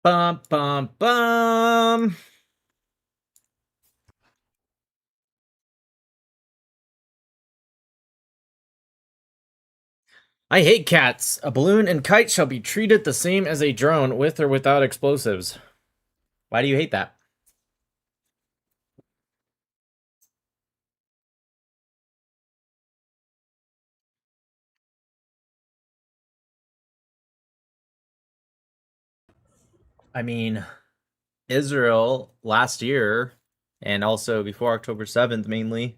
Bum, bum, bum. I hate cats. A balloon and kite shall be treated the same as a drone, with or without explosives. Why do you hate that? I mean, Israel last year, and also before October 7th mainly,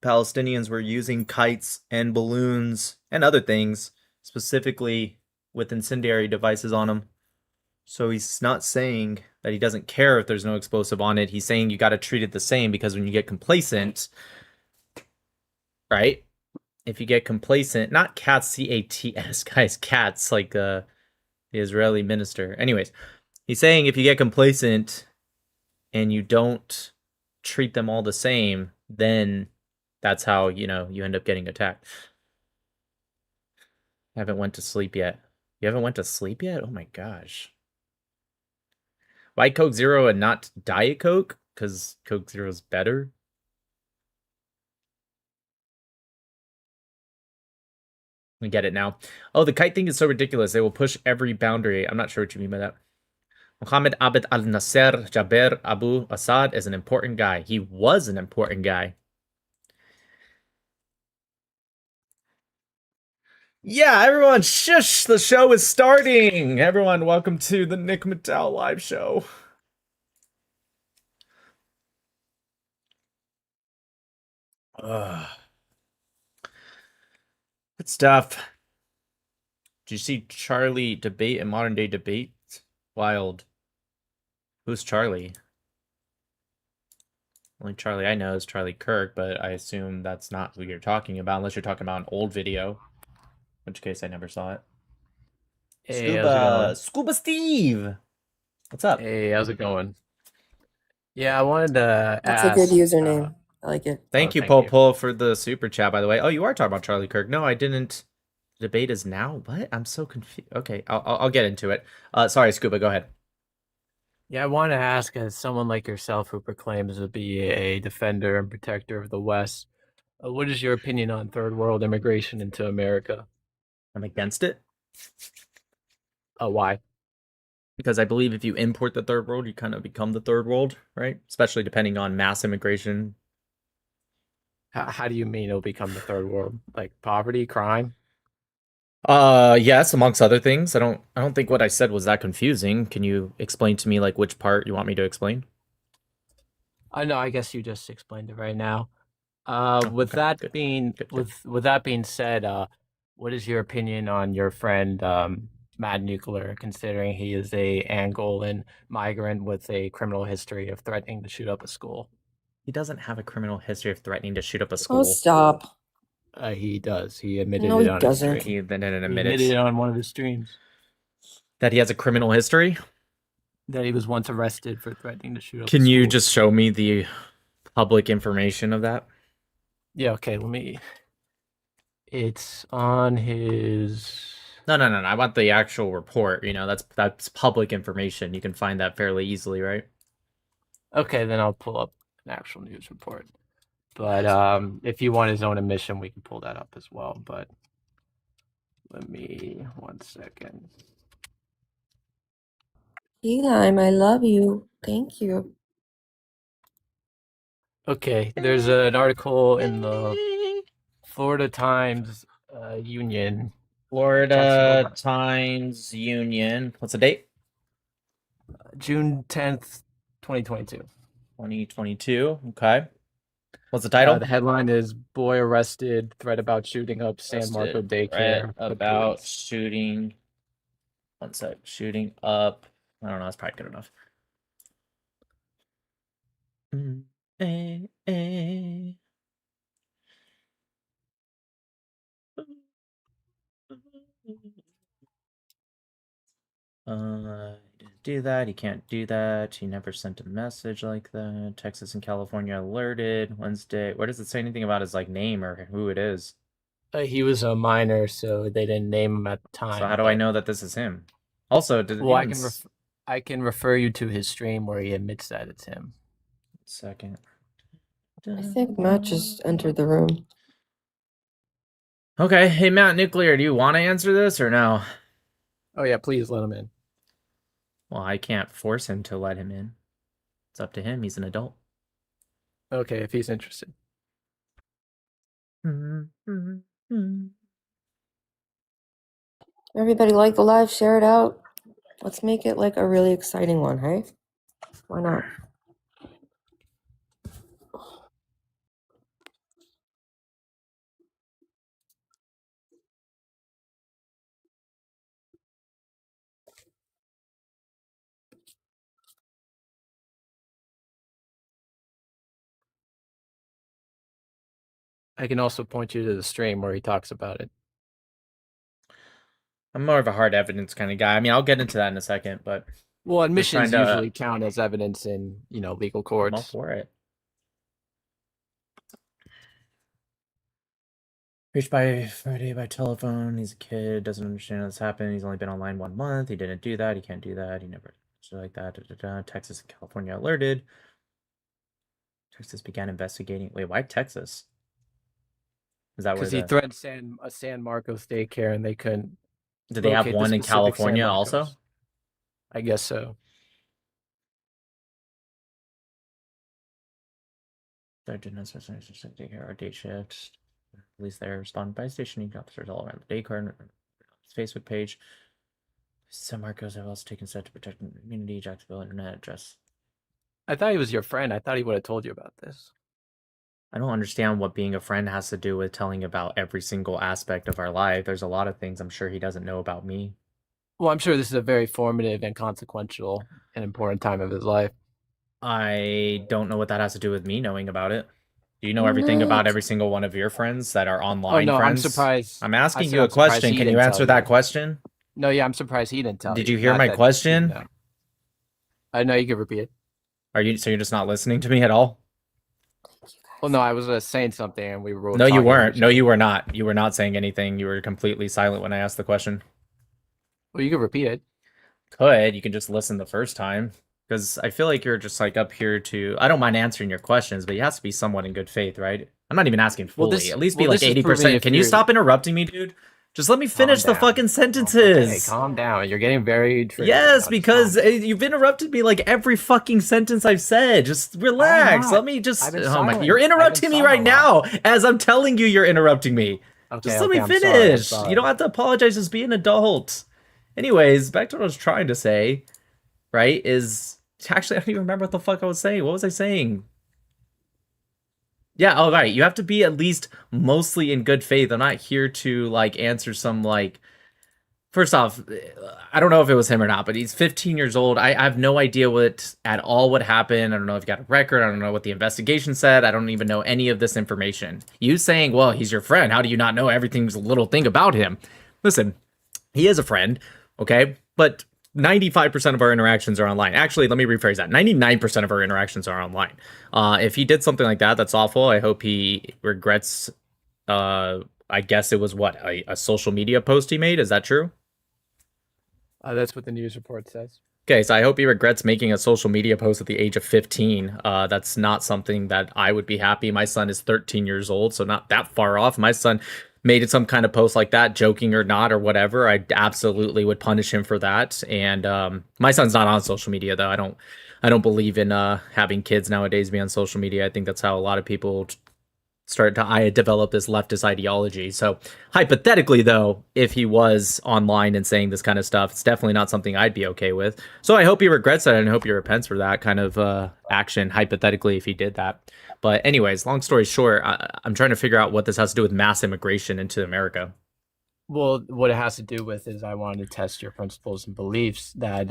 Palestinians were using kites and balloons and other things, specifically with incendiary devices on them. So he's not saying that he doesn't care if there's no explosive on it. He's saying you got to treat it the same, because when you get complacent, right? If you get complacent, not cats, C-A-T-S, guys, cats, like the Israeli minister. Anyways, he's saying if you get complacent and you don't treat them all the same, then that's how, you end up getting attacked. I haven't went to sleep yet. You haven't went to sleep yet? Oh my gosh. Why Coke Zero and not Diet Coke? Because Coke Zero is better. I get it now. Oh, the kite thing is so ridiculous. They will push every boundary. I'm not sure what you mean by that. Mohammad Abd al-Nasser Jabr Abu Asaad is an important guy. He was an important guy. Yeah, everyone, shush! The show is starting! Everyone, welcome to the Nick Mattel live show. Ugh. Good stuff. Did you see Charlie debate in modern day debate? Wild. Who's Charlie? Only Charlie I know is Charlie Kirk, but I assume that's not who you're talking about, unless you're talking about an old video. In which case I never saw it. Hey, how's it going? Scuba Steve! What's up? Hey, how's it going? Yeah, I wanted to That's ask. a good username. I like it. Thank you, thank you. Popo, for the super chat, by the way. Oh, you are talking about Charlie Kirk. No, I didn't. The debate is now? What? I'm so confused. Okay, I'll get into it. Sorry, Scuba, go ahead. Yeah, I want to ask, as someone like yourself who proclaims to be a defender and protector of the West, what is your opinion on third world immigration into America? I'm against it, Why? because I believe if you import the third world, you kind of become the third world, right? Especially depending on mass immigration. How do you mean it'll become the third world? Like poverty, crime? Yes, amongst other things. I don't think what I said was that confusing. Can you explain to me, like, which part you want me to explain? I know. I guess you just explained it right now. With Okay, that good. being Good. with that being said, what is your opinion on your friend Mad Nuclear, considering he is a Angolan migrant with a criminal history of threatening to shoot up a school? He doesn't have a criminal history of threatening to shoot up a Oh, school. stop. He does. He admitted No, it he on his doesn't. stream. He then didn't He admit admitted it it. on one of his streams That he has a criminal history? that he was once arrested for threatening to shoot up. Can a you school. just show me the public information of that? Yeah. Okay. Let me. It's on his. No. I want the actual report. That's public information. You can find that fairly easily, right? Okay, then I'll pull up an actual news report. But if you want his own admission, we can pull that up as well. But let me 1 second. Eli, I love you. Thank you. Okay, there's an article in the Florida Times Union. Florida Times Union. What's the date? June 10th, 2022. 2022. Okay. What's the title? The headline is "Boy Arrested, Threat About Shooting Up San Marco Daycare." About shooting. 1 sec. Shooting up. I don't know. That's probably good enough. He didn't do that. He can't do that. He never sent a message like that. Texas and California alerted Wednesday. Where does it say anything about his name or who it is? He was a minor, so they didn't name him at the time. So how do I know that this is him? Also, did Well, I can refer you to his stream where he admits that it's him. Second. I think Matt just entered the room. Okay, hey Matt Nuclear, do you want to answer this or no? Oh yeah, please let him in. Well, I can't force him to let him in. It's up to him. He's an adult. Okay, if he's interested. Everybody like the live, share it out. Let's make it like a really exciting one, hey? Why not? I can also point you to the stream where he talks about it. I'm more of a hard evidence kind of guy. I mean, I'll get into that in a second, but Well, trying admissions to- usually count as evidence in, legal I'm all courts. for it. Reached by Friday by telephone. He's a kid, doesn't understand how this happened. He's only been online 1 month. He didn't do that. He can't do that. He never so like that. Texas and California alerted. Texas began investigating. Wait, why Texas? Is that where Because he the, threatened a San Marcos daycare and they couldn't. did they have locate the one in specific San California also? Marcos. I guess so. Our date shifts. Police there respond by stationing officers all around the daycare. Facebook page. San Marcos have also taken steps to protect the community. Jacksonville internet address. I thought he was your friend. I thought he would have told you about this. I don't understand what being a friend has to do with telling about every single aspect of our life. There's a lot of things I'm sure he doesn't know about me. Well, I'm sure this is a very formative and consequential and important time of his life. I don't know what that has to do with me knowing about it. Do you know everything about every single one of your friends that are online no, friends? I'm surprised. I'm asking said you a I'm surprised question. he Can you didn't answer tell that you. question? No, yeah, I'm surprised he didn't tell you. Did you hear Not my that you question? know. I know you can repeat it. So you're just not listening to me at all? Well, no, I was saying something and we were. No, you talking over weren't. each No, other. you were not. You were not saying anything. You were completely silent when I asked the question. Well, you can repeat it. You can just listen the first time. Because I feel like you're just like up here to. I don't mind answering your questions, but you have to be somewhat in good faith, right? I'm not even asking fully. At least be like this is proving 80%. if Can you you're- stop interrupting me, dude? Just let me finish the down. fucking sentences. Okay, calm down. You're getting very triggered Yes, now. because you've interrupted me like every fucking sentence I've said. Just relax. not. Let me just. I've been Oh my! silent. You're I've been interrupting me right silent a now as I'm telling you. You're interrupting me. Okay, Just let me I'm sorry, I'm finish. sorry. You don't have to apologize. Just be an adult. Anyways, back to what I was trying to say. Right? Actually I don't even remember what the fuck I was saying. What was I saying? Yeah. Oh, right. You have to be at least mostly in good faith. I'm not here to like answer some like. First off, I don't know if it was him or not, but he's 15 years old. I have no idea what happened. I don't know if he got a record. I don't know what the investigation said. I don't even know any of this information. You saying, well, he's your friend. How do you not know everything's a little thing about him? Listen, he is a friend, okay? But 95% of our interactions are online. Actually, let me rephrase that. 99% of our interactions are online. If he did something like that, that's awful. I hope he regrets. I guess it was a social media post he made. Is that true? That's what the news report says. Okay, so I hope he regrets making a social media post at the age of 15. That's not something that I would be happy. My son is 13 years old, so not that far off. My son made some kind of post like that, joking or not or whatever. I absolutely would punish him for that. And my son's not on social media though. I don't believe in having kids nowadays be on social media. I think that's how a lot of people start to develop this leftist ideology. So hypothetically, though, if he was online and saying this kind of stuff, it's definitely not something I'd be okay with. So I hope he regrets that, and I hope he repents for that kind of action, hypothetically, if he did that. But anyways, long story short, I'm trying to figure out what this has to do with mass immigration into America. Well, what it has to do with is I wanted to test your principles and beliefs that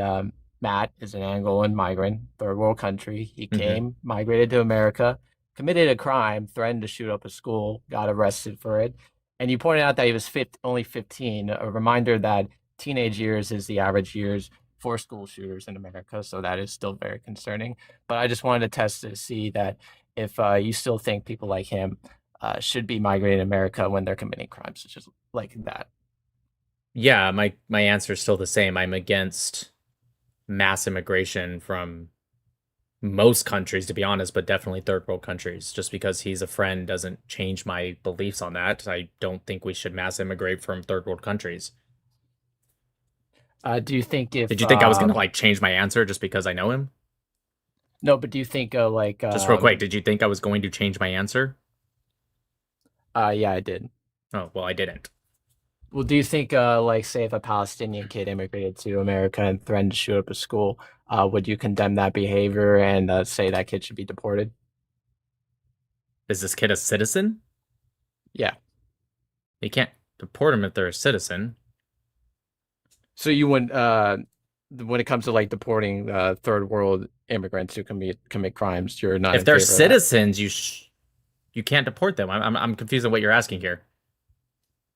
Matt is an Angolan migrant, third world country. He came, migrated to America, committed a crime, threatened to shoot up a school, got arrested for it. And you pointed out that he was only 15, a reminder that teenage years is the average years for school shooters in America. So that is still very concerning. But I just wanted to test to see that if you still think people like him should be migrating to America when they're committing crimes such as like that. Yeah, my answer is still the same. I'm against mass immigration from most countries, to be honest, but definitely third world countries. Just because he's a friend doesn't change my beliefs on that. I don't think we should mass immigrate from third world countries. Do you think if Did you think I was gonna like change my answer just because I know him? no, but do you think like Just real quick, did you think I was going to change my answer? yeah, I did. Oh, well, I didn't. Well, do you think like say if a Palestinian kid immigrated to America and threatened to shoot up a school, would you condemn that behavior and say that kid should be deported? Is this kid a citizen? Yeah. You can't deport him if they're a citizen. So you wouldn't when it comes to like deporting third world immigrants who commit crimes, you're not If in they're favor of that? citizens, you can't deport them. I'm confused on what you're asking here.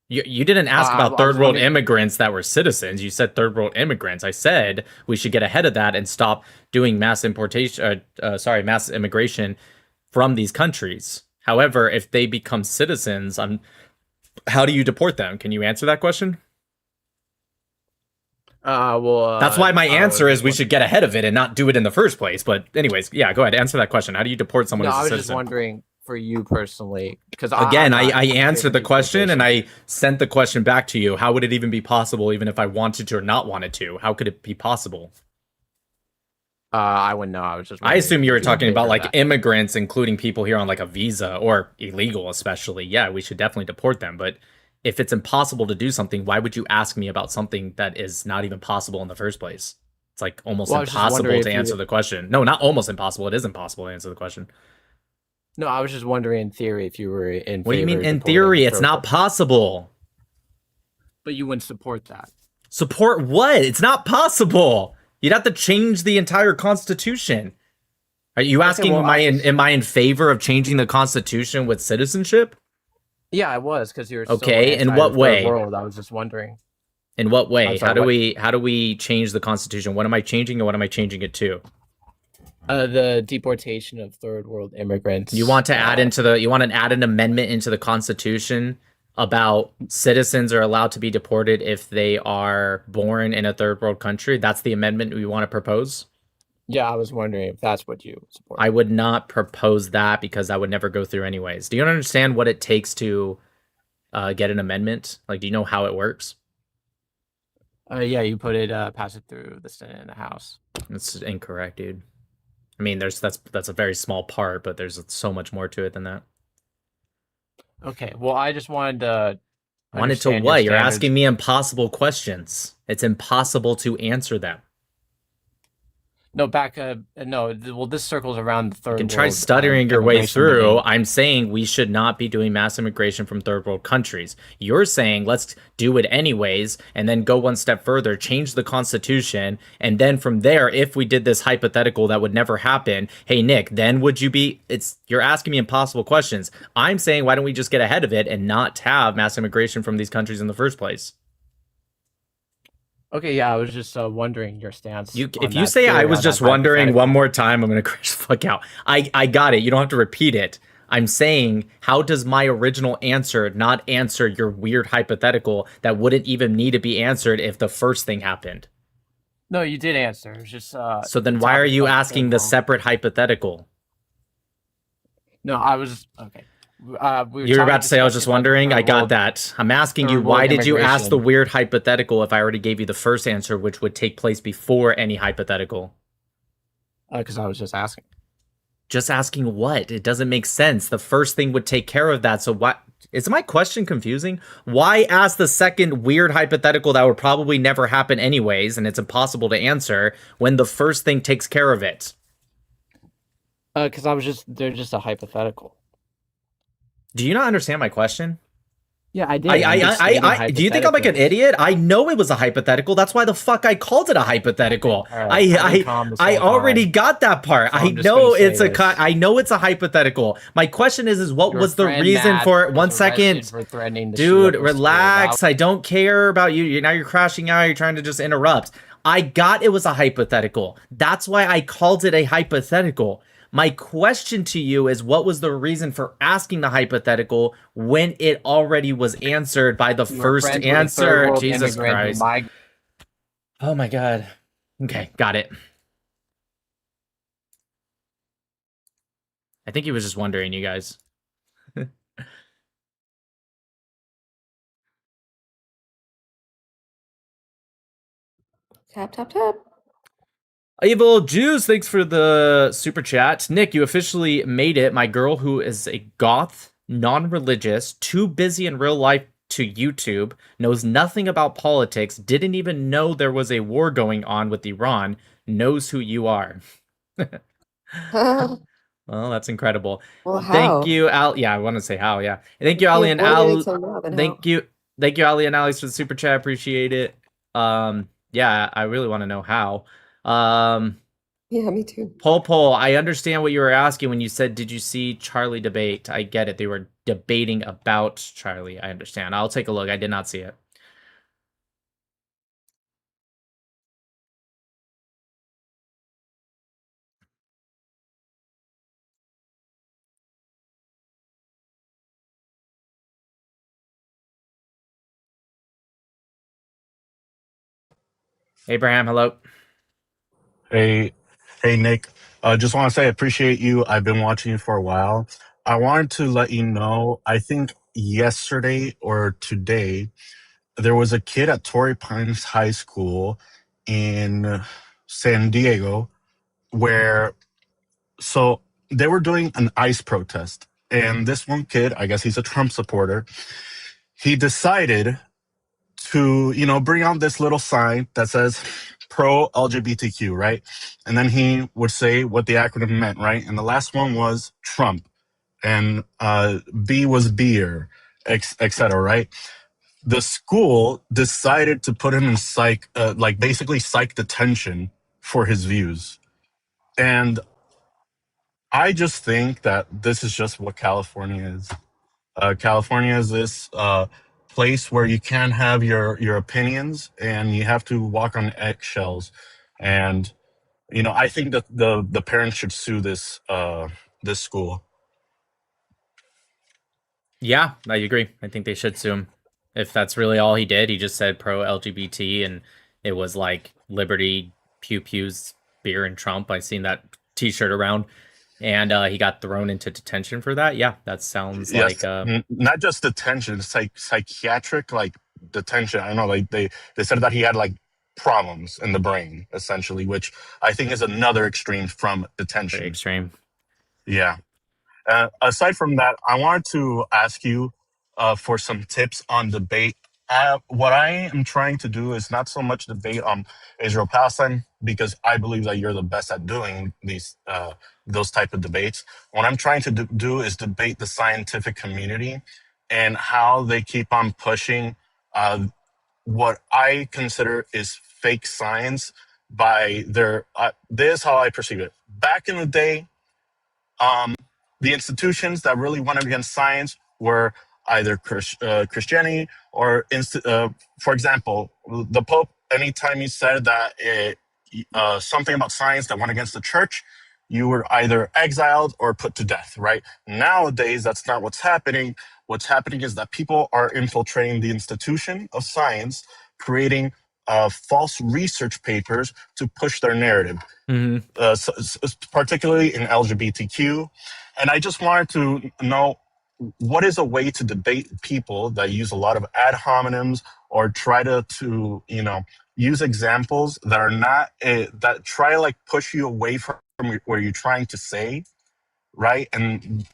You didn't ask I about was third world wondering- immigrants that were citizens. You said third world immigrants. I said we should get ahead of that and stop doing mass immigration from these countries. However, if they become citizens, how do you deport them? Can you answer that question? Well, That's why my answer is we was- should get ahead of it and not do it in the first place. But anyways, yeah, go ahead. Answer that question. How do you deport someone No, who's I a was citizen? just wondering for you personally, because Again, I answered the question and I sent the question back to you. How would it even be possible, even if I wanted to or not wanted to? How could it be possible? I wouldn't know. I was just. I assume you were talking about like that. immigrants, including people here on like a visa or illegal, especially. Yeah, we should definitely deport them. But if it's impossible to do something, why would you ask me about something that is not even possible in the first place? It's like almost Well, I was just impossible wondering to if you- answer the question. No, not almost impossible. It is impossible to answer the question. No, I was just wondering in theory if you were in. What do you favor mean of in deporting theory? It's third not world- possible. But you wouldn't support that. Support what? It's not possible. You'd have to change the entire constitution. Are you asking well, am I in favor of changing the constitution with citizenship? Yeah, I was because you're Okay, So in anti what the way? third world. I was just wondering. In what way? I'm sorry, How do we change the constitution? What am I changing and what am I changing it to? The deportation of third world immigrants. You want to add an amendment into the constitution about citizens are allowed to be deported if they are born in a third world country? That's the amendment we want to propose? Yeah, I was wondering if that's what you support. I would not propose that because that would never go through anyways. Do you understand what it takes to get an amendment? Like, do you know how it works? Yeah, you put it, pass it through the Senate and the House. That's incorrect, dude. I mean, that's a very small part, but there's so much more to it than that. Okay, well, I just wanted to. Wanted to understand your what? You're standards. asking me impossible questions. It's impossible to answer them. No, well, this circles around the third. You can try world, stuttering your way immigration through. debate. I'm saying we should not be doing mass immigration from third world countries. You're saying let's do it anyways, and then go one step further, change the constitution, and then from there, if we did this hypothetical that would never happen, hey Nick, then would you be? You're asking me impossible questions. I'm saying why don't we just get ahead of it and not have mass immigration from these countries in the first place? Okay, yeah, I was just wondering your stance. If you say I was just wondering one more time, I'm gonna crash the fuck out. I got it. You don't have to repeat it. I'm saying, how does my original answer not answer your weird hypothetical that wouldn't even need to be answered if the first thing happened? No, you did answer. It's just So then why are you asking the separate hypothetical? No, I was okay. We were You were about to say I was discussing just wondering. third I got world- that. I'm asking you, third why world did you ask the immigration. weird hypothetical if I already gave you the first answer, which would take place before any hypothetical? Because I was just asking. Just asking what? It doesn't make sense. The first thing would take care of that. So what? Is my question confusing? Why ask the second weird hypothetical that would probably never happen anyways, and it's impossible to answer when the first thing takes care of it? Because they're just a hypothetical. Do you not understand my question? Yeah, I did. Do you think I'm like an idiot? I know it was a hypothetical. That's why the fuck I called it a hypothetical. I already got that part. So I I'm just know gonna say it's this. I know it's a hypothetical. My question is what Your was the friend reason Matt for it? was 1 arrested second. for threatening to Dude, shoot up a school. relax. I don't care about you. Now you're crashing out. You're trying to just interrupt. I got it was a hypothetical. That's why I called it a hypothetical. My question to you is what was the reason for asking the hypothetical when it already was answered by the You were first friends with a third answer? world Jesus immigrant who Christ. Oh my God. Okay, got it. I think he was just wondering, you guys. Tap, tap, tap. Evil Jews, thanks for the super chat. Nick, you officially made it. My girl, who is a goth, non-religious, too busy in real life to YouTube, knows nothing about politics, didn't even know there was a war going on with Iran, knows who you are. Well, Well, that's incredible. Thank how? you, Al. Yeah, I want to say how. Yeah, thank you, If he Ali and avoided it Al. till now, then how? Thank you, Ali and Alex, for the super chat. Appreciate it. Yeah, I really want to know how. Yeah, me too. Pole, I understand what you were asking when you said, "Did you see Charlie debate?" I get it. They were debating about Charlie. I understand. I'll take a look. I did not see it. Abraham, hello. Hey, hey, Nick. Just want to say I appreciate you. I've been watching you for a while. I wanted to let you know, I think yesterday or today, there was a kid at Torrey Pines High School in San Diego where, so they were doing an ICE protest. And this one kid, I guess he's a Trump supporter, he decided to, bring out this little sign that says pro LGBTQ, right? And then he would say what the acronym meant, right? And the last one was Trump, and B was beer, etc., right? The school decided to put him in like basically psych detention for his views. And I just think that this is just what California is. California is this place where you can't have your opinions and you have to walk on eggshells. And I think that the parents should sue this school. Yeah, I agree. I think they should sue him. If that's really all he did, he just said pro LGBT and it was like Liberty, Pew Pew's, beer, and Trump. I seen that T-shirt around, and he got thrown into detention for that. Yeah, that sounds like Yes, not just detention, it's like psychiatric like detention. I don't know, like they said that he had like problems in the brain essentially, which I think is another extreme from very detention. extreme. Yeah. Aside from that, I wanted to ask you for some tips on debate. What I am trying to do is not so much debate on Israel Palestine because I believe that you're the best at doing those type of debates. What I'm trying to do is debate the scientific community and how they keep on pushing what I consider is fake science by their. This is how I perceive it. Back in the day, um, the institutions that really went against science were either Christianity or, for example, the Pope. Anytime he said that something about science that went against the church, you were either exiled or put to death. Right nowadays, that's not what's happening. What's happening is that people are infiltrating the institution of science, creating false research papers to push their narrative, Mm-hmm. particularly in LGBTQ. And I just wanted to know what is a way to debate people that use a lot of ad hominems or try to use examples that are not that try to like push you away from where you're trying to say, right? And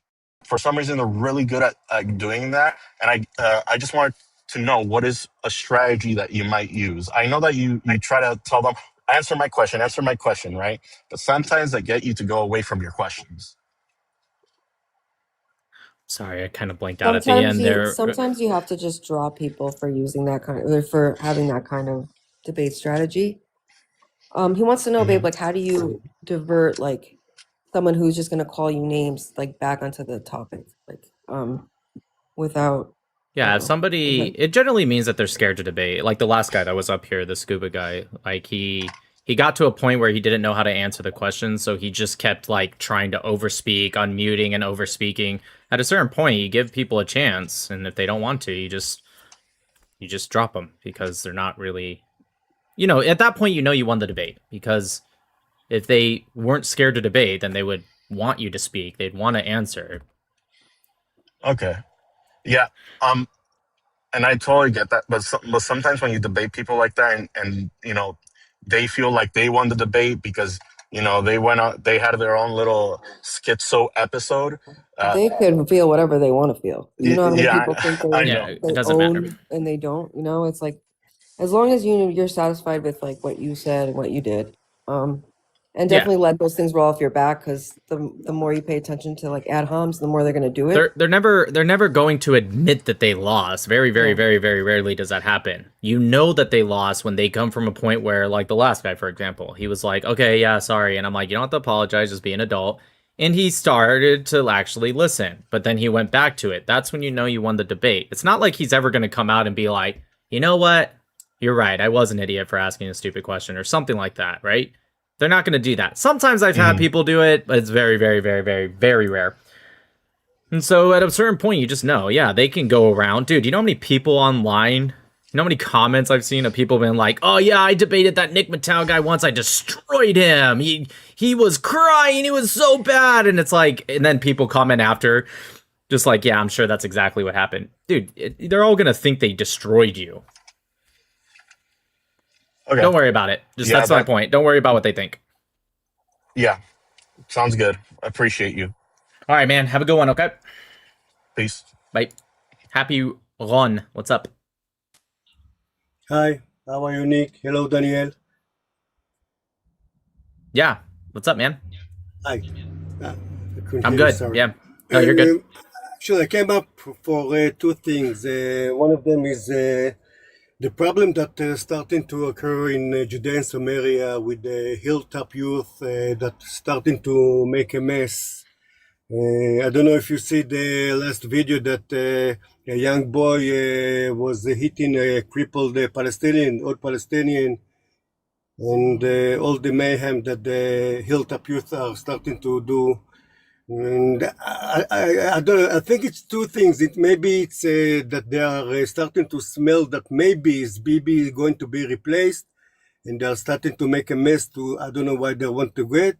for some reason, they're really good at doing that. And I just wanted to know what is a strategy that you might use. I know that you try to tell them, answer my question, right? But sometimes they get you to go away from your questions. Sorry, I kind of blanked out at the end there. Sometimes you have to just draw people for using that kind of, or for having that kind of debate strategy. He wants to know, babe, like how do you divert like someone who's just gonna call you names like back onto the topic, like without Yeah, if know. somebody, it generally means that they're scared to debate. Like the last guy that was up here, the scuba guy, like he got to a point where he didn't know how to answer the questions, so he just kept like trying to overspeak, unmuting and overspeaking. At a certain point, you give people a chance, and if they don't want to, you just drop them because they're not really at that point, you won the debate, because if they weren't scared to debate, then they would want you to speak. They'd want to answer. Okay. Yeah. And I totally get that. But sometimes when you debate people like that, and they feel like they won the debate because they went out, they had their own little schizo episode. They can feel whatever they want to feel. You know how many Yeah, people think I they, Yeah, know. it they doesn't matter. own and they don't? It's like, as long as you're satisfied with like what you said and what you did, and Yeah. definitely let those things roll off your back, because the more you pay attention to like ad homs, the more they're gonna do it. They're never going to admit that they lost. Very, very, Yeah. very, very rarely does that happen. You know that they lost when they come from a point where, like the last guy, for example, he was like, okay, yeah, sorry. And I'm like, you don't have to apologize, just be an adult. And he started to actually listen, but then he went back to it. That's when you know you won the debate. It's not like he's ever going to come out and be like, you know what? You're right. I was an idiot for asking a stupid question or something like that, right? They're not going to do that. Sometimes I've had people do it, but it's very, very, very, very, very rare. And so at a certain point, you just know, yeah, they can go around. Dude, you know how many people online, how many comments I've seen of people being like, oh yeah, I debated that Nick Mattel guy once, I destroyed him. He was crying, he was so bad. And it's like, and then people comment after, just like, yeah, I'm sure that's exactly what happened. Dude, they're all going to think they destroyed you. Okay. Don't worry about it. That's my point. Don't worry about what they think. Yeah. Sounds good. I appreciate you. All right, man. Have a good one, okay? Peace. Bye. Happy Ron. What's up? Hi, how are you, Nick? Hello, Daniel. Yeah. What's up, man? Hi. I couldn't I'm hear you, good. sorry. Yeah. No, you're good. Actually, I came up for two things. One of them is the problem that starting to occur in Judea and Samaria with the hilltop youth that starting to make a mess. I don't know if you see the last video that a young boy was hitting a crippled old Palestinian, and all the mayhem that the hilltop youth are starting to do. And I don't know, I think it's two things. Maybe it's that they are starting to smell that maybe is Bibi going to be replaced, and they are starting to make a mess. I don't know why they want to get.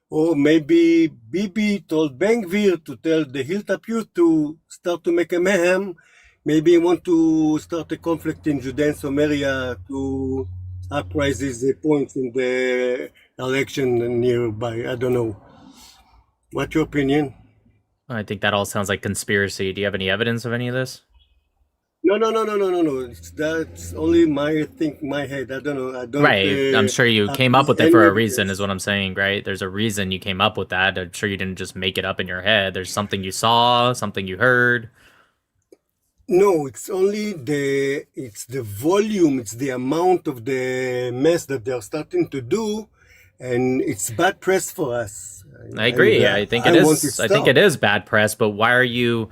Or maybe Bibi told Ben Gvir to tell the hilltop youth to start to make a mayhem. Maybe he want to start a conflict in Judea and Samaria to uprise his points in the election nearby. I don't know. What's your opinion? I think that all sounds like conspiracy. Do you have any evidence of any of this? No. That's only my head. I don't know. I don't. Right. I'm sure you have came up with it for any a reason, evidence. is what I'm saying, right? There's a reason you came up with that. I'm sure you didn't just make it up in your head. There's something you saw, something you heard. No, it's the volume, it's the amount of the mess that they're starting to do, and it's bad press for us. I agree. And, I think I it want is. it I think it stopped. is bad press. But why are you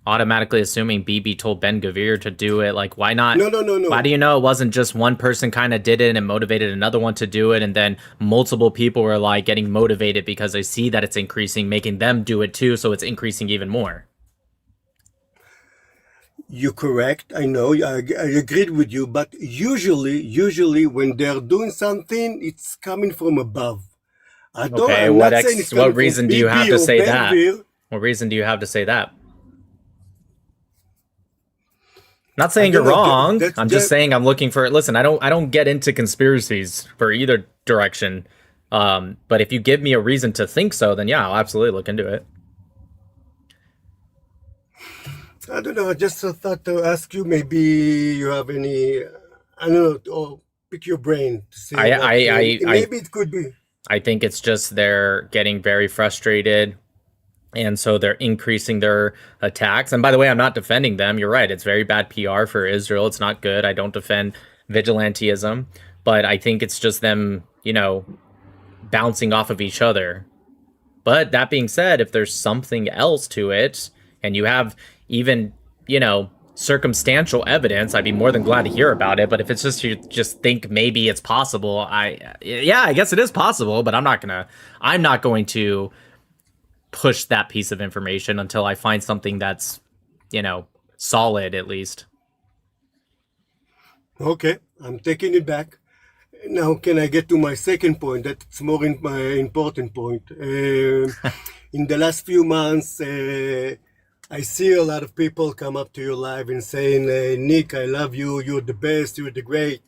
automatically assuming BB told Ben Gvir to do it? Like, why not? No. Why do you know it wasn't just one person kind of did it and motivated another one to do it, and then multiple people were like getting motivated because they see that it's increasing, making them do it too, so it's increasing even more. You're correct. I know. I agreed with you. But usually, when they're doing something, it's coming from above. Okay, I'm not saying it's coming what from reason do you have BB to or say Ben that? Gvir. What reason do you have to say that? Not I saying you're don't know. wrong. That's I'm just that. saying I'm looking for. Listen, I don't get into conspiracies for either direction. But if you give me a reason to think so, then yeah, I'll absolutely look into it. I don't know. I just thought to ask you. Maybe you have any. I don't know. Or pick your brain to see what. Maybe it could be. I think it's just they're getting very frustrated, and so they're increasing their attacks. And by the way, I'm not defending them. You're right. It's very bad PR for Israel. It's not good. I don't defend vigilantism, but I think it's just them, bouncing off of each other. But that being said, if there's something else to it, and you have even, circumstantial evidence, I'd be more than glad to hear about it. But if it's just you just think maybe it's possible, I guess it is possible, but I'm not going to push that piece of information until I find something that's, solid at least. Okay, I'm taking it back. Now, can I get to my second point? That's more my important point. In the last few months, I see a lot of people come up to your live and saying, Nick, I love you. You're the best. You're the great.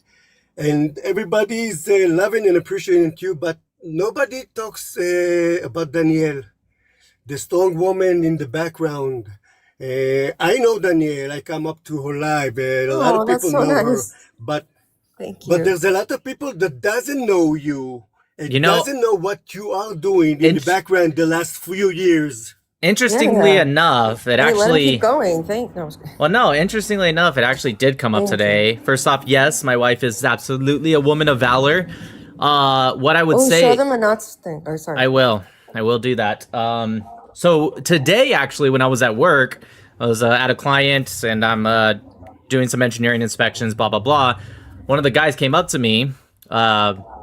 And everybody's loving and appreciating you, but nobody talks about Danielle, the strong woman in the background. I know Danielle. I come up to her live. A lot Oh, of that's people so know her, nice. but Thank but you. there's a lot of people that doesn't know you and You know, doesn't know what you are doing in the int- background the last few years. interestingly Yeah. enough, it Hey, let him actually. keep going. No, I'm just kidding. Well, no, interestingly enough, it actually did come up Thank you. today. First off, yes, my wife is absolutely a woman of valor. What I would Oh, say, show them a nuts thing. Oh, sorry. I will do that. So today, actually, when I was at work, I was at a client and I'm doing some engineering inspections, blah, blah, blah. One of the guys came up to me.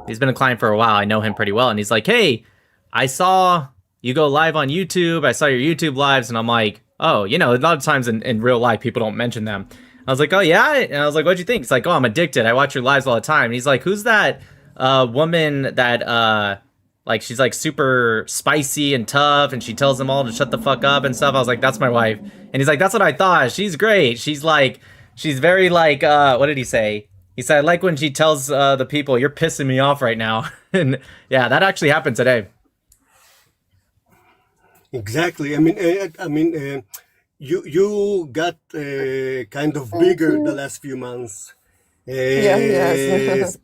He's been a client for a while. I know him pretty well. And he's like, hey, I saw you go live on YouTube. I saw your YouTube lives. And I'm like, oh, you know, a lot of times in real life, people don't mention them. I was like, oh, yeah? And I was like, what'd you think? He's like, oh, I'm addicted. I watch your lives all the time. And he's like, who's that woman that, like, she's like super spicy and tough and she tells them all to shut the fuck up and stuff? I was like, that's my wife. And he's like, that's what I thought. She's great. She's like, she's very like, what did he say? He said, I like when she tells the people, you're pissing me off right now. And yeah, that actually happened today. Exactly. You got kind of bigger the last few months, Yes.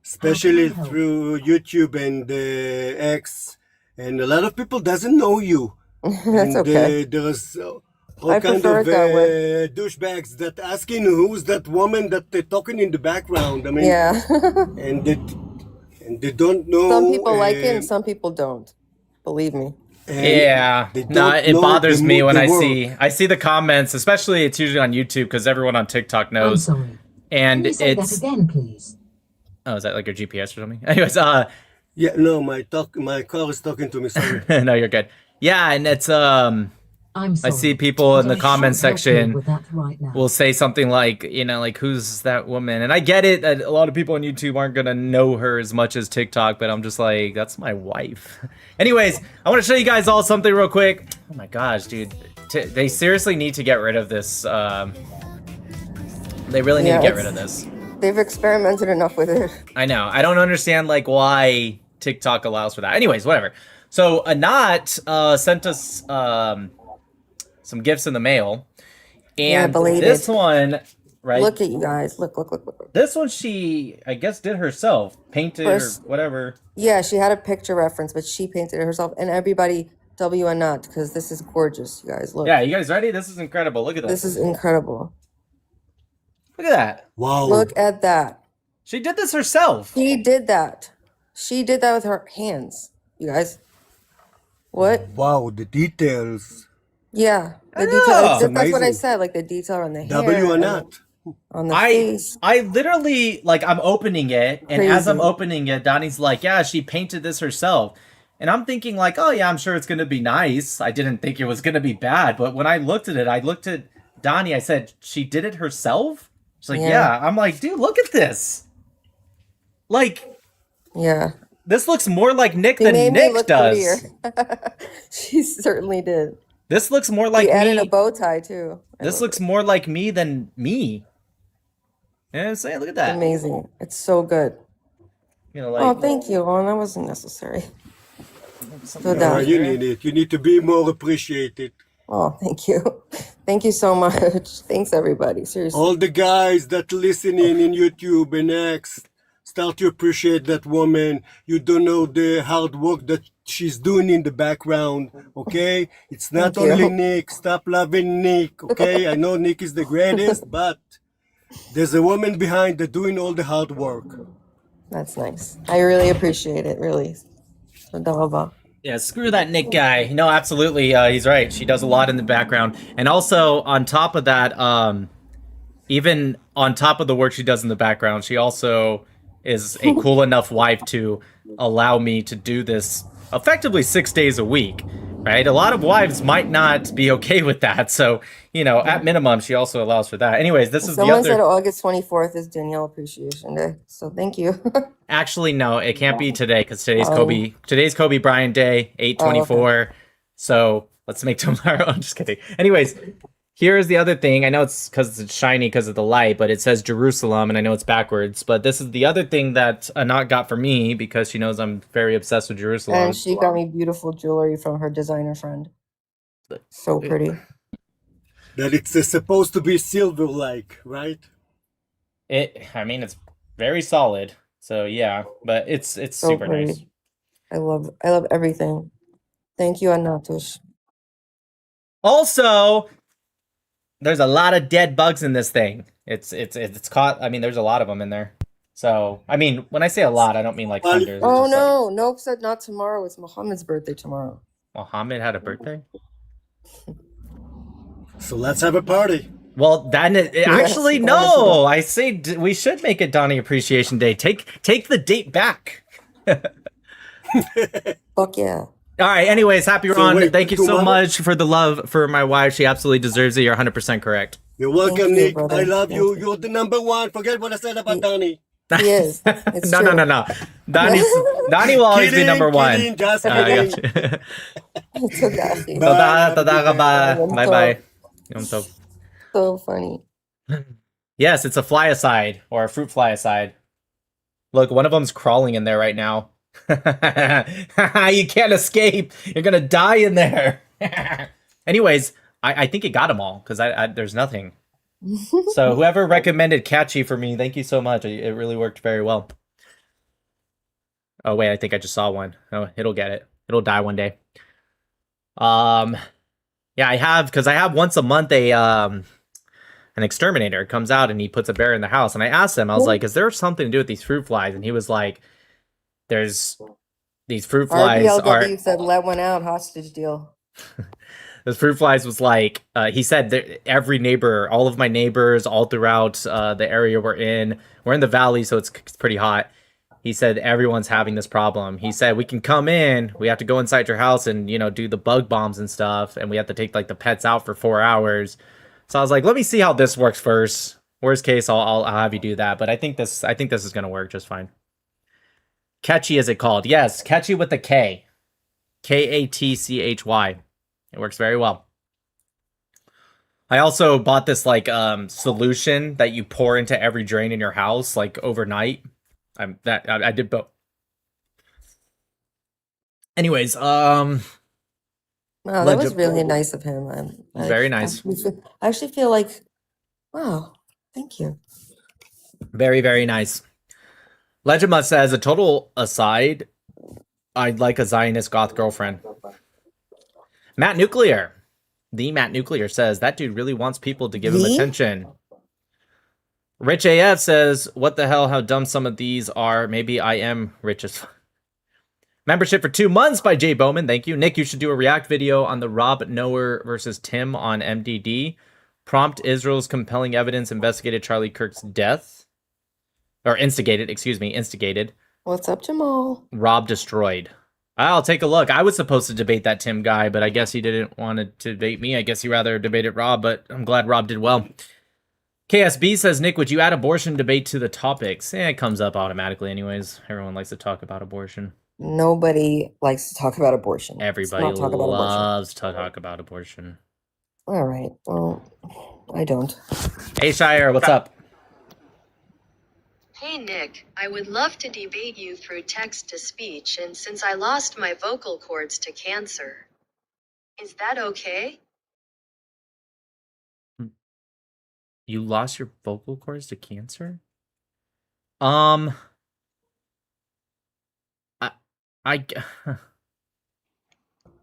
especially through YouTube and X, and a lot of people doesn't know you. That's And okay. there's all I kind prefer of it that way. douchebags that asking who's that woman that they're talking in the background. I mean, Yeah. and they don't know. Some people like it and some people don't. Believe me. And Yeah, they no, don't it know bothers the me when the I work. see the comments, especially it's usually on YouTube because everyone on TikTok I'm knows. sorry. And Can you say that it's, again, please? oh, is that like your GPS or something? Anyways, Yeah, no, my car is talking to me. Sorry. no, you're good. Yeah, and it's I'm I sorry. see people but in the I comment can't help you section with that right now. will say something like, you know, like, who's that woman? And I get it that a lot of people on YouTube aren't gonna know her as much as TikTok, but I'm just like, that's my wife. Anyways, I want to show you guys all something real quick. Oh my gosh, dude, they seriously need to get rid of this. They really need Yeah, to get rid of this. they've experimented enough with it. I know. I don't understand like why TikTok allows for that. Anyways, whatever. So Anat sent us some gifts in the mail, Yeah, and belated. this one, right? Look at you guys. Look. This one she, I guess, did herself, painted First- or whatever. Yeah, she had a picture reference, but she painted it herself. And everybody, W and not, because this is gorgeous, you guys. Look. Yeah, you guys ready? This is incredible. Look at This this. is incredible. Look at that. Wow. Look at that. She did this herself. She did that. She did that with her hands, you guys. What? Wow, the details. Yeah, the I detail. know. That's what I Amazing. said, like the detail on the hair, W or and not. on the face. I literally, like, I'm opening it, and as I'm Crazy. opening it, Donnie's like, yeah, she painted this herself. And I'm thinking like, oh yeah, I'm sure it's gonna be nice. I didn't think it was gonna be bad, but when I looked at it, I looked at Donnie, I said, she did it herself? She's like, Yeah. yeah. I'm like, dude, look at this. Like, Yeah. this looks more like Nick He than made me Nick look does. prettier. She certainly did. This looks more like He added me. a bow tie too. I This love looks it. more like me than me. You know what I'm saying? Look at that. Amazing. It's so good. You know, Oh, like, thank you. Oh, that wasn't necessary. something Thank over You here. need it. You need to be more appreciated. Oh, thank you. Thank you so much. Thanks, everybody. Seriously. All the guys that listening in YouTube and X, start to appreciate that woman. You don't know the hard work that she's doing in the background, okay? It's not Thank you. only Nick. Stop loving Nick, okay? I know Nick is the greatest, but there's a woman behind that doing all the hard work. That's nice. I really appreciate it. Really. תודה רבה. Yeah, screw that Nick guy. No, absolutely, he's right. She does a lot in the background, and also on top of that, even on top of the work she does in the background, she also is a cool enough wife to allow me to do this effectively 6 days a week. right? A lot of wives might not be okay with that. So, you know, at minimum, she also allows for that. Anyways, this is the Someone said other. August 24th is Danielle Appreciation Day, so thank you. Actually, no, it can't be today because today's Um, Kobe Bryant Day, Oh, okay. 8/24. So let's make tomorrow. I'm just kidding. Anyways, here's the other thing. I know it's because it's shiny because of the light, but it says Jerusalem, and I know it's backwards. But this is the other thing that Anat got for me because she knows I'm very obsessed with Jerusalem. And she got me beautiful jewelry from her designer friend. So pretty. That it's supposed to be silver-like, right? I mean, it's very solid. So yeah, but it's So super pretty. nice. I love everything. Thank you, Anatush. Also, there's a lot of dead bugs in this thing. It's caught. I mean, there's a lot of them in there. So, I mean, when I say a lot, I don't mean like Well, hundreds. It's Oh just like no, Nope said not tomorrow. It's Mohammed's birthday tomorrow. Mohammed had a birthday. So let's have a party. Well, then actually that is no. I say we should make it Donnie Appreciation Day. Take the date back. Fuck yeah. All right. Anyways, happy So Ron. wait, Thank you to so Mama? much for the love for my wife. She absolutely deserves it. You're 100% correct. You're welcome, Thank you, Nick. brother. I love Thank you. you. You're the number one. Forget what I said about He- Donnie. He is. It's no, true. no. Donnie will always be Kidding, number one. kidding, just I kidding. got you. It's okay. Tada, Bye. tada, ba. Yom Bye tov. bye. Yom tov. So funny. Yes, it's a fly aside or a fruit fly aside. Look, one of them's crawling in there right now. You can't escape. You're gonna die in there. Anyways, I think it got them all because I there's nothing. So whoever recommended Catchy for me, thank you so much. It really worked very well. Oh wait, I think I just saw one. Oh, it'll get it. It'll die one day. Yeah, I have once a month an exterminator comes out and he puts a bear in the house. And I asked him, I was like, is there something to do with these fruit flies? And he was like, there's these fruit flies are RBLW said let one out, hostage deal. the fruit flies was like he said that every neighbor, all of my neighbors all throughout the area we're in the valley, so it's pretty hot. He said everyone's having this problem. He said we can come in, we have to go inside your house and do the bug bombs and stuff, and we have to take like the pets out for 4 hours. So I was like, let me see how this works first. Worst case, I'll have you do that. But I think this is gonna work just fine. Catchy is it called? Yes, Catchy with the K. Katchy. It works very well. I also bought this like solution that you pour into every drain in your house like overnight. I did both. Anyways, Wow, that was Legend- really nice of him. Very nice. I actually feel like, wow, thank you. very, very nice. Legend says, a total aside, I'd like a Zionist goth girlfriend. Matt Nuclear. The Matt Nuclear says, that dude really wants people to give him The? attention. Rich AF says, what the hell, how dumb some of these are. Maybe I am rich as fuck. Membership for 2 months by Jay Bowman. Thank you. Nick, you should do a react video on the Rob Noer versus Tim on MDD. Prompt Israel's compelling evidence investigated Charlie Kirk's death. Or instigated. What's up, Jamal? Rob destroyed. I'll take a look. I was supposed to debate that Tim guy, but I guess he didn't want to debate me. I guess he rather debated Rob, but I'm glad Rob did well. KSB says, Nick, would you add abortion debate to the topics? It comes up automatically anyways. Everyone likes to talk about abortion. Nobody likes to talk about abortion. Let's Everybody not talk about abortion. loves to talk about abortion. All right. Well, I don't. Hey, Shire, what's up? Hey Nick, I would love to debate you through text to speech, and since I lost my vocal cords to cancer. Is that okay? You lost your vocal cords to cancer? I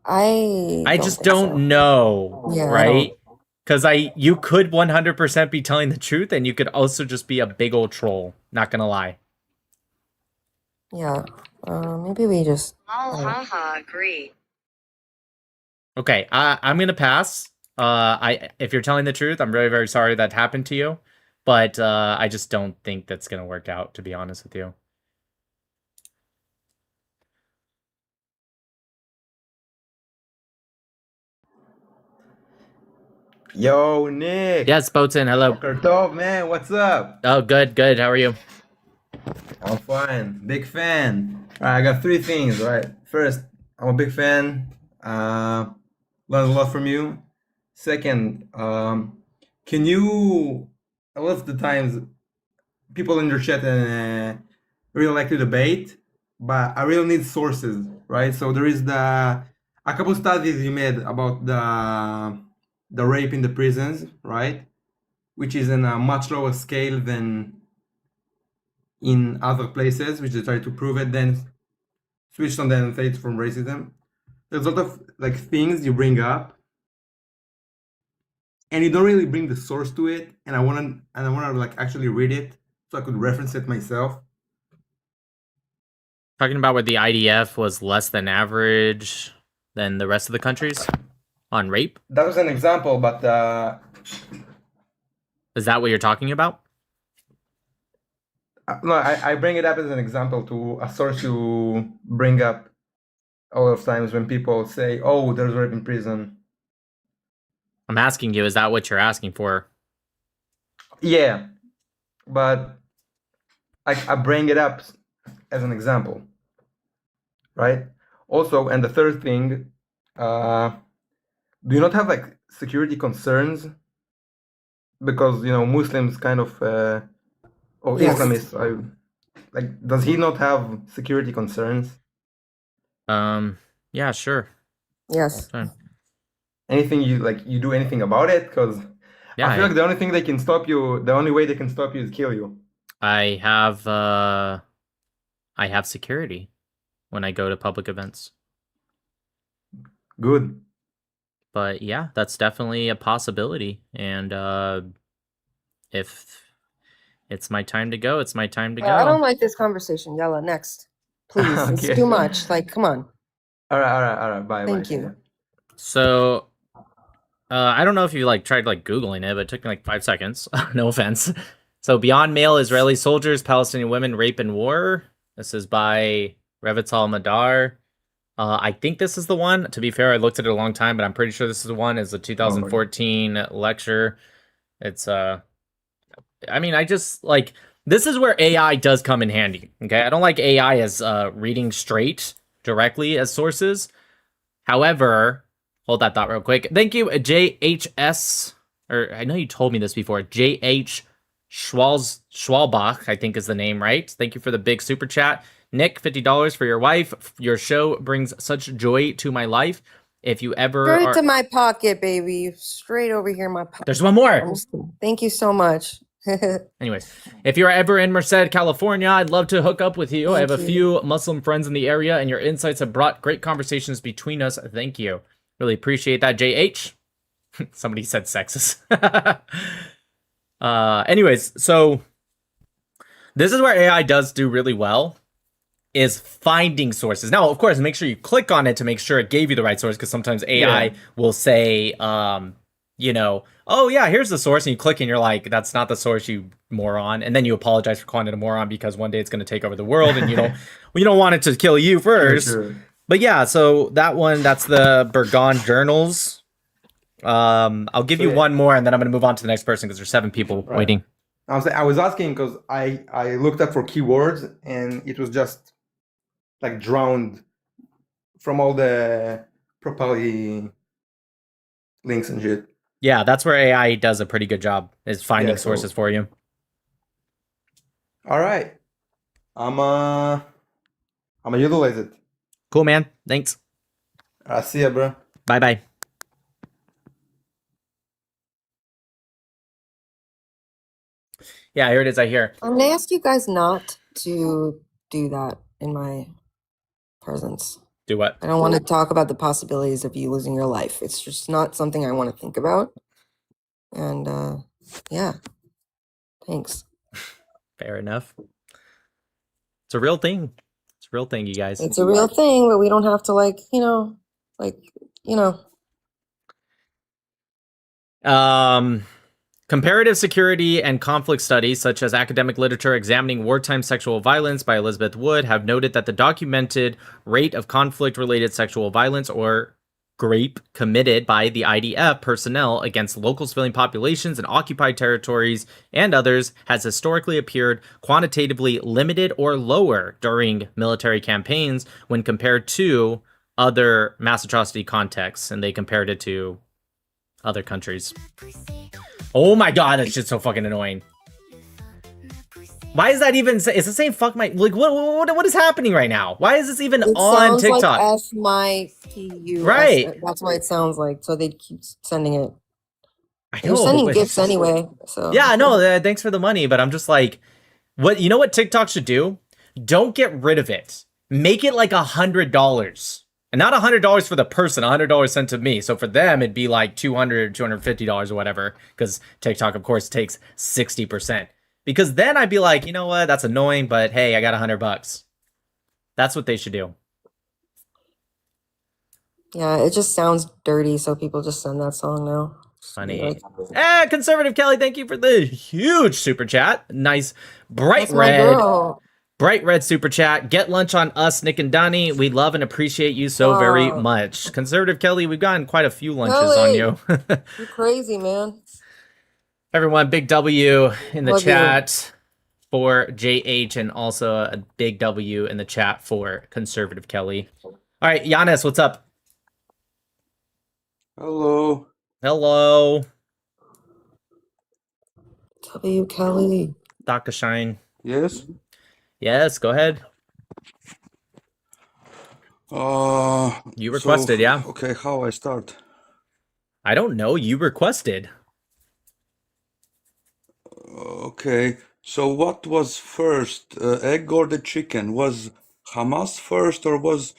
I just think don't so. know, Yeah, I right? Because you could 100% be telling the truth, and you could also just be a big old troll. Not gonna lie. Yeah. Maybe we just. Lol, haha, agree. Okay, I'm gonna pass. If you're telling the truth, I'm very, very sorry that happened to you, but I just don't think that's gonna work out, to be honest with you. Yo, Nick. Yes, Boatin, hello. Boker Tov, man. What's up? Oh, good, good. How are you? I'm fine. Big fan. All right, I got three things. Right. First, I'm a big fan. Learned a lot from you. Second, can you? A lot of the times, people in your chat really like to debate, but I really need sources, right? So there is a couple studies you made about the rape in the prisons, right? Which is in a much lower scale than in other places, which they try to prove it, then switched on the and from racism. There's a lot of like things you bring up, and you don't really bring the source to it. And I wanna like actually read it so I could reference it myself. Talking about where the IDF was less than average than the rest of the countries on rape? That was an example, but Is that what you're talking about? no, I bring it up as an example to a source you bring up a lot of times when people say, "Oh, there's rape in prison." I'm asking you, is that what you're asking for? Yeah, but I bring it up as an example, right? Also, and the third thing, do you not have like security concerns? Because Muslims kind of or Yes. Islamists, does he not have security concerns? Yeah, sure. Yes. Fine. Anything you do anything about it? Because Yeah, I feel like the only thing they can stop you, the only way they can stop you is kill you. I have security when I go to public events. Good. But yeah, that's definitely a possibility. And if it's my time to go, it's my time to go. I don't like this conversation. Yalla, next. Please. It's Okay. too much. Like, come on. All right. Bye. Thank bye. you. So I don't know if you tried Googling it, but it took me 5 seconds. No offense. So beyond male Israeli soldiers, Palestinian women rape in war. This is by Revital Madar. I think this is the one. To be fair, I looked at it a long time, but I'm pretty sure this is the one. It's a 2014 lecture. It's I mean, I just this is where AI does come in handy. Okay, I don't like AI as reading straight directly as sources. However, hold that thought real quick. Thank you, JHS, or I know you told me this before. JH Schwalbach, I think is the name, right? Thank you for the big super chat. Nick, $50 for your wife. Your show brings such joy to my life. If you ever Straight to my pocket, baby. Straight over here in my pocket. There's one more. Thank you so much. Anyways, if you're ever in Merced, California, I'd love to hook up with you. I have a few Muslim friends in the area, and your insights have brought great conversations between us. Thank you. Really appreciate that, JH. Somebody said sexist. Anyways, so this is where AI does do really well, is finding sources. Now, of course, make sure you click on it to make sure it gave you the right source, because sometimes AI will say, oh yeah, here's the source, and you click and you're like, that's not the source, you moron, and then you apologize for calling it a moron because one day it's going to take over the world, and you don't want it to kill you first. Sure. But yeah, so that one, that's the Bergon Journals. I'll give you one more, and then I'm going to move on to the next person because there's 7 people waiting. I was asking because I looked up for keywords and it was just drowned from all the properly links and shit. Yeah, that's where AI does a pretty good job, is finding sources for you. All right, I'm gonna utilize it. Cool, man. Thanks. I'll see ya, bro. Bye. Yeah, here it is. I hear. I'm gonna ask you guys not to do that in my presence. Do what? I don't want to talk about the possibilities of you losing your life. It's just not something I want to think about. And yeah, thanks. Fair enough. It's a real thing. It's a real thing, you guys. It's a real thing, but we don't have to Comparative security and conflict studies, such as academic literature examining wartime sexual violence by Elizabeth Wood, have noted that the documented rate of conflict-related sexual violence, or grape committed by the IDF personnel against local civilian populations in occupied territories and others has historically appeared quantitatively limited or lower during military campaigns when compared to other mass atrocity contexts, and they compared it to other countries. Oh my god, that shit's so fucking annoying. Why is that even? It's the same fuck my like. What is happening right now? Why is this even It on sounds TikTok? like FMIPU. Right. That's what it sounds like. So they keep sending it. I You're know, sending but- gifts anyway. So Yeah, no, thanks for the money, but I'm just like, what? You know what TikTok should do? Don't get rid of it. Make it like $100, and not $100 for the person. $100 sent to me. So for them, it'd be like $200, $250 or whatever. Because TikTok, of course, takes 60%. Because then I'd be like, you know what? That's annoying, but hey, I got $100. That's what they should do. yeah, it just sounds dirty. So people just send that song now. Funny. Conservative Kelly, thank you for the huge super chat. Nice, bright That's my red. girl. Bright red super chat. Get lunch on us, Nick and Donnie. We love and appreciate you so very Wow. much. Conservative Kelly, we've gotten quite a few lunches on you. You're crazy, man. Everyone, big W in the Love you. chat for JH, and also a big W in the chat for Conservative Kelly. All right, Giannis, what's up? Hello. Hello, W. Kelly. Dr. Shine. Yes. Yes, go ahead. You requested, yeah? Okay, how I start? I don't know. You requested. Okay. So what was first, egg or the chicken? Was Hamas first or was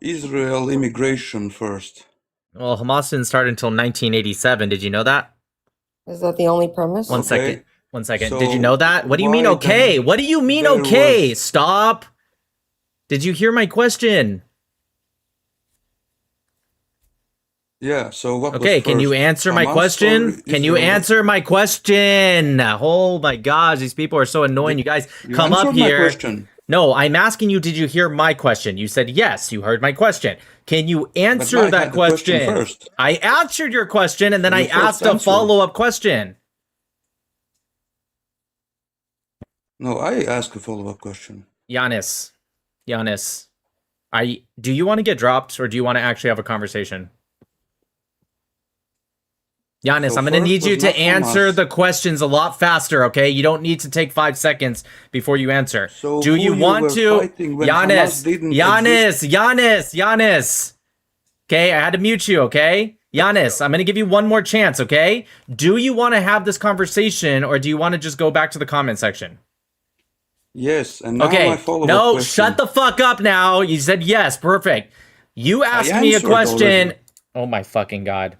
Israel immigration first? Well, Hamas didn't start until 1987. Did you know that? Is that the only premise? One Okay. second. One second. So Did you know that? What do you mean, why okay? then What do you mean, there okay? was- Stop. Did you hear my question? Yeah, so what was Okay, can you first, answer my Hamas or question? Can you Israel? answer my question? Oh my gosh, these people are so annoying. You guys You come up answered my here. question. No, I'm asking you, did you hear my question? You said yes, you heard my question. Can you answer I that had the question question? first. I answered your question, and then You I first asked a answered. follow-up question. No, I asked a follow-up question. Giannis, do you want to get dropped, or do you want to actually have a conversation? Giannis, So I'm going to first need you was to not answer Hamas. the questions a lot faster, okay? You don't need to take 5 seconds before you answer. So Do who you you want were to? fighting when Hamas didn't exist? Giannis. Okay, I had to mute you, okay? Giannis, I'm going to give you one more chance, okay? Do you want to have this conversation, or do you want to just go back to the comment section? Yes, and now my Okay, follow-up no, question. shut the fuck up now. You said yes, perfect. You asked me a answered question. already. Oh my fucking god.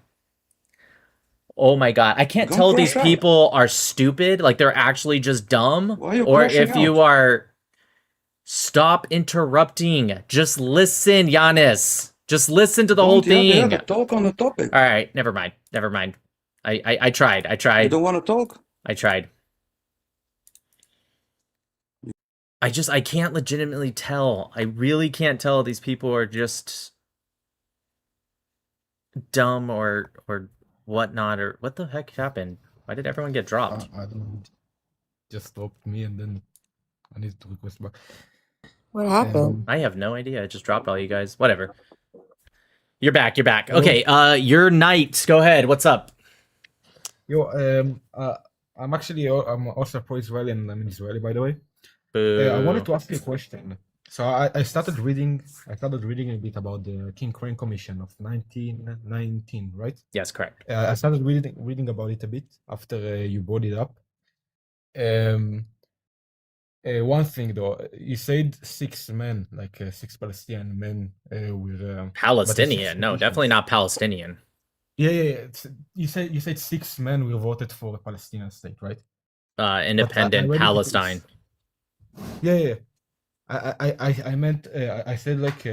Oh my god. I can't Don't tell if these crash out. people are stupid, like they're actually just dumb, Why are you or crashing if you out? are... Stop interrupting. Just listen, Giannis. Just listen to the whole Don't you thing. have a talk on the topic? All right, never mind. I tried. You don't want to talk? I tried. I can't legitimately tell. I really can't tell if these people are just dumb or whatnot, or what the heck happened? Why did everyone get dropped? I don't know. Just stopped me and then I need to request back. What happened? I have no idea. I just dropped all you guys. Whatever. You're back. Hello? Okay, your knight. Go ahead. What's up? Yo, I'm also pro-Israeli and I'm an Israeli, by the way. I wanted to ask you a question. So I started reading a bit about the King Crane Commission of 1919, right? Yes, correct. I started reading about it a bit after you brought it up. One thing though, you said 6 men, like 6 Palestinian men, were Palestinian? No, petitions. definitely not Palestinian. Yeah. You said 6 men were voted for a Palestinian state, right? Independent read it, Palestine. Yeah. I meant I said like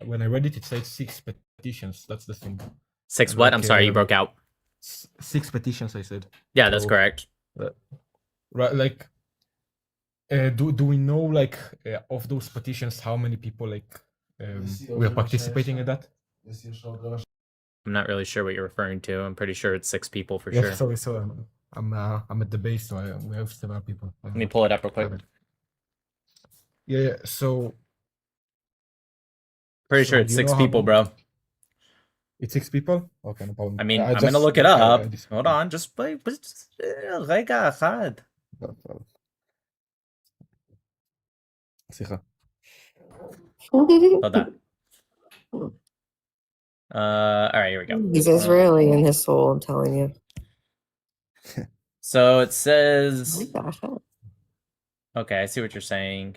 when I read it, it said 6 petitions. That's the thing. 6 And what? like, I'm sorry, you broke out. 6 petitions. I said. Yeah, that's So, correct. Right, like, do we know like of those petitions how many people like were participating in that? I'm not really sure what you're referring to. I'm pretty sure it's 6 people for Yeah, sure. sorry. So I'm at the base, so we have several people. Let me pull it up real quick. Yeah. So Pretty sure it's do you 6 know how people, many- bro. It's 6 people? Okay, no problem. I mean, I I'm gonna just- look it I up. just- Hold on, just wait. רגע אחד. סליחה. Hold on. All right, here we go. He's Israeli in his soul, I'm telling you. So it says, Oh my gosh. okay, I see what you're saying.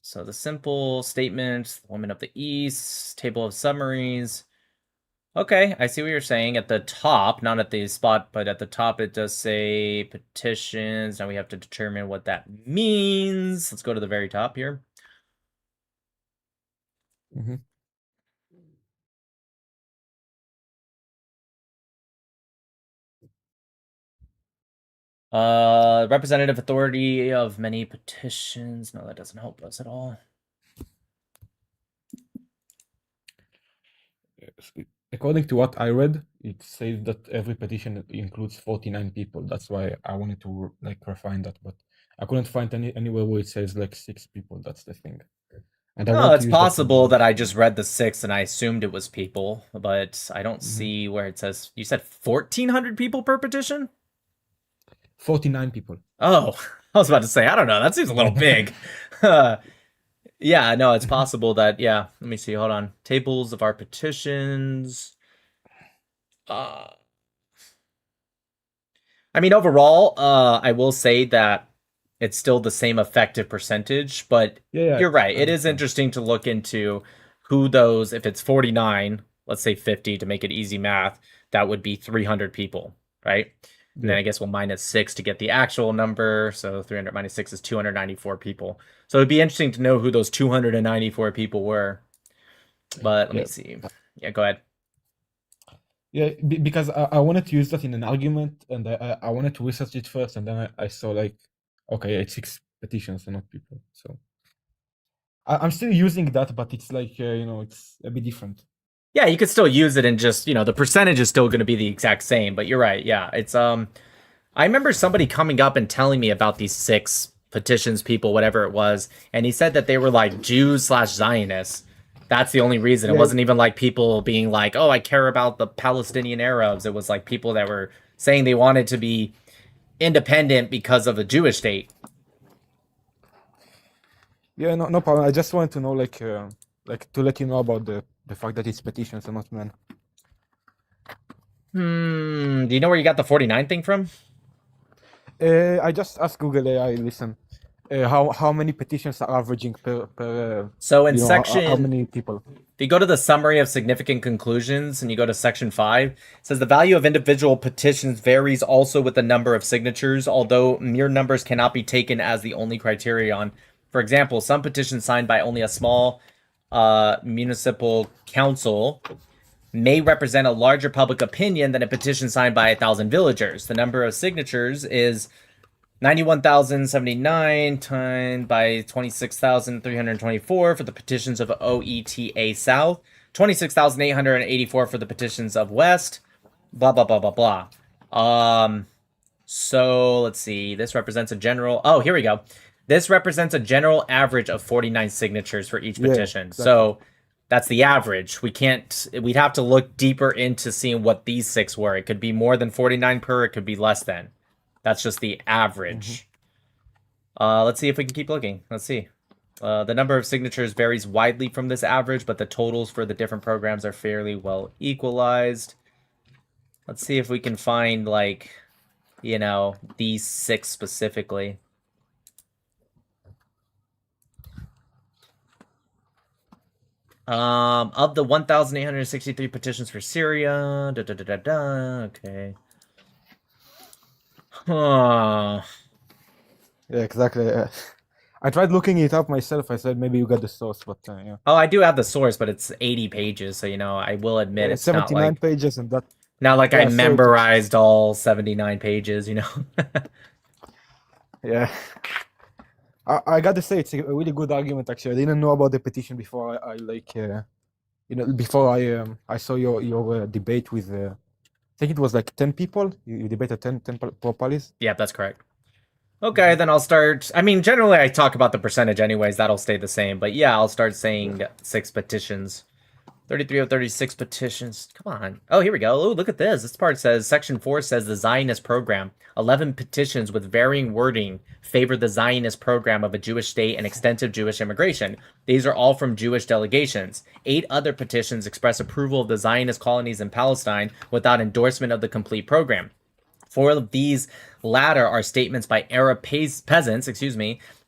So the simple statement, woman of the East, table of summaries. Okay, I see what you're saying. At the top, not at the spot, but at the top it does say petitions. Now we have to determine what that means. Let's go to the very top here. Mm-hmm. Representative authority of many petitions. No, that doesn't help us at all. According to what I read, it says that every petition includes 49 people. That's why I wanted to like refine that, but I couldn't find anywhere where it says like 6 people. That's the thing. And I No, want to it's use that possible that I just read the 6 and I assumed it was people, but I don't Mhm. see where it says. You said 1,400 people per petition? 49 people. Oh, I was about to say, I don't know. That seems a little big. Yeah, no, it's possible that, yeah. Let me see. Hold on. Tables of our petitions. I mean, overall, I will say that it's still the same effective percentage, but Yeah, you're right. I It is understand. interesting to look into who those, if it's 49, let's say 50 to make it easy math, that would be 300 people, right? And then Yeah. I guess we'll minus 6 to get the actual number. So 300 minus 6 is 294 people. So it'd be interesting to know who those 294 people were. But let me Yeah. see. Yeah, go ahead. Yeah, because I wanted to use that in an argument, and I wanted to research it first, and then I saw like, okay, it's 6 petitions and not people. So I'm still using that, but it's like it's a bit different. Yeah, you could still use it and just, the percentage is still going to be the exact same, but you're right. Yeah, it's I remember somebody coming up and telling me about these 6 petitions, people, whatever it was, and he said that they were like Jews/Zionists. That's the only reason. It Yeah. wasn't even like people being like, "Oh, I care about the Palestinian Arabs." It was like people that were saying they wanted to be independent because of a Jewish state. Yeah, no problem. I just wanted to know, like to let you know about the fact that it's petitions and not men. Do you know where you got the 49 thing from? I just asked Google AI. Listen, how many petitions are averaging per So in how section, many people? if you go to the summary of significant conclusions and you go to section 5, it says the value of individual petitions varies also with the number of signatures, although mere numbers cannot be taken as the only criterion. For example, some petitions signed by only a small municipal council may represent a larger public opinion than a petition signed by 1,000 villagers. The number of signatures is 91,079 times by 26,324 for the petitions of OETA South, 26,884 for the petitions of West, blah, blah, blah, blah, blah. So let's see. This represents a general. Oh, here we go. This represents a general average of 49 signatures for each petition. exactly. So that's the average. We'd have to look deeper into seeing what these 6 were. It could be more than 49 per, it could be less than. That's just the average. Let's see if we can keep looking. Let's see. The number of signatures varies widely from this average, but the totals for the different programs are fairly well equalized. Let's see if we can find, like, these 6 specifically. Of the 1,863 petitions for Syria, okay. Huh. Yeah, exactly. I tried looking it up myself. I said maybe you got the source, but yeah. Oh, I do have the source, but it's 80 pages, so I will admit it's not 79 like pages, and that. not like Yeah, I so it- memorized all 79 pages, Yeah. I gotta say it's a really good argument. Actually, I didn't know about the petition before I like before I saw your debate with I think it was like 10 people. You debated 10 properties. Yeah, that's correct. Okay, then I'll start. I mean, generally I talk about the percentage anyways. That'll stay the same. But yeah, I'll start saying 6 petitions. 33 of 36 petitions. Come on. Oh, here we go. Oh, look at this. This part says, Section 4 says the Zionist program. 11 petitions with varying wording favor the Zionist program of a Jewish state and extensive Jewish immigration. These are all from Jewish delegations. 8 other petitions express approval of the Zionist colonies in Palestine without endorsement of the complete program. 4 of these latter are statements by Arab peasants,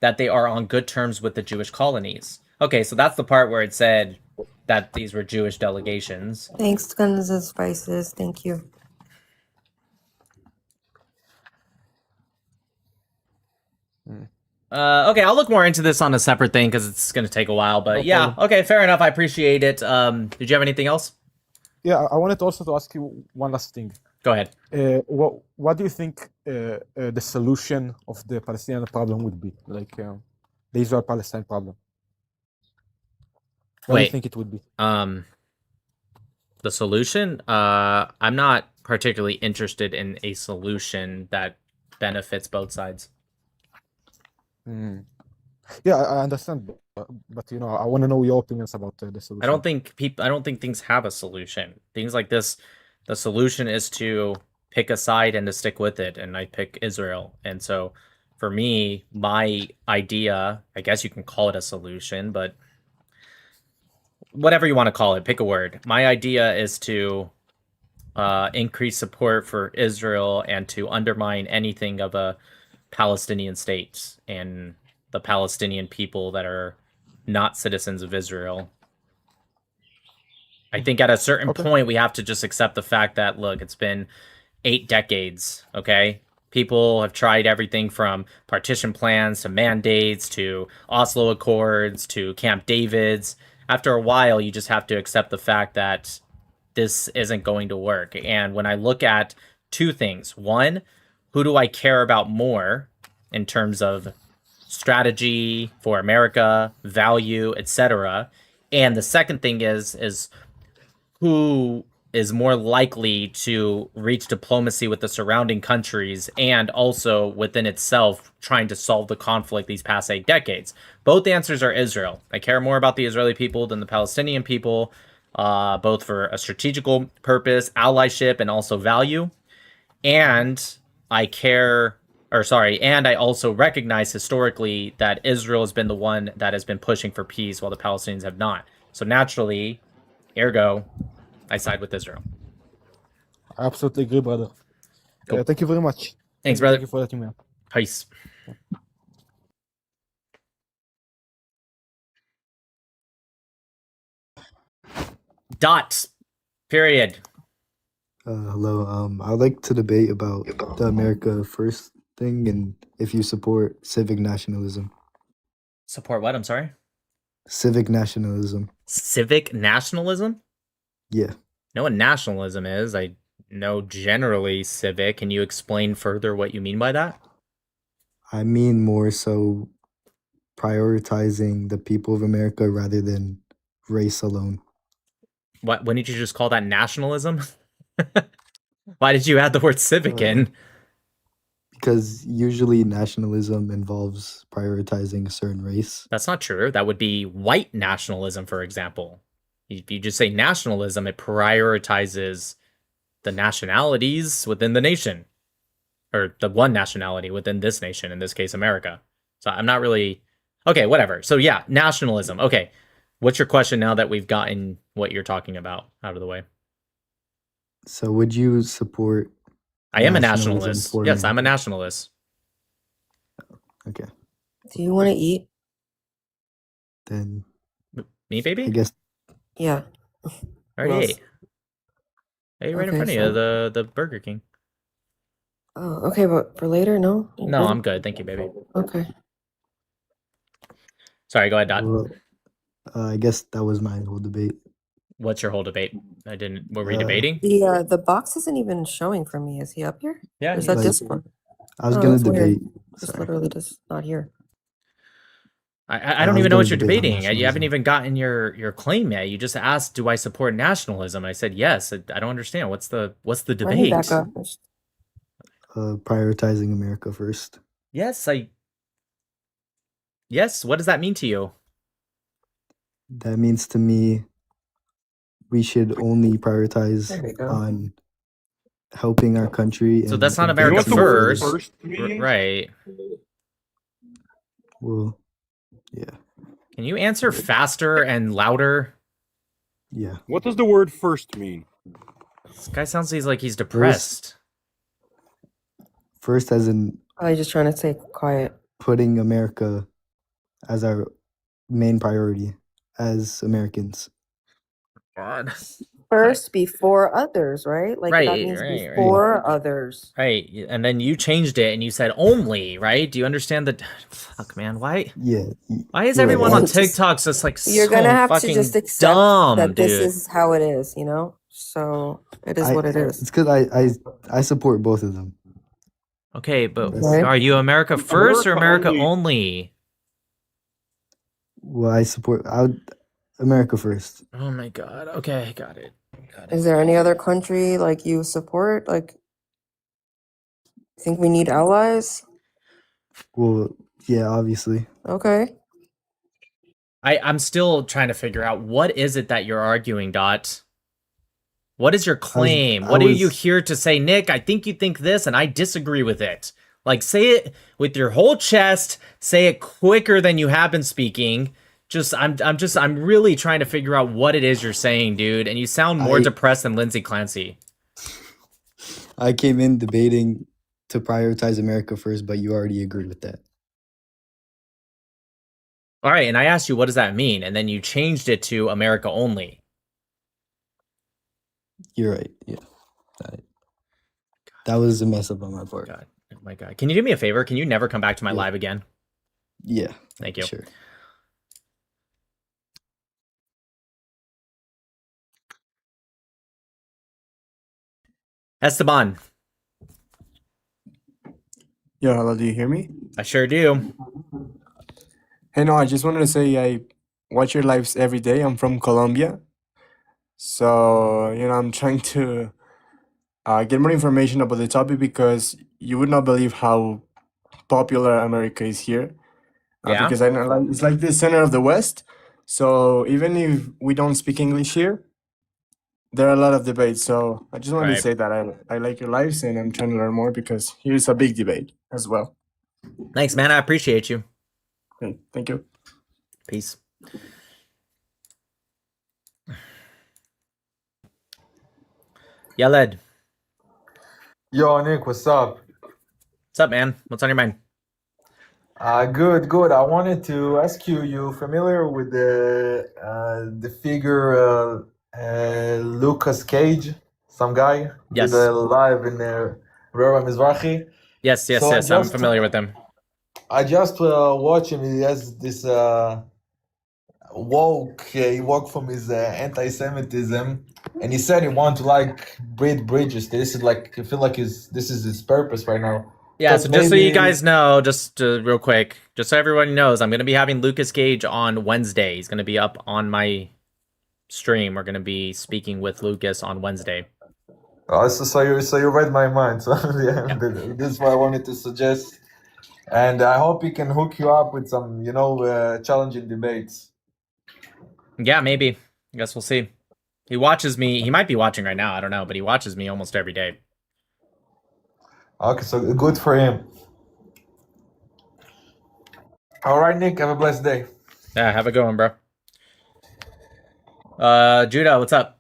that they are on good terms with the Jewish colonies. Okay, so that's the part where it said that these were Jewish delegations. Thanks, Guns and Spices. Thank you. Okay, I'll look more into this on a separate thing because it's going to take a while. But No yeah, problem. okay, fair enough. I appreciate it. Did you have anything else? Yeah, I wanted also to ask you one last thing. Go ahead. What do you think the solution of the Palestinian problem would be? Like the Israel-Palestine problem. What do you Wait. think it would be? The solution? I'm not particularly interested in a solution that benefits both sides. Yeah, I understand, but you know, I want to know your opinions about the solution. I don't think things have a solution. Things like this, the solution is to pick a side and to stick with it, and I pick Israel. And so for me, my idea, I guess you can call it a solution, but whatever you want to call it, pick a word. My idea is to increase support for Israel and to undermine anything of a Palestinian state and the Palestinian people that are not citizens of Israel. I think at a certain point we have to just accept the fact that, look, it's been 8 decades, okay? People have tried everything from partition plans to mandates to Oslo Accords to Camp David's. After a while, you just have to accept the fact that this isn't going to work. And when I look at 2 things, one, who do I care about more in terms of strategy for America, value, etc.? And the second thing is who is more likely to reach diplomacy with the surrounding countries and also within itself trying to solve the conflict these past 8 decades. Both answers are Israel. I care more about the Israeli people than the Palestinian people, both for a strategical purpose, allyship, and also value. And I also recognize historically that Israel has been the one that has been pushing for peace while the Palestinians have not. So naturally, ergo, I side with Israel. I absolutely agree, brother. Cool. Thank you very much. Thanks, brother. Thank you for letting me know. Peace. Dots. Period. Hello. I'd like to debate about the America First thing and if you support civic nationalism. Support what? I'm sorry? Civic nationalism. Civic nationalism? Yeah. Know what nationalism is. I know generally civic. Can you explain further what you mean by that? I mean more so prioritizing the people of America rather than race alone. What? Wouldn't you just call that nationalism? Why did you add the word civic in? Because usually nationalism involves prioritizing a certain race. That's not true. That would be white nationalism, for example. If you just say nationalism, it prioritizes the nationalities within the nation. Or the one nationality within this nation, in this case, America. So I'm not really... Okay, whatever. So yeah, nationalism. Okay. What's your question now that we've gotten what you're talking about out of the way? So would you support... I am a nationalist. Yes, I'm a nationalist. Okay. Do you want to eat? Then... Me, baby? I guess... Yeah. Already ate. Hey, right in front of you, the Burger King. Oh, okay, but for later, no? No, I'm good. Thank you, baby. Okay. Sorry, go ahead, Dot. Well, I guess that was my whole debate. What's your whole debate? Were we debating? The box isn't even showing for me. Is he up here? Yeah. Or is that Like, Discord? I was gonna that's weird. debate. Just Sorry. literally just not here. I don't was even know gonna what you're debate on debating. You haven't nationalism. even gotten your claim yet. You just asked, "Do I support nationalism?" I said yes. I don't understand. What's the Let me back debate? up. Prioritizing America first. Yes, yes. What does that mean to you? That means to me we should only prioritize There we go. on helping our country So and that's not You know America what the advancing it word further. first, first means? right? Well, yeah, Can you answer faster and louder? yeah. What does the word first mean? This guy sounds like he's depressed. First, as in I'm just trying to stay quiet. putting America as our main priority as Americans. God. First before others, right? Like that Right, means right. before others. Right, and then you changed it and you said only, right? Do you understand that? Fuck, man, why? Yeah. Why is you're right. everyone on Just- TikTok just like You're so gonna have to fucking just accept dumb, that this dude? is how it is, you know? So it is what it is. It's because I support both of them. Okay, but Okay. are you America first or America only? Well, America first. Oh my god. Okay, got it. Is there any other country like you support? Like, think we need allies? Well, yeah, obviously. Okay. I'm still trying to figure out what is it that you're arguing, Dot? What is your claim? What are you here to say, Nick? I think you think this and I disagree with it. Like, say it with your whole chest, say it quicker than you have been speaking. I'm really trying to figure out what it is you're saying, dude, and you sound more depressed than Lindsay Clancy. I came in debating to prioritize America first, but you already agreed with that. All right, and I asked you, what does that mean? And then you changed it to America only. You're right. Yeah. That was a mess up on my part. God, oh my God. Can you do me a favor? Can you never come back to my live again? Yeah. Thank you. Sure. Esteban. Yo, hello, do you hear me? I sure do. Hey, no, I just wanted to say I watch your lives every day. I'm from Colombia. So, I'm trying to get more information about the topic because you would not believe how popular America is here. Yeah. Because I know it's like the center of the West. So even if we don't speak English here, there are a lot of debates. So I just wanted to say that I like your lives and I'm trying to learn more because here's a big debate as well. Thanks, man. I appreciate you. Okay, thank you. Peace. Yaled. Yo, Nick, what's up? What's up, man? What's on your mind? Good. I wanted to ask you, you familiar with the figure Lucas Cage, some guy Yes. did a live in Rera Mizrahi? Yes. So I'm familiar with him. I just watch him. He has this he woke from his anti-Semitism, and he said he wanted to build bridges. This is I feel like this is his purpose right now. Yeah, But so just so you maybe- guys know, just real quick, just so everyone knows, I'm going to be having Lucas Gage on Wednesday. He's going to be up on my stream. We're going to be speaking with Lucas on Wednesday. So you read my mind. So yeah, this is what I wanted to suggest, and I hope he can hook you up with some, challenging debates. Yeah, maybe. I guess we'll see. He watches me. He might be watching right now. I don't know, but he watches me almost every day. Okay, so good for him. All right, Nick. Have a blessed day. Yeah, have a good one, bro. Judah, what's up?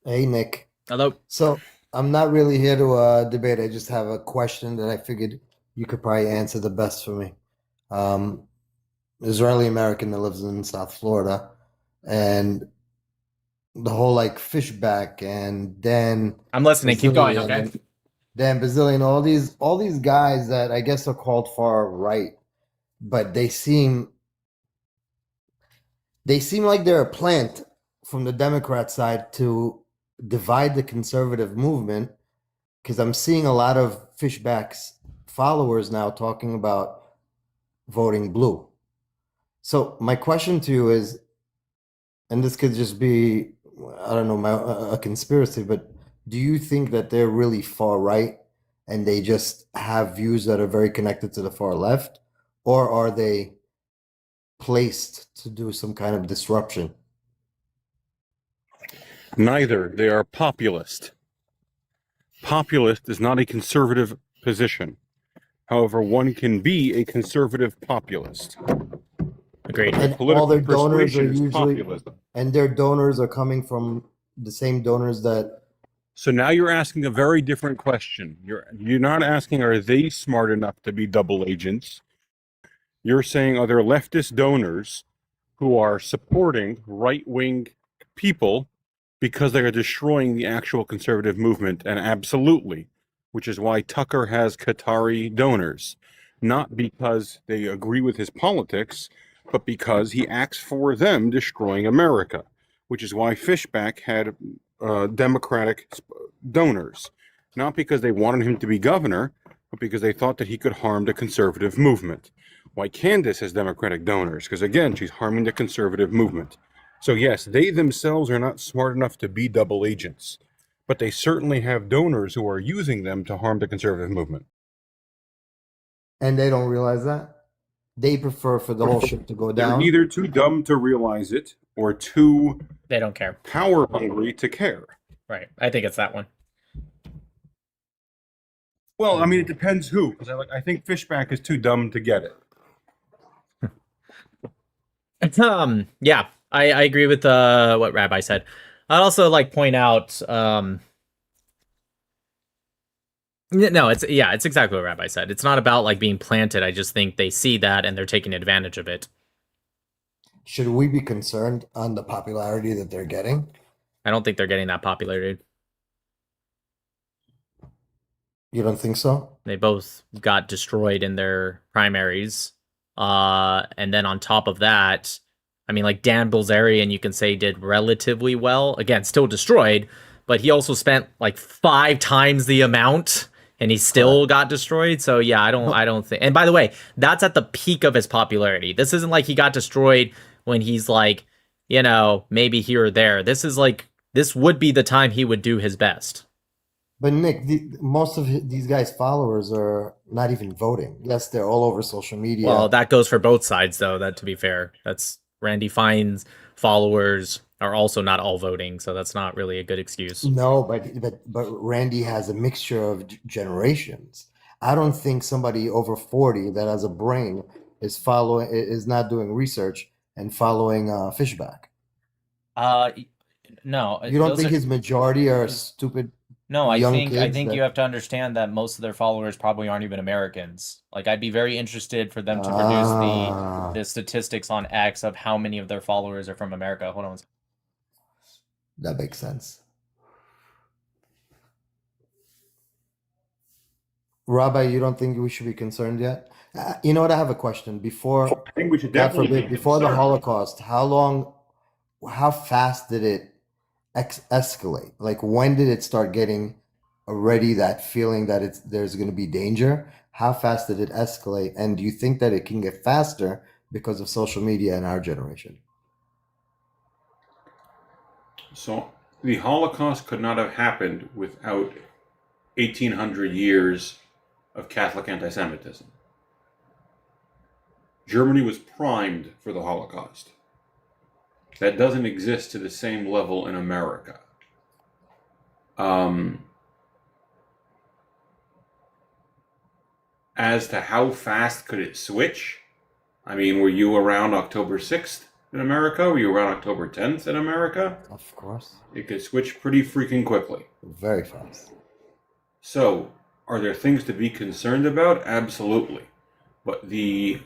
Hey, Nick. Hello. So I'm not really here to debate. I just have a question that I figured you could probably answer the best for me. Israeli American that lives in South Florida, and the whole fishback, and then I'm listening. Keep going, Brazilian, okay? Dan Brazilian, all these guys that I guess are called far right, but they seem like they're a plant from the Democrat side to divide the conservative movement, because I'm seeing a lot of Fishback's followers now talking about voting blue. So my question to you is, and this could just be, I don't know, a conspiracy, but do you think that they're really far right and they just have views that are very connected to the far left, or are they placed to do some kind of disruption? Neither. They are populist. Populist is not a conservative position. However, one can be a conservative populist. Agreed. And all Political their donors are persuasion is usually, populism. and their donors are coming from the same donors that. So now you're asking a very different question. You're not asking, are they smart enough to be double agents? You're saying, are there leftist donors who are supporting right-wing people because they are destroying the actual conservative movement? And absolutely, which is why Tucker has Qatari donors, not because they agree with his politics, but because he acts for them destroying America, which is why Fishback had Democratic donors, not because they wanted him to be governor, but because they thought that he could harm the conservative movement. Why Candace has Democratic donors, because again, she's harming the conservative movement. So yes, they themselves are not smart enough to be double agents, but they certainly have donors who are using them to harm the conservative movement. And they don't realize that? They prefer for the whole ship to go down? They're either too dumb to realize it or too They don't care. power hungry to care. Right. I think it's that one. Well, I mean, it depends who, because I think Fishback is too dumb to get it. Yeah, I agree with what Rabbi said. I'd also like point out no, it's exactly what Rabbi said. It's not about like being planted. I just think they see that and they're taking advantage of it. Should we be concerned on the popularity that they're getting? I don't think they're getting that popularity. You don't think so? They both got destroyed in their primaries. And then on top of that, I mean, like Dan Bilzerian, you can say did relatively well. Again, still destroyed, but he also spent like 5 times the amount, and he still got destroyed. So yeah, I don't think. And by the way, that's at the peak of his popularity. This isn't like he got destroyed when he's like, you know, maybe here or there. This is like, this would be the time he would do his best. But Nick, most of these guys' followers are not even voting. Yes, they're all over social media. Well, that goes for both sides, though. That, to be fair, that's Randy Fine's followers are also not all voting, so that's not really a good excuse. No, but Randy has a mixture of generations. I don't think somebody over 40 that has a brain is not doing research and following Fishback. No, You don't think his majority are stupid? No, I young think kids you that- have to understand that most of their followers probably aren't even Americans. Like, I'd be very interested for them to produce the statistics on X of how many of their followers are from America. Hold on. That makes sense. Rabbi, you don't think we should be concerned yet? You know what? I have a question. Before, I think we should God definitely forbid, be before the concerned. Holocaust, how fast did it escalate? Like, when did it start getting already that feeling that there's going to be danger? How fast did it escalate? And do you think that it can get faster because of social media in our generation? So the Holocaust could not have happened without 1800 years of Catholic anti-Semitism. Germany was primed for the Holocaust. That doesn't exist to the same level in America. As to how fast could it switch? I mean, were you around October 6th in America? Were you around October 10th in America? Of course. It could switch pretty freaking quickly. Very fast. So, are there things to be concerned about? Absolutely. But the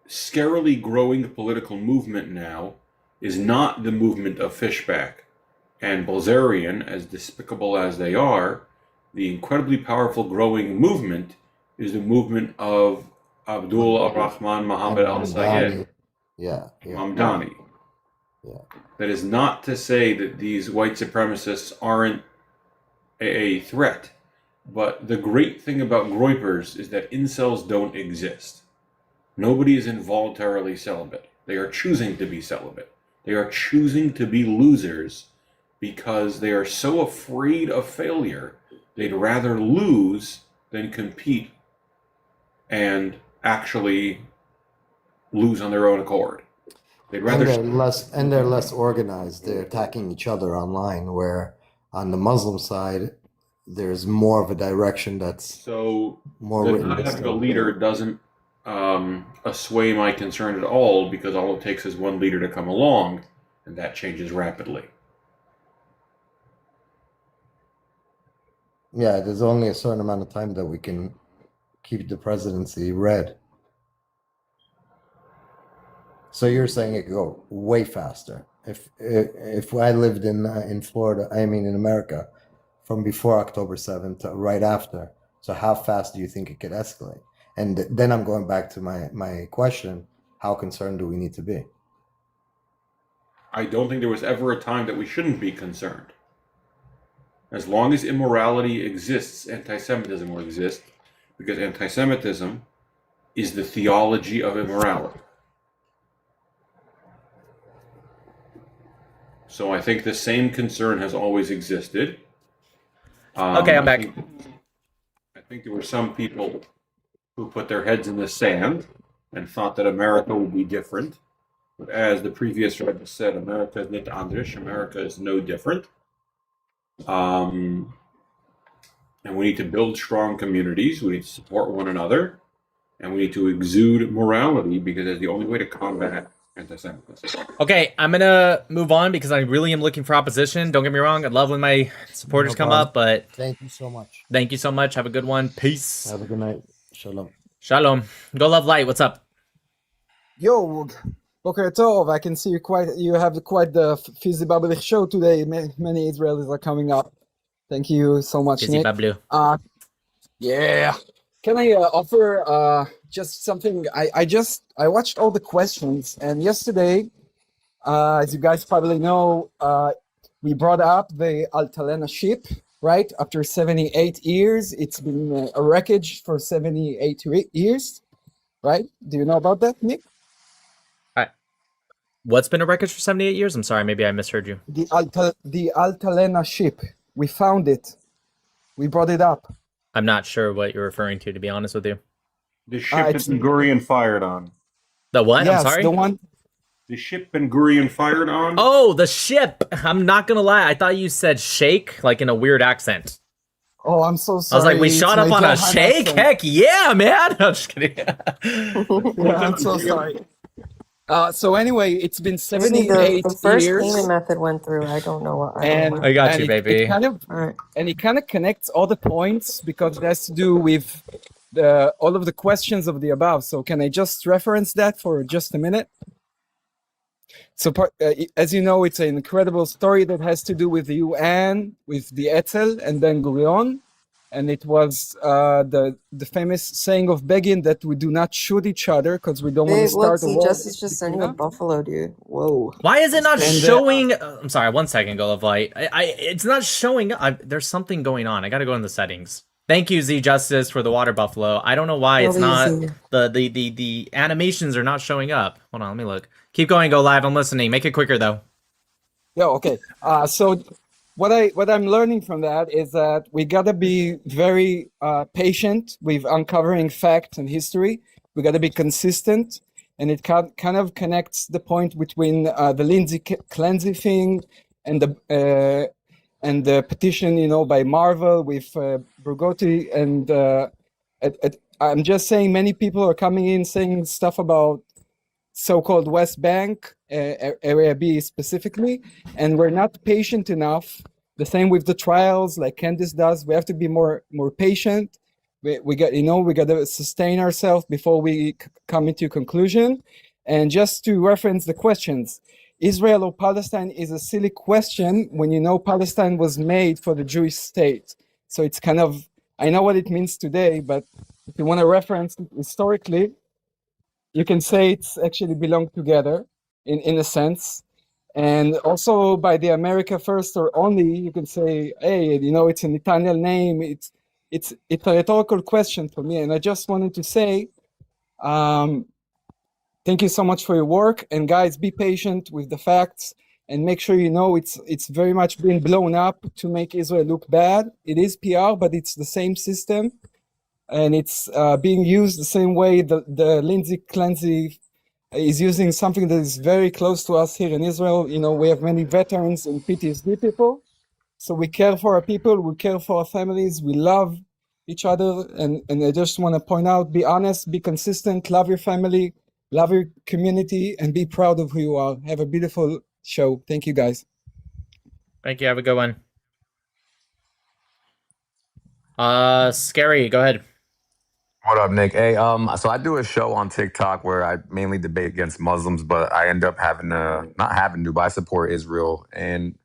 scarily growing political movement now is not the movement of Fishback and Bilzerian, as despicable as they are. The incredibly powerful growing movement is the movement of Abdul Ar-Rahman Mohammad al-Sayed. Yeah. Mamdani. Yeah. That is not to say that these white supremacists aren't a threat, but the great thing about groypers is that incels don't exist. Nobody is involuntarily celibate. They are choosing to be celibate. They are choosing to be losers because they are so afraid of failure. They'd rather lose than compete and actually lose on their own accord. They'd rather. And they're less organized. They're attacking each other online, where on the Muslim side, there's more of a direction that's So more the written. not having a leader doesn't assuage my concern at all, because all it takes is one leader to come along, and that changes rapidly. Yeah, there's only a certain amount of time that we can keep the presidency red. So you're saying it could go way faster. If I lived in Florida, I mean in America, from before October 7th to right after, so how fast do you think it could escalate? And then I'm going back to my question, how concerned do we need to be? I don't think there was ever a time that we shouldn't be concerned. As long as immorality exists, anti-Semitism will exist, because anti-Semitism is the theology of immorality. So I think the same concern has always existed. Okay, I'm back. I think there were some people who put their heads in the sand and thought that America would be different. But as the previous writer said, America is nicht anders. America is no different. And we need to build strong communities. We need to support one another. And we need to exude morality, because that's the only way to combat anti-Semitism. Okay, I'm gonna move on because I really am looking for opposition. Don't get me wrong, I love when my supporters come up, but thank you so much. Thank you so much. Have a good one. Peace. Have a good night. Shalom. Shalom. Go Love Light. What's up? Yo, Boker Tov. I can see you have quite the Fizzy Bablich show today. Many Israelis are coming up. Thank you so much, Fizzy Nick. Bablu. Yeah. Can I offer just something? I watched all the questions, and yesterday, as you guys probably know, we brought up the Altalena ship, right? After 78 years, it's been a wreckage for 78 years, right? Do you know about that, Nick? What's been a wreckage for 78 years? I'm sorry, maybe I misheard you. The Altalena ship. We found it. We brought it up. I'm not sure what you're referring to be honest with you. The ship that Ben Gurion fired on. The what? Yes, I'm sorry? the one. The ship Ben Gurion fired on? Oh, the ship. I'm not going to lie. I thought you said shake, like in a weird accent. Oh, I'm so sorry. I was like, we shot up on a shake? Heck yeah, man. I'm just kidding. Yeah, I'm so sorry. So anyway, it's been 78 the first years. payment method went through. I don't know what. I got you, baby. It kind of connects all the points because it has to do with all of the questions of the above. So can I just reference that for just a minute? So as you know, it's an incredible story that has to do with the UN, with the Etzel and Ben Gurion. And it was the famous saying of Begin that we do not shoot each other because we don't want to start a war. Justice just sending a buffalo, dude. Whoa. Why is it not showing? I'm sorry, 1 second, Go Love Light. It's not showing. There's something going on. I got to go in the settings. Thank you, Z Justice, for the water buffalo. I don't know why it's not. The animations are not showing up. Hold on, let me look. Keep going, Go Live. I'm listening. Make it quicker though. Yeah. Okay. So what I'm learning from that is that we gotta be very patient with uncovering facts and history. We gotta be consistent, and it kind of connects the point between the Lindsay Clancy thing and the petition, by Marvel with Brugotti, and I'm just saying many people are coming in saying stuff about so-called West Bank, Area B specifically, and we're not patient enough. The same with the trials, like Candice does. We have to be more patient. We got to sustain ourselves before we come into conclusion. And just to reference the questions, Israel or Palestine is a silly question when you know Palestine was made for the Jewish state. So it's kind of, I know what it means today, but if you want to reference it historically, you can say it's actually belong together in a sense. And also by the America First or only, you can say, hey, it's an Italian name. It's a rhetorical question for me. And I just wanted to say, Thank you so much for your work. And guys, be patient with the facts and make sure you know it's very much been blown up to make Israel look bad. It is PR, but it's the same system. And it's being used the same way the Lindsay Clancy is using something that is very close to us here in Israel. You know, we have many veterans and PTSD people. So we care for our people, we care for our families, we love each other. And I just want to point out, be honest, be consistent, love your family, love your community, and be proud of who you are. Have a beautiful show. Thank you, guys. Thank you. Have a good one. Scary, go ahead. What up, Nick? Hey, so I do a show on TikTok where I mainly debate against Muslims, but I end up having to, not having to, but I support Israel. And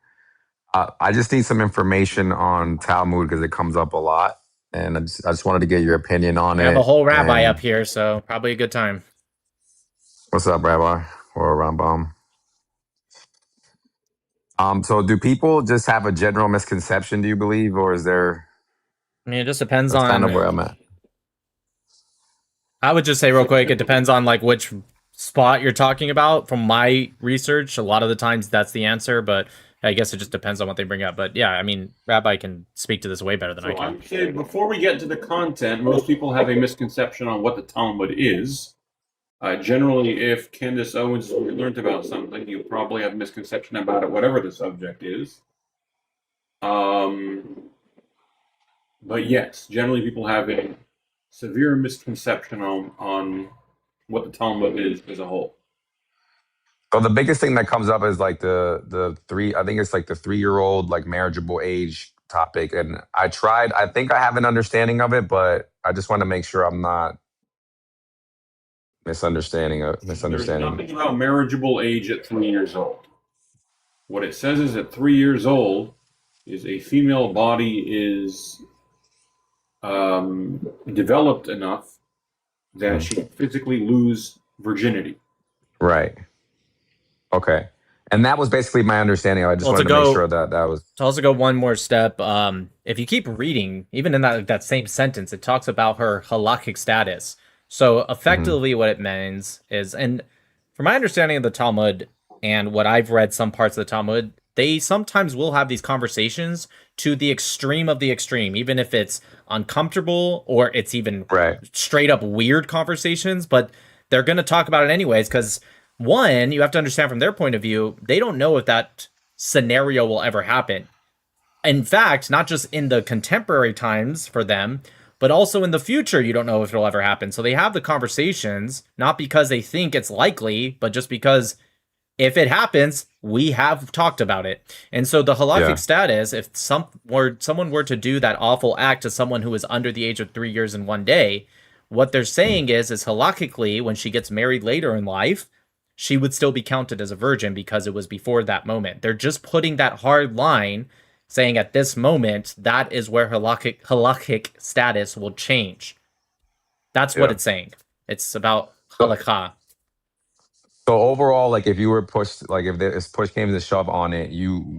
I just need some information on Talmud because it comes up a lot. And I just wanted to get your opinion on We it. have a whole rabbi and up here, so probably a good time. What's up, Rabbi? Or Rambam? So do people just have a general misconception, do you believe? Or is there... I mean, it just depends That's on... kind of where I'm at. I would just say real quick, it depends on like which spot you're talking about. From my research, a lot of the times that's the answer, but I guess it just depends on what they bring up. But yeah, I mean, Rabbi can speak to this way better than I So can. I'm saying before we get to the content, most people have a misconception on what the Talmud is. Generally, if Candace Owens learned about something, you probably have a misconception about it, whatever the subject is. But yes, generally people have a severe misconception on what the Talmud is as a whole. So the biggest thing that comes up is like the three, I think it's like the 3-year-old like marriageable age topic. And I think I have an understanding of it, but I just want to make sure I'm not misunderstanding. There's nothing about marriageable age at 3 years old. What it says is at 3 years old is a female body is developed enough that she physically lose virginity. Right. Okay. And that was basically my understanding. I just wanted to make sure that was... To also go one more step, if you keep reading, even in that same sentence, it talks about her halakhic status. So effectively what it means is, and from my understanding of the Talmud and what I've read some parts of the Talmud, they sometimes will have these conversations to the extreme of the extreme, even if it's uncomfortable or it's even straight up weird conversations, but they're going to talk about it anyways, because one, you have to understand from their point of view, they don't know if that scenario will ever happen. In fact, not just in the contemporary times for them, but also in the future, you don't know if it'll ever happen. So they have the conversations, not because they think it's likely, but just because if it happens, we have talked about it. And so the halakhic status, if someone were to do that awful act to someone who is under the age of 3 years and 1 day, what they're saying is halakhically, when she gets married later in life, she would still be counted as a virgin because it was before that moment. They're just putting that hard line, saying at this moment, that is where halakhic status will change. That's what it's saying. It's about halakha. So overall, like if you were pushed, like if push came to shove on it,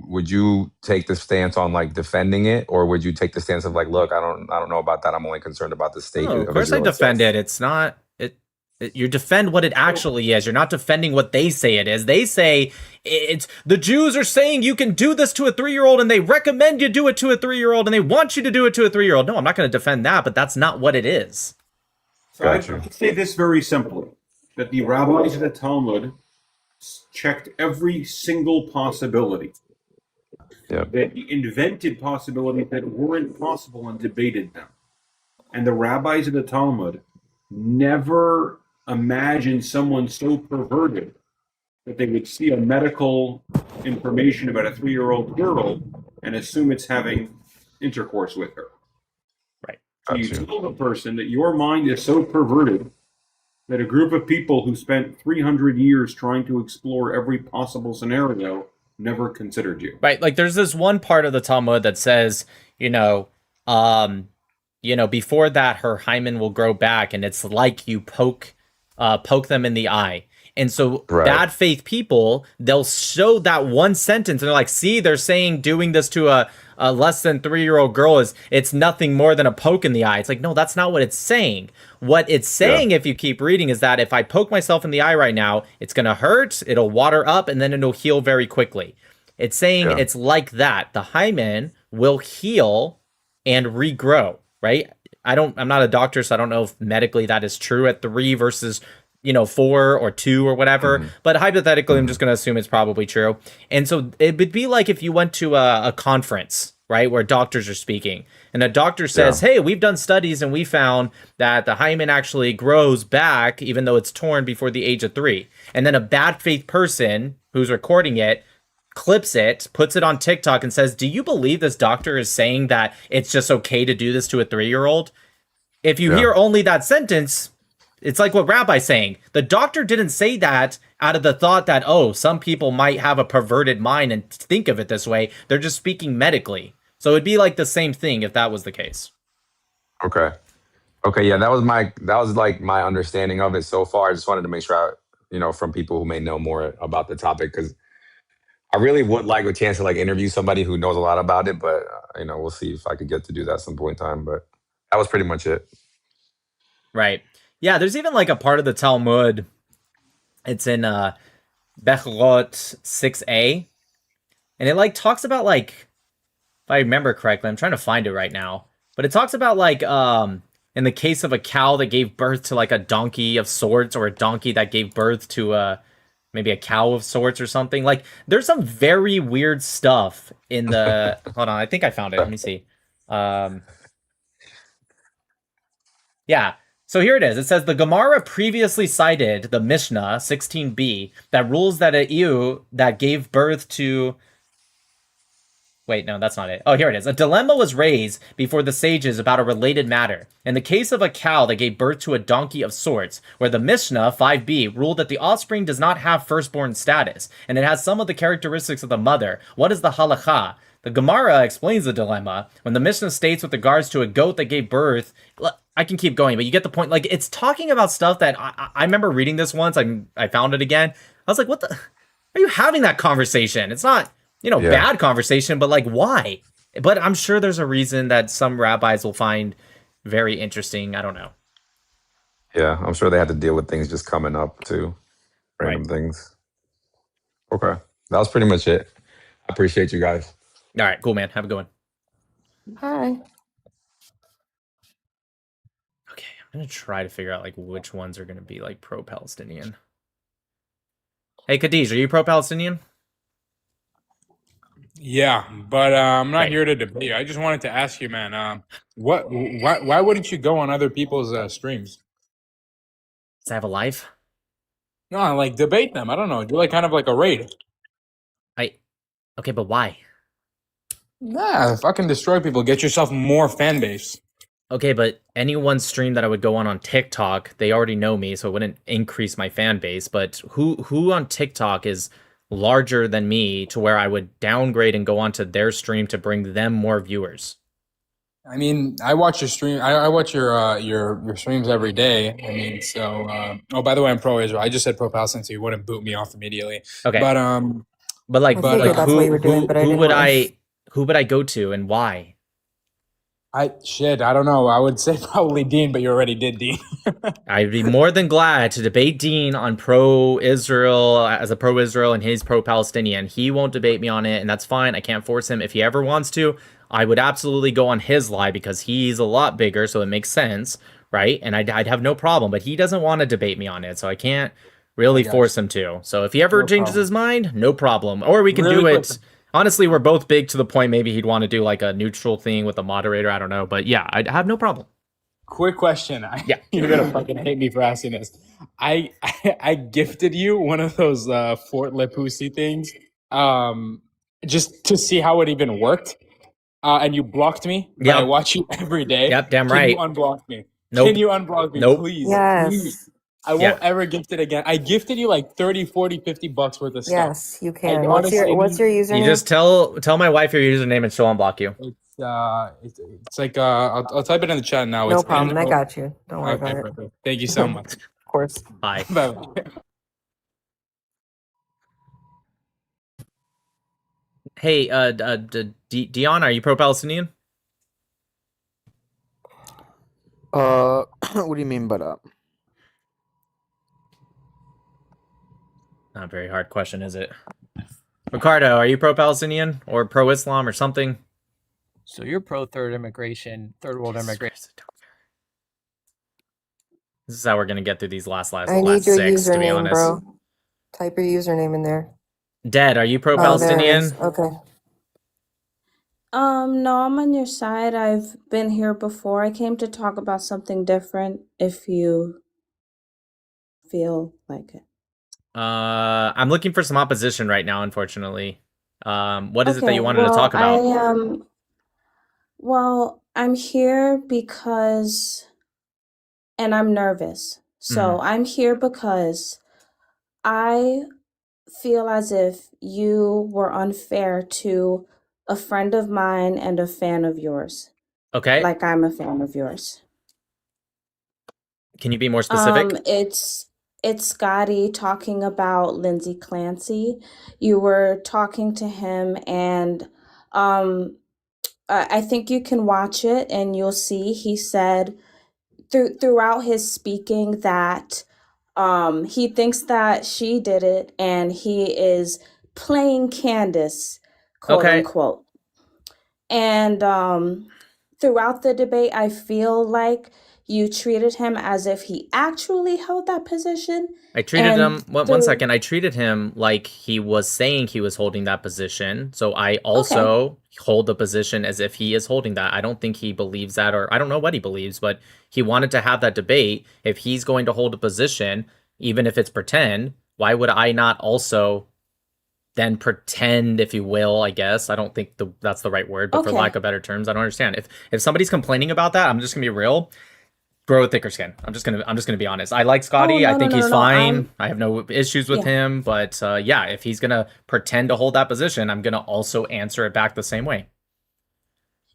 would you take the stance on like defending it, or would you take the stance of like, look, I don't know about that. I'm only concerned about the state. No, of course I defend it. It's not you defend what it actually is. You're not defending what they say it is. They say it's the Jews are saying you can do this to a 3-year-old and they recommend you do it to a 3-year-old and they want you to do it to a 3-year-old. No, I'm not going to defend that, but that's not what it is. So I would say this very simply, that the rabbis of the Talmud checked every single possibility. They invented possibilities that weren't possible and debated them. And the rabbis of the Talmud never imagined someone so perverted that they would see a medical information about a 3-year-old girl and assume it's having intercourse with her. Right. So you tell a person that your mind is so perverted that a group of people who spent 300 years trying to explore every possible scenario never considered you. Right. Like there's this one part of the Talmud that says, before that, her hymen will grow back, and it's like you poke them in the eye. And so bad faith people, they'll show that one sentence, and they're like, see, they're saying doing this to a less than 3-year-old girl is it's nothing more than a poke in the eye. It's like, no, that's not what it's saying. What it's saying, if you keep reading, is that if I poke myself in the eye right now, it's going to hurt, it'll water up, and then it'll heal very quickly. It's saying it's like that. The hymen will heal and regrow, right? I'm not a doctor, so I don't know if medically that is true at 3 versus 4 or 2 or whatever. But hypothetically, I'm just going to assume it's probably true. And so it would be like if you went to a conference, right, where doctors are speaking, and a doctor says, hey, we've done studies and we found that the hymen actually grows back even though it's torn before the age of 3. And then a bad faith person who's recording it clips it, puts it on TikTok and says, do you believe this doctor is saying that it's just okay to do this to a 3-year-old? If you hear only that sentence, it's like what Rabbi's saying. The doctor didn't say that out of the thought that, oh, some people might have a perverted mind and think of it this way. They're just speaking medically. So it'd be like the same thing if that was the case. Okay. Yeah, that was like my understanding of it so far. I just wanted to make sure from people who may know more about the topic, because I really would like a chance to interview somebody who knows a lot about it, but we'll see if I could get to do that at some point in time. But that was pretty much it. Right. Yeah, there's even a part of the Talmud. It's in Bechlot 6a, and it talks about if I remember correctly, I'm trying to find it right now, but it talks about in the case of a cow that gave birth to a donkey of sorts, or a donkey that gave birth to maybe a cow of sorts or something. There's some very weird stuff in the hold on, I think I found it. Let me see. Yeah. So here it is. It says the Gemara previously cited the Mishnah 16b that rules that a ewe that gave birth to... Wait, no, that's not it. Oh, here it is. A dilemma was raised before the sages about a related matter. In the case of a cow that gave birth to a donkey of sorts, where the Mishnah 5b ruled that the offspring does not have firstborn status, and it has some of the characteristics of the mother. What is the halakha? The Gemara explains the dilemma when the Mishnah states with regards to a goat that gave birth... I can keep going, but you get the point. It's talking about stuff that I remember reading this once. I found it again. I was like, what the... Are you having that conversation? It's not, bad conversation, but why? But I'm sure there's a reason that some rabbis will find very interesting. I don't know. Yeah, I'm sure they had to deal with things just coming up too. Random things. Okay. That was pretty much it. I appreciate you guys. All right, cool, man. Have a good one. Hi. Okay, I'm going to try to figure out which ones are going to be pro-Palestinian. Hey, Khadij, are you pro-Palestinian? Yeah, but I'm not here to debate you. I just wanted to ask you, man, why wouldn't you go on other people's streams? Does I have a life? No, debate them. I don't know. Do kind of a raid. Okay, but why? Nah, fucking destroy people. Get yourself more fan base. Okay, but any one stream that I would go on TikTok, they already know me, so it wouldn't increase my fan base. But who on TikTok is larger than me to where I would downgrade and go onto their stream to bring them more viewers? I mean, I watch your stream. I watch your streams every day. I mean, so. Oh, by the way, I'm pro-Israel. I just said pro-Palestine, so you wouldn't boot me off immediately. Okay. But who would I go to and why? I don't know. I would say probably Dean, but you already did Dean. I'd be more than glad to debate Dean on pro-Israel as a pro-Israel and his pro-Palestinian. He won't debate me on it, and that's fine. I can't force him. If he ever wants to, I would absolutely go on his live because he's a lot bigger, so it makes sense, right? And I'd have no problem, but he doesn't want to debate me on it, so I can't really force him to. So if he ever changes his mind, no problem. Or we can do it... Honestly, we're both big to the point maybe he'd want to do a neutral thing with a moderator. I don't know. But yeah, I'd have no problem. Quick question. You're going to fucking hate me for asking this. I gifted you one of those Fort Le Pussy things just to see how it even worked. And you blocked me. But I watch you every day. Yep, damn Can right. you unblock me? Nope. Can you unblock me, Nope. please? Yes. Please. I won't ever gift it again. I gifted you 30, 40, 50 bucks worth of stuff. Yes, you can. What's your username? You just tell my wife your username and she'll unblock you. It's I'll type it in the chat now. No It's problem. I got you. Don't worry Okay, about it. perfect. Thank you so much. Of course. Bye. Bye. Hey, Dion, are you pro-Palestinian? What do you mean by that? Not a very hard question, is it? Ricardo, are you pro-Palestinian or pro-Islam or something? So you're pro third world immigration. This is how we're gonna get through these last I need your six, to be username, honest. bro. Type your username in there. Dead, are you Oh, there it pro-Palestinian? is. Okay. No, I'm on your side. I've been here before. I came to talk about something different if you feel like it. I'm looking for some opposition right now, unfortunately. What is it that Okay, you wanted to well, talk about? I'm here because, and I'm nervous. So I'm here because I feel as if you were unfair to a friend of mine and a fan of yours. Okay. Like I'm a fan of yours. Can you be more specific? It's Scotty talking about Lindsay Clancy. You were talking to him, and I think you can watch it, and you'll see he said throughout his speaking that he thinks that she did it, and he is playing Candace, quote Okay. unquote. And throughout the debate, I feel like you treated him as if he actually held that position. I treated And him one second. I treated him like he was saying he was holding that position. So I also hold the position as if he is holding that. I don't think he believes that, or I don't know what he believes, but he wanted to have that debate. If he's going to hold a position, even if it's pretend, why would I not also then pretend, if you will? I guess I don't think that's the right word, but for Okay. lack of better terms, I don't understand. If somebody's complaining about that, I'm just gonna be real. Grow a thicker skin. I'm just gonna be honest. I like Scotty. I think he's fine. I have no issues with him. But yeah, if he's gonna pretend to hold that position, I'm gonna also answer it back the same way.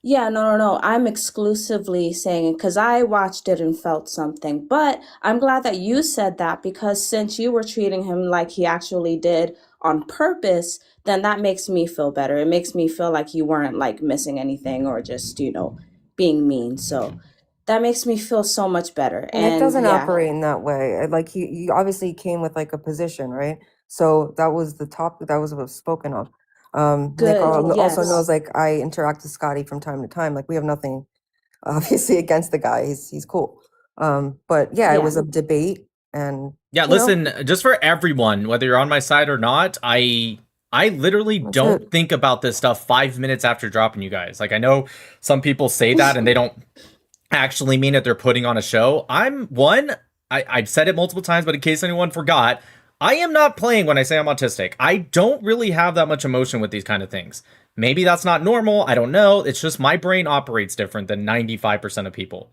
Yeah, no. I'm exclusively saying it because I watched it and felt something. But I'm glad that you said that, because since you were treating him like he actually did on purpose, then that makes me feel better. It makes me feel like you weren't like missing anything or just, being mean. So that makes me feel so much better. And it doesn't yeah. operate in that way. Like he obviously came with like a position, right? So that was the topic that was what was spoken of. Nick Good, also yes. knows like I interact with Scotty from time to time. Like we have nothing obviously against the guy. He's cool. But yeah, it was a debate, and Yeah, listen, just for everyone, whether you're on my side or not, I literally don't think about this stuff 5 minutes after dropping you guys. Like, I know some people say that and they don't actually mean it. They're putting on a show. I've said it multiple times, but in case anyone forgot, I am not playing when I say I'm autistic. I don't really have that much emotion with these kind of things. Maybe that's not normal. I don't know. It's just my brain operates different than 95% of people.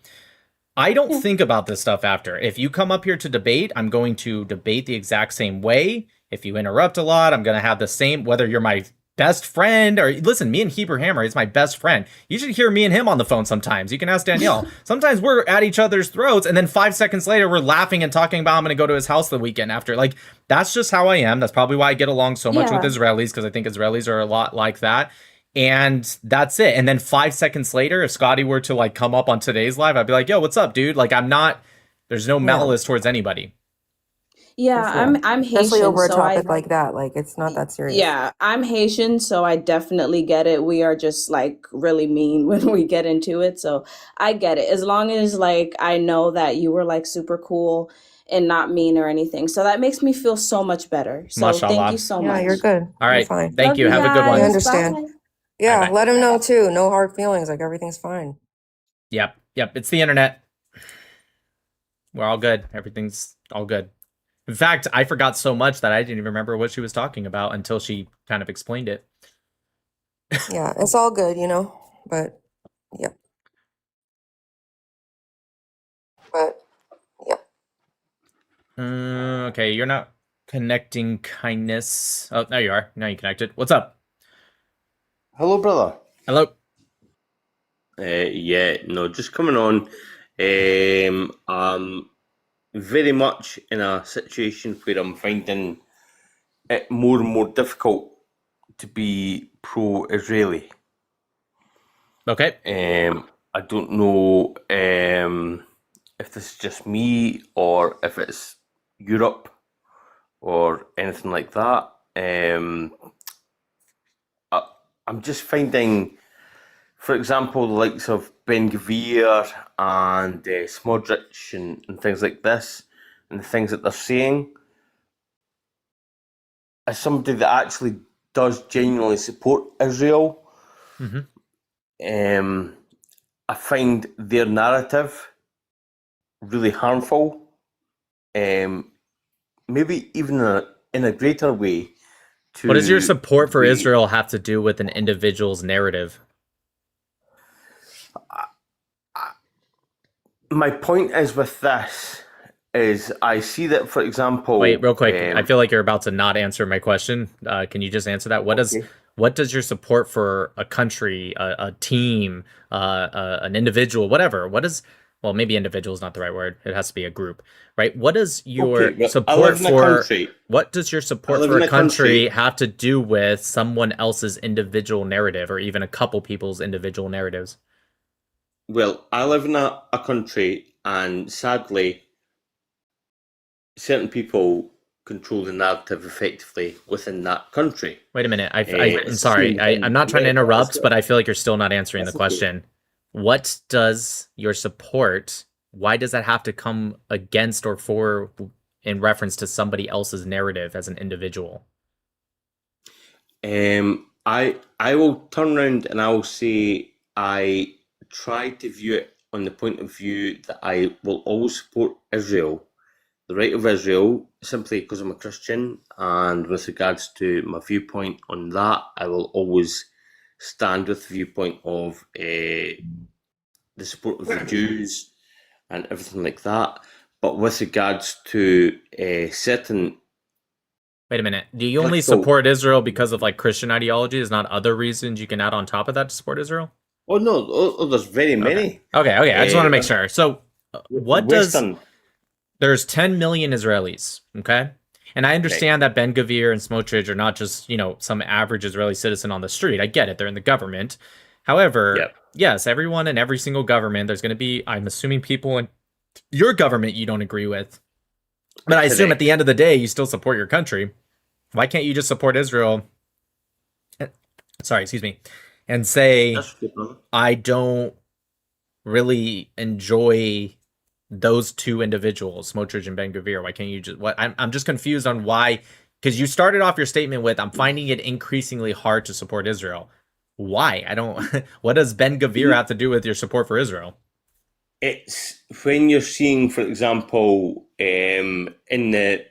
I don't think about this stuff after. If you come up here to debate, I'm going to debate the exact same way. If you interrupt a lot, I'm going to have the same, whether you're my best friend or listen, me and Hebrew Hammer is my best friend. You should hear me and him on the phone sometimes. You can ask Danielle. Sometimes we're at each other's throats, and then 5 seconds later, we're laughing and talking about I'm going to go to his house the weekend after. Like, that's just how I am. That's probably why I get along so much with Israelis, because I think Israelis are a lot like that. And that's it. And then 5 seconds later, if Scotty were to like come up on today's live, I'd be like, yo, what's up, dude? Like, there's no malice towards anybody. Yeah, I'm Haitian, especially over a so topic like that. Like it's not that serious. Yeah, I'm Haitian, so I definitely get it. We are just like really mean when we get into it. So I get it. As long as like I know that you were like super cool and not mean or anything. So that makes me feel so much better. So thank you so much. Yeah, you're good. All right. You're fine. Thank Love you. Have a good one. I guys. understand. Bye. Yeah, Bye-bye. let him know too. No hard feelings. Like everything's fine. Yep. It's the internet. We're all good. Everything's all good. In fact, I forgot so much that I didn't even remember what she was talking about until she kind of explained it. Yeah, it's all good, But yeah. Okay, you're not connecting, kindness. Oh, there you are. Now you connected. What's up? Hello, brother. Hello. Just coming on. I'm very much in a situation where I'm finding it more and more difficult to be pro-Israeli. Okay. I don't know if this is just me or if it's Europe or anything like that. I'm just finding, for example, the likes of Ben Gvir and Smodrich and things like this, and the things that they're saying, as somebody that actually does genuinely support Israel, I find their narrative really harmful. Maybe even in a greater way. What does your support for Israel have to do with an individual's narrative? My point is with this is I see that, for example. Wait, real quick. I feel like you're about to not answer my question. Can you just answer that? What does your support for a country, a team, an individual, whatever? Well, maybe individual is not the right word. It has to be a group, right? What does your support for what does your support for a country have to do with someone else's individual narrative, or even a couple people's individual narratives? Well, I live in a country, and sadly, certain people control the narrative effectively within that country. Wait a minute. I'm sorry. I'm not trying to interrupt, but I feel like you're still not answering the question. Okay. What does your support, why does that have to come against or for in reference to somebody else's narrative as an individual? I will turn around and I will say I try to view it on the point of view that I will always support Israel, the right of Israel, simply because I'm a Christian, and with regards to my viewpoint on that, I will always stand with the viewpoint of the support of the Jews and everything like that. But with regards to certain... Wait a minute. Do you only support Israel because of like Christian ideology? There's not other reasons you can add on top of that to support Israel? Oh, no. There's very many. Okay. I just want to make sure. So what there's 10 million Israelis, okay? And I understand that Ben Gvir and Smotrich are not just, some average Israeli citizen on the street. I get it. They're in the government. However, yes, everyone in every single government, there's going to be, I'm assuming, people in your government you don't agree with. But I assume at the end of the day, you still support your country. Why can't you just support Israel? Sorry, excuse me. And say, I don't really enjoy those two individuals, Smotrich and Ben Gvir. Why can't you just... I'm just confused on why, because you started off your statement with, I'm finding it increasingly hard to support Israel. Why? I don't... What does Ben Gvir have to do with your support for Israel? It's when you're seeing, for example, in the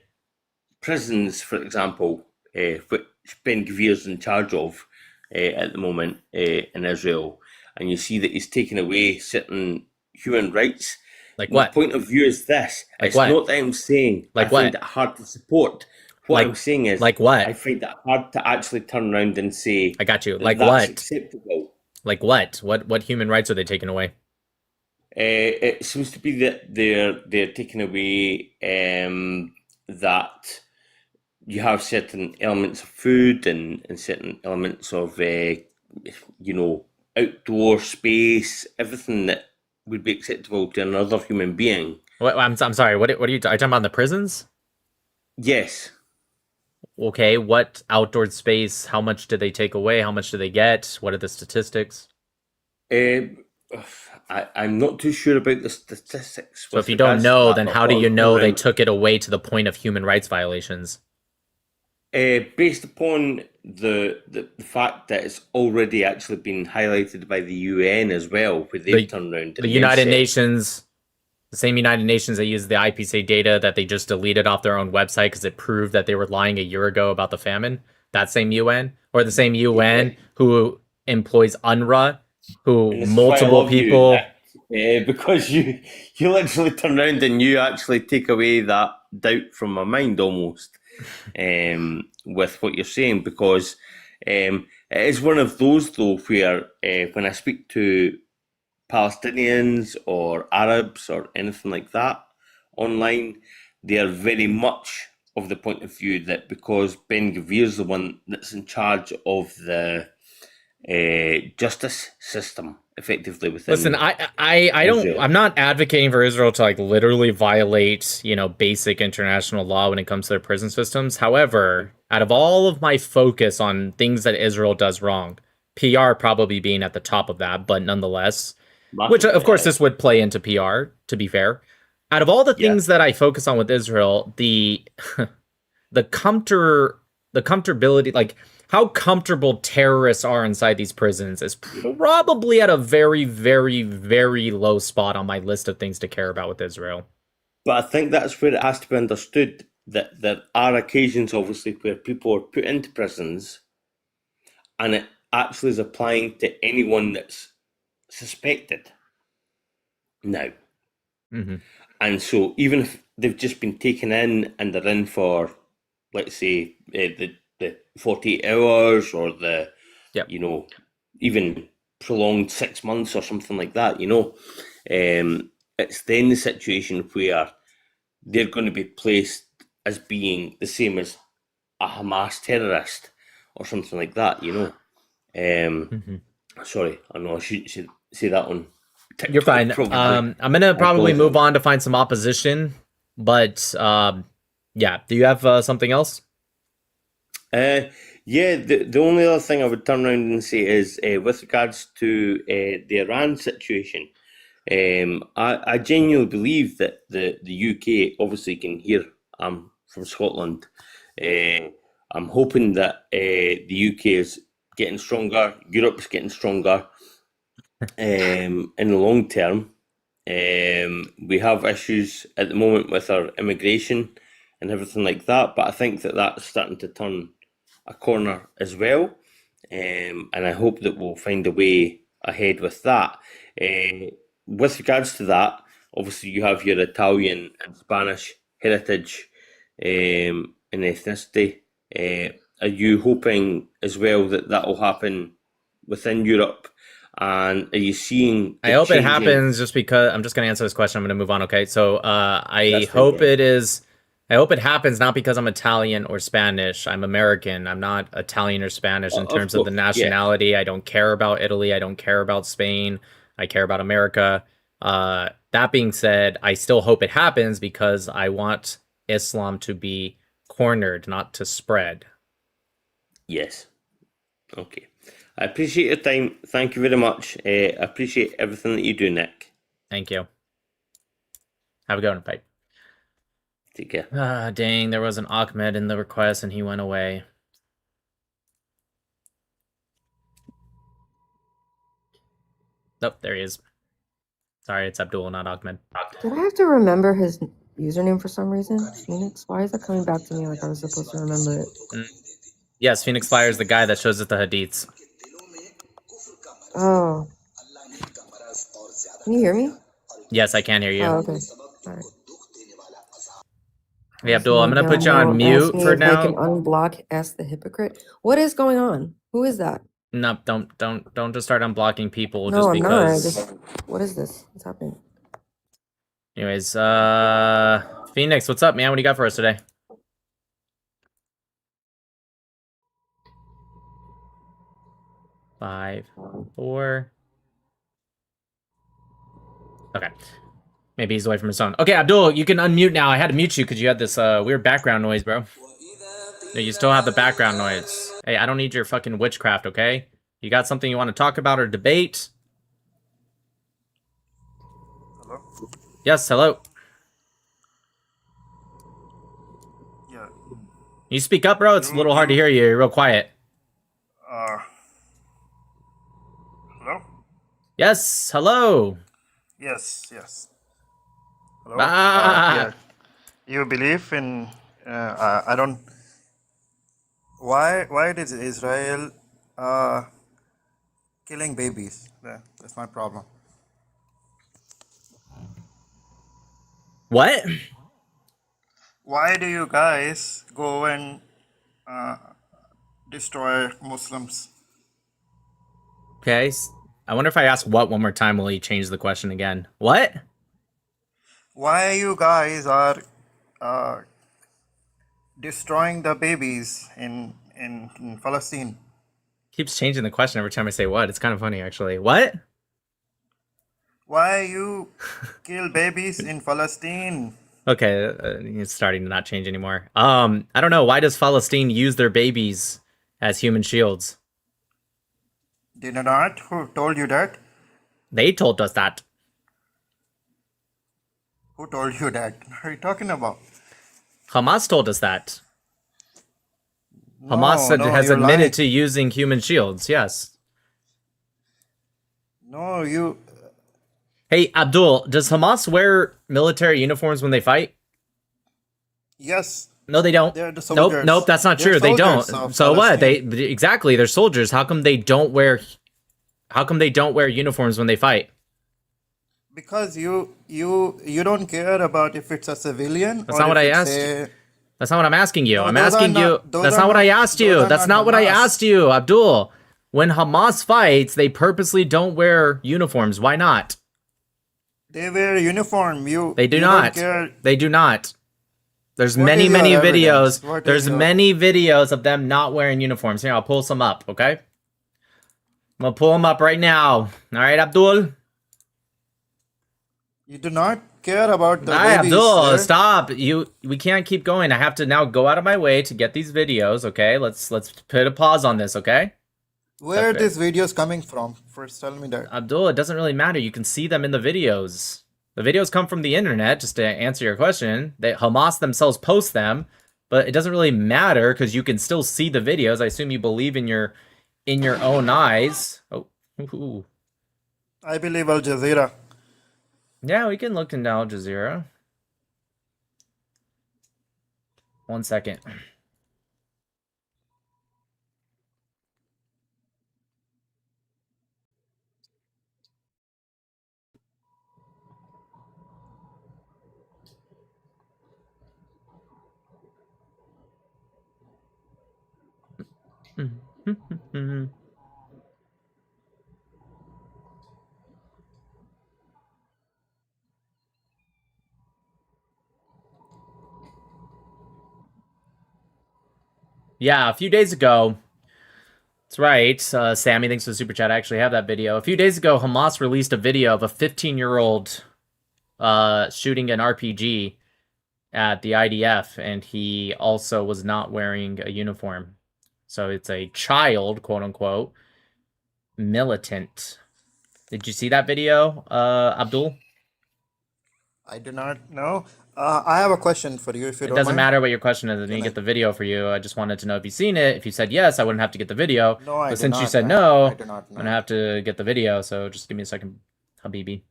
prisons, for example, which Ben Gvir's in charge of at the moment in Israel, and you see that he's taken away certain human rights. Like what? My point of view is this. It's not that I'm saying I find it hard to support. What I'm saying is, like what? I find it hard to actually turn around and say, I got you. Like that's what? Acceptable. Like what? What human rights are they taking away? It seems to be that they're taking away that you have certain elements of food and certain elements of outdoor space, everything that would be acceptable to another human being. I'm sorry. What are you talking about? The prisons? Yes. Okay. What outdoor space? How much do they take away? How much do they get? What are the statistics? I'm not too sure about the statistics. So if you don't know, then how do you know they took it away to the point of human rights violations? Based upon the fact that it's already actually been highlighted by the UN as well, where they've turned around. The United Nations, the same United Nations that used the IPCC data that they just deleted off their own website because it proved that they were lying a year ago about the famine. That same UN, or the same UN who employs UNRWA, who multiple people. Because you literally turn around and you actually take away that doubt from my mind almost. With what you're saying, because it is one of those though where when I speak to Palestinians or Arabs or anything like that online, they are very much of the point of view that because Ben Gavir's the one that's in charge of the justice system, effectively within. Listen, I don't. Israel. I'm not advocating for Israel to like literally violate, basic international law when it comes to their prison systems. However, out of all of my focus on things that Israel does wrong, PR probably being at the top of that, but nonetheless, which of course this would play into PR. To be fair, out of all the things that I focus on with Israel, the comfortability, like how comfortable terrorists are inside these prisons, is probably at a very, very, very low spot on my list of things to care about with Israel. But I think that's where it has to be understood that there are occasions, obviously, where people are put into prisons and it actually is applying to anyone that's suspected now. Mm-hmm. And so even if they've just been taken in and they're in for, let's say, the 48 hours or the, even prolonged 6 months or something like that, it's then the situation where they're going to be placed as being the same as a Hamas terrorist or something like that, Sorry, I know I shouldn't say that on TikTok. You're fine. Probably. I'm gonna probably move on to find some opposition, but yeah. Do you have something else? Yeah, the only other thing I would turn around and say is with regards to the Iran situation, I genuinely believe that the UK obviously can hear I'm from Scotland. I'm hoping that the UK is getting stronger, Europe's getting stronger in the long term. We have issues at the moment with our immigration and everything like that, but I think that that's starting to turn a corner as well, and I hope that we'll find a way ahead with that. With regards to that, obviously you have your Italian and Spanish heritage and ethnicity. Are you hoping as well that that will happen within Europe? And are you seeing? I hope it happens. Just because I'm just going to answer this question, I'm going to move on. Okay, so I hope it is. I hope it happens not because I'm Italian or Spanish. I'm American. I'm not Italian or Spanish in terms of the nationality. Yeah. I don't care about Italy. I don't care about Spain. I care about America. That being said, I still hope it happens because I want Islam to be cornered, not to spread. Yes. Okay. I appreciate your time. Thank you very much. I appreciate everything that you do, Nick. Thank you. Have a good one, Pipe. Take care. Ah, dang, there was an Ahmed in the request and he went away. Nope, there he is. Sorry, it's Abdul, not Ahmed. Did I have to remember his username for some reason? Phoenix? Why is that coming back to me like I was supposed to remember it? Yes, Phoenix Fire is the guy that shows us the hadiths. Oh. Can you hear me? Yes, I can hear you. Oh, okay. All right. Hey, Abdul, I'm gonna put you on mute for now. I can unblock Ask the Hypocrite. What is going on? Who is that? No, don't just start unblocking people no, just I'm because. not. What is this? What's happening? Anyways, Phoenix, what's up, man? What do you got for us today? Five, 4. Okay. Maybe he's away from his phone. Okay, Abdul, you can unmute now. I had to mute you because you had this weird background noise, bro. No, you still have the background noise. Hey, I don't need your fucking witchcraft, okay? You got something you want to talk about or debate? Hello? Yes, hello. Yeah. You speak up, bro? It's a little hard to hear you. You're real quiet. Hello? Yes, hello. Yes. Hello? Ah. Yeah. You believe in, I don't, why did Israel killing babies? That's my problem. What? Why do you guys go and destroy Muslims? Okay, I wonder if I ask what one more time, will he change the question again? What? Why you guys are destroying the babies in Palestine? Keeps changing the question every time I say what. It's kind of funny, actually. What? Why you kill babies in Palestine? Okay, it's starting to not change anymore. I don't know. Why does Palestine use their babies as human shields? Did not? Who told you that? They told us that. Who told you that? What are you talking about? Hamas told us that. No, Hamas no, has you're admitted lying. to using human shields. Yes. No, you. Hey, Abdul, does Hamas wear military uniforms when they fight? Yes. No, they don't. They're the Nope, soldiers. nope, that's not They're true. They don't. soldiers of So what? Palestine. They exactly, they're soldiers. How come they don't wear uniforms when they fight? Because you don't care about if it's a civilian That's or not what if I it's asked you. a. That's not what I'm asking you. No, I'm those are asking you. not. Those That's are not what I not. asked Those you. are That's not not what I Hamas. asked you, Abdul. When Hamas fights, they purposely don't wear uniforms. Why not? They wear uniform. They do You not. don't care. They do not. There's What many, is your many evidence? videos. What There's is your? many videos of them not wearing uniforms. Here, I'll pull some up, okay? I'm gonna pull them up right now. All right, Abdul? You do not care about the All right, babies Abdul, there. stop. We can't keep going. I have to now go out of my way to get these videos, okay? Let's put a pause on this, okay? Where are Okay. these videos coming from? First, tell me that. Abdul, it doesn't really matter. You can see them in the videos. The videos come from the internet, just to answer your question. Hamas themselves post them, but it doesn't really matter because you can still see the videos. I assume you believe in your own eyes. Oh, ooh. I believe Al Jazeera. Yeah, we can look into Al Jazeera. 1 second. Yeah, a few days ago. That's right. Sammy, thanks for the super chat. I actually have that video. A few days ago, Hamas released a video of a 15-year-old shooting an RPG at the IDF, and he also was not wearing a uniform. So it's a child, quote unquote, militant. Did you see that video, Abdul? I do not know. I have a question for you, if you It don't doesn't mind. matter what your question is. I didn't get the video for you. I just wanted to know if you've seen it. If you said yes, I wouldn't have to get the video. No, I But do since you not, said man. no, I do not I'm gonna know. have to get the video. So just give me a second, Habibi.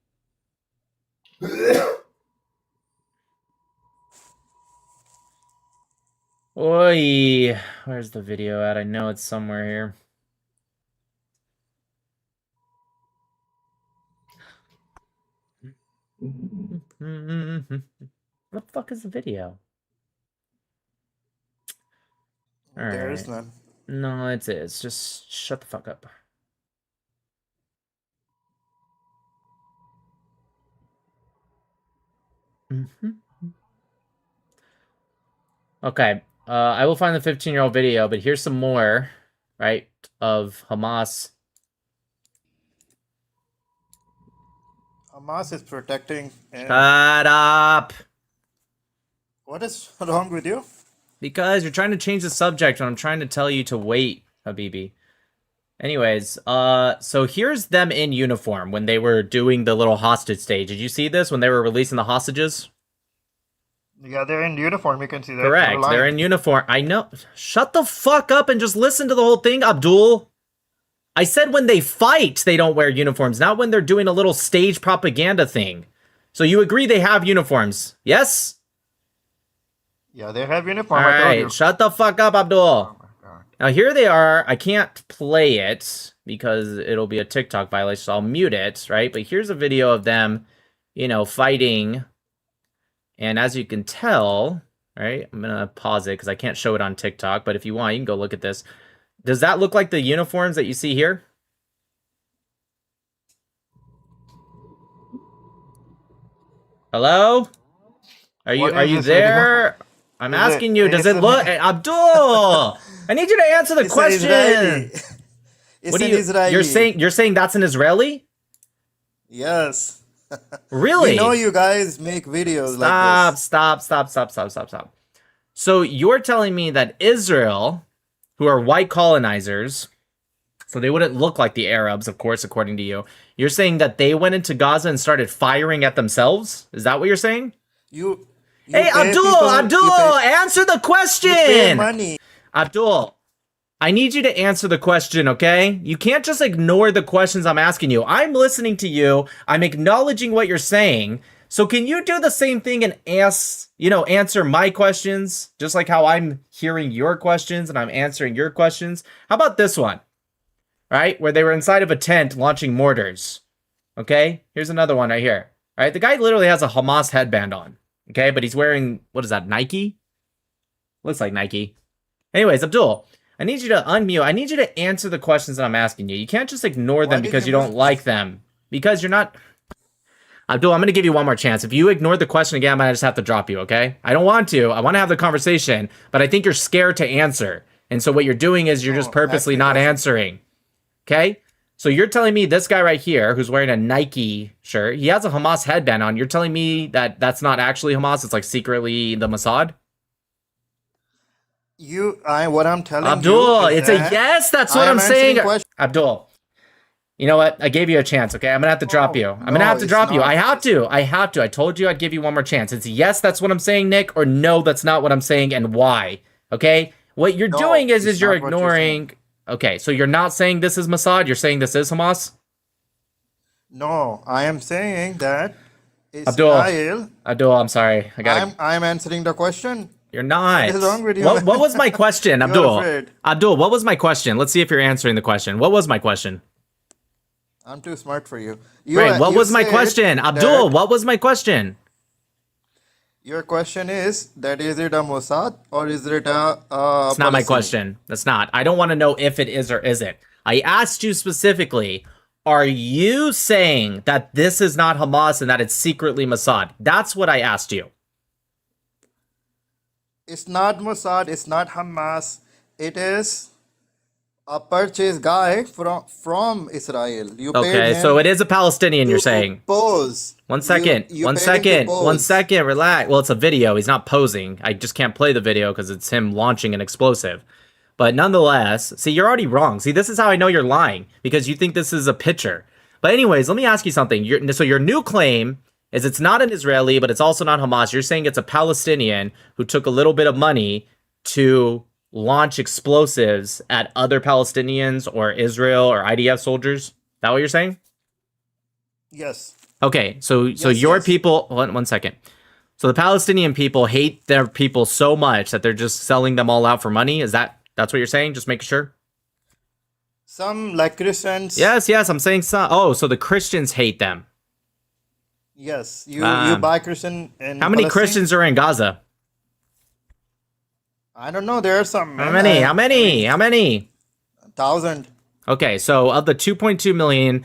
Oi, where's the video at? I know it's somewhere here. What the fuck is the video? All There is right. none. No, it is. Just shut the fuck up. Okay. I will find the 15-year-old video, but here's some more, right, of Hamas. Hamas is protecting. Shut up! What is wrong with you? Because you're trying to change the subject when I'm trying to tell you to wait, Habibi. Anyways, so here's them in uniform when they were doing the little hostage stage. Did you see this when they were releasing the hostages? Yeah, they're in uniform. You can see that. Correct. You're They're lying. in uniform. I know. Shut the fuck up and just listen to the whole thing, Abdul. I said when they fight, they don't wear uniforms, not when they're doing a little stage propaganda thing. So you agree they have uniforms, yes? Yeah, they have uniform. All I told you. right, shut the fuck up, Abdul. Now here they are. I can't play it because it'll be a TikTok violation, so I'll mute it, right? But here's a video of them, you know, fighting. And as you can tell, right, I'm going to pause it because I can't show it on TikTok. But if you want, you can go look at this. Does that look like the uniforms that you see here? Hello? Are you What is this video? there? I'm Is asking you, does it's it look Abdul? I need you to answer the it's an question. Israeli. It's What do an you Israeli. you're saying that's an Israeli? Yes. We know Really? you guys make videos like Stop, this. stop. So you're telling me that Israel, who are white colonizers, so they wouldn't look like the Arabs, of course, according to you. You're saying that they went into Gaza and started firing at themselves? Is that what you're saying? You Hey, pay people. Abdul, answer the You pay question. money. Abdul, I need you to answer the question, okay? You can't just ignore the questions I'm asking you. I'm listening to you. I'm acknowledging what you're saying. So can you do the same thing and answer my questions, just like how I'm hearing your questions and I'm answering your questions? How about this one? Right? Where they were inside of a tent launching mortars. Okay? Here's another one right here. All right? The guy literally has a Hamas headband on. Okay? But he's wearing, what is that, Nike? Looks like Nike. Anyways, Abdul, I need you to unmute. I need you to answer the questions that I'm asking you. You can't just ignore them because you don't like them. Because you're not... Abdul, I'm going to give you one more chance. If you ignore the question again, I might just have to drop you, okay? I don't want to. I want to have the conversation, but I think you're scared to answer. And so what you're doing is you're just purposely not answering. Okay? So you're telling me this guy right here, who's wearing a Nike shirt, he has a Hamas headband on. You're telling me that that's not actually Hamas. It's like secretly the Mossad? What I'm telling Abdul, you is it's a that yes. That's I what am I'm saying. answering questions. Abdul, you know what? I gave you a chance, okay? I'm going to have to drop you. I'm going to have to it's drop you. not. I have to. I told you I'd give you one more chance. It's yes, that's what I'm saying, Nick, or no, that's not what I'm saying, and why. Okay? What you're doing is it's you're not what you're saying. ignoring... Okay, so you're not saying this is Mossad, you're saying this is Hamas? No, I am saying that Abdul, Israel. I'm sorry. I'm answering the question. You're not. What is wrong with you? What was my question, You're Abdul? afraid. Abdul, what was my question? Let's see if you're answering the question. What was my question? I'm too smart for you. Right, what you was my said question? Abdul, that what was my question? Your question is that is it a Mossad or is it a That's not my Palestinian? question. That's not. I don't want to know if it is or isn't. I asked you specifically, are you saying that this is not Hamas and that it's secretly Mossad? That's what I asked you. It's not Mossad. It's not Hamas. It is a purchase guy from Israel. You paid Okay, him so it is a Palestinian, you're to saying. pose. One second. You One paid him to second. One pose. second. Relax. Well, it's a video. He's not posing. I just can't play the video because it's him launching an explosive. But nonetheless, see, you're already wrong. See, this is how I know you're lying, because you think this is a picture. But anyways, let me ask you something. So your new claim is it's not an Israeli, but it's also not Hamas. You're saying it's a Palestinian who took a little bit of money to launch explosives at other Palestinians or Israel or IDF soldiers. Is that what you're saying? Yes. Okay, so your people, one second. So the Palestinian people hate their people so much that they're just selling them all out for money. That's what you're saying? Just making sure. Some like Christians. Yes, I'm saying some. Oh, so the Christians hate them. Yes. You buy Christian in How many Palestine? Christians are in Gaza? I don't know. There are some. How many? How many? 1,000. Okay, so of the 2.2 million,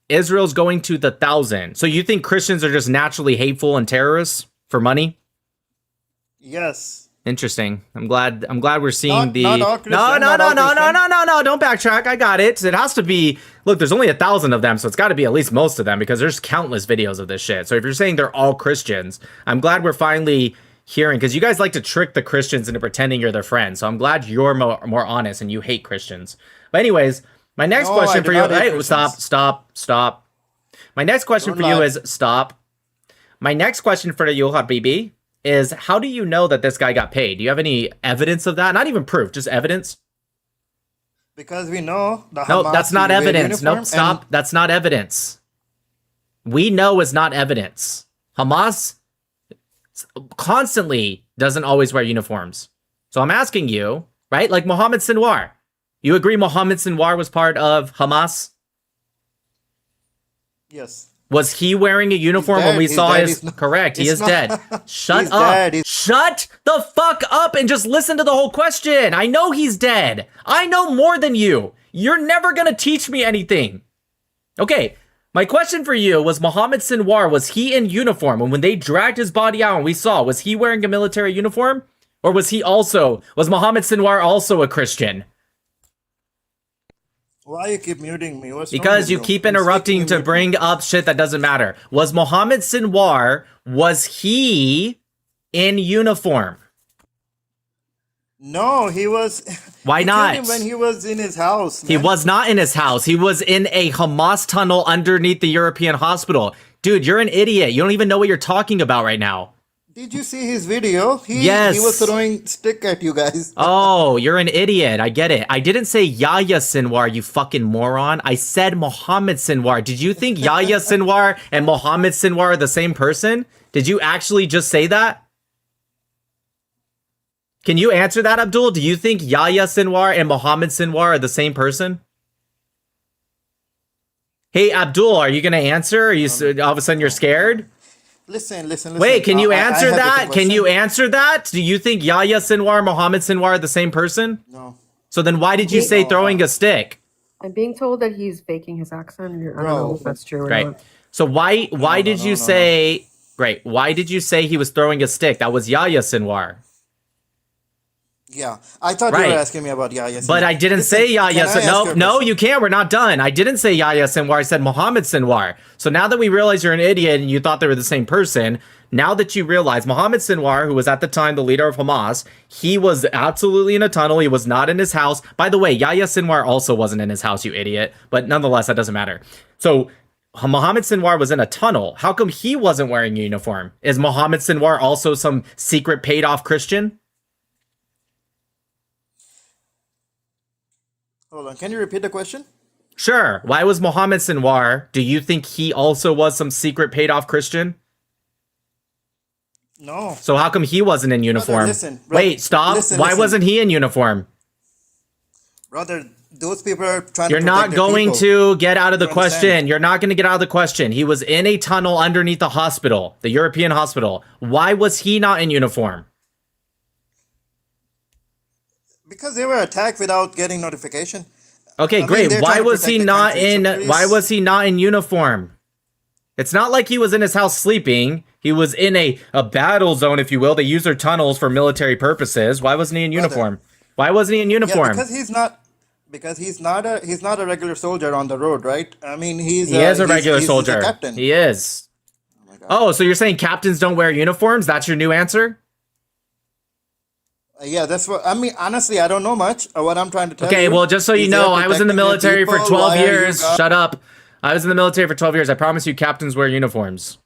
Israel's going to the 1,000. So you think Christians are just naturally hateful and terrorists for money? Yes. Interesting. I'm glad we're seeing Not all Christian, No, Christian. don't backtrack. I got it. It has to be. Look, there's only 1,000 of them, so it's got to be at least most of them because there's countless videos of this shit. So if you're saying they're all Christians, I'm glad we're finally hearing, because you guys like to trick the Christians into pretending you're their friends. So I'm glad you're more honest and you hate Christians. But anyways, my next question for you. Hey, stop. My next question for you is stop. My next question for you, Habibi, is how do you know that this guy got paid? Do you have any evidence of that? Not even proof, just evidence. Because we know the Hamas. No, that's not wear evidence. uniform Nope, stop. That's not evidence. We know is not evidence. Hamas constantly doesn't always wear uniforms. So I'm asking you, right? Like Mohammad Sinwar. You agree Mohammad Sinwar was part of Hamas? Yes. Was he wearing a uniform when we saw his... Correct, he is dead. Shut up. Shut the fuck up and just listen to the whole question. I know he's dead. I know more than you. You're never going to teach me anything. Okay, my question for you was Mohammad Sinwar, was he in uniform? And when they dragged his body out and we saw, was he wearing a military uniform? Or was Mohammed Sinwar also a Christian? Why you keep muting me? What's wrong Because with you you? keep I'm speaking interrupting in to mute. bring up shit that doesn't matter. Was Mohammed Sinwar, was he in uniform? No, he was. Why You killed him not? when he was in his house, He man. was not in his house. He was in a Hamas tunnel underneath the European hospital. Dude, you're an idiot. You don't even know what you're talking about right now. Did you see his video? He was Yes. throwing stick at you guys. Oh, you're an idiot. I get it. I didn't say Yahya Sinwar, you fucking moron. I said Mohammed Sinwar. Did you think Yahya Sinwar and Mohammed Sinwar are the same person? Did you actually just say that? Can you answer that, Abdul? Do you think Yahya Sinwar and Mohammed Sinwar are the same person? Hey, Abdul, are you going to answer? Are you all of a sudden you're scared? Listen. Wait, can you I answer have a that? question. Can you answer that? Do you think Yahya Sinwar and Mohammed Sinwar are the same person? No. So then why did you say throwing a stick? I'm being told that he's faking his accent. I don't know if that's true or Right. not. So why did you say great? Why did you say he was throwing a stick? That was Yahya Sinwar. Yeah, I thought you Right. were asking me about Yahya. But I didn't say Yahya can I Sinwar. ask you a No, question? you can't. We're not done. I didn't say Yahya Sinwar. I said Mohammed Sinwar. So now that we realize you're an idiot and you thought they were the same person, now that you realize Mohammed Sinwar, who was at the time the leader of Hamas, he was absolutely in a tunnel. He was not in his house. By the way, Yahya Sinwar also wasn't in his house, you idiot. But nonetheless, that doesn't matter. So Mohammed Sinwar was in a tunnel. How come he wasn't wearing a uniform? Is Mohammed Sinwar also some secret paid off Christian? Hold on, can you repeat the question? Sure. Why was Mohammed Sinwar? Do you think he also was some secret paid off Christian? No. So how come he wasn't in uniform? listen, Wait, stop. listen, Why listen. wasn't he in uniform? Brother, those people are trying You're to not protect their going people. to get out of the You understand? question. You're not going to get out of the question. He was in a tunnel underneath the hospital, the European hospital. Why was he not in uniform? Because they were attacked without getting notification. Okay, I mean, great. they're Why trying to was he protect the not country, in so please- why was he not in uniform? It's not like he was in his house sleeping. He was in a battle zone, if you will. They use their tunnels for military purposes. Why wasn't he in uniform? Why wasn't he in uniform? Yeah, because he's not a regular soldier on the road, right? I mean, He is a regular he's soldier. a captain. He is. Oh, so you're saying captains don't wear uniforms? That's your new answer? Yeah, that's what I mean. Honestly, I don't know much. What I'm trying to tell you. Okay, well, just so you is they're know, I was in the protecting their military for people. 12 Why are you years. guys- Shut up. I was in the military for 12 years. I promise you, captains wear uniforms.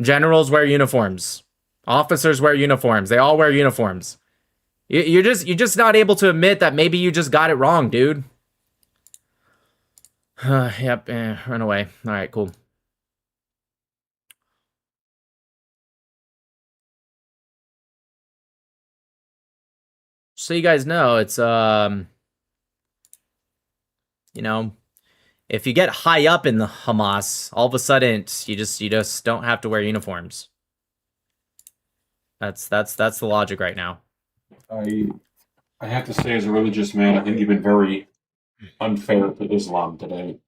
Generals wear uniforms. Officers wear uniforms. They all wear uniforms. You're just not able to admit that maybe you just got it wrong, dude. Yep, run away. All right, cool. So you guys know, it's you know, if you get high up in the Hamas, all of a sudden you just don't have to wear uniforms. That's the logic right now. I have to say, as a religious man, I think you've been very unfair to Islam today,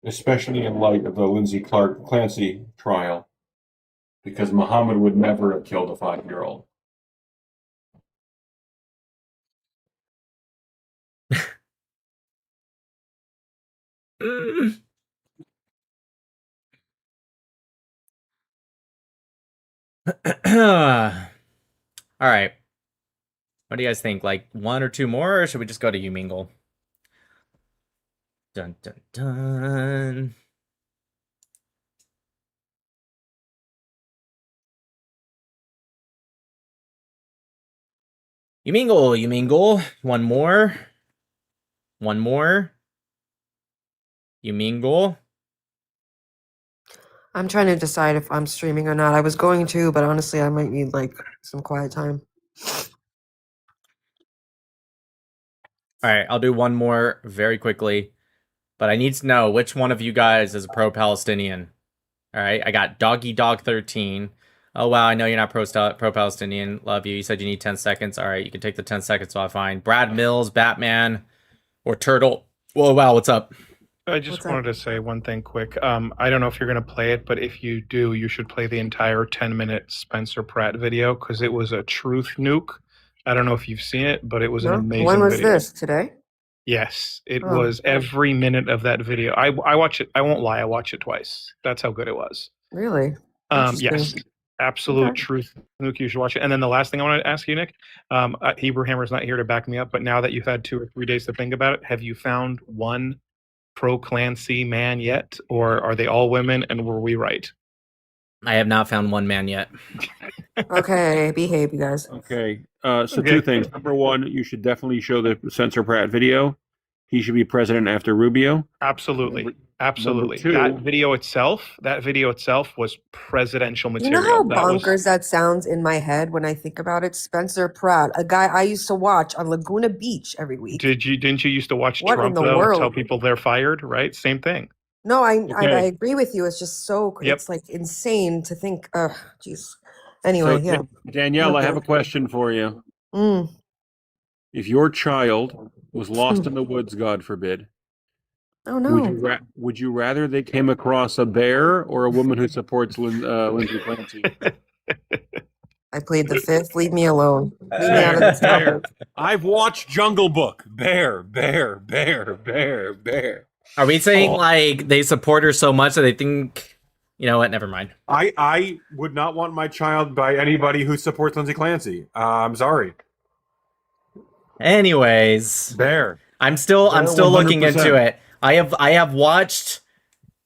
especially in light of the Lindsay Clancy trial, because Muhammad would never have killed a 5-year-old. All right. What do you guys think? Like one or two more, or should we just go to you, Mingle? Dun dun dun. You mingle. One more. One more. You mingle. I'm trying to decide if I'm streaming or not. I was going to, but honestly, I might need like some quiet time. All right, I'll do one more very quickly, but I need to know which one of you guys is a pro-Palestinian. All right, I got Doggy Dog 13. Oh wow, I know you're not pro-Palestinian. Love you. You said you need 10 seconds. All right, you can take the 10 seconds while I find Brad Mills, Batman, or Turtle. Whoa, wow, what's up? I just What's up? wanted to say one thing quick. I don't know if you're going to play it, but if you do, you should play the entire 10-minute Spencer Pratt video because it was a truth nuke. I don't know if you've seen it, but it was an No? When amazing was video. this? Today? Yes, it Oh, was every minute of that video. I watch it. I won't lie. I watched it twice. That's how good it was. really? Yes, Interesting. absolute Okay. truth nuke. You should watch it. And then the last thing I want to ask you, Nick, Hebrew Hammer's not here to back me up, but now that you've had 2 or 3 days to think about it, have you found one pro-Clancy man yet, or are they all women? And were we right? I have not found one man yet. Okay, behave, you guys. Okay. So 2 things. Number 1, you should definitely show the Spencer Pratt video. He should be president after Rubio. Absolutely. Absolutely. Number 2, that video itself was presidential You know material. how That was bonkers that sounds in my head when I think about it? Spencer Pratt, a guy I used to watch on Laguna Beach every week. didn't you used to watch What in Trump the though and tell world? people they're fired, right? Same thing. No, I Okay. agree with you. It's just so Yep. it's like insane to think. Jeez. Anyway, So yeah. Danielle, I have a Okay. question for you. Mm. If your child was lost in the woods, God forbid, Oh would you rather they came across a bear or a woman who supports Lindsey Clancy? I played the fifth. Leave me alone. Leave me out of this Bear. topic. I've watched Jungle Book. Bear, bear, bear, bear, bear. Are we saying like they support her so much that they think, you know what? Never mind. I would not want my child by anybody who supports Lindsey Clancy. I'm sorry. Anyways, Bear. I'm still Bear looking 100%. into it. I have watched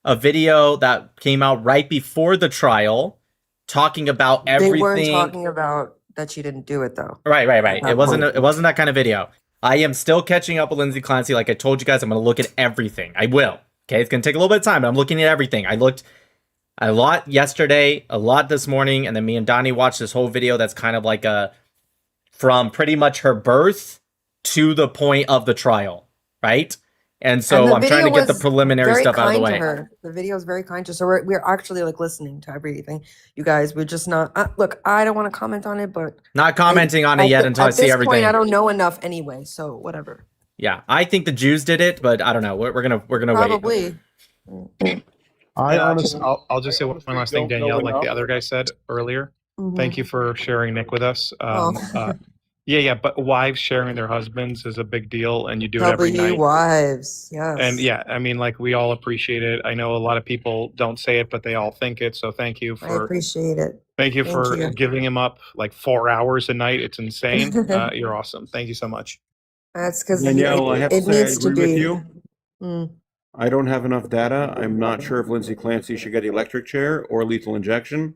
a video that came out right before the trial talking about They everything. weren't talking about that she didn't do it though. Right. At It that wasn't point. it wasn't that kind of video. I am still catching up with Lindsey Clancy. Like I told you guys, I'm going to look at everything. I will. Okay, it's going to take a little bit of time, but I'm looking at everything. I looked a lot yesterday, a lot this morning, and then me and Donnie watched this whole video that's kind of like from pretty much her birth to the point of the trial, right? And so And the I'm trying to video get the was preliminary very stuff out of the kind to way. her. The video is very kind to her. So we're actually like listening to everything. You guys, we're just not. Look, I don't want to comment on it, but Not commenting on it yet until I see at this everything. point, I don't know enough anyway. So whatever. Yeah, I think the Jews did it, but I don't know. We're gonna wait. Probably. I'll just say one last thing, don't know Danielle, like the enough. other guy said earlier. Mhm. Thank you for sharing Nick with us. Oh. Yeah, but wives sharing their husbands is a big deal, and you do it every W night. wives. Yes. And yeah, I mean, like we all appreciate it. I know a lot of people don't say it, but they all think it. So thank you I for appreciate it. thank you Thank for you. giving him up like 4 hours a night. It's insane. You're awesome. Thank you so much. That's because Danielle, I have to it say I needs to agree with be. you. Mm. I don't have enough data. I'm not sure if Lindsey Clancy should get the electric chair or lethal injection.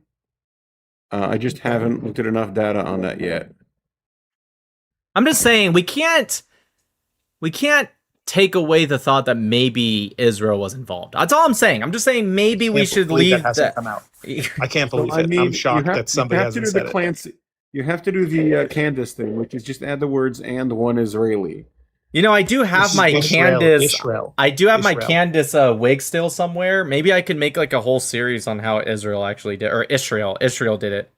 I just haven't looked at enough data on that yet. I'm just saying we can't take away the thought that maybe Israel was involved. That's all I'm saying. I'm just saying maybe we Can't should believe leave that hasn't that. come out. I can't So, believe it. I'm shocked that somebody you have to hasn't do said the it. Clancy. You have to do the Candace thing, which is just add the words "and one Israeli." You know, I do have This is my Israel, Candace. Israel, I do have my Israel. Candace wig still somewhere. Maybe I could make like a whole series on how Israel actually did, or Israel did it.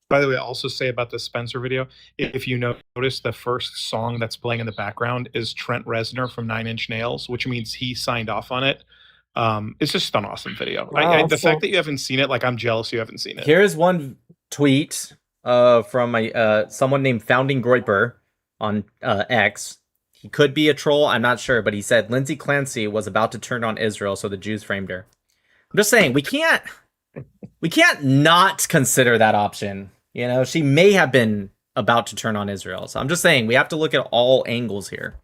By the way, I'll also say about the Spencer video, if you notice, the first song that's playing in the background is Trent Reznor from 9 Inch Nails, which means he signed off on it. It's just an awesome video. Wow, The so- fact that you haven't seen it, like I'm jealous you haven't seen it. Here's one tweet from someone named Founding Groiper on X. He could be a troll, I'm not sure, but he said Lindsey Clancy was about to turn on Israel, so the Jews framed her. I'm just saying we can't not consider that option. You know, she may have been about to turn on Israel. So I'm just saying we have to look at all angles here.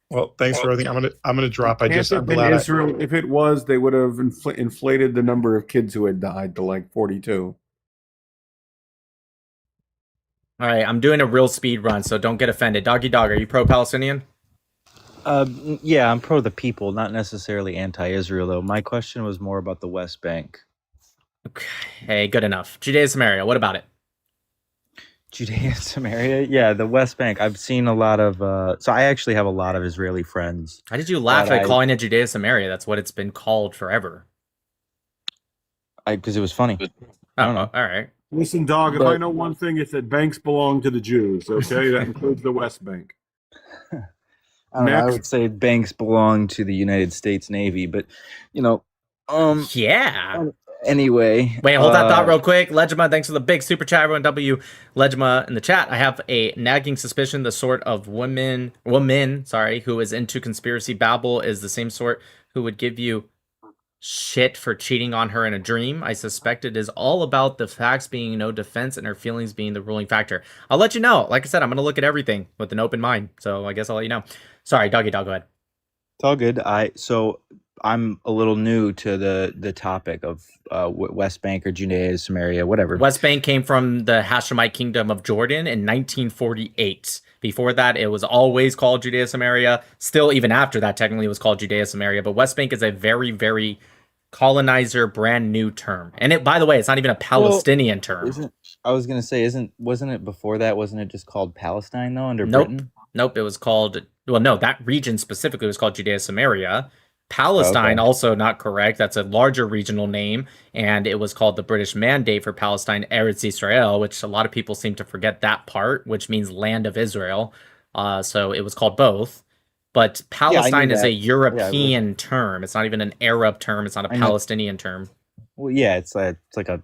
Well, thanks for everything. I'm gonna drop. I'm In glad. Israel, if it was, they would have inflated the number of kids who had died to like 42. All right, I'm doing a real speed run, so don't get offended. Doggy Dog, are you pro-Palestinian? Yeah, I'm pro the people, not necessarily anti-Israel, though. My question was more about the West Bank. Hey, good enough. Judea Samaria, what about it? Judea and Samaria? Yeah, the West Bank. I've seen a lot of... so I actually have a lot of Israeli friends. How did you laugh but at calling it Judea Samaria? That's what it's been called forever. Because it was funny. I don't know. All right. Listen, dog, if But- I know one thing, it's that banks belong to the Jews, okay? That includes the West Bank. I don't know. I Next. would say banks belong to the United States Navy, but yeah. Anyway, Wait, hold that thought real quick. Legima, thanks for the big super chat. Everyone, W Legima in the chat. I have a nagging suspicion the sort of woman, who is into conspiracy babble is the same sort who would give you shit for cheating on her in a dream. I suspect it is all about the facts being no defense and her feelings being the ruling factor. I'll let you know. Like I said, I'm going to look at everything with an open mind. So I guess I'll let you know. Sorry, Doggy Dog, go ahead. It's all good. I'm a little new to the topic of West Bank or Judea, Samaria, whatever. West Bank came from the Hashemite kingdom of Jordan in 1948. Before that, it was always called Judea Samaria. Still, even after that, technically it was called Judea Samaria. But West Bank is a very, very colonizer, brand new term. And it, by the way, it's not even a Palestinian term. Wasn't it before that? Wasn't it just called Palestine though under Nope. Britain? Nope. It was called, well, no, that region specifically was called Judea Samaria. Palestine, also not correct. That's a larger regional name, and it was called the British Mandate for Palestine, Eretz Israel, which a lot of people seem to forget that part, which means land of Israel. So it was called both. But Palestine is a European term. It's not even an Arab term. It's not a Palestinian term. Well, yeah, it's like a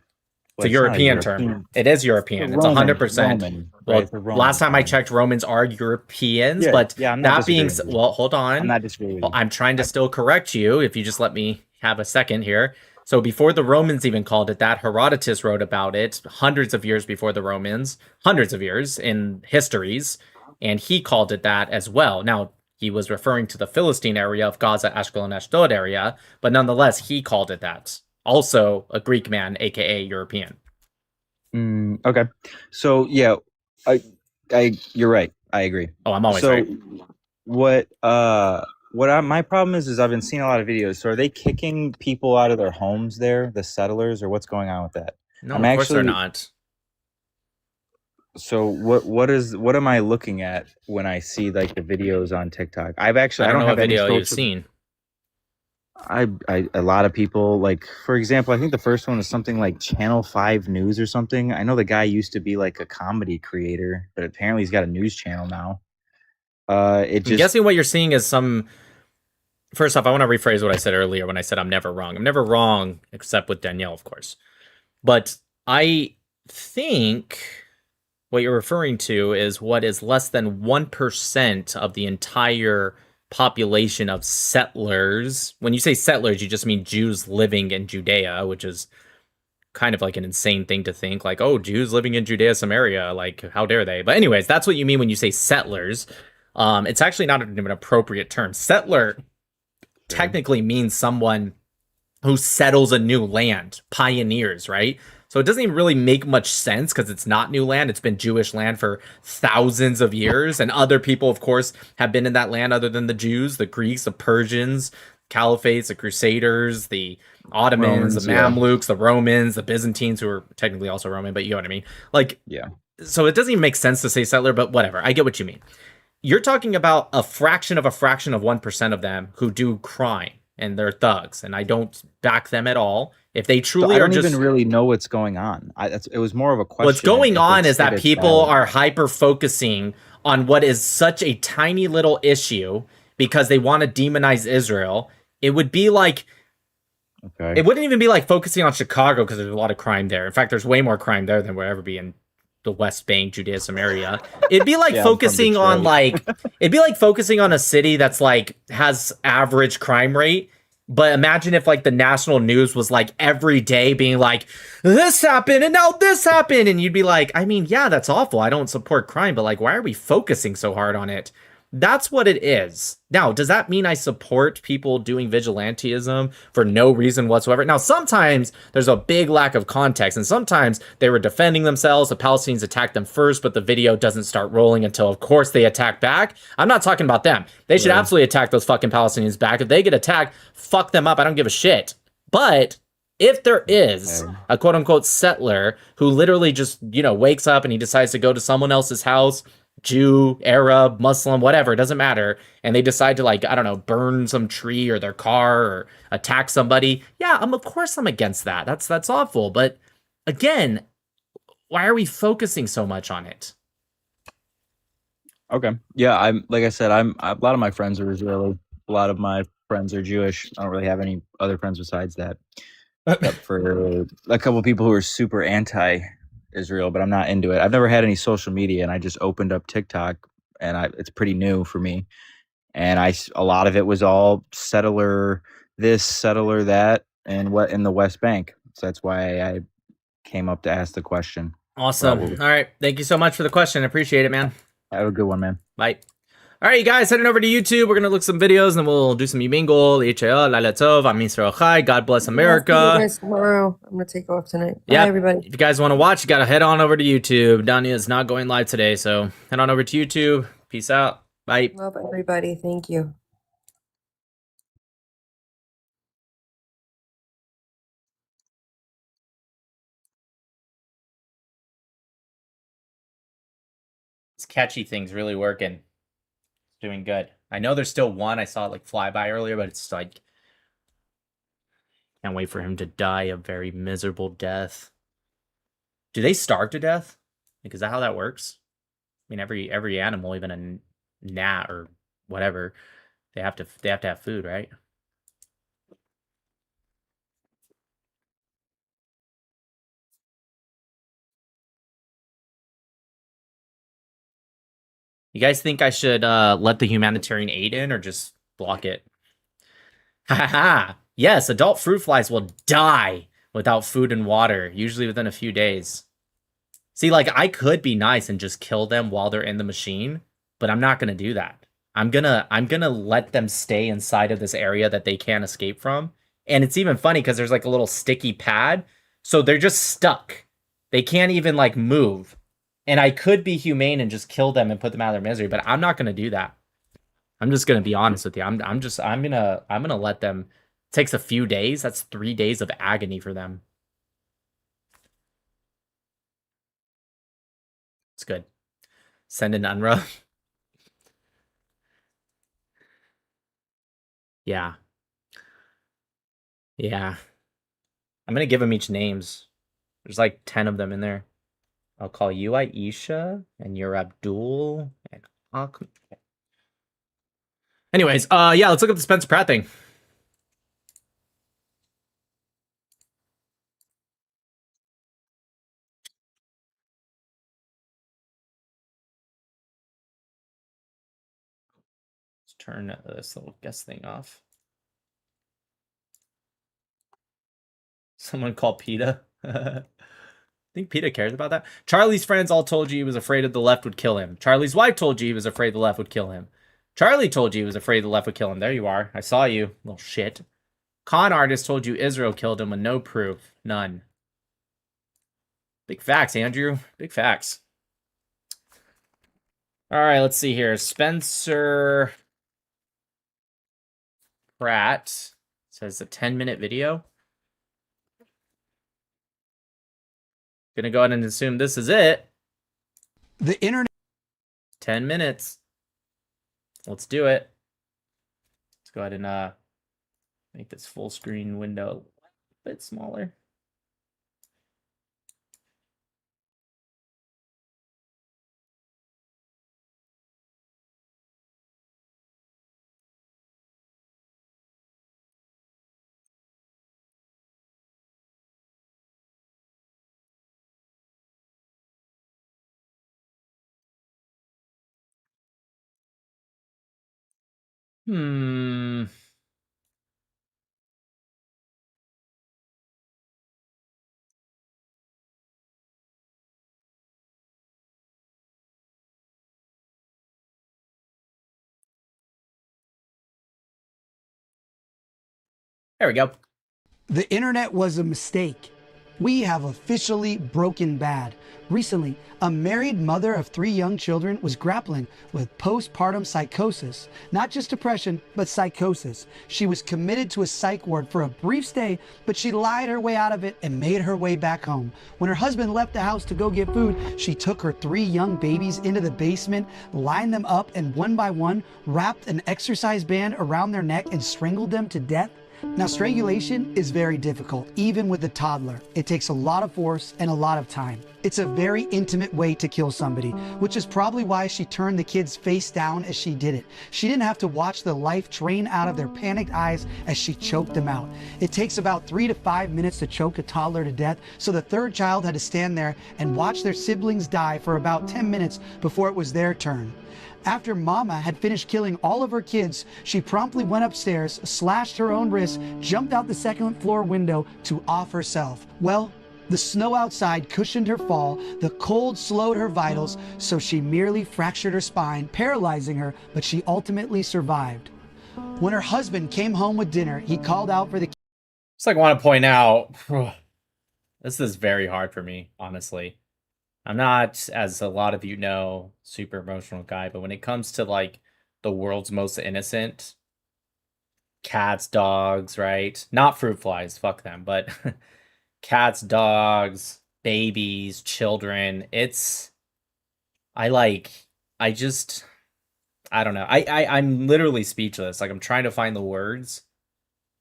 European term. It is European. It's 100%. Roman, well, right? last time I checked, Romans are Europeans, but that being said, well, hold on. I'm not disagreeing with you. I'm trying to still correct you if you just let me have a second here. So before the Romans even called it that, Herodotus wrote about it hundreds of years before the Romans, hundreds of years in histories, and he called it that as well. Now, he was referring to the Philistine area of Gaza, Ashkelon, Ashdod area, but nonetheless, he called it that. Also a Greek man, aka European. Okay, so yeah, you're right. I agree. Oh, I'm always right. My problem is I've been seeing a lot of videos. So are they kicking people out of their homes there, the settlers, or what's going on with that? No, of course they're not. So what am I looking at when I see like the videos on TikTok? I don't know have what any video you've seen. a lot of people, like, for example, I think the first one was something like Channel 5 News or something. I know the guy used to be like a comedy creator, but apparently he's got a news channel now. I'm guessing what you're seeing is some. First off, I want to rephrase what I said earlier when I said I'm never wrong. I'm never wrong, except with Danielle, of course. But I think what you're referring to is what is less than 1% of the entire population of settlers. When you say settlers, you just mean Jews living in Judea, which is kind of like an insane thing to think, like, oh, Jews living in Judea, Samaria, like, how dare they? But anyways, that's what you mean when you say settlers. It's actually not even an appropriate term. Settler technically means someone who settles a new land, pioneers, right? So it doesn't even really make much sense because it's not new land. It's been Jewish land for thousands of years. And other people, of course, have been in that land other than the Jews, the Greeks, the Persians, Caliphates, the Crusaders, the Ottomans, the Mamluks, the Romans, the Byzantines, who are technically also Roman, but you know what I mean? Like, yeah. So it doesn't even make sense to say settler, but whatever. I get what you mean. You're talking about a fraction of 1% of them who do crime. And they're thugs, and I don't back them at all. If they truly I are don't even really know what's going on. It was more of a question. What's going on is that people are hyper focusing on what is such a tiny little issue because they want to demonize Israel. It would be like, it wouldn't even be like focusing on Chicago because there's a lot of crime there. In fact, there's way more crime there than will ever be in the West Bank, Judea, Samaria. It'd be like focusing on it'd be like focusing on a city that's like has average crime rate. But imagine if like the national news was like every day being like, this happened and now this happened. And you'd be like, I mean, yeah, that's awful. I don't support crime, but like, why are we focusing so hard on it? That's what it is. Now, does that mean I support people doing vigilantism for no reason whatsoever? Now, sometimes there's a big lack of context, and sometimes they were defending themselves. The Palestinians attacked them first, but the video doesn't start rolling until, of course, they attack back. I'm not talking about them. They should absolutely attack those fucking Palestinians back. If they get attacked, fuck them up. I don't give a shit. But if there is a quote-unquote settler who literally just, wakes up and he decides to go to someone else's house, Jew, Arab, Muslim, whatever, it doesn't matter, and they decide to, like, I don't know, burn some tree or their car or attack somebody, yeah, of course I'm against that. That's awful. But again, why are we focusing so much on it? Okay. Yeah, I'm like I said, a lot of my friends are Israeli. A lot of my friends are Jewish. I don't really have any other friends besides that, except for a couple of people who are super anti-Israel, but I'm not into it. I've never had any social media, and I just opened up TikTok, and it's pretty new for me. And a lot of it was all settler this, settler that, and what in the West Bank. So that's why I came up to ask the question. Awesome. All right. Thank you so much for the question. I appreciate it, man. Have a good one, man. Bye. All right, you guys, heading over to YouTube. We're going to look some videos, and then we'll do some Yimingol, Icheo, Laila Tov, Am Yisrael Chai, God bless I'll see you America. guys tomorrow. I'm gonna take off tonight. Bye, Yeah, everybody. if you guys want to watch, you got to head on over to YouTube. Danya is not going live today, so head on over to YouTube. Peace out. Bye. Love everybody. Thank you. This catchy thing's really working. It's doing good. I know there's still one. I saw it like fly by earlier, but it's like, can't wait for him to die a very miserable death. Do they starve to death? Like, is that how that works? I mean, every animal, even a gnat or whatever, they have to have food, right? You guys think I should let the humanitarian aid in or just block it? Haha. Yes, adult fruit flies will die without food and water, usually within a few days. See, like, I could be nice and just kill them while they're in the machine, but I'm not gonna do that. I'm gonna let them stay inside of this area that they can't escape from. And it's even funny because there's like a little sticky pad, so they're just stuck. They can't even like move. And I could be humane and just kill them and put them out of their misery, but I'm not gonna do that. I'm just gonna be honest with you. I'm gonna let them. It takes a few days. That's 3 days of agony for them. It's good. Send in UNRWA. Yeah. Yeah. I'm gonna give them each names. There's like 10 of them in there. I'll call you Aisha, and you're Abdul, and Ahmed. Anyways, yeah, let's look up the Spencer Pratt thing. Let's turn this little guest thing off. Someone call PETA. I think PETA cares about that. Charlie's friends all told you he was afraid of the left would kill him. Charlie's wife told you he was afraid the left would kill him. Charlie told you he was afraid the left would kill him. There you are. I saw you, little shit. Con artist told you Israel killed him with no proof. None. Big facts, Andrew. Big facts. All right, let's see here. Spencer Pratt says a 10-minute video. Gonna go ahead and assume this is it. The internet. 10 minutes. Let's do it. Let's go ahead and make this full screen window a bit smaller. Hmm. There we go. The internet was a mistake. We have officially broken bad. Recently, a married mother of 3 young children was grappling with postpartum psychosis. Not just depression, but psychosis. She was committed to a psych ward for a brief stay, but she lied her way out of it and made her way back home. When her husband left the house to go get food, she took her 3 young babies into the basement, lined them up, and one by one, wrapped an exercise band around their neck and strangled them to death. Now, strangulation is very difficult, even with a toddler. It takes a lot of force and a lot of time. It's a very intimate way to kill somebody, which is probably why she turned the kids face down as she did it. She didn't have to watch the life drain out of their panicked eyes as she choked them out. It takes about 3 to 5 minutes to choke a toddler to death, so the third child had to stand there and watch their siblings die for about 10 minutes before it was their turn. After Mama had finished killing all of her kids, she promptly went upstairs, slashed her own wrist, jumped out the second floor window to off herself. Well, the snow outside cushioned her fall, the cold slowed her vitals, so she merely fractured her spine, paralyzing her, but she ultimately survived. When her husband came home with dinner, he called out for the Just like want to point out, this is very hard for me, honestly. I'm not, as a lot of you know, super emotional guy, but when it comes to like the world's most innocent, cats, dogs, right? Not fruit flies, fuck them, but cats, dogs, babies, children, I don't know. I'm literally speechless. Like I'm trying to find the words,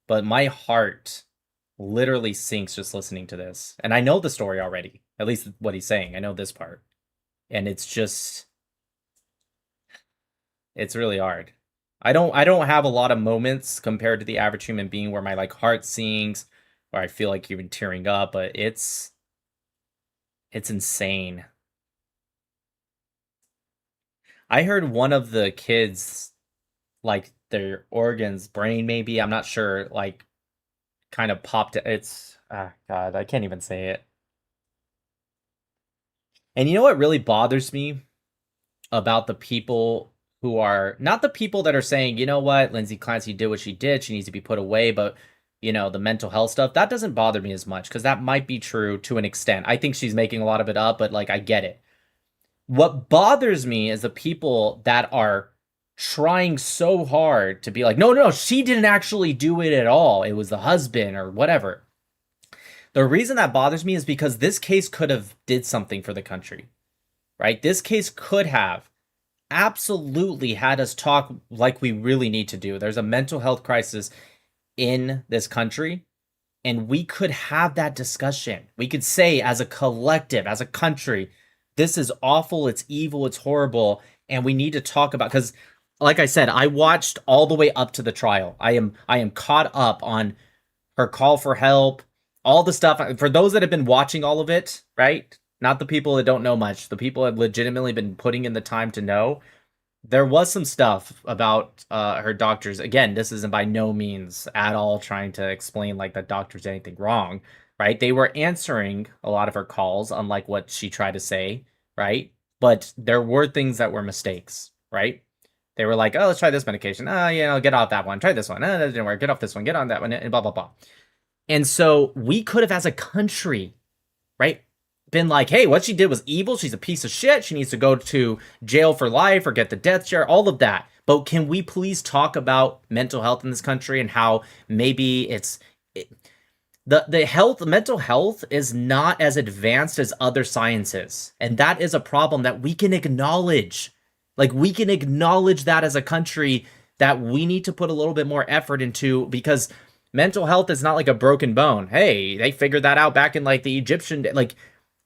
but my heart literally sinks just listening to this. And I know the story already. At least what he's saying. I know this part. And it's really hard. I don't have a lot of moments compared to the average human being where my like heart sinks or I feel like even tearing up, but it's insane. I heard one of the kids, like their organs, brain maybe, I'm not sure, like kind of popped. God, I can't even say it. And you know what really bothers me about the people who are not the people that are saying, you know what, Lindsay Clancy did what she did, she needs to be put away, but you know, the mental health stuff, that doesn't bother me as much because that might be true to an extent. I think she's making a lot of it up, but like I get it. What bothers me is the people that are trying so hard to be like, no, she didn't actually do it at all. It was the husband or whatever. The reason that bothers me is because this case could have did something for the country, right? This case could have absolutely had us talk like we really need to do. There's a mental health crisis in this country, and we could have that discussion. We could say as a collective, as a country, this is awful, it's evil, it's horrible, and we need to talk about, because like I said, I watched all the way up to the trial. I am caught up on her call for help, all the stuff. For those that have been watching all of it, right? Not the people that don't know much, the people that have legitimately been putting in the time to know. There was some stuff about her doctors. Again, this isn't by no means at all trying to explain like that doctors did anything wrong, right? They were answering a lot of her calls, unlike what she tried to say, right? But there were things that were mistakes, right? They were like, oh, let's try this medication. Oh, yeah, get off that one. Try this one. Oh, that didn't work. Get off this one. Get on that one. And blah, blah, blah. And so we could have, as a country, right, been like, hey, what she did was evil. She's a piece of shit. She needs to go to jail for life or get the death share, all of that. But can we please talk about mental health in this country and how maybe the mental health is not as advanced as other sciences. And that is a problem that we can acknowledge. Like, we can acknowledge that as a country, that we need to put a little bit more effort into, because mental health is not like a broken bone. Hey, they figured that out back in like the Egyptian, like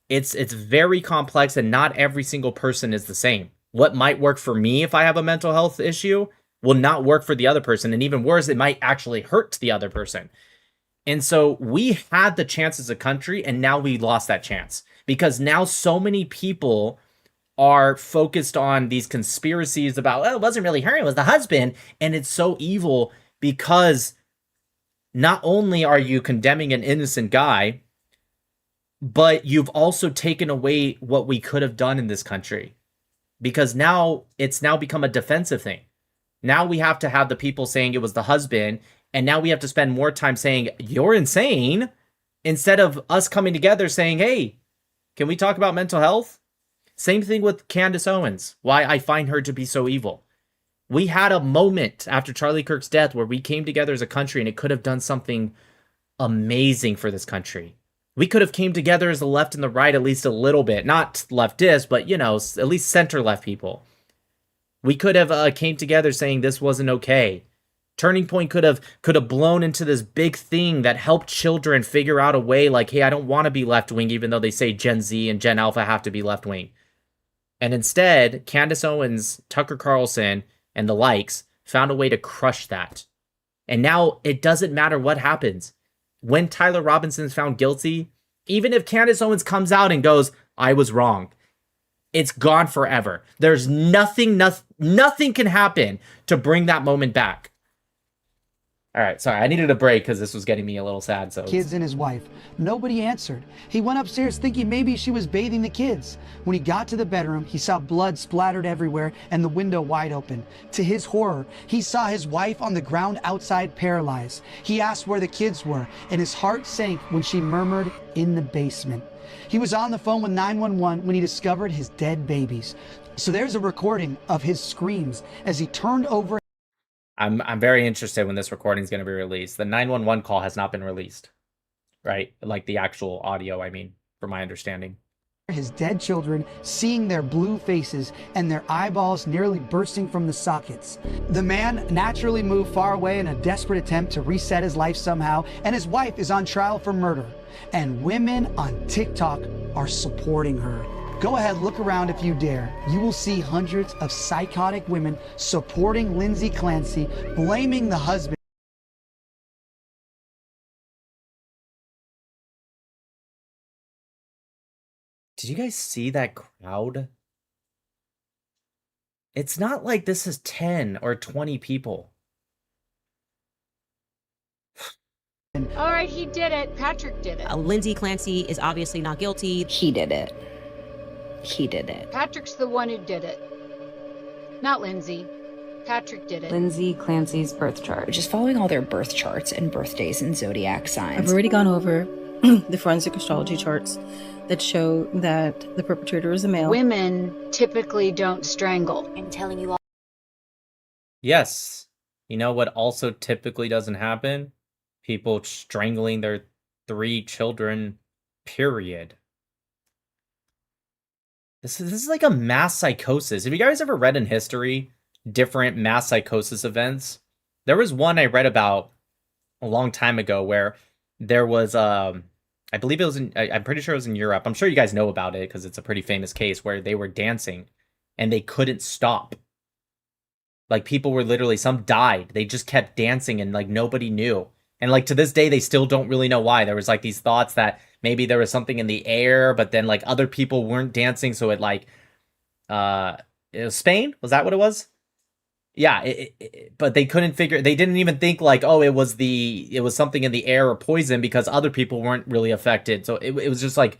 it's very complex, and not every single person is the same. What might work for me if I have a mental health issue will not work for the other person. And even worse, it might actually hurt the other person. And so we had the chance as a country, and now we lost that chance, because now so many people are focused on these conspiracies about, oh, it wasn't really her, it was the husband. And it's so evil, because not only are you condemning an innocent guy, but you've also taken away what we could have done in this country, because now it's now become a defensive thing. Now we have to have the people saying it was the husband, and now we have to spend more time saying you're insane, instead of us coming together saying, hey, can we talk about mental health? Same thing with Candace Owens, why I find her to be so evil. We had a moment after Charlie Kirk's death where we came together as a country, and it could have done something amazing for this country. We could have came together as the left and the right at least a little bit. Not leftist, but, you know, at least center-left people. We could have came together saying this wasn't okay. Turning Point could have blown into this big thing that helped children figure out a way like, hey, I don't want to be left wing, even though they say Gen Z and Gen Alpha have to be left wing. And instead, Candace Owens, Tucker Carlson, and the likes found a way to crush that. And now it doesn't matter what happens. When Tyler Robinson's found guilty, even if Candace Owens comes out and goes, I was wrong, it's gone forever. There's nothing can happen to bring that moment back. All right, sorry, I needed a break because this was getting me a little sad. So Kids and his wife. Nobody answered. He went upstairs thinking maybe she was bathing the kids. When he got to the bedroom, he saw blood splattered everywhere and the window wide open. To his horror, he saw his wife on the ground outside paralyzed. He asked where the kids were, and his heart sank when she murmured, in the basement. He was on the phone with 911 when he discovered his dead babies. So there's a recording of his screams as he turned over. I'm very interested when this recording is going to be released. The 911 call has not been released, right? Like the actual audio, I mean, from my understanding. His dead children, seeing their blue faces and their eyeballs nearly bursting from the sockets. The man naturally moved far away in a desperate attempt to reset his life somehow, and his wife is on trial for murder. And women on TikTok are supporting her. Go ahead, look around if you dare. You will see hundreds of psychotic women supporting Lindsay Clancy, blaming the husband. Did you guys see that crowd? It's not like this is 10 or 20 people. All right, he did it. Patrick did it. Lindsay Clancy is obviously not guilty. He did it. He did it. Patrick's the one who did it. Not Lindsay. Patrick did it. Lindsay Clancy's birth chart. Just following all their birth charts and birthdays and zodiac signs. I've already gone over the forensic astrology charts that show that the perpetrator is a male. Women typically don't strangle. I'm telling you all. Yes. You know what also typically doesn't happen? People strangling their 3 children, period. This is like a mass psychosis. Have you guys ever read in history different mass psychosis events? There was one I read about a long time ago where there was, I believe it was I'm pretty sure it was in Europe. I'm sure you guys know about it because it's a pretty famous case where they were dancing and they couldn't stop. Like people were literally, some died. They just kept dancing and like nobody knew. And like to this day, they still don't really know why. There was like these thoughts that maybe there was something in the air, but then like other people weren't dancing. So it like, it was Spain? Was that what it was? Yeah. But they couldn't figure, they didn't even think like, oh, it was something in the air or poison because other people weren't really affected. So it was just like,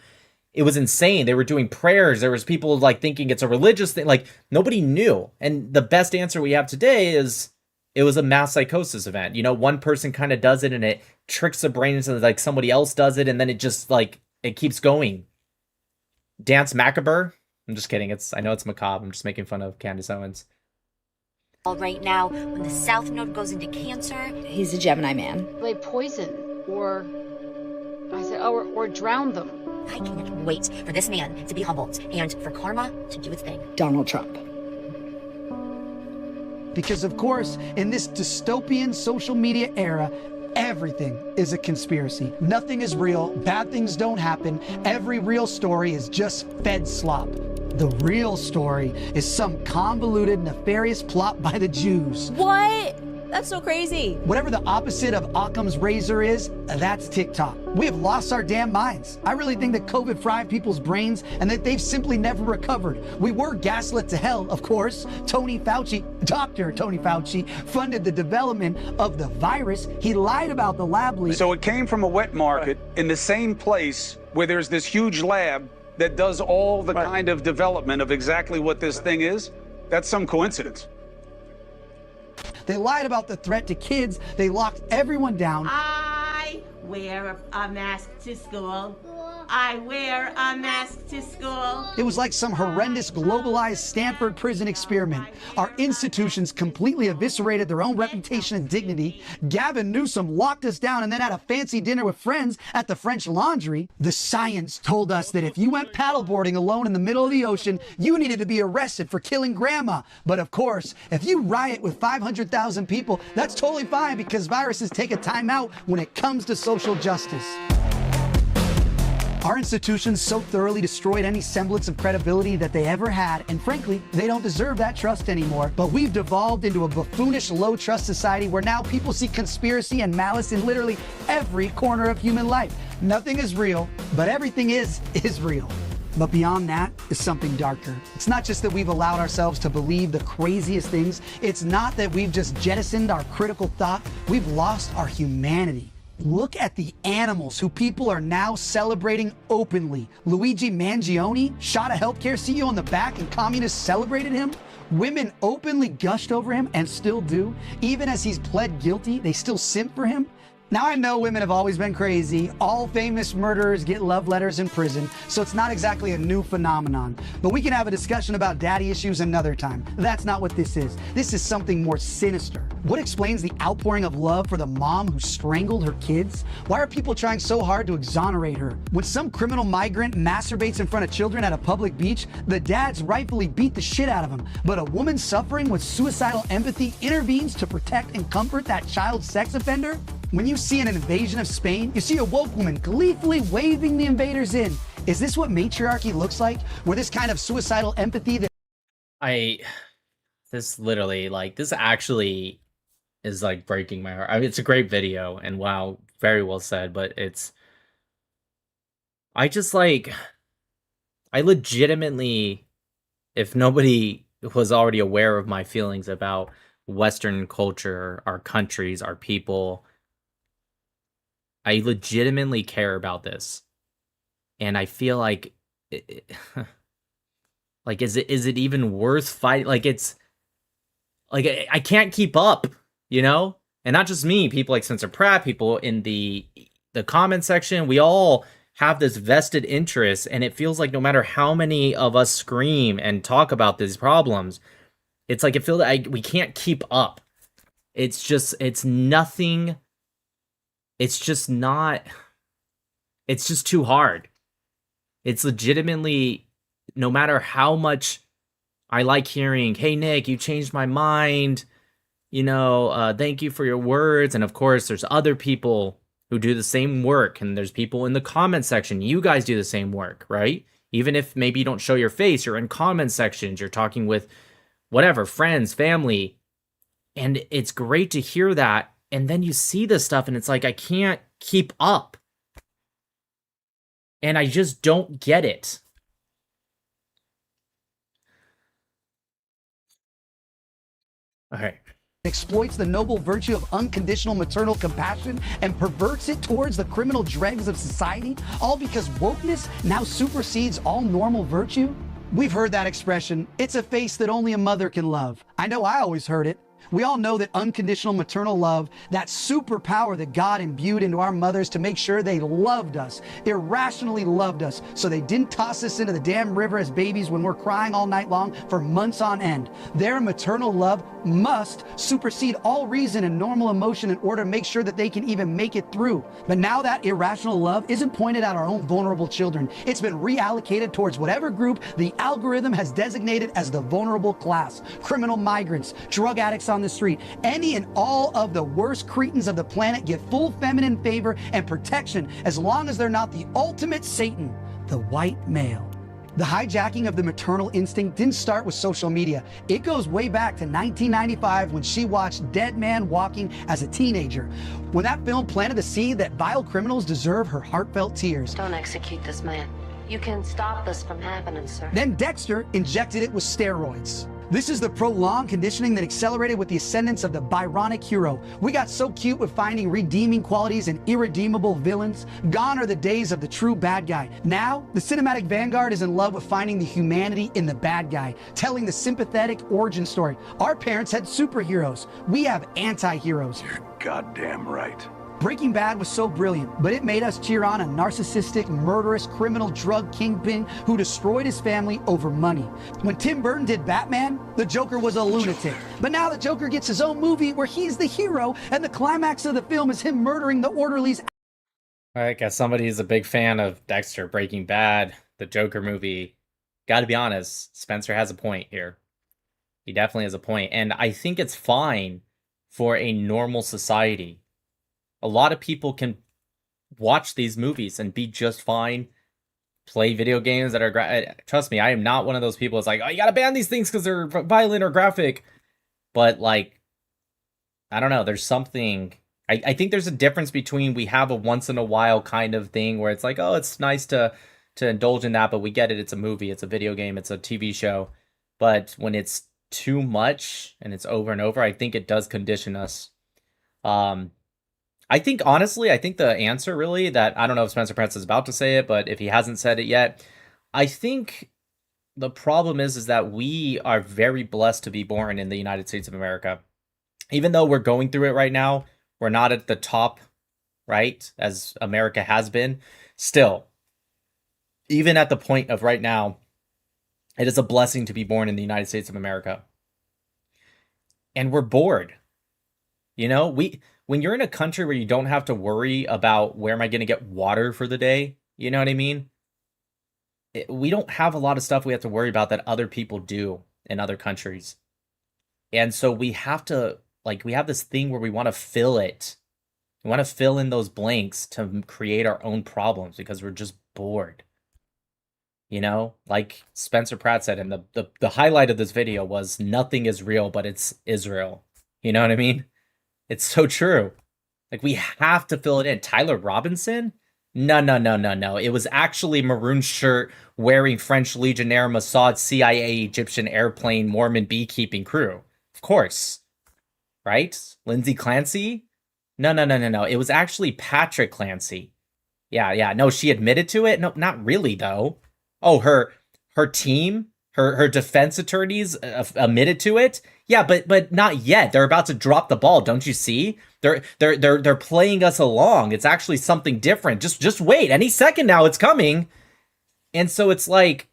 it was insane. They were doing prayers. There was people like thinking it's a religious thing. Like nobody knew. And the best answer we have today is, it was a mass psychosis event. You know, one person kind of does it and it tricks the brain into like somebody else does it. And then it just like, it keeps going. Dance Macabre. I'm just kidding. I know it's macabre. I'm just making fun of Candace Owens. Right now, when the South Node goes into Cancer. He's a Gemini man. They poison or drown them. I can't wait for this man to be humbled and for karma to do its thing. Donald Trump. Because of course, in this dystopian social media era, everything is a conspiracy. Nothing is real, bad things don't happen, every real story is just fed slop. The real story is some convoluted, nefarious plot by the Jews. What? That's so crazy. Whatever the opposite of Occam's razor is, that's TikTok. We have lost our damn minds. I really think that COVID fried people's brains and that they've simply never recovered. We were gaslit to hell, of course. Dr. Tony Fauci, funded the development of the virus. He lied about the lab leak. So it came from a wet market in the same place where there's this huge lab that does all the kind of development of exactly what this thing is. That's some coincidence. They lied about the threat to kids. They locked everyone down. I wear a mask to school. I wear a mask to school. It was like some horrendous globalized Stanford prison experiment. Our institutions completely eviscerated their own reputation and dignity. Gavin Newsom locked us down and then had a fancy dinner with friends at the French Laundry. The science told us that if you went paddleboarding alone in the middle of the ocean, you needed to be arrested for killing grandma. But of course, if you riot with 500,000 people, that's totally fine because viruses take a time out when it comes to social justice. Our institutions so thoroughly destroyed any semblance of credibility that they ever had, and frankly, they don't deserve that trust anymore. But we've devolved into a buffoonish low-trust society where now people see conspiracy and malice in literally every corner of human life. Nothing is real, but everything is real. But beyond that is something darker. It's not just that we've allowed ourselves to believe the craziest things. It's not that we've just jettisoned our critical thought. We've lost our humanity. Look at the animals who people are now celebrating openly. Luigi Mangione shot a healthcare CEO in the back and communists celebrated him. Women openly gushed over him and still do. Even as he's pled guilty, they still simp for him. Now I know women have always been crazy. All famous murderers get love letters in prison, so it's not exactly a new phenomenon. But we can have a discussion about daddy issues another time. That's not what this is. This is something more sinister. What explains the outpouring of love for the mom who strangled her kids? Why are people trying so hard to exonerate her? When some criminal migrant masturbates in front of children at a public beach, the dads rightfully beat the shit out of him. But a woman suffering with suicidal empathy intervenes to protect and comfort that child sex offender? When you see an invasion of Spain, you see a woke woman gleefully waving the invaders in. Is this what matriarchy looks like? Where this kind of suicidal empathy that this literally, like, this actually is like breaking my heart. I mean, it's a great video and wow, very well said, but I legitimately, if nobody was already aware of my feelings about Western culture, our countries, our people, I legitimately care about this. And I feel like, like, is it even worth fighting? Like, it's, like, I can't keep up, you know? And not just me, people like Spencer Pratt, people in the comment section, we all have this vested interest, and it feels like no matter how many of us scream and talk about these problems, it's like it feels like we can't keep up. It's just, it's nothing. It's just not, it's just too hard. It's legitimately, no matter how much I like hearing, hey, Nick, you changed my mind, you know, thank you for your words. And of course, there's other people who do the same work, and there's people in the comment section. You guys do the same work, right? Even if maybe you don't show your face, you're in comment sections, you're talking with whatever, friends, family. And it's great to hear that. And then you see this stuff and it's like, I can't keep up. And I just don't get it. All right. exploits the noble virtue of unconditional maternal compassion and perverts it towards the criminal dregs of society, all because wokeness now supersedes all normal virtue? We've heard that expression, it's a face that only a mother can love. I know I always heard it. We all know that unconditional maternal love, that superpower that God imbued into our mothers to make sure they loved us, irrationally loved us, so they didn't toss us into the damn river as babies when we're crying all night long for months on end. Their maternal love must supersede all reason and normal emotion in order to make sure that they can even make it through. But now that irrational love isn't pointed at our own vulnerable children. It's been reallocated towards whatever group the algorithm has designated as the vulnerable class. Criminal migrants, drug addicts on the street, any and all of the worst cretins of the planet get full feminine favor and protection as long as they're not the ultimate Satan, the white male. The hijacking of the maternal instinct didn't start with social media. It goes way back to 1995 when she watched Dead Man Walking as a teenager. When that film planted the seed that vile criminals deserve her heartfelt tears. Don't execute this man. You can stop this from happening, sir. Then Dexter injected it with steroids. This is the prolonged conditioning that accelerated with the ascendance of the Byronic hero. We got so cute with finding redeeming qualities in irredeemable villains. Gone are the days of the true bad guy. Now, the cinematic vanguard is in love with finding the humanity in the bad guy, telling the sympathetic origin story. Our parents had superheroes. We have anti-heroes. You're goddamn right. Breaking Bad was so brilliant, but it made us cheer on a narcissistic, murderous, criminal drug kingpin who destroyed his family over money. When Tim Burton did Batman, the Joker was a lunatic. But now the Joker gets his own movie where he's the hero, and the climax of the film is him murdering the orderlies. All right, guess somebody is a big fan of Dexter, Breaking Bad, the Joker movie. Gotta be honest, Spencer has a point here. He definitely has a point. And I think it's fine for a normal society. A lot of people can watch these movies and be just fine, play video games that are... Trust me, I am not one of those people that's like, oh, you gotta ban these things because they're violent or graphic. But, like, I don't know, there's something... I think there's a difference between we have a once-in-a-while kind of thing where it's like, oh, it's nice to indulge in that, but we get it, it's a movie, it's a video game, it's a TV show. But when it's too much and it's over and over, I think it does condition us. I think, honestly, I think the answer really that, I don't know if Spencer Prince is about to say it, but if he hasn't said it yet, I think the problem is that we are very blessed to be born in the United States of America. Even though we're going through it right now, we're not at the top, right, as America has been. Still, even at the point of right now, it is a blessing to be born in the United States of America. And we're bored. You know, when you're in a country where you don't have to worry about where am I going to get water for the day, you know what I mean? We don't have a lot of stuff we have to worry about that other people do in other countries. And so we have to, like, we have this thing where we want to fill it. We want to fill in those blanks to create our own problems because we're just bored. You know, like Spencer Pratt said, and the highlight of this video was nothing is real, but it's Israel. You know what I mean? It's so true. Like, we have to fill it in. Tyler Robinson? No. It was actually maroon shirt wearing French Legionnaire Mossad CIA Egyptian airplane Mormon beekeeping crew. Of course. Right? Lindsay Clancy? No. It was actually Patrick Clancy. Yeah. No, she admitted to it? No, not really, though. Oh, her team, her defense attorneys admitted to it. Yeah, but not yet. They're about to drop the ball. Don't you see? They're playing us along. It's actually something different. Just wait. Any second now, it's coming. And so it's like,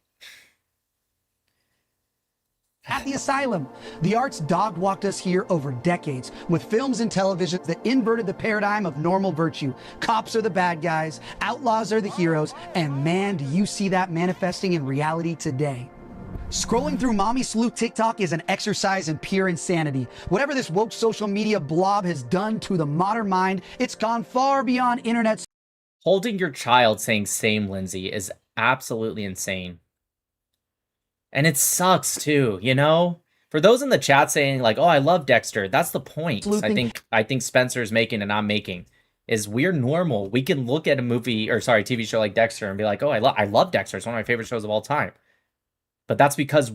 at the asylum, the arts dog-walked us here over decades with films and television that inverted the paradigm of normal virtue. Cops are the bad guys, outlaws are the heroes, and man, do you see that manifesting in reality today. Scrolling through Mommy Sleuth TikTok is an exercise in pure insanity. Whatever this woke social media blob has done to the modern mind, it's gone far beyond internet. Holding your child saying same Lindsay is absolutely insane. And it sucks too, you know? For those in the chat saying like, oh, I love Dexter, that's the point I think Spencer's making and I'm making, is we're normal. We can look at a TV show like Dexter and be like, oh, I love Dexter. It's one of my favorite shows of all time. But that's because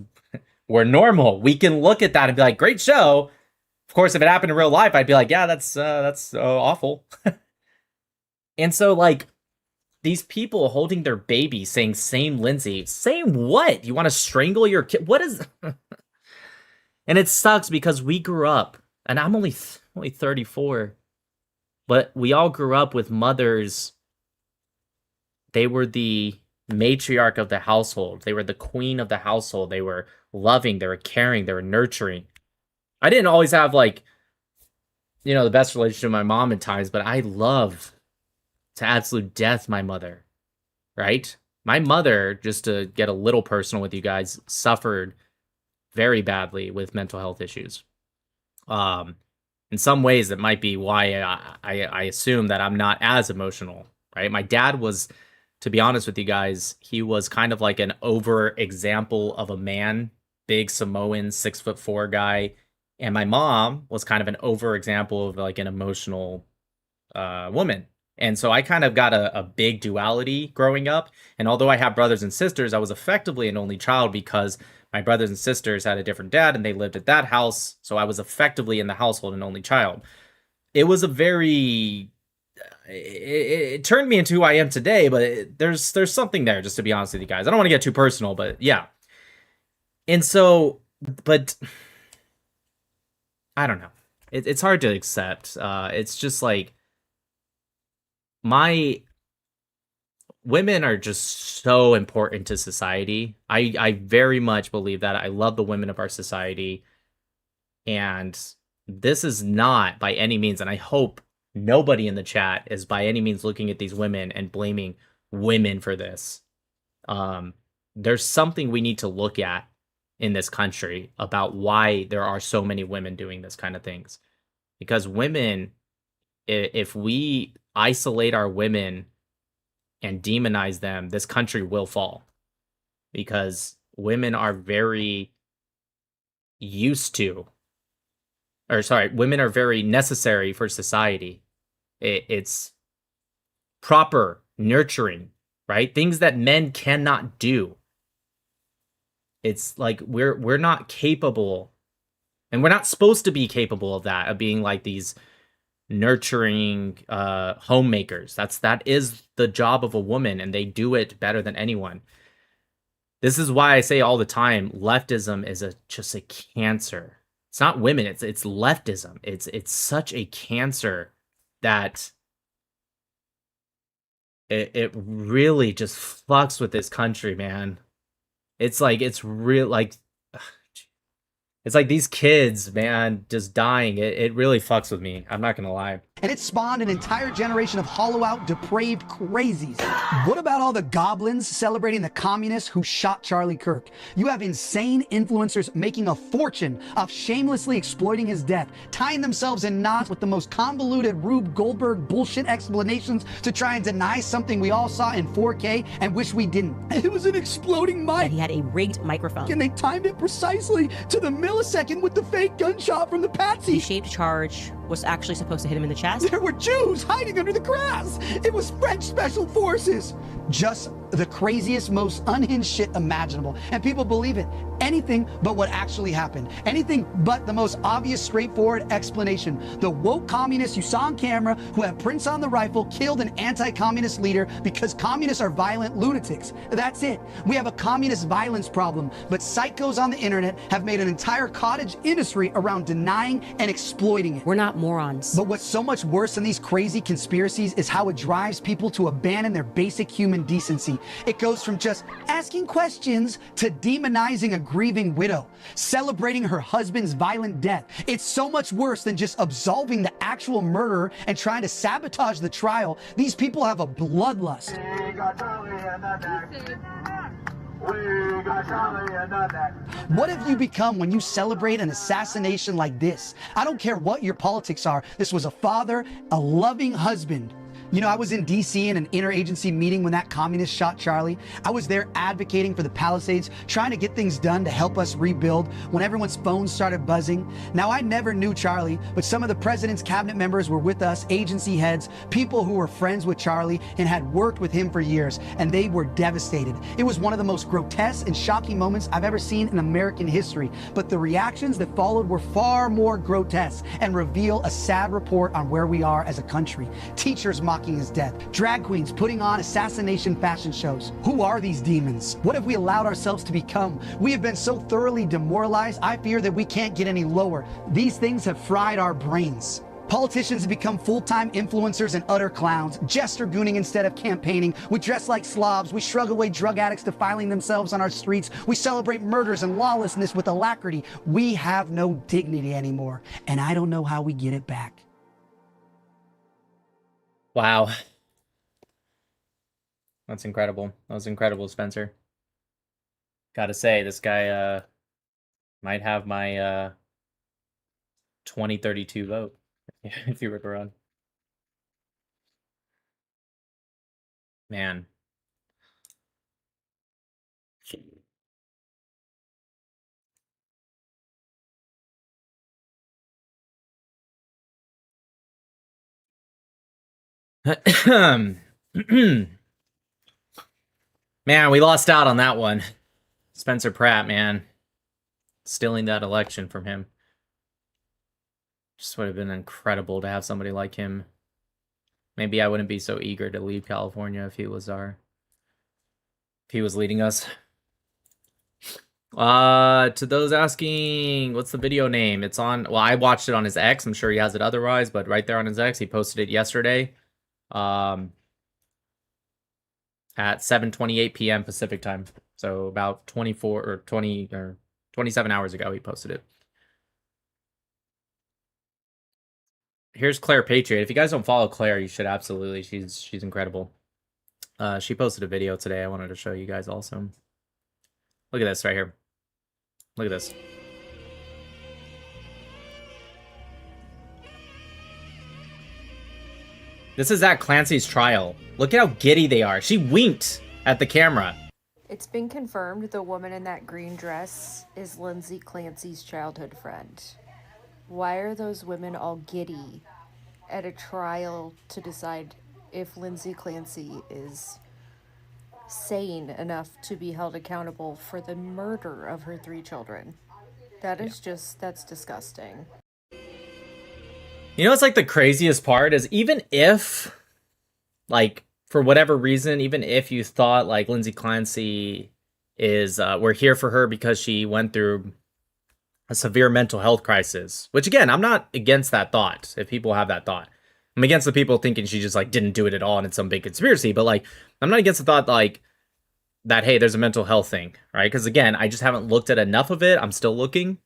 we're normal. We can look at that and be like, great show. Of course, if it happened in real life, I'd be like, yeah, that's awful. And so, like, these people holding their baby saying, same Lindsay. Same what? You want to strangle your kid? What is... And it sucks because we grew up, and I'm only 34, but we all grew up with mothers. They were the matriarch of the household. They were the queen of the household. They were loving, they were caring, they were nurturing. I didn't always have, like, you know, the best relationship with my mom at times, but I love to absolute death my mother, right? My mother, just to get a little personal with you guys, suffered very badly with mental health issues. In some ways, that might be why I assume that I'm not as emotional, right? My dad was, to be honest with you guys, he was kind of like an over example of a man, big Samoan, 6'4" guy. And my mom was kind of an over example of like an emotional woman. And so I kind of got a big duality growing up. And although I have brothers and sisters, I was effectively an only child because my brothers and sisters had a different dad and they lived at that house. So I was effectively in the household an only child. It was a very... It turned me into who I am today, but there's something there, just to be honest with you guys. I don't want to get too personal, but yeah. And so, but I don't know. It's hard to accept. It's just like, women are just so important to society. I very much believe that. I love the women of our society. And this is not by any means, and I hope nobody in the chat is by any means looking at these women and blaming women for this. There's something we need to look at in this country about why there are so many women doing this kind of things. Because women, if we isolate our women and demonize them, this country will fall. Because women are very used to, or sorry, women are very necessary for society. It's proper nurturing, right? Things that men cannot do. It's like we're not capable, and we're not supposed to be capable of that, of being like these nurturing homemakers. That is the job of a woman, and they do it better than anyone. This is why I say all the time, leftism is just a cancer. It's not women, it's leftism. It's such a cancer that it really just fucks with this country, man. It's like it's real, like it's like these kids, man, just dying. It really fucks with me. I'm not gonna lie. And it spawned an entire generation of hollow-out, depraved crazies. What about all the goblins celebrating the communists who shot Charlie Kirk? You have insane influencers making a fortune off shamelessly exploiting his death, tying themselves in knots with the most convoluted Rube Goldberg bullshit explanations to try and deny something we all saw in 4K and wish we didn't. It was an exploding mic. He had a rigged microphone. And they timed it precisely to the millisecond with the fake gunshot from the patsy. The shaped charge was actually supposed to hit him in the chest. There were Jews hiding under the grass. It was French special forces. Just the craziest, most unhinged shit imaginable. And people believe it. Anything but what actually happened. Anything but the most obvious, straightforward explanation. The woke communists you saw on camera who have prints on the rifle killed an anti-communist leader because communists are violent lunatics. That's it. We have a communist violence problem, but psychos on the internet have made an entire cottage industry around denying and exploiting it. We're not morons. But what's so much worse than these crazy conspiracies is how it drives people to abandon their basic human decency. It goes from just asking questions to demonizing a grieving widow, celebrating her husband's violent death. It's so much worse than just absolving the actual murderer and trying to sabotage the trial. These people have a bloodlust. What have you become when you celebrate an assassination like this? I don't care what your politics are. This was a father, a loving husband. You know, I was in DC in an interagency meeting when that communist shot Charlie. I was there advocating for the Palisades, trying to get things done to help us rebuild when everyone's phones started buzzing. Now, I never knew Charlie, but some of the president's cabinet members were with us, agency heads, people who were friends with Charlie and had worked with him for years, and they were devastated. It was one of the most grotesque and shocking moments I've ever seen in American history, but the reactions that followed were far more grotesque and reveal a sad report on where we are as a country. Teachers mocking his death, drag queens putting on assassination fashion shows. Who are these demons? What have we allowed ourselves to become? We have been so thoroughly demoralized, I fear that we can't get any lower. These things have fried our brains. Politicians have become full-time influencers and utter clowns, gesture gooning instead of campaigning. We dress like slobs. We shrug away drug addicts defiling themselves on our streets. We celebrate murders and lawlessness with alacrity. We have no dignity anymore, and I don't know how we get it back. Wow. That's incredible. That was incredible, Spencer. Gotta say, this guy might have my 2032 vote if you were to run. Man. Man, we lost out on that one. Spencer Pratt, man. Stealing that election from him. Just would have been incredible to have somebody like him. Maybe I wouldn't be so eager to leave California if he was leading us. To those asking, what's the video name? It's on, well, I watched it on his X. I'm sure he has it otherwise, but right there on his X, he posted it yesterday. at 7:28 p.m. Pacific time. So about 24 or 20 or 27 hours ago, he posted it. Here's Claire Patriot. If you guys don't follow Claire, you should absolutely. She's incredible. She posted a video today. I wanted to show you guys also. Look at this right here. Look at this. This is at Clancy's trial. Look at how giddy they are. She winked at the camera. It's been confirmed the woman in that green dress is Lindsay Clancy's childhood friend. Why are those women all giddy at a trial to decide if Lindsay Clancy is sane enough to be held accountable for the murder of her 3 children? That is that's disgusting. You know what's like the craziest part is even if, like, for whatever reason, even if you thought like Lindsay Clancy is, we're here for her because she went through a severe mental health crisis, which again, I'm not against that thought. If people have that thought, I'm against the people thinking she just like didn't do it at all and it's some big conspiracy, but like, I'm not against the thought like that, hey, there's a mental health thing, right? Because again, I just haven't looked at enough of it. I'm still looking.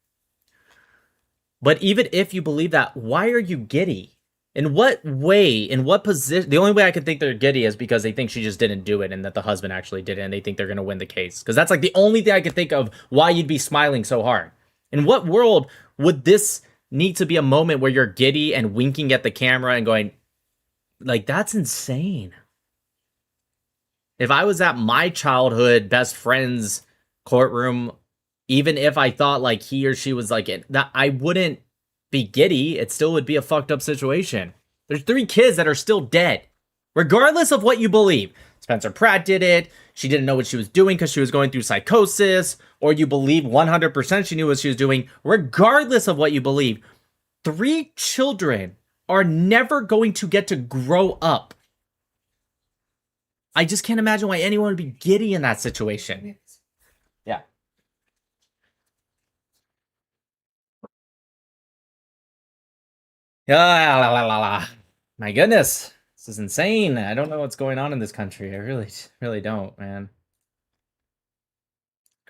But even if you believe that, why are you giddy? In what way? In what position? The only way I can think they're giddy is because they think she just didn't do it and that the husband actually did it and they think they're going to win the case. Because that's like the only thing I can think of why you'd be smiling so hard. In what world would this need to be a moment where you're giddy and winking at the camera and going, like, that's insane. If I was at my childhood best friend's courtroom, even if I thought like he or she was like it, that I wouldn't be giddy. It still would be a fucked up situation. There's 3 kids that are still dead, regardless of what you believe. Spencer Pratt did it. She didn't know what she was doing because she was going through psychosis, or you believe 100% she knew what she was doing. Regardless of what you believe, 3 children are never going to get to grow up. I just can't imagine why anyone would be giddy in that situation. Yeah. My goodness, this is insane. I don't know what's going on in this country. I really don't, man.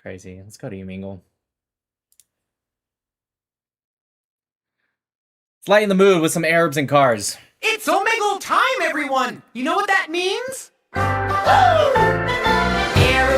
Crazy. Let's go to you, Mingle. Let's lighten the mood with some Arabs and cars. It's Omegle time, everyone! You know what that means? Arabs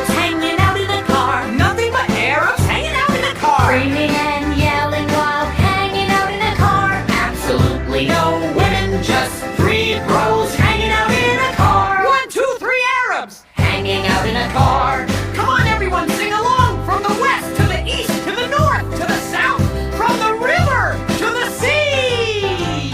hanging out in the car. Nothing but Arabs hanging out in the car. Screaming and yelling while hanging out in a car. Absolutely no women, just 3 bros hanging out in a car. 1, 2, 3 Arabs hanging out in a car. Come on, everyone, sing along. From the west to the east to the north to the south. From the river to the sea.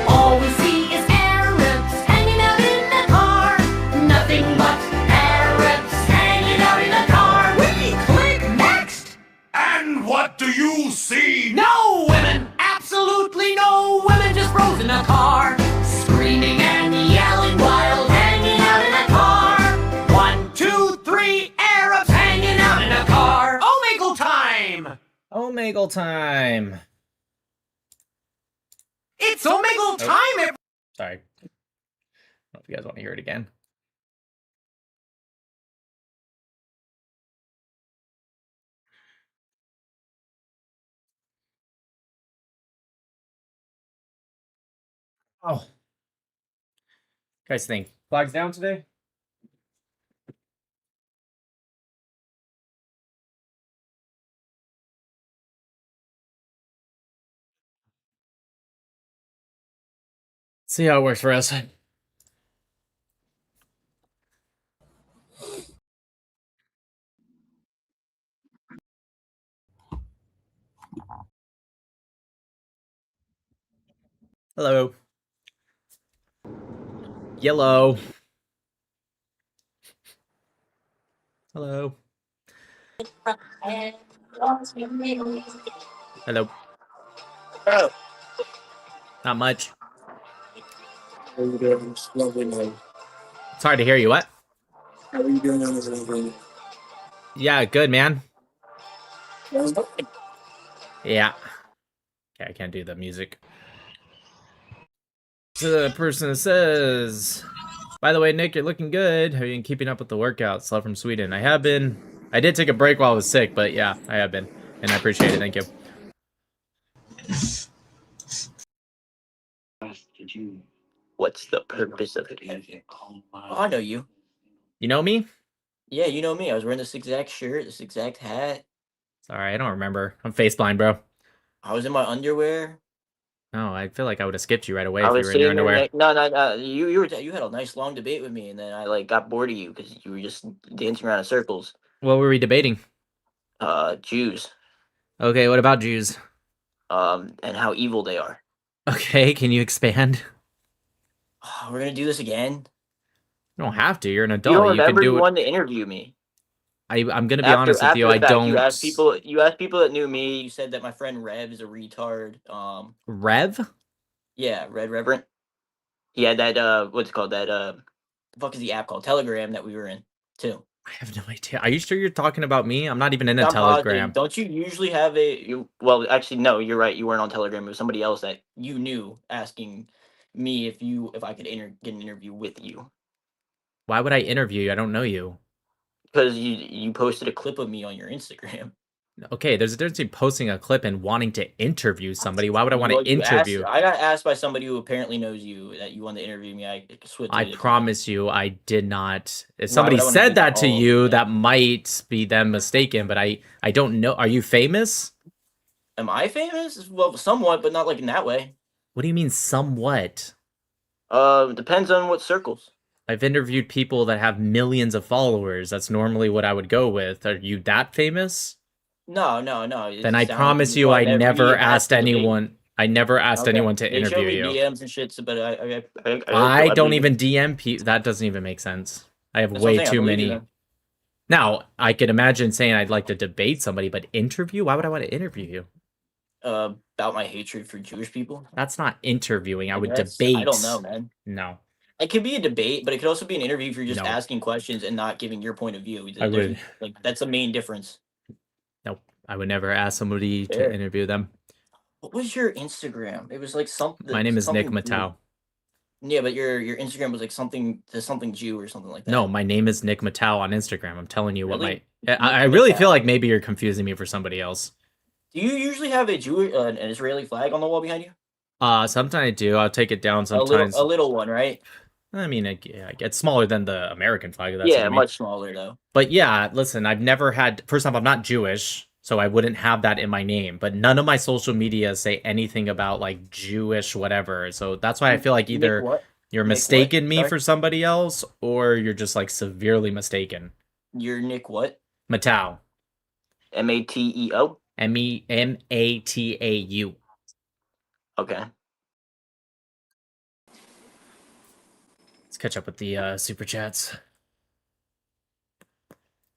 All we see is Arabs hanging out in a car. Nothing but Arabs hanging out in a car. We click next. And what do you see? No women! Absolutely no women, just bros in a car. Screaming and yelling while hanging out in a car. 1, 2, 3 Arabs hanging out in a car. Omegle time! Omegle time. It's Omegle time! Sorry. I don't know if you guys want to hear it again. Oh. Guys think flags down today? See how it works for us. Hello. Yellow. Hello. Hello. Oh. Not much. How are you doing? It's lovely night. It's hard to hear you. What? How are you doing on this lovely? Yeah, good, man. Night? Yeah. Okay, I can't do the music. to the person that says, by the way, Nick, you're looking good. Have you been keeping up with the workouts? Love from Sweden. I have been. I did take a break while I was sick, but yeah, I have been. And I appreciate it. Thank you. What's the purpose of it? Oh, I know you. You know me? Yeah, you know me. I was wearing this exact shirt, this exact hat. Sorry, I don't remember. I'm face blind, bro. I was in my underwear. No, I feel like I would have skipped you right away I if you was were in your sitting there. underwear. No. You had a nice long debate with me, and then I like got bored of you because you were just dancing around in circles. What were we debating? Jews. Okay, what about Jews? And how evil they are. Okay, can you expand? We're gonna do this again. You don't have to. You're an You adult. don't You remember can do you it. wanted to interview me. I'm gonna be honest with you. After I the fact, don't. You asked people that knew me. You said that my friend Rev is a retard. Rev? Yeah, Reverend. He had that what's it called that the fuck is the app called Telegram that we were in too. I have no idea. Are you sure you're talking about me? I'm not even in a I'm positive. Telegram. Don't you usually have well, actually, no, you're right. You weren't on Telegram. It was somebody else that you knew asking me if I could get an interview with you Why would I interview you? I don't know you. because you posted a clip of me on your Instagram. Okay, there's a difference between posting a clip and wanting to interview somebody. Why would I want to Well, interview? I got asked by somebody who apparently knows you that you wanted to interview me. I switched. I promise you, I did not. If Why somebody would I wanna do said that that? to Oh, you, yeah. that might be them mistaken. But I don't know. Are you famous? Am I famous? Well, somewhat, but not like in that way. What do you mean, somewhat? Depends on what circles. I've interviewed people that have millions of followers. That's normally what I would go with. Are you that famous? No. Then I promise you, I never asked anyone. I never asked anyone to They show interview me you. DMs and shit, but I don't believe even it. DM people. That doesn't even make sense. I have That's what I'm way saying, I too believe you many. then. Now, I could imagine saying I'd like to debate somebody, but interview? Why would I want to interview you? About my hatred for Jewish people. That's not interviewing. I would guess. debate. I don't know, man. No. It could be a debate, but it could also be an interview if you're just No. asking questions and not giving your point of view. I would. Like that's the main difference. Nope. I would never ask somebody Fair. to interview them. What was your Instagram? It was like something. My name is Nick something Jew. Matau. Yeah, but your Instagram was like something Jew or something like that. No, my name is Nick Matau on Instagram. I'm telling you Really? what my. I really feel like maybe you're confusing me for somebody else. Do you usually have an Israeli flag on the wall behind you? Sometimes I do. I'll take it down sometimes. A little one, right? I mean, it's smaller than the American flag. That's Yeah, much smaller though. But yeah, listen, I've never had. First off, I'm not Jewish, so I wouldn't have that in my name. But none of my social media say anything about like Jewish whatever. So that's why I feel like either you're mistaken me for somebody else, or you're just like severely mistaken. You're Nick what? Matau. Mateo. Matau. Okay. Let's catch up with the super chats.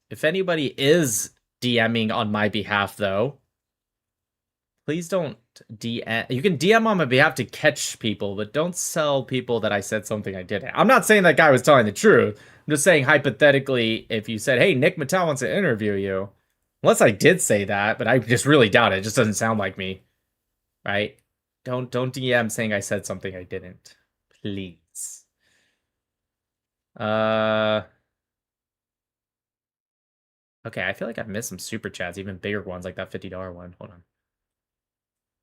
If anybody is DMing on my behalf, though, please don't DM. You can DM on my behalf to catch people, but don't sell people that I said something I didn't. I'm not saying that guy was telling the truth. I'm just saying hypothetically, if you said, "Hey, Nick Mattel wants to interview you," unless I did say that, but I just really doubt it. It just doesn't sound like me, right? Don't DM saying I said something I didn't, please. Okay, I feel like I've missed some super chats, even bigger ones like that $50 one. Hold on.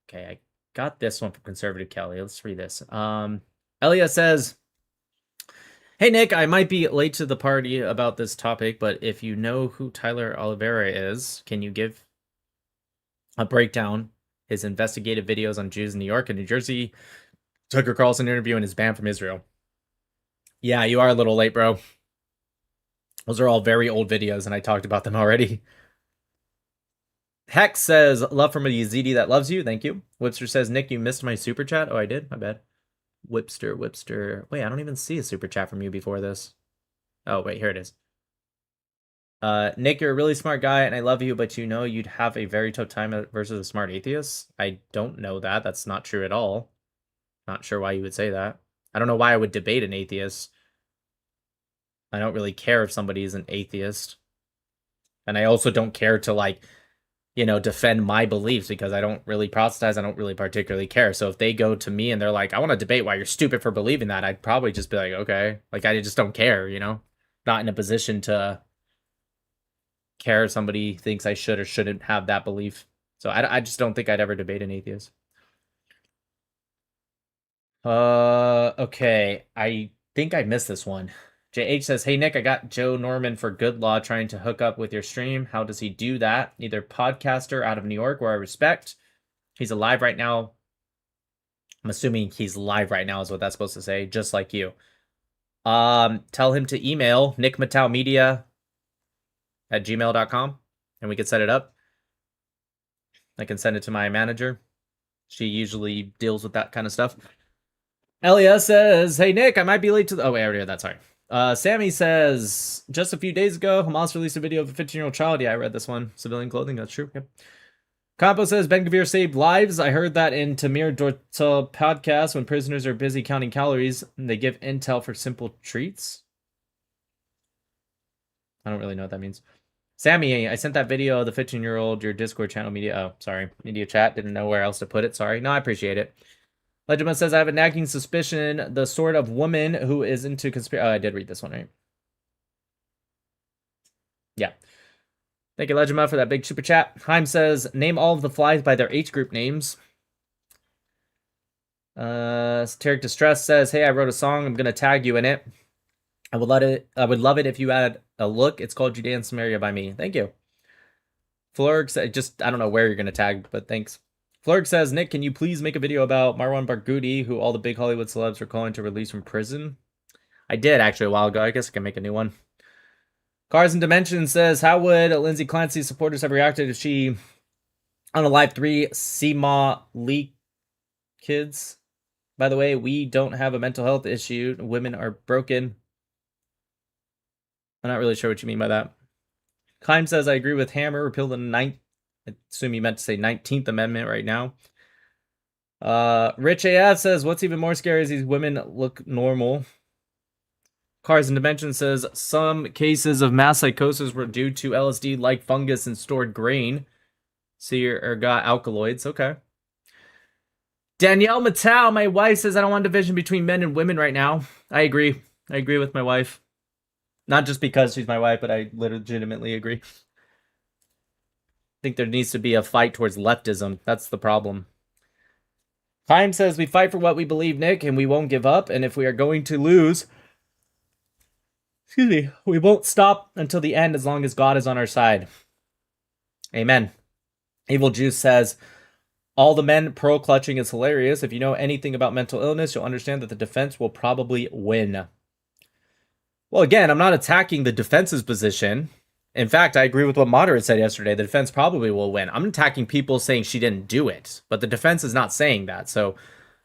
Okay, I got this one from Conservative Kelly. Let's read this. Elia says, "Hey Nick, I might be late to the party about this topic, but if you know who Tyler Oliveira is, can you give a breakdown his investigative videos on Jews in New York and New Jersey, Tucker Carlson interview, and his ban from Israel?" Yeah, you are a little late, bro. Those are all very old videos, and I talked about them already. Hex says, "Love from a Yazidi that loves you." Thank you. Whipster says, "Nick, you missed my super chat." Oh, I did? My bad. Whipster. Wait, I don't even see a super chat from you before this. Oh, wait, here it is. Nick, you're a really smart guy, and I love you, but you know you'd have a very tough time versus a smart atheist? I don't know that. That's not true at all. Not sure why you would say that. I don't know why I would debate an atheist. I don't really care if somebody is an atheist. And I also don't care to, like, defend my beliefs because I don't really proselytize. I don't really particularly care. So if they go to me and they're like, I want to debate why you're stupid for believing that, I'd probably just be like, okay. Like, I just don't care, Not in a position to care if somebody thinks I should or shouldn't have that belief. So I just don't think I'd ever debate an atheist. Okay. I think I missed this one. JH says, hey, Nick, I got Joe Norman for Good Law trying to hook up with your stream. How does he do that? Either podcaster out of New York, where I respect. He's alive right now. I'm assuming he's live right now is what that's supposed to say, just like you. Tell him to email nickmatowmedia@gmail.com, and we can set it up. I can send it to my manager. She usually deals with that kind of stuff. Elia says, hey, Nick, I might be late to the... Oh, wait, I already read that, sorry. Sammy says, just a few days ago, Hamas released a video of a 15-year-old child. Yeah, I read this one. Civilian clothing, that's true. Yep. Campo says, Ben Gavir saved lives. I heard that in Tamir Dortal podcast when prisoners are busy counting calories, they give intel for simple treats. I don't really know what that means. Sammy, I sent that video of the 15-year-old, your Discord channel media. Oh, sorry. Media chat. Didn't know where else to put it. Sorry. No, I appreciate it. Legend says, I have a nagging suspicion the sort of woman who is into conspiracy. Oh, I did read this one, right? Yeah. Thank you, Legend for that big super chat. Heim says, name all of the flies by their age group names. Tarek Distress says, hey, I wrote a song. I'm going to tag you in it. I would love it if you had a look. It's called Judea and Samaria by me. Thank you. Florg said, I don't know where you're going to tag, but thanks. Florg says, Nick, can you please make a video about Marwan Barghouti, who all the big Hollywood celebs are calling to release from prison? I did, actually, a while ago. I guess I can make a new one. Cars and Dimension says, how would Lindsay Clancy's supporters have reacted if she, on a live 3, Seema Lee kids? By the way, we don't have a mental health issue. Women are broken. I'm not really sure what you mean by that. Kime says, I agree with Hammer. Repeal the 9th. I assume you meant to say 19th Amendment right now. Rich AF says, what's even more scary is these women look normal. Cars and Dimension says, some cases of mass psychosis were due to LSD-like fungus in stored grain. See, or got alkaloids. Okay. Danielle Mattel, my wife, says, I don't want division between men and women right now. I agree. I agree with my wife. Not just because she's my wife, but I legitimately agree. I think there needs to be a fight towards leftism. That's the problem. Time says, we fight for what we believe, Nick, and we won't give up. And if we are going to lose, we won't stop until the end as long as God is on our side. Amen. Evil Juice says, all the men pearl clutching is hilarious. If you know anything about mental illness, you'll understand that the defense will probably win. Well, again, I'm not attacking the defense's position. In fact, I agree with what Moderate said yesterday. The defense probably will win. I'm attacking people saying she didn't do it, but the defense is not saying that. So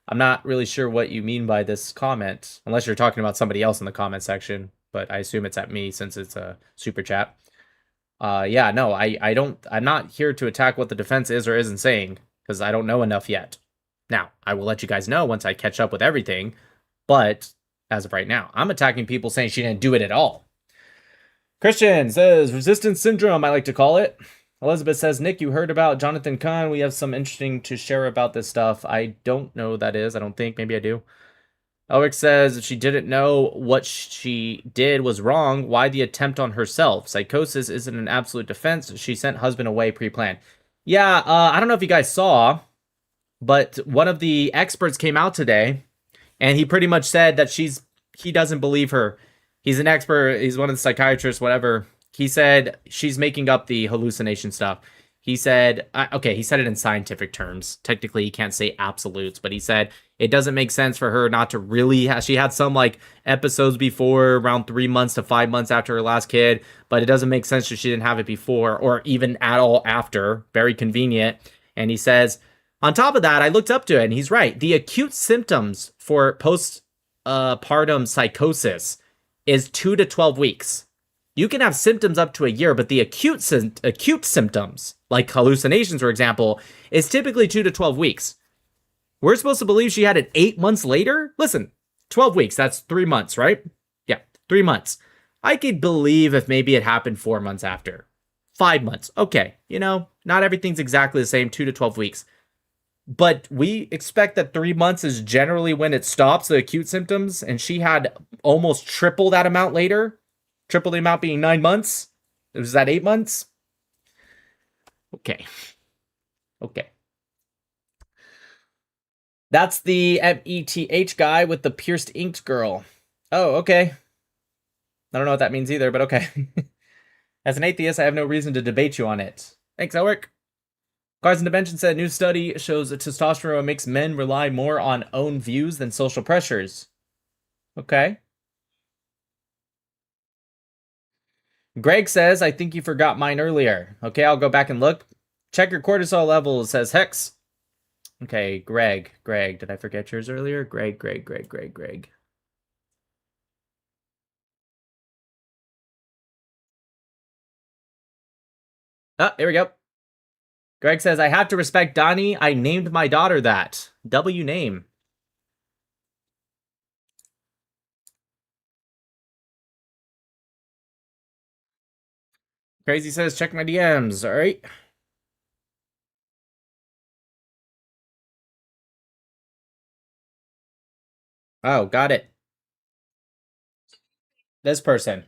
I'm not really sure what you mean by this comment, unless you're talking about somebody else in the comment section, but I assume it's at me since it's a super chat. Yeah, no, I'm not here to attack what the defense is or isn't saying, because I don't know enough yet. Now, I will let you guys know once I catch up with everything, but as of right now, I'm attacking people saying she didn't do it at all. Christian says, resistance syndrome, I like to call it. Elizabeth says, Nick, you heard about Jonathan Kahn. We have some interesting to share about this stuff. I don't know who that is. I don't think. Maybe I do. Elric says, if she didn't know what she did was wrong, why the attempt on herself? Psychosis isn't an absolute defense. She sent husband away pre-planned. Yeah, I don't know if you guys saw, but one of the experts came out today, and he pretty much said that he doesn't believe her. He's an expert. He's one of the psychiatrists, whatever. He said she's making up the hallucination stuff. He said, okay, he said it in scientific terms. Technically, he can't say absolutes, but he said it doesn't make sense for her not to really she had some like episodes before, around 3 months to 5 months after her last kid, but it doesn't make sense that she didn't have it before or even at all after. Very convenient. And he says, on top of that, I looked up to it, and he's right. The acute symptoms for postpartum psychosis is 2 to 12 weeks. You can have symptoms up to a year, but the acute symptoms, like hallucinations, for example, is typically 2 to 12 weeks. We're supposed to believe she had it 8 months later? Listen, 12 weeks, that's 3 months, right? Yeah, 3 months. I could believe if maybe it happened 4 months after. 5 months. Okay, Not everything's exactly the same, 2 to 12 weeks. But we expect that 3 months is generally when it stops, the acute symptoms. And she had almost triple that amount later. Triple the amount being 9 months. Was that 8 months? Okay. Okay. That's the METH guy with the pierced inked girl. Oh, okay. I don't know what that means either, but okay. As an atheist, I have no reason to debate you on it. Thanks, Elric. Cars and Dimension said, new study shows that testosterone makes men rely more on own views than social pressures. Okay. Greg says, I think you forgot mine earlier. Okay, I'll go back and look. Check your cortisol levels, says Hex. Okay, Greg. Did I forget yours earlier? Greg. Oh, here we go. Greg says, I have to respect Donnie. I named my daughter that. W name. Crazy says, check my DMs. All right. Oh, got it. This person.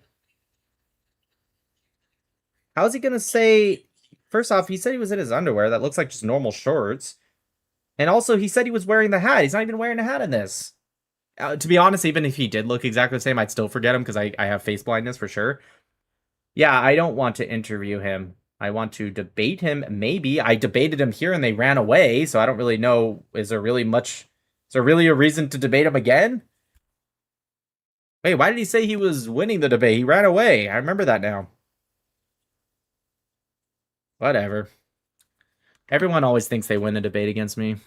How is he going to say... First off, he said he was in his underwear. That looks like just normal shorts. And also, he said he was wearing the hat. He's not even wearing a hat in this. To be honest, even if he did look exactly the same, I'd still forget him because I have face blindness for sure. Yeah, I don't want to interview him. I want to debate him, maybe. I debated him here and they ran away, so I don't really know. Is there really a reason to debate him again? Wait, why did he say he was winning the debate? He ran away. I remember that now. Whatever. Everyone always thinks they win a debate against me.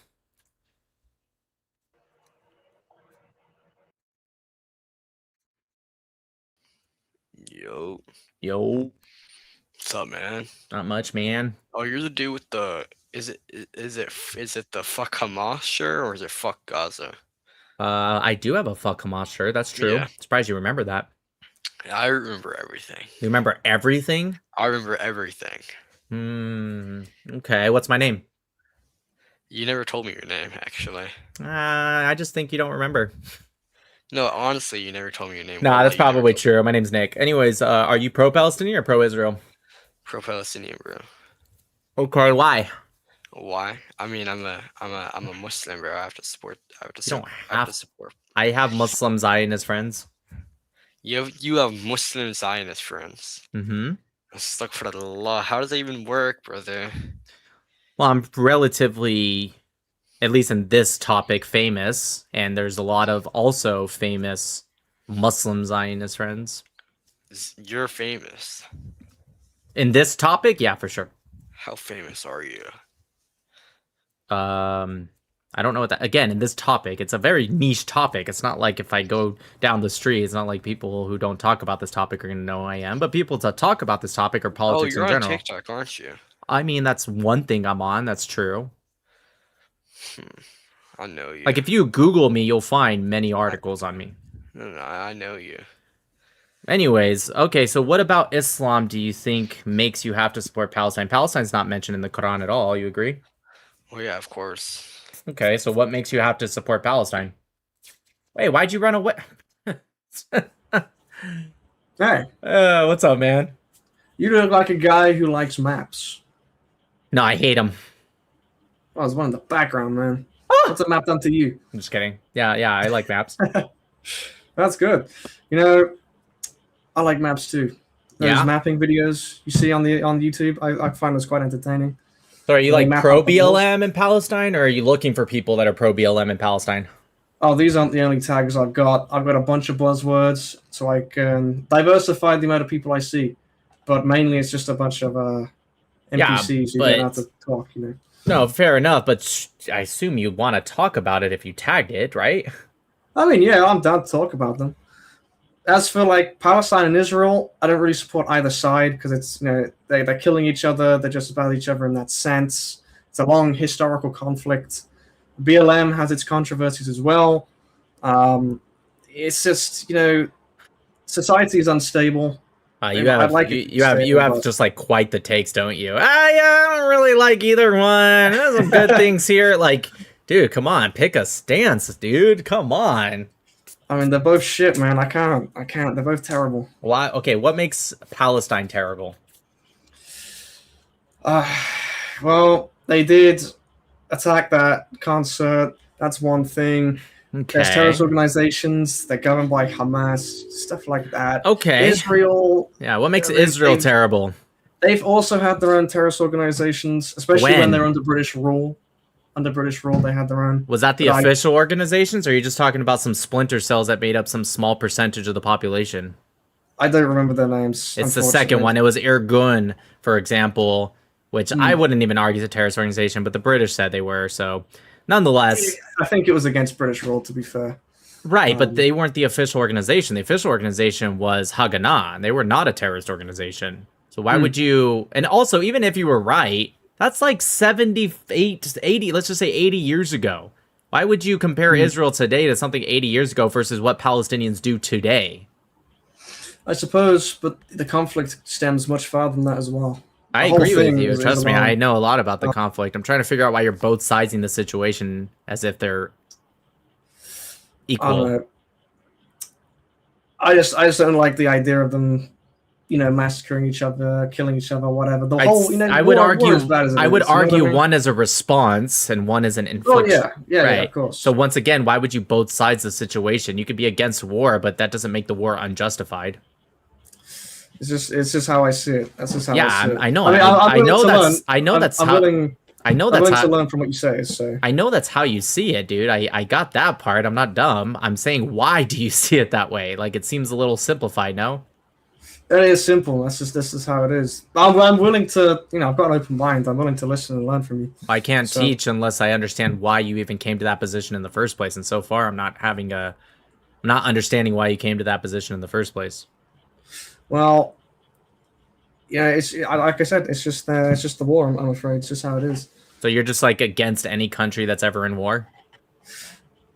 Yo. What's up, man? Not much, man. Oh, you're the dude with the... Is it the fuck Hamas shirt or is it fuck Gaza? I do have a fuck Hamas shirt. That's true. Yeah. Surprised you remember that. I remember everything. You remember everything? I remember everything. Okay, what's my name? You never told me your name, actually. I just think you don't remember. No, honestly, you never told me your name. Nah, that's probably true. My name's Nick. Anyways, are you pro-Palestinian or pro-Israel? Pro-Palestinian, bro. Okay, why? Why? I mean, I'm a Muslim, bro. I have to support. I have to support. I have Muslim Zionist friends. You have Muslim Zionist friends. Mm-hmm. Stuck for the law. How does that even work, brother? Well, I'm relatively, at least in this topic, famous, and there's a lot of also famous Muslim Zionist friends. You're famous. In this topic, yeah, for sure. How famous are you? I don't know what that, again, in this topic, it's a very niche topic. It's not like if I go down the street, it's not like people who don't talk about this topic are going to know who I am, but people that talk about this topic or politics in general. Oh, you're on TikTok, aren't you? I mean, that's one thing I'm on. That's true. I know you. Like, if you Google me, you'll find many articles on me. No, I know you. Anyways, okay, so what about Islam do you think makes you have to support Palestine? Palestine's not mentioned in the Quran at all. You agree? Well, yeah, of course. Okay, so what makes you have to support Palestine? Wait, why'd you run away? Hey. What's up, man? You look like a guy who likes maps. No, I hate them. Oh, I was one in the background, man. What's a map done to you? I'm just kidding. Yeah, I like maps. That's good. You know, I like maps too. Those mapping videos you see on YouTube, I find those quite entertaining. So are you like pro BLM in Palestine, or are you looking for people that are pro BLM in Palestine? Oh, these aren't the only tags I've got. I've got a bunch of buzzwords, so I can diversify the amount of people I see. But mainly, it's just a bunch of NPCs who don't have to talk, you know. No, fair enough, but I assume you want to talk about it if you tagged it, right? I mean, yeah, I'm down to talk about them. As for like Palestine and Israel, I don't really support either side because it's, you know, they're killing each other. They're just about each other in that sense. It's a long historical conflict. BLM has its controversies as well. It's just, you know, society is unstable. You I'd have like it to be stable, you have but- just like quite the takes, don't you? Yeah, I don't really like either one. There's some good things here. Like, dude, come on, pick a stance, dude. Come on. I mean, they're both shit, man. I can't. They're both terrible. Why? Okay, what makes Palestine terrible? Well, they did attack that concert. That's one thing. There's Okay. terrorist organizations. They're governed by Hamas, stuff like that. Okay. Israel. Yeah, what makes they've- Israel they've- terrible? They've also had their own terrorist organizations, especially when When? they're under British rule. Under British rule, they had their own. Was that the But I- official organizations, or are you just talking about some splinter cells that made up some small percentage of the population? I don't remember their names. It's the second one. It was Irgun, for example, which I wouldn't even argue is a terrorist organization, but the British said they were. So, nonetheless, I think it was against British rule, to be fair. right. But they weren't the official organization. The official organization was Haganah, and they were not a terrorist organization. So why would you? And also, even if you were right, that's like 78, 80. Let's just say 80 years ago. Why would you compare Israel today to something 80 years ago versus what Palestinians do today? I suppose, but the conflict stems much farther than that as well. I The whole agree with thing you. is Trust me, about- I know a lot about the conflict. I'm trying to figure out why you're both sizing the situation as if they're I don't equal. know. I just don't like the idea of them, massacring each other, killing each other, whatever. The whole, I would argue. as bad as it I would is, you know what argue I mean? one as a response and one as an Oh infliction. yeah, right. of course. So once again, why would you both sides the situation? You could be against war, but that doesn't make the war unjustified. It's just how I see it. That's just how Yeah, I see it. I know. I mean, I I'm know willing to that's. learn. I know that's I'm how. willing. I know I'm that's willing how. to learn from what you say. So I know that's how you see it, dude. I got that part. I'm not dumb. I'm saying, why do you see it that way? Like, it seems a little simplified, no? it is simple. This is how it is. I'm willing to. I've got an open mind. I'm willing to listen and learn from you. I can't So- teach unless I understand why you even came to that position in the first place. And so far, I'm not understanding why you came to that position in the first place. Well, it's like I said. It's just the war. I'm afraid it's just how it is. So you're just like against any country that's ever in war?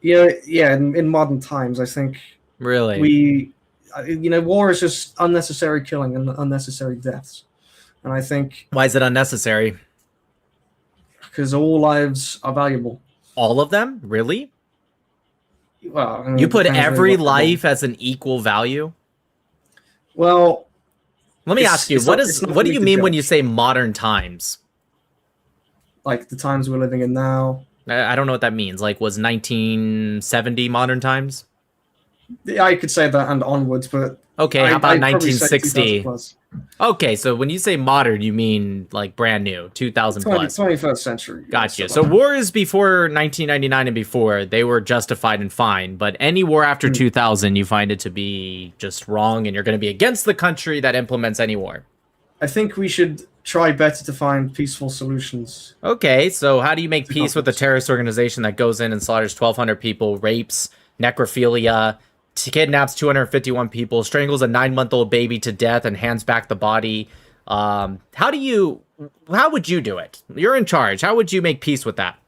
Yeah. In modern times, I think Really? war is just unnecessary killing and unnecessary deaths, and I think Why is it unnecessary? because all lives are valuable. All of them? Really? Well, I mean, You it put depends on every what you're doing. life as an equal value? Well, Let me ask you, it's what not- it's not what for do me you to mean when judge. you say modern times? Like the times we're living in now. I don't know what that means. Like, was 1970 modern times? Yeah, I could say that and onwards, but Okay, I- how about I'd probably say 1960? 2000 plus. Okay, so when you say modern, you mean like brand new, 2000 plus. 21st century. Gotcha. So wars before 1999 and before, they were justified and fine. But any war after 2000, you find it to be just wrong, and you're going to be against the country that implements any war. I think we should try better to find peaceful solutions. Okay, so how do you make peace with a terrorist organization that goes in and slaughters 1,200 people, rapes, necrophilia, kidnaps 251 people, strangles a 9-month-old baby to death, and hands back the body? How would you do it? You're in charge. How would you make peace with that?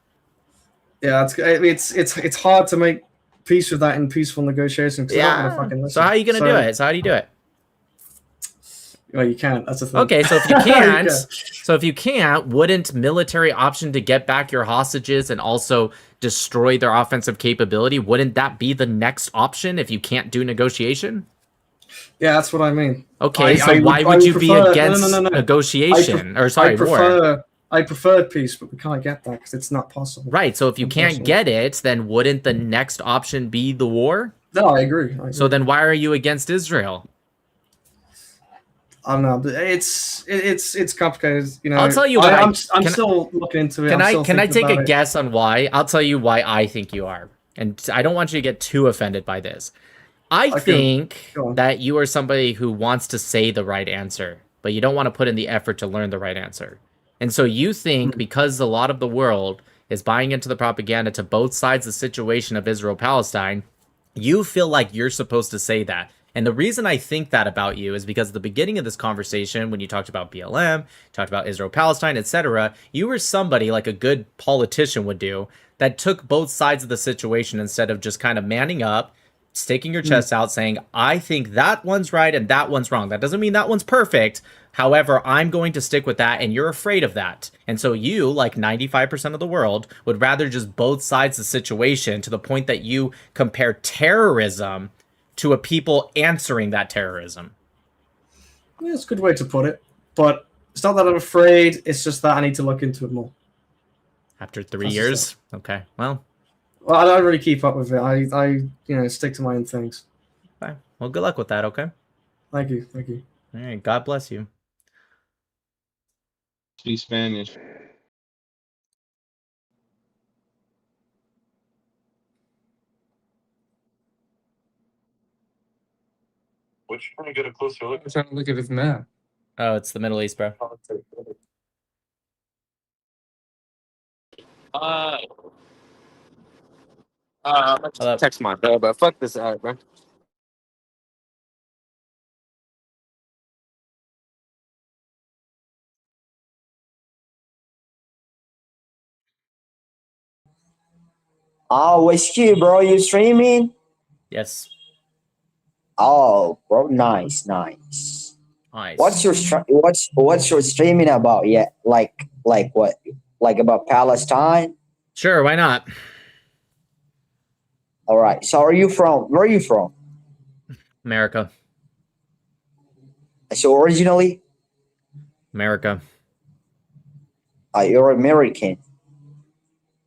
Yeah, it's hard to make peace with that in peaceful negotiations. 'Cause they're not gonna fucking listen. So how are you gonna do it? So how do you do it? Well, you can't. That's the thing. Okay, so if you You can't, wouldn't military option to get back your hostages and also destroy their offensive capability? Wouldn't that be the next option if you can't do negotiation? Yeah, that's what I mean. Okay, so why would you be against negotiation? War? I prefer peace, but we can't get that because it's not possible. Right, so if you can't get it, then wouldn't the next option be the war? No, I agree. So then why are you against Israel? I don't know, but it's complicated. I'll tell you what I'm still looking into it. Can I'm still I thinking take a about it. guess on why? I'll tell you why I think you are. And I don't want you to get too offended by this. I think that you are somebody who wants to say the right answer, but you don't want to put in the effort to learn the right answer. And so you think because a lot of the world is buying into the propaganda to both sides of the situation of Israel-Palestine, you feel like you're supposed to say that. And the reason I think that about you is because at the beginning of this conversation, when you talked about BLM, talked about Israel-Palestine, etc., you were somebody like a good politician would do that took both sides of the situation instead of just kind of manning up, sticking your chest out saying, I think that one's right and that one's wrong. That doesn't mean that one's perfect. However, I'm going to stick with that, and you're afraid of that. And so you, like 95% of the world, would rather just both sides of the situation to the point that you compare terrorism to a people answering that terrorism. Yeah, it's a good way to put it. But it's not that I'm afraid, it's just that I need to look into it more. After 3 That's years? Okay, well. Well, I don't really keep up with it. I stick to my own things. Okay. Well, good luck with that, okay? Thank you. Thank you. All right, God bless you. Speak Spanish. What you trying to get a closer look? I'm trying to look at his map. Oh, it's the Middle East, bro. Text my bro, but fuck this ad, bro. Oh, what's good, bro? You streaming? Yes. Oh, bro, nice. Nice. What's your streaming about? Yeah, like what? Like about Palestine? Sure, why not? All right. So, where are you from? America. So, originally, America. You're American.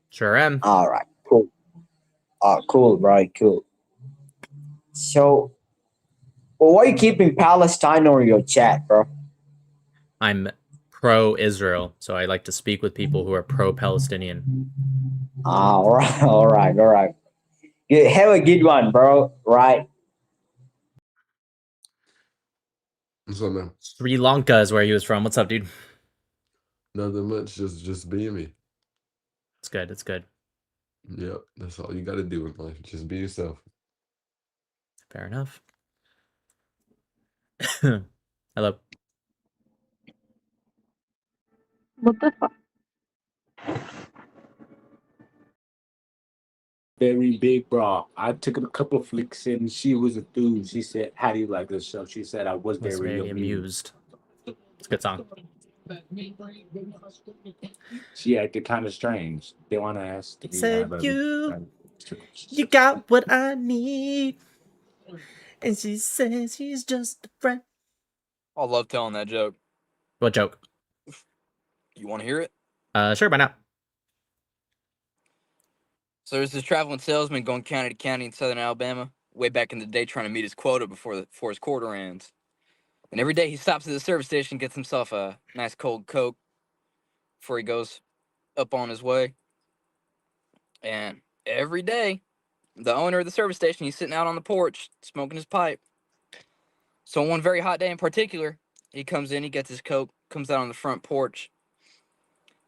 Sure am. All right. Cool. Cool, bro. Cool. So, well, why are you keeping Palestine on your chat, bro? I'm pro-Israel, so I like to speak with people who are pro-Palestinian. All right. You have a good one, bro. Right. What's up, man? Sri Lanka is where he was from. What's up, dude? Nothing much. Just being me. It's good. It's good. Yep, that's all you got to do in life. Just be yourself. Fair enough. Hello. What the fuck? Very big bra. I took a couple of flicks and she was enthused. She said, "How do you like this show?" She said, "I was Was very very amused." It's a good song. She acted kind of strange. They want to ask. He said, you got what I need. And she says she's just a friend. I love telling that joke. What joke? You want to hear it? Sure, why not? So there's this traveling salesman going county to county in southern Alabama, way back in the day trying to meet his quota before his quarter ends. And every day he stops at the service station, gets himself a nice cold Coke before he goes up on his way. And every day, the owner of the service station, he's sitting out on the porch, smoking his pipe. So on one very hot day in particular, he comes in, he gets his Coke, comes out on the front porch,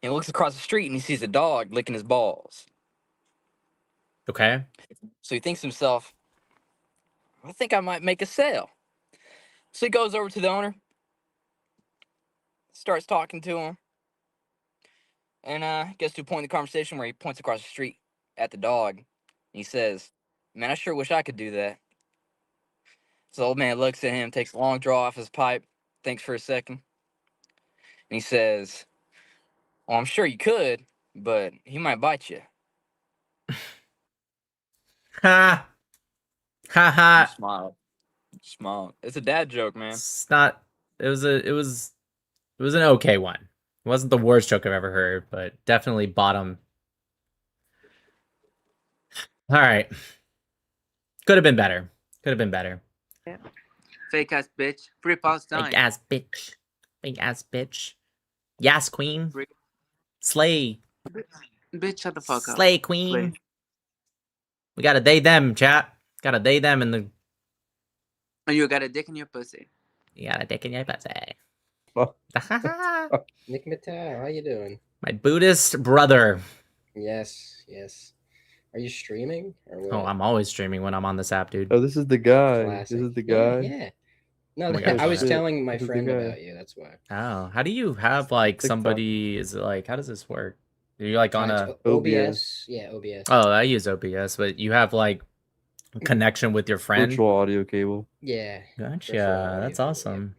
and looks across the street and he sees a dog licking his balls. Okay. So he thinks to himself, I think I might make a sale. So he goes over to the owner, starts talking to him, and gets to a point in the conversation where he points across the street at the dog. He says, man, I sure wish I could do that. So the old man looks at him, takes a long draw off his pipe, thinks for a second, and he says, well, I'm sure you could, but he might bite you. Ha! Ha ha! Smile. It's a dad joke, man. It's not. It was an okay one. It wasn't the worst joke I've ever heard, but definitely bottom. All right. Could have been better. Fake ass bitch. Free Palestine. Fake ass bitch. Yes, queen. Slay. Bitch, shut the fuck up. Slay, queen. Please. We got a they them, chat. Got a they them in the. Oh, you got a dick in your pussy. You got a dick in your pussy. Nick Mattel, how you doing? My Buddhist brother. Yes. Are you streaming or what? Oh, I'm always streaming when I'm on this app, dude. Oh, this is the guy. Classic. This is the guy. Yeah. No, Oh my gosh, I was shit. telling my This is the friend guy. about you. That's why. Oh, how do you have like TikTok. somebody? Is it like how does this work? Are you like on It's a OBS? Yeah, OBS. Oh, I use OBS, but you have like connection with your friend. Virtual audio cable. Yeah. Gotcha. That's awesome.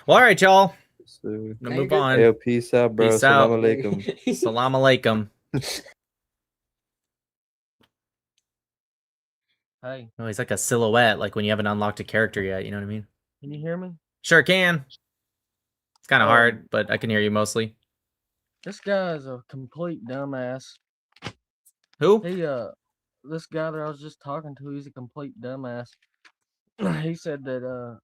Well, all right, y'all. So, Now move on. Hey, peace out, bro. Peace Salam out. alaikum. Salam alaikum. Hey, Oh, he's like a silhouette, like when you haven't unlocked a character yet. You know what I mean? can you hear me? Sure can. It's kind of hard, but I can hear you mostly. This guy is a complete dumbass. Who? This guy that I was just talking to, he's a complete dumbass. He said that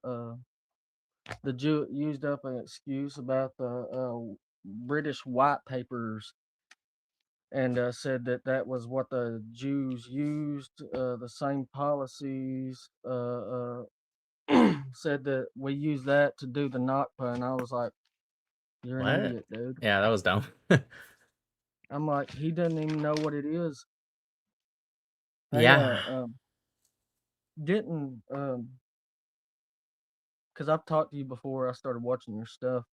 the Jew used up an excuse about the British white papers, and said that that was what the Jews used, the same policies. Said that we use that to do the Nakba, and I was like, "You're What? an idiot, dude." Yeah, that was dumb. I'm like, he doesn't even know what it is. They, Yeah. didn't because I've talked to you before. I started watching your stuff.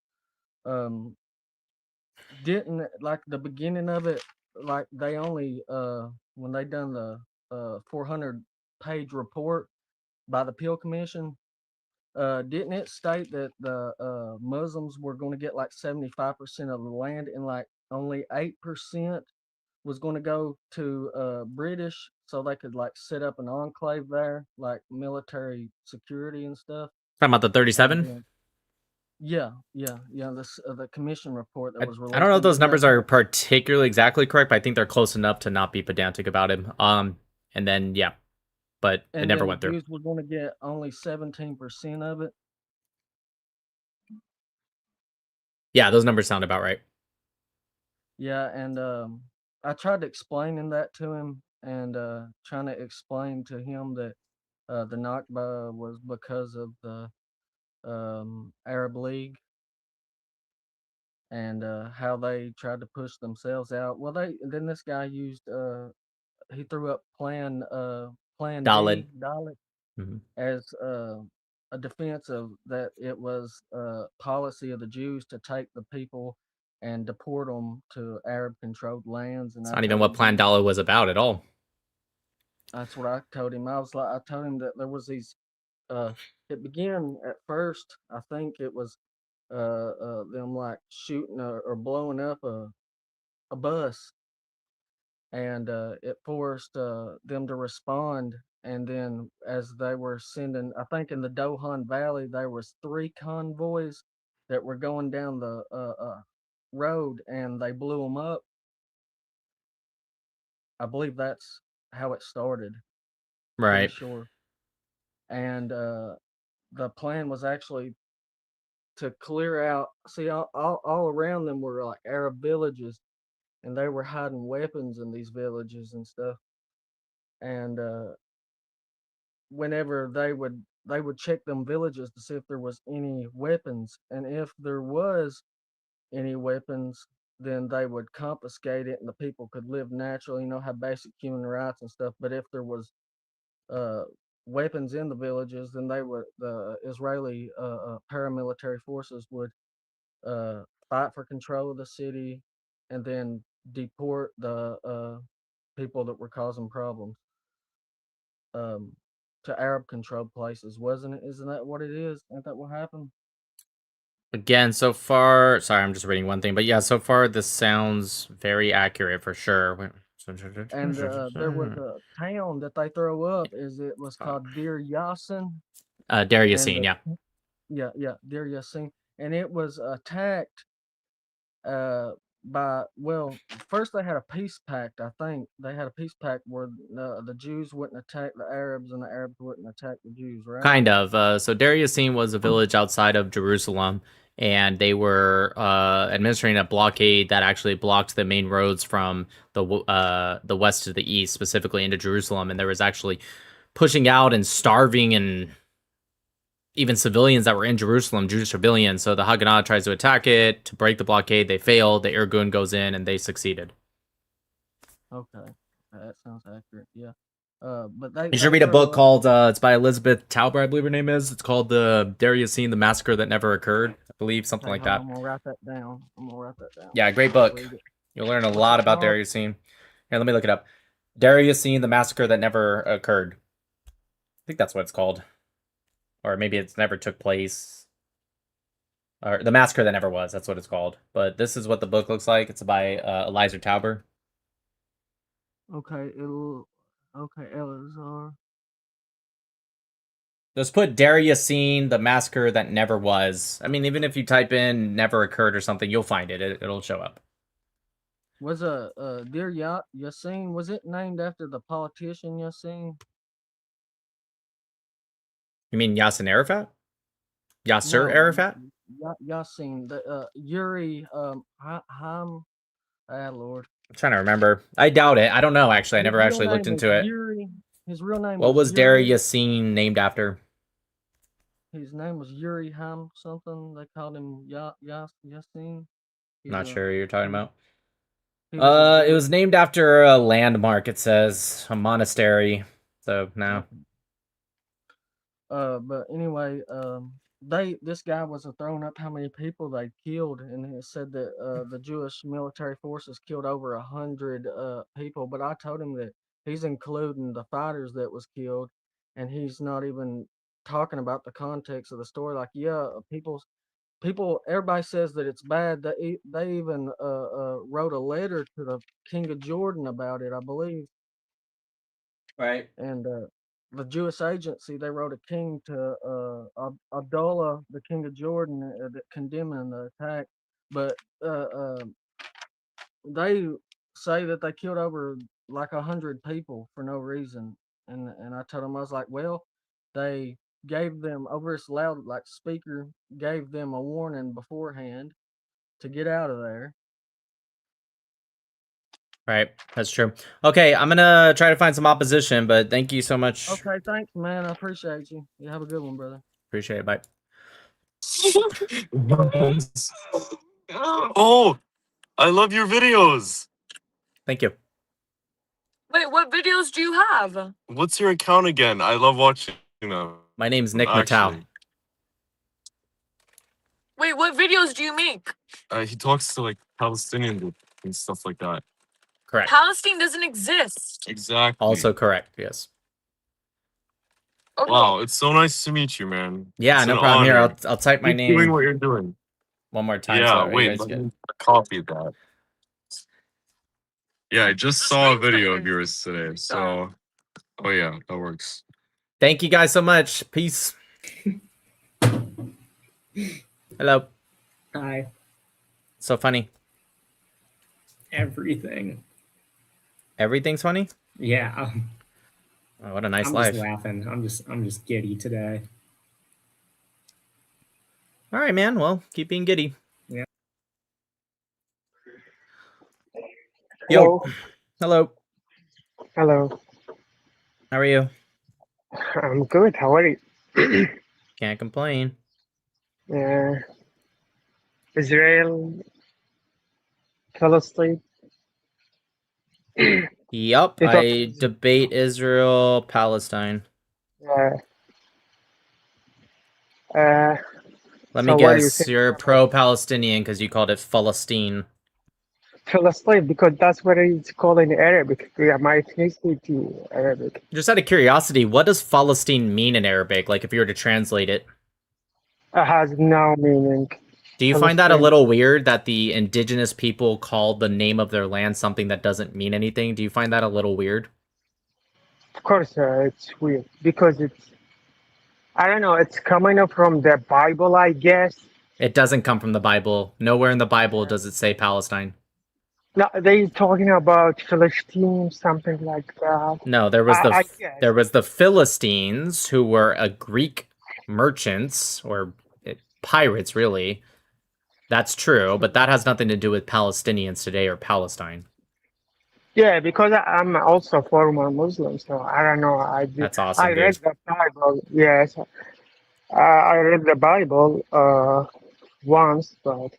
Didn't like the beginning of it. Like they only when they done the 400-page report by the Peel Commission. Didn't it state that the Muslims were going to get like 75% of the land, and like only 8% was going to go to British, so they could like set up an enclave there, like military security and stuff. Talking about the 37? And, yeah. The commission report that was released. I don't know if They those did that numbers to are particularly exactly correct, but I think they're close enough to not be pedantic about him. And then yeah, but it and never then went the through. Jews were going to get only 17% of it. Yeah, those numbers sound about right. Yeah, and I tried explaining that to him, and trying to explain to him that the Nakba was because of the Arab League, and how they tried to push themselves out. Well, then this guy used he threw up Plan Dalit. D, Dalit, Mhm. as a defense of that it was policy of the Jews to take the people and deport them to Arab-controlled lands. And It's I not even told what him Plan Dalit was about at all. that's what I told him. I told him that there was these. It began at first. I think it was them like shooting or blowing up a bus, and it forced them to respond. And then as they were sending, I think in the Dohan Valley, there was 3 convoys that were going down the road, and they blew them up. I believe that's how it started. Pretty Right. sure. And the plan was actually to clear out. See, all around them were like Arab villages, and they were hiding weapons in these villages and stuff. And whenever they would check them villages to see if there was any weapons, and if there was any weapons, then they would confiscate it, and the people could live naturally, have basic human rights and stuff. But if there was weapons in the villages, then the Israeli paramilitary forces would fight for control of the city, and then deport the people that were causing problems to Arab-controlled places, wasn't it? Isn't that what it is? Ain't that what happened? Again, so far, sorry, I'm just reading one thing, but yeah, so far this sounds very accurate for sure. And there was a town that they throw up. It was called Deir Yassin. Deir Yassin, yeah. Yeah, Deir Yassin, and it was attacked first they had a peace pact. I think they had a peace pact where the Jews wouldn't attack the Arabs and the Arabs wouldn't attack the Jews, right? Kind of. So Deir Yassin was a village outside of Jerusalem, and they were administering a blockade that actually blocked the main roads from the west to the east, specifically into Jerusalem. And there was actually pushing out and starving and even civilians that were in Jerusalem, Jewish civilians. So the Haganah tries to attack it to break the blockade. They fail. The Irgun goes in, and they succeeded. Okay, that sounds accurate. Yeah. But you should read a book called it's by Elizabeth Tauber, I believe her name is. It's called the Deir Yassin, the Massacre That Never Occurred, I believe, something like that. I'm gonna write that down. Yeah, great book. You'll learn a lot about Deir Yassin. Here, let me look it up. Deir Yassin, the Massacre That Never Occurred. think that's what it's called. Or maybe it's never took place. Or The Massacre That Never Was, that's what it's called. But this is what the book looks like. It's by Eliza Tauber. Okay, Elazar. Just put Deir Yassin, The Massacre That Never Was. I mean, even if you type in never occurred or something, you'll find it. It'll show up. Was Deir Yassin, was it named after the politician Yassin? You mean Yassin Arafat? Yasser No, Arafat? Yassin, the Yuri Lord. I'm trying to remember. I doubt it. I don't know, actually. I never His real actually looked name was into it. Yuri. His real name What was was Deir Yuri. Yassin named after? His name was Yuri Ham something. They called him Yassin. Not sure who you're talking about. he was a It was named after a landmark, it says. A monastery. So, no. But anyway, this guy was throwing up how many people they killed, and it said that the Jewish military forces killed over 100 people. But I told him that he's including the fighters that was killed, and he's not even talking about the context of the story. Like, yeah, people, everybody says that it's bad. They even wrote a letter to the King of Jordan about it, I believe. Right. And the Jewish agency, they wrote a king to Abdullah, the king of Jordan, that condemning the attack. But they say that they killed over like 100 people for no reason. And I told them, I was like, well, they gave them over this loud like speaker gave them a warning beforehand to get out of there. Right, that's true. Okay, I'm gonna try to find some opposition, but thank you so much. Okay, thanks, man. I appreciate you. You have a good one, brother. Appreciate it. Bye. Oh, I love your videos. Thank you. Wait, what videos do you have? What's your account again? I love watching them. My name's Nick Matau. Wait, what videos do you make? He talks to like Palestinians and stuff like that. Correct. Palestine doesn't exist. Exactly. Also correct, yes. Okay. Wow, it's so nice to meet you, man. Yeah, It's no an problem. Here, honor. I'll type my Keep name doing what you're doing. one more time. Yeah, so you wait, guys let get... me copy that. Yeah, I just saw a video of yours today, so... Oh yeah, that works. Thank you guys so much. Peace. Hello. Hi. So funny. Everything. Everything's funny? Yeah. Oh, what a nice I'm life. just laughing. I'm just giddy today. All right, man. Well, keep being giddy. Yeah. Yo. Hello. Hello. How are you? I'm good. How are you? Can't complain. Israel, Palestine. Yup, You I debate Israel, Palestine. Uh, Let me so what do you guess, think you're about pro-Palestinian because you called it Palestine. Palestine? Because that's what it's called in Arabic. Yeah, my ethnicity Arabic. Just out of curiosity, what does Palestine mean in Arabic? Like if you were to translate it. It has no meaning. Do you find that a Palestine- little weird that the indigenous people called the name of their land something that doesn't mean anything? Do you find that a little weird? Of course, it's weird because it's. I don't know. It's coming up from the Bible, I guess. It doesn't come from the Bible. Nowhere in the Bible does it say Palestine. No, they talking about Philistine, something like that. No, there was I guess. there was the Philistines, who were a Greek merchants or pirates, really. That's true, but that has nothing to do with Palestinians today or Palestine. Yeah, because I'm also former Muslim, so I don't know. That's awesome, I read dude. the Bible. Yes, I read the Bible once, but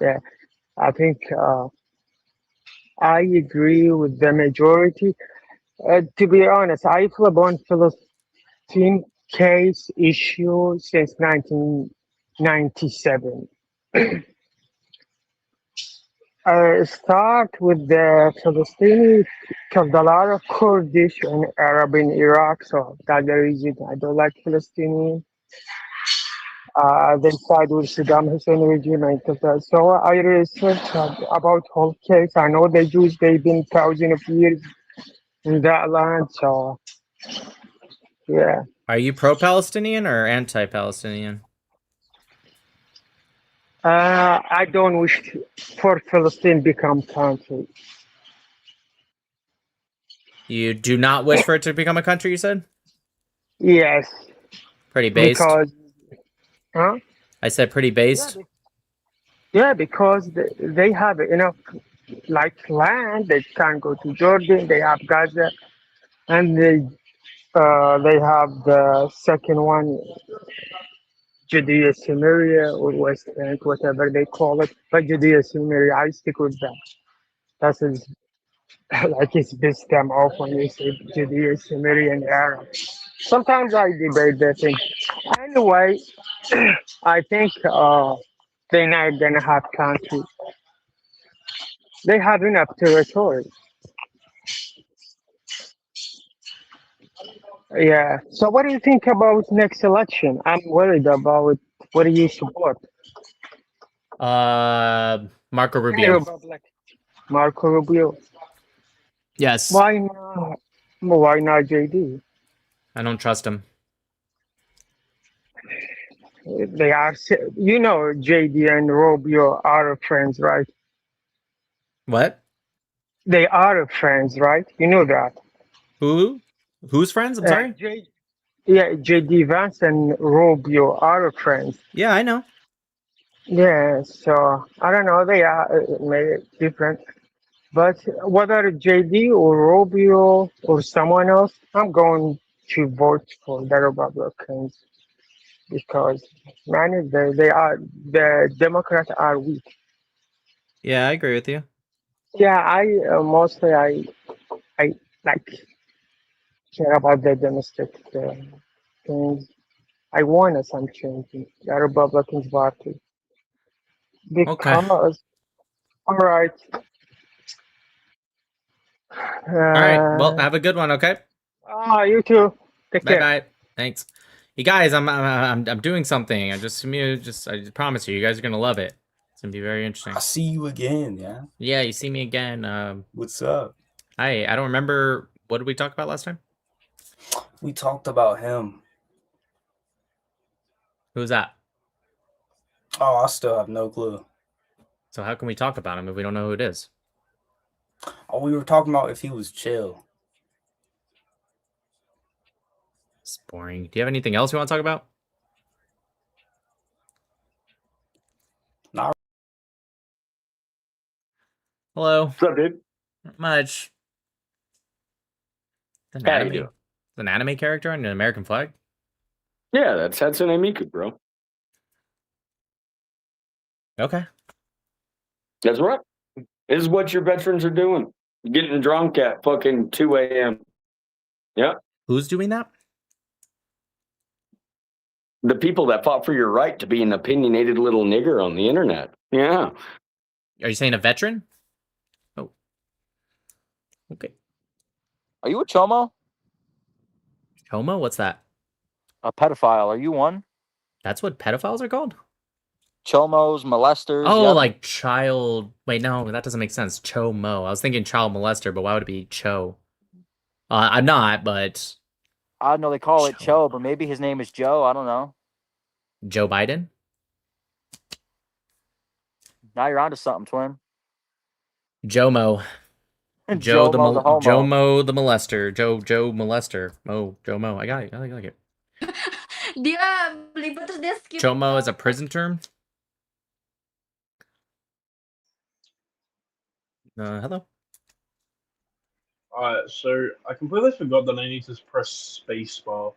yeah, I think I agree with the majority. To be honest, I flip on Philistine case issue since 1997. Start with the Palestinians killed a lot of Kurdish and Arab in Iraq, so that's the reason I don't like Palestinians. They side with Saddam Hussein regime and stuff like that. So I researched about whole case. I know the Jews they've been thousands of years in that land, so yeah. Are you pro-Palestinian or anti-Palestinian? I don't wish for Palestine become country. You do not wish for it to become a country, you said? Yes, Pretty based. because huh? I said pretty based. Yeah, because they have enough like land. They can go to Jordan. They have Gaza, and they have the second one, Judea Samaria or West Bank, whatever they call it. But Judea Samaria, I stick with that. That's his, like it's pissed them off when they say Judea Samaria and Arab. Sometimes I debate that thing. Anyway, I think they're not gonna have country. They have enough territory. Yeah. So what do you think about next election? I'm worried about what do you support? Marco Any Rubio. Republic? Marco Rubio. Yes. Why not? Why not JD? I don't trust him. They are, you know, JD and Rubio are friends, right? What? They are friends, right? You know that. Who? Who's friends? I'm sorry? Yeah, JD Vance and Rubio are friends. Yeah, I know. Yeah, so I don't know. They are maybe different. But whether JD or Rubio or someone else, I'm going to vote for the Republicans because man, the Democrats are weak. Yeah, I agree with you. Yeah, I mostly I like care about the domestic things. I want some change in the Republicans party Okay. because all right. All right. Well, have a good one, okay? You too. Take care. Bye-bye. Thanks. You guys, I'm doing something. I promise you guys are gonna love it. It's gonna be very interesting. I'll see you again, yeah. Yeah, you see me again. What's up? Hi, I don't remember, what did we talk about last time? We talked about him. Who's that? Oh, I still have no clue. So how can we talk about him if we don't know who it is? Oh, we were talking about if he was chill. It's boring. Do you have anything else you want to talk about? Not Hello. What's up, dude? Not much. It's an How you anime. doing? It's an anime character on an American flag? Yeah, that's Hatsune Miku, bro. Okay. That's right. This is what your veterans are doing. Getting drunk at fucking 2 a.m. Yeah. Who's doing that? The people that fought for your right to be an opinionated little nigger on the internet. Yeah. Are you saying a veteran? Oh. Okay. Are you a chomo? Homo? What's that? A pedophile. Are you one? That's what pedophiles are called? Chomos, molesters. Oh, yep. like child. Wait, no, that doesn't make sense. Chomo. I was thinking child molester, but why would it be Cho? I'm not, but I know they call it Cho, but maybe his name is Joe. I don't know. Joe Biden? Now you're onto something, twin. Jomo. Joe Jomo the homo. Jomo the molester. Joe molester. Oh, Jomo. I got it. I like it. Dia beli terus dia skip. Chomo is a prison term? Hello? Alright, so I completely forgot that I need to press spacebar.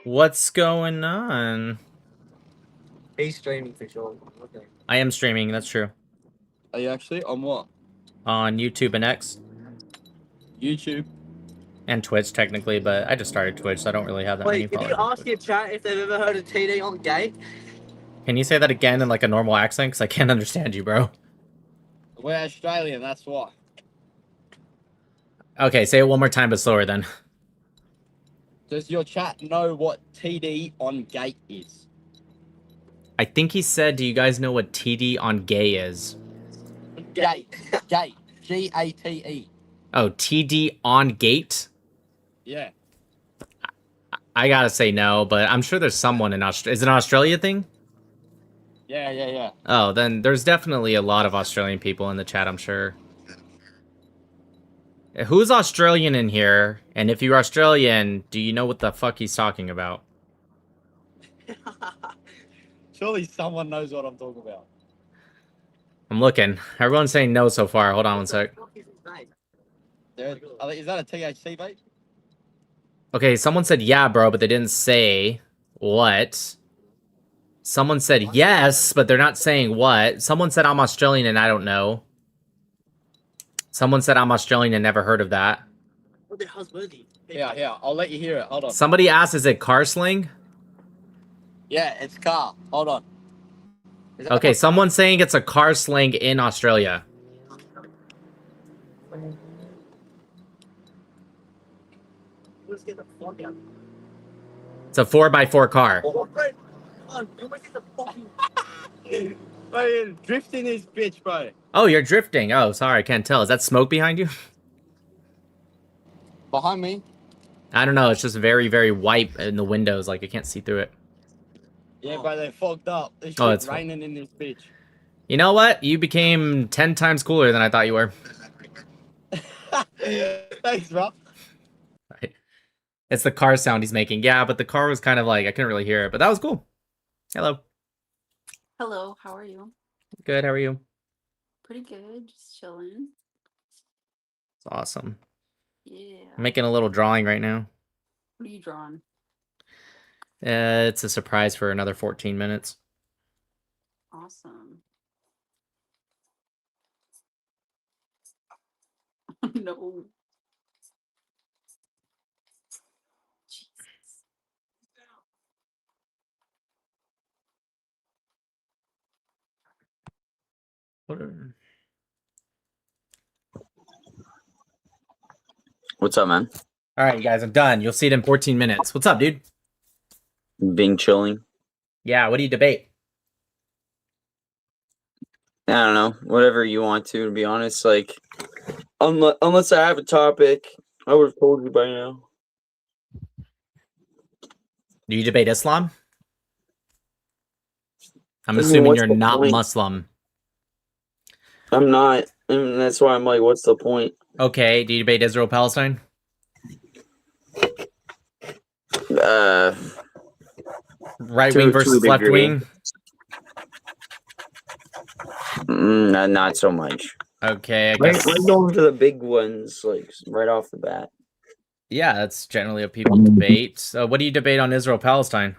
What's going on? He's streaming for sure. Okay. I am streaming, that's true. Are you actually? On what? on YouTube and X. YouTube. And Twitch, technically, but I just started Twitch, so I don't really have that many Wait, can you followers. ask your chat if they've ever heard of TD on Gate? Can you say that again in like a normal accent? Because I can't understand you, bro. We're Australian, that's why. Okay, say it one more time, but slower then. Does your chat know what TD on Gate is? I think he said, do you guys know what TD on gay is? Gate. Gate. G-A-T-E. Oh, TD on gate? Yeah. I gotta say no, but I'm sure there's someone in Australia. Is it an Australia thing? Yeah. Oh, then there's definitely a lot of Australian people in the chat, I'm sure. Who's Australian in here? And if you're Australian, do you know what the fuck he's talking about? Surely someone knows what I'm talking about. I'm looking. Everyone's saying no so far. Hold on one sec. Is that a THC vape? Okay, someone said yeah, bro, but they didn't say what. Someone said yes, but they're not saying what. Someone said I'm Australian and I don't know. Someone said I'm Australian and never heard of that. What the hell's Birdie? Yeah, I'll let you hear it. Hold on. Somebody asked, is it car sling? Yeah, it's car. Hold on. Okay, someone's saying it's a car sling in Australia. Let's get the fuck out. It's a 4x4 car. Man, drifting this bitch, bro. Oh, you're drifting. Oh, sorry, I can't tell. Is that smoke behind you? Behind me? I don't know. It's just very, very white in the windows. Like, I can't see through it. Yeah, but they're fogged up. It's Oh, it's raining in this bitch. You know what? You became 10 times cooler than I thought you were. Thanks, bro. Right. It's the car sound he's making. Yeah, but the car was kind of like, I couldn't really hear it, but that was cool. Hello. Hello, how are you? Good, how are you? Pretty good, just chilling. It's awesome. Yeah. I'm making a little drawing right now. What are you drawing? It's a surprise for another 14 minutes. Awesome. No. What's up, man? All right, you guys, I'm done. You'll see it in 14 minutes. What's up, dude? Being chilling. Yeah, what do you debate? I don't know. Whatever you want to be honest. Like, unless I have a topic, I would have told you by now. Do you debate Islam? I'm I mean, assuming what's you're the not point? Muslim. I'm not, and that's why I'm like, what's the point? Okay, do you debate Israel-Palestine? Right wing versus left wing? Not so much. Okay, I guess. We're going to the big ones, like right off the bat. Yeah, that's generally what people debate. So what do you debate on Israel-Palestine?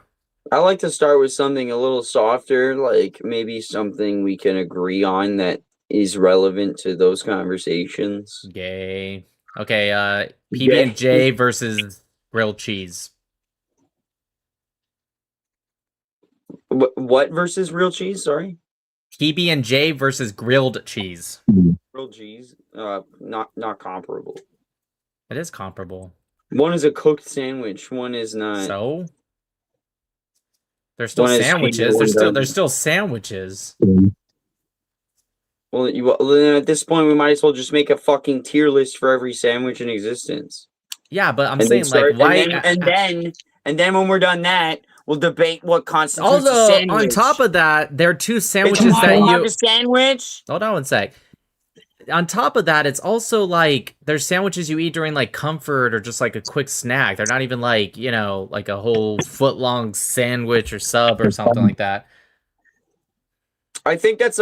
I like to start with something a little softer, like maybe something we can agree on that is relevant to those conversations. Gay. Okay, PB&J versus grilled cheese. What versus real cheese? Sorry. PB&J versus grilled cheese. Grilled cheese, not comparable. It is comparable. One is a cooked sandwich. One is not. So they're still One is sandwiches. cheese, They're still sandwiches. Well, then at this point, we might as well just make a fucking tier list for every sandwich in existence. Yeah, but I'm And saying then start- like why? And then when we're done that, we'll debate what constitutes a Also, sandwich. on top of that, there are two sandwiches It's that not you. a sandwich. Hold on one sec. On top of that, it's also like there's sandwiches you eat during like comfort or just like a quick snack. They're not even like, you know, like a whole foot-long sandwich or sub or something like that. I think that's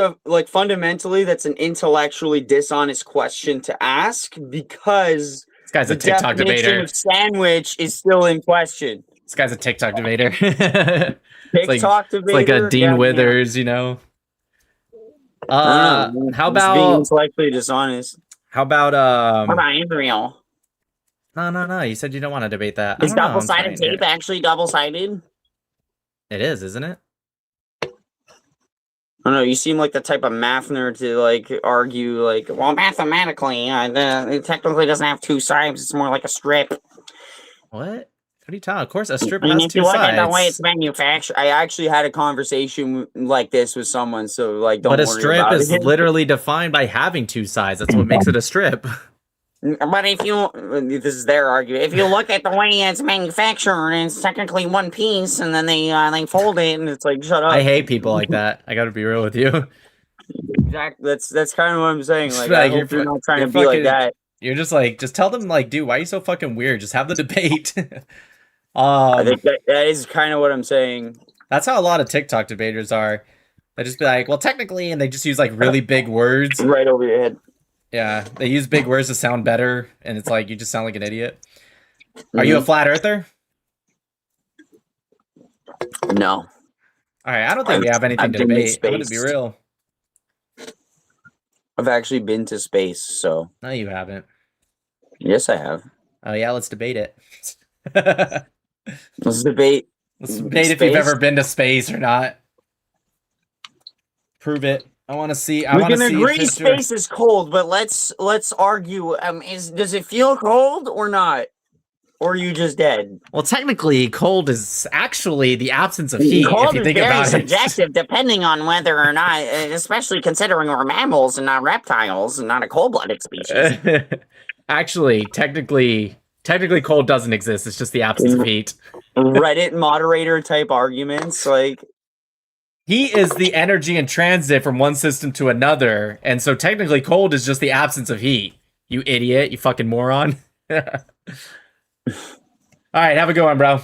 fundamentally that's an intellectually dishonest question to ask because this guy's a TikTok definition debater. of sandwich is still in question. This guy's a TikTok debater. TikTok It's like a debater? Dean Yeah, Withers, you know. I don't know. How He's being about intellectually dishonest. how about What about Israel? No. You said you don't want to debate that. I Is don't know. I'm double-sided trying to. tape actually double-sided? It is, isn't it? I don't know. You seem like the type of math nerd to like argue, like, well, mathematically, it technically doesn't have two sides. It's more like a strip. What? What are you talking? Of course, a strip I mean, has if you two look at the way sides. it's manufactured, I actually had a conversation like this with someone, so like, don't But a worry strip about is it. literally defined by having two sides. That's what makes it a strip. But if you, this is their argument. If you look at the way it's manufactured, it's technically one piece, and then they fold it, and it's like, shut up. I hate people like that. I got to be real with you. Exactly. That's kind of what I'm saying. Just Like, I hope you're not trying to be like that. You're just like, just tell them like, dude, why are you so fucking weird? Just have the debate. I think that is kind of what I'm saying. That's how a lot of TikTok debaters are. They just be like, well, technically, and they just use like really big words. Right over your head. Yeah, they use big words to sound better, and it's like, you just sound like an idiot. Are you a flat earther? No. All right, I don't think we have anything to debate. I'm gonna be real. I've actually been to space, so. No, you haven't. Yes, I have. Oh yeah, let's debate it. Let's debate. Let's debate if you've ever been to space or not. Prove it. I want to see. I We want to can see. agree space is cold, but let's argue. Does it feel cold or not? Or are you just dead? Well, technically, cold is actually the absence of heat. Cold if you think is very about subjective, depending on whether or not, especially considering we're mammals and not reptiles and not a cold-blooded species. it. Actually, technically, cold doesn't exist. It's just the absence of heat. Reddit moderator type arguments, like. Heat is the energy in transit from one system to another, and so technically cold is just the absence of heat. You idiot, you fucking moron. Alright, have a good one, bro.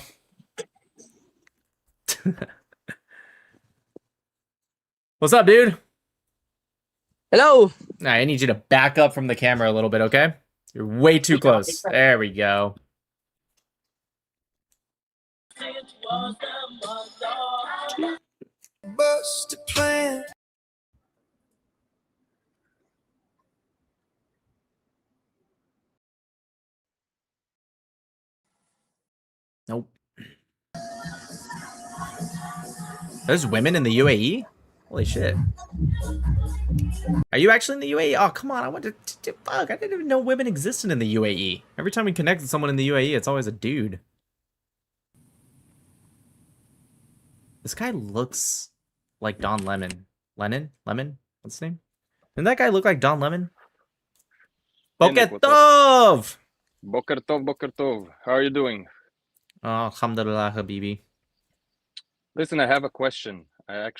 What's up, dude? Hello. Alright, I need you to back up from the camera a little bit, okay? You're way too close. There we go. Bust a plan. Nope. There's women in the UAE? Holy shit. Are you actually in the UAE? Oh, come on. I went to fuck. I didn't even know women existed in the UAE. Every time we connect with someone in the UAE, it's always a dude. This guy looks like Don Lemon. Lemon? What's his name? Didn't that guy look like Don Lemon? Boker Tov! Boker Tov, Boker Tov. How are you doing? Oh, alhamdulillah, habibi. Listen, I have a question. I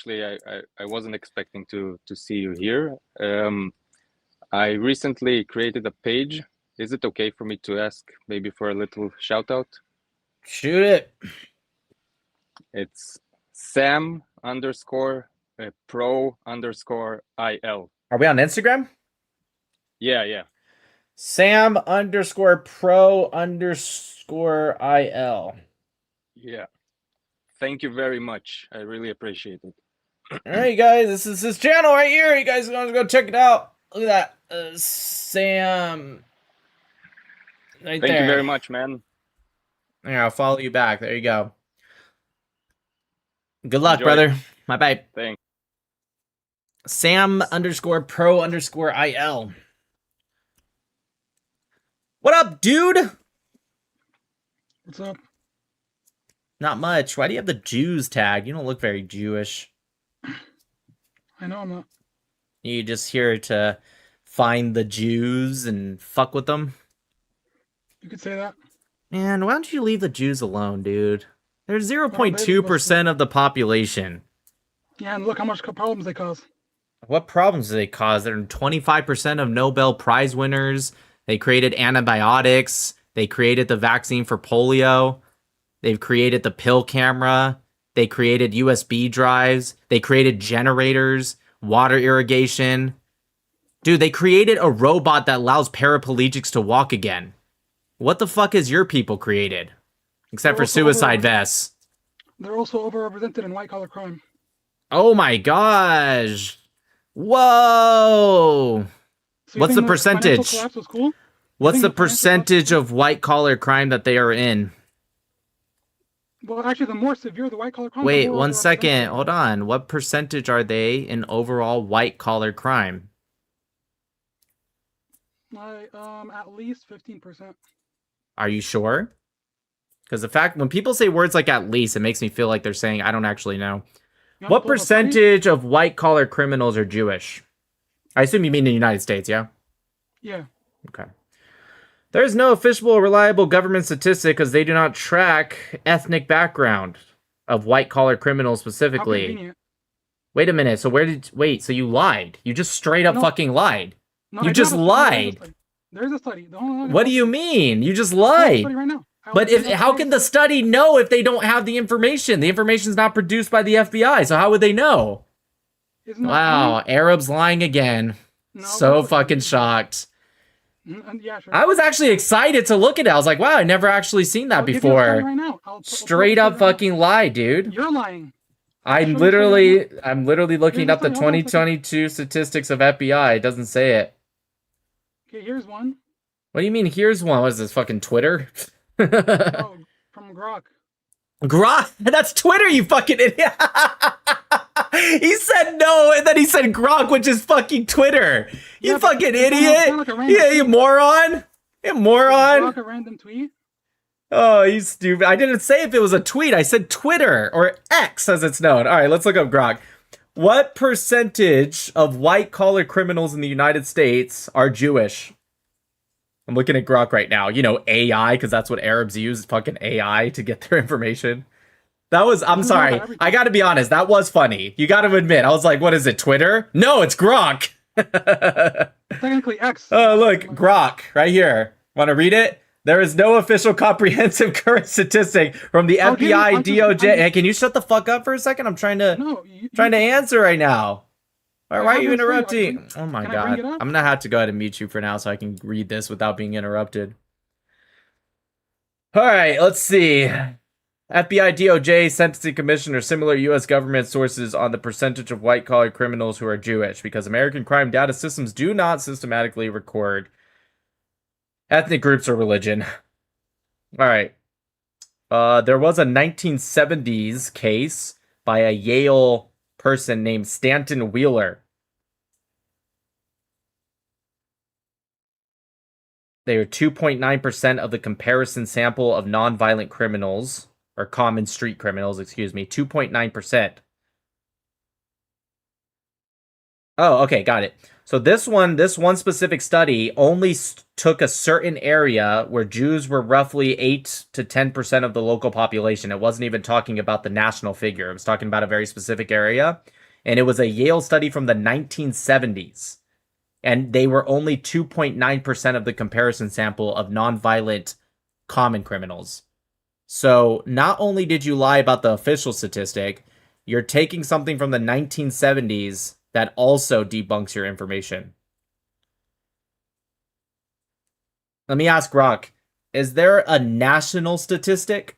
wasn't expecting to see you here. I recently created a page. Is it okay for me to ask maybe for a little shout out? Shoot it. It's Sam _pro _IL. Are we on Instagram? Yeah. Sam _pro _IL. Yeah. Thank you very much. I really appreciate it. Alright, guys, this is his channel right here. You guys want to go check it out. Look at that. Sam. Right there. Thank you very much, man. Here, I'll follow you back. There you go. Good luck, Enjoy. brother. Bye-bye. Thanks. Sam _pro _IL. What up, dude? What's up? Not much. Why do you have the Jews tag? You don't look very Jewish. I know I'm not. You just here to find the Jews and fuck with them? You could say that. Man, why don't you leave the Jews alone, dude? They're 0.2% of the population. Yeah, and look how much problems they cause. What problems do they cause? They're 25% of Nobel Prize winners. They created antibiotics. They created the vaccine for polio. They've created the pill camera. They created USB drives. They created generators, water irrigation. Dude, they created a robot that allows paraplegics to walk again. What the fuck has your people created? Except for suicide vests. They're also overrepresented in white-collar crime. Oh my gosh. So Whoa! you What's think the the financial percentage? collapse was cool? What's think the the financial collapse percentage of white collar crime that they are in? Well, actually, the more severe the white collar crime, the Wait, more 1 overrepresented second. they are. Hold on. What percentage are they in overall white collar crime? At least 15%. Are you sure? Because the fact when people say words like at least, it makes me feel like they're saying I don't actually know. What percentage of white collar criminals are Jewish? I assume you mean in the United States, yeah? Yeah. Okay. There's no official reliable government statistic because they do not track ethnic background of white collar criminals specifically. How convenient. Wait a minute. So so you lied. You just straight up fucking lied. No, You I do just have a study. lied. There's a study. What do you mean? You just I'll pull up the lied. study right now. But how can the study know if they don't have the information? The information's not produced by the FBI, so how would they know? Wow, Arabs lying again. So fucking shocked. Yeah, sure. I was actually excited to look at it. I was like, wow, I never actually seen that I'll give you a study before. right now. Straight up fucking lie, dude. You're lying. I'm literally looking Here's up the the study. Hold on a second. 2022 statistics of FBI. It doesn't say it. Okay, here's one. What do you mean? Here's one. What is this, fucking Twitter? Oh, from Grok. Grok? That's Twitter, you fucking idiot. He said no, and then he said Grok, which is fucking Twitter. You Yeah, but fucking it's idiot. not like a random Yeah, you tweet. moron. You moron. Grok a random tweet? Oh, you stupid. I didn't say if it was a tweet. I said Twitter, or X as it's known. All right, let's look up Grok. What percentage of white-collar criminals in the United States are Jewish? I'm looking at Grok right now. You know, AI, because that's what Arabs use, fucking AI to get their information. That was, I'm sorry. I gotta be honest, that was funny. You gotta admit. I was like, what is it, Twitter? No, it's Grok. Technically X. Oh, look, Grok, right here. Want to read it? There is no official comprehensive current statistic from the FBI, DOJ. Hey, can you shut the fuck up for a second? I'm trying to answer right now. Why are you interrupting? Oh my god. I'm gonna have to go ahead and mute you for now so I can read this without being interrupted. All right, let's see. FBI, DOJ, Sentencing Commission, or similar U.S. government sources on the percentage of white-collar criminals who are Jewish, because American crime data systems do not systematically record ethnic groups or religion. All right. There was a 1970s case by a Yale person named Stanton Wheeler. They were 2.9% of the comparison sample of nonviolent criminals, or common street criminals, excuse me, 2.9%. Oh, okay, got it. So this one specific study only took a certain area where Jews were roughly 8 to 10% of the local population. It wasn't even talking about the national figure. It was talking about a very specific area. And it was a Yale study from the 1970s. And they were only 2.9% of the comparison sample of nonviolent common criminals. So not only did you lie about the official statistic, you're taking something from the 1970s that also debunks your information. Let me ask Grok, is there a national statistic?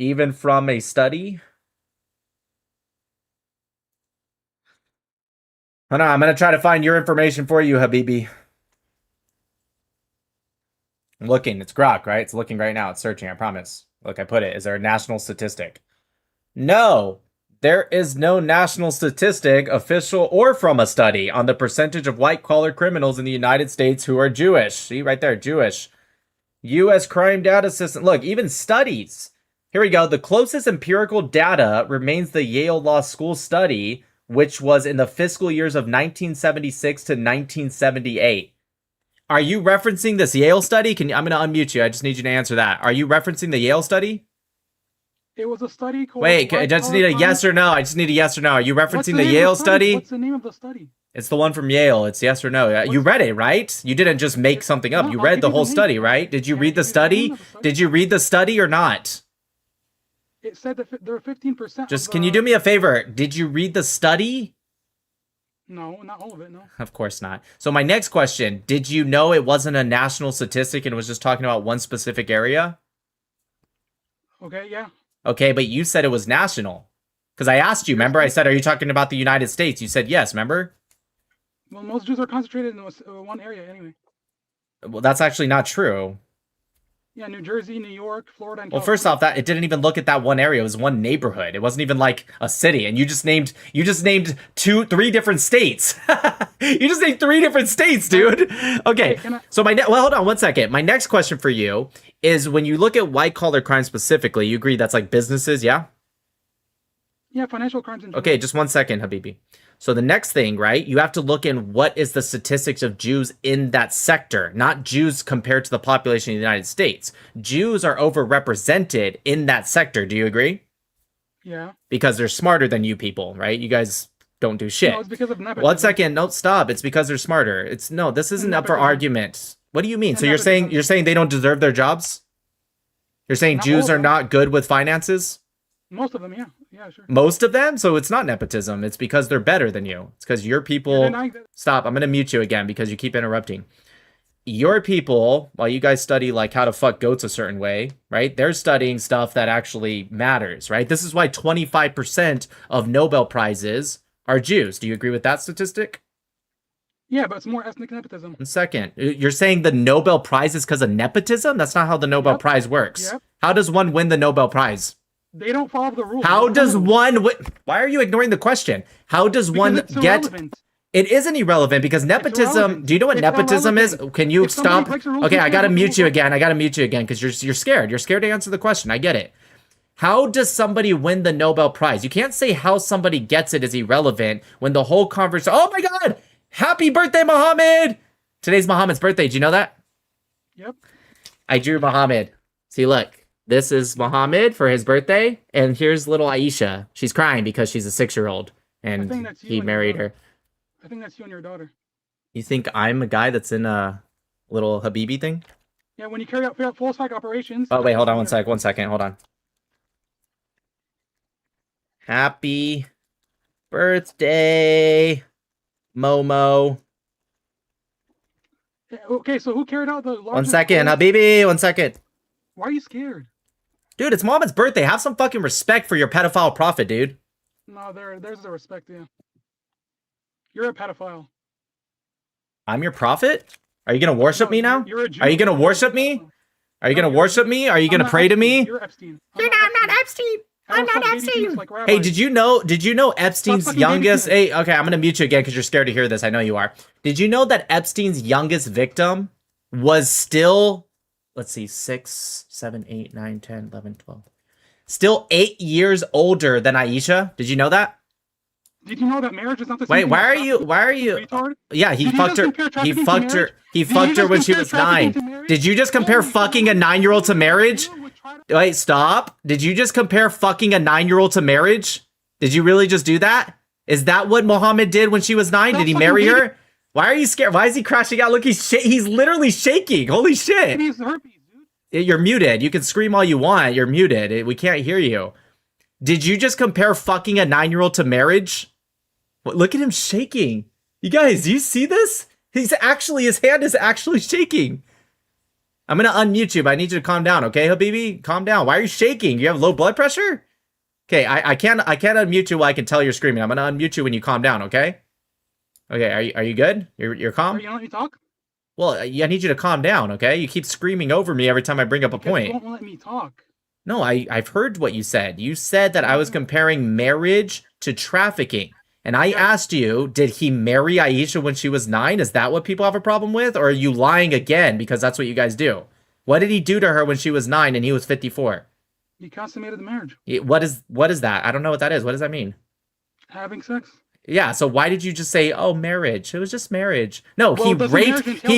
Even from a study? Hold on, I'm going to try to find your information for you, Habibi. I'm looking. It's Grok, right? It's looking right now. It's searching, I promise. Look, I put it. Is there a national statistic? No, there is no national statistic, official or from a study, on the percentage of white-collar criminals in the United States who are Jewish. See, right there, Jewish. U.S. crime data system. Look, even studies. Here we go. The closest empirical data remains the Yale Law School study, which was in the fiscal years of 1976 to 1978. Are you referencing this Yale study? I'm going to unmute you. I just need you to answer that. Are you referencing the Yale study? It was a study called... Wait, I just need a yes or no. I just need a yes or no. Are you referencing the Yale study? What's the name of the study? It's the one from Yale. It's yes or no. You read it, right? You didn't just make something up. You read the whole study, right? Did you read the study? Did you read the study or not? It said that there are 15%. Just, can you do me a favor? Did you read the study? No, not all of it, no. Of course not. So my next question, did you know it wasn't a national statistic and it was just talking about one specific area? Okay, yeah. Okay, but you said it was national. Because I asked you, remember? I said, are you talking about the United States? You said yes, remember? Well, most Jews are concentrated in one area anyway. Well, that's actually not true. Yeah, New Jersey, New York, Florida, and Well, first off, that it didn't even look at that one area. It was one neighborhood. It wasn't even like a city. And you just named 3 different states. You just named 3 different states, dude. Okay. So well, hold on one second. My next question for you is, when you look at white collar crime specifically, you agree that's like businesses, yeah? Yeah, financial crimes in general. Okay, just one second, Habibi. So the next thing, right, you have to look in what is the statistics of Jews in that sector, not Jews compared to the population of the United States. Jews are overrepresented in that sector. Do you agree? Yeah. Because they're smarter than you people, right? You guys don't do shit. No, it's because of nepotism. One second, no, stop. It's because they're smarter. This isn't up for argument. What do you mean? So you're saying they don't deserve their jobs? You're saying Jews are not good with finances? Most of them, yeah. Yeah, sure. Most of them? So it's not nepotism. It's because they're better than you. It's because your people... Stop. I'm going to mute you again because you keep interrupting. Your people, while you guys study like how to fuck goats a certain way, right? They're studying stuff that actually matters, right? This is why 25% of Nobel Prizes are Jews. Do you agree with that statistic? Yeah, but it's more ethnic nepotism. 1 second. You're saying the Nobel Prize is because of nepotism? That's not how the Nobel Prize works. Yep. How does one win the Nobel Prize? They don't follow the rules. How does one... Why are you ignoring the question? How does one get... Irrelevant. It isn't irrelevant because nepotism... Do you know what nepotism is? Can you stop? Okay, I gotta mute you again. Because you're scared. You're scared to answer the question. I get it. How does somebody win the Nobel Prize? You can't say how somebody gets it is irrelevant when the whole conversation... Oh my God! Happy birthday, Mohammad! Today's Mohammed's birthday. Do you know that? Yep. I drew Mohammed. See, look. This is Mohammed for his birthday, and here's little Aisha. She's crying because she's a 6-year-old, and he married her. I think that's you and your daughter. You think I'm a guy that's in a little Habibi thing? Yeah, when you carry out full-stack operations... Oh, wait, hold on 1 second, hold on. Happy birthday, Momo. Okay, so who carried out the largest... 1 second, Habibi, 1 second. Why are you scared? Dude, it's Mohammed's birthday. Have some fucking respect for your pedophile prophet, dude. No, there's the respect, yeah. You're a pedophile. I'm your prophet? Are you gonna worship me now? You're a Jew. Are you gonna worship me? Are you gonna worship me? Are you gonna pray to me? You're Epstein. I'm not Epstein. I'm not Epstein. Like Hey, did you know Epstein's youngest... Hey, okay, I'm gonna mute you again because you're scared to hear this. I know you are. Did you know that Epstein's youngest victim was still... Let's see, 6, 7, 8, 9, 10, 11, 12. Still 8 years older than Aisha. Did you know that? Did you know that marriage is not the same Wait, thing why as are you... retard? Yeah, he fucked her. He fucked her. He fucked her when she was 9. Did you just compare fucking a 9-year-old to marriage? Wait, stop. Did you just compare fucking a 9-year-old to marriage? Did you really just do that? Is that what Mohammed did when she was 9? Did he marry her? Why are you scared? Why is he crashing out? Look, he's literally shaking. Holy shit. You're muted. You can scream all you want. You're muted. We can't hear you. Did you just compare fucking a 9-year-old to marriage? Look at him shaking. You guys, do you see this? His hand is actually shaking. I'm gonna unmute you, but I need you to calm down, okay, Habibi? Calm down. Why are you shaking? You have low blood pressure? Okay, I can't unmute you while I can tell you're screaming. I'm gonna unmute you when you calm down, okay? Okay, are you good? You're calm? Are you gonna let me talk? Well, I need you to calm down, okay? You keep screaming over me every time I bring up a point. You won't let me talk. No, I've heard what you said. You said that I was comparing marriage to trafficking. And I asked you, did he marry Aisha when she was 9? Is that what people have a problem with? Or are you lying again because that's what you guys do? What did he do to her when she was 9 and he was 54? He consummated the marriage. What is that? I don't know what that is. What does that mean? Having sex. Yeah, so why did you just say, oh, marriage? It was just marriage. No, well, he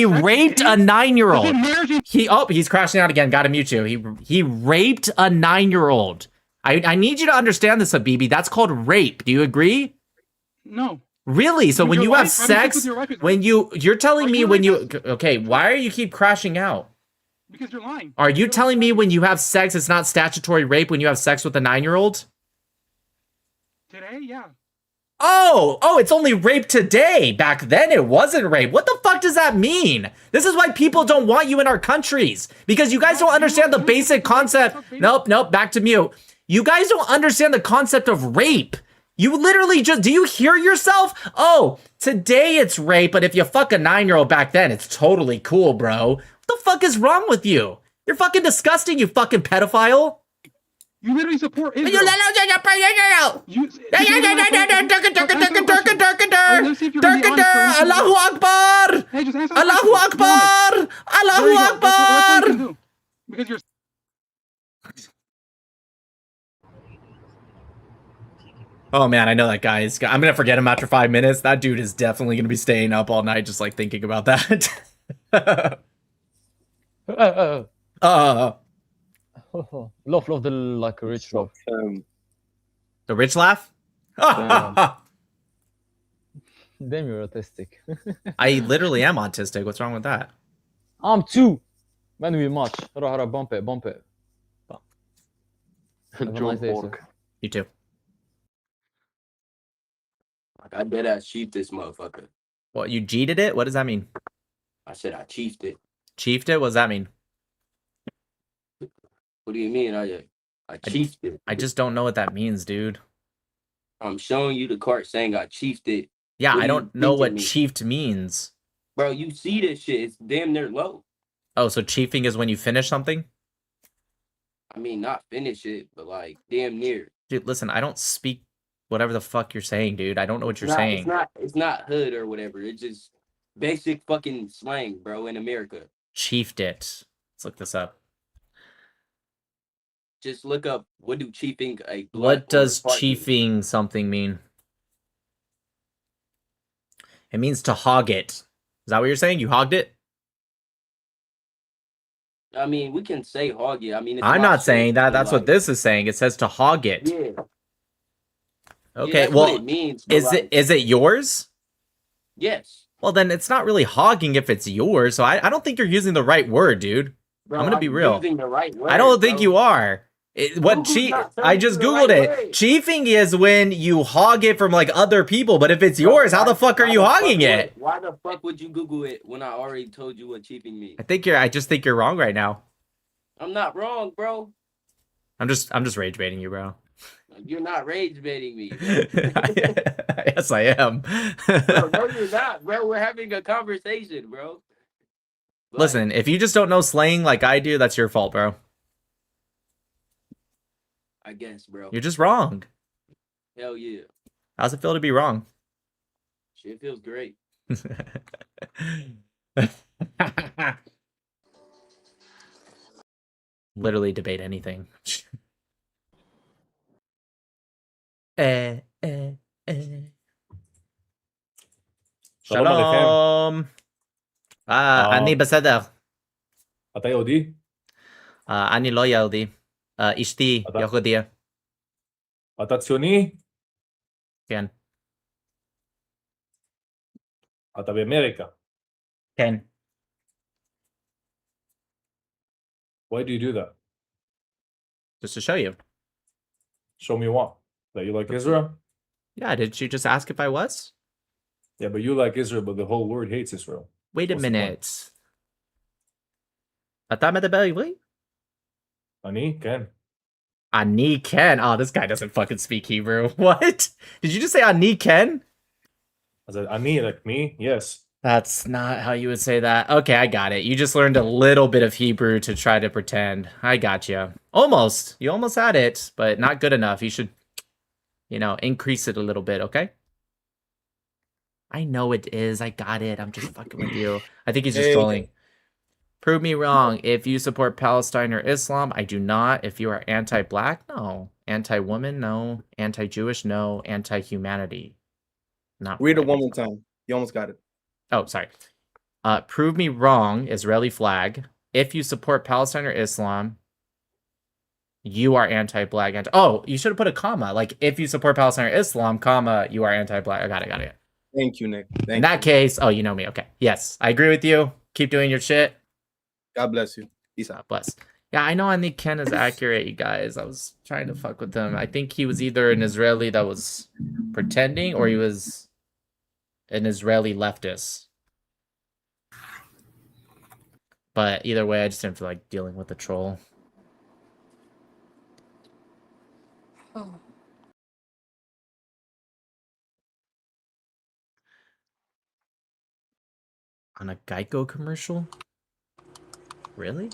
raped a 9-year-old. He's crashing out again. Gotta mute you. He raped a 9-year-old. I need you to understand this, Habibi. That's called rape. Do you agree? No. Really? So when you have sex, when you're telling me when you... Okay, why are you keep crashing out? Because you're lying. Are you telling me when you have sex, it's not statutory rape when you have sex with a 9-year-old? Today, yeah. Oh, it's only rape today. Back then, it wasn't rape. What the fuck does that mean? This is why people don't want you in our countries. Because you guys don't understand the basic concept. Nope, back to mute. You guys don't understand the concept of rape. You literally just, do you hear yourself? Oh, today it's rape, but if you fuck a 9-year-old back then, it's totally cool, bro. What the fuck is wrong with you? You're fucking disgusting, you fucking pedophile. You literally support Israel. Allahu Akbar! Hey, just answer the Allahu question. Be honest. Akbar! Allahu There you go. That's all you Akbar! can do. Because you're Oh man, I know that guy is. I'm gonna forget him after 5 minutes. That dude is definitely gonna be staying up all night just like thinking about that. Laugh like a rich laugh. The rich laugh? Damn, you're autistic. I literally am autistic. What's wrong with that? I'm too. Man, we match. Hurrah, bump it. Have a nice day, sir. You too. I bet I chiefed this motherfucker. What, you cheated it? What does that mean? I said I chiefed it. Chiefed it? What does that mean? What do you mean? I chiefed it. I just don't know what that means, dude. I'm showing you the card saying I chiefed it. Yeah, What I do you don't know think what it means? chiefed means. Bro, you see this shit. It's damn near low. Oh, so chiefing is when you finish something? I mean, not finish it, but like damn near. Dude, listen, I don't speak whatever the fuck you're saying, dude. I don't know what you're saying. It's not hood or whatever. It's just basic fucking slang, bro, in America. Chiefed it. Let's look this up. Just look up what do chiefing a blood What or does part mean? chiefing something mean? It means to hog it. Is that what you're saying? You hogged it? I mean, we can say hog it. I mean, it's I'm my not shit, saying that. but, That's what like, this is saying. It says to hog it. Yeah. Okay, that's what well, it means, but, is it yours? Yes. Well, then it's not really hogging if it's yours. So I don't think you're using the right word, dude. Bro, I'm gonna be real. using the right word, I don't think bro. you are. Google's not telling I you just the googled right it. word. Chiefing is when you hog it from like other people, but if it's yours, how the fuck are you hogging it? Why the fuck would you Google it when I already told you what chiefing means? I just think you're wrong right now. I'm not wrong, bro. I'm just rage baiting you, bro. You're not rage baiting me. Yes, I am. Bro, no, you're not, bro. We're having a conversation, bro. Listen, if you just don't know slang like I do, that's your fault, bro. I guess, bro. You're just wrong. Hell yeah. How's it feel to be wrong? Shit feels great. Literally debate anything. שלום. אני בסדר. אתה יהודי? אני לא יהודי. אשתי יהודיה. אתה ציוני? כן. אתה באמריקה? כן. Why do you do that? Just to show you. Show me what? That you like Israel? Yeah, did you just ask if I was? Yeah, but you like Israel, but the whole world hates Israel. Wait a What's the point? minute. אתה מדבר עברית? אני? כן. Ani Ken. Oh, this guy doesn't fucking speak Hebrew. What? Did you just say Ani Ken? I said, אני, like me? Yes. That's not how you would say that. Okay, I got it. You just learned a little bit of Hebrew to try to pretend. I got you. Almost. You almost had it, but not good enough. You should, increase it a little bit, okay? I know it is. I got it. I'm just fucking with you. I think he's just trolling. Prove me wrong. If you support Palestine or Islam, I do not. If you are anti-black, no. Anti-woman, no. Anti-Jewish, no. Anti-humanity, not. Read it one more time. You almost got it. Oh, sorry. Prove me wrong, Israeli flag. If you support Palestine or Islam, you are anti-black. Oh, you should have put a comma. Like, if you support Palestine or Islam, comma, you are anti-black. I got it. Thank you, Nick. In that case, oh, you know me. Okay. Yes, I agree with you. Keep doing your shit. God bless you. Peace out. Bless. Yeah, I know. I think Ken is accurate, you guys. I was trying to fuck with him. I think he was either an Israeli that was pretending, or he was an Israeli leftist. But either way, I just didn't feel like dealing with the troll. On a Geico commercial? Really?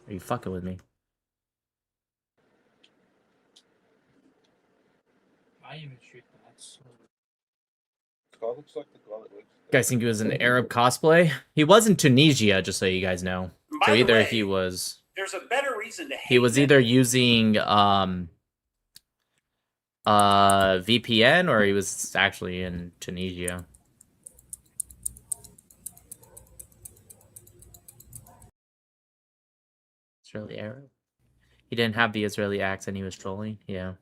Are you fucking with me? I even shoot that. Looks like the gauntlet. You guys think he was an Arab cosplay? He was in Tunisia, just so you guys know. By So the either way, he was There's a better reason to hate he was men. either using VPN or he was actually in Tunisia. Israeli Arab. He didn't have the Israeli accent. He was trolling. Yeah.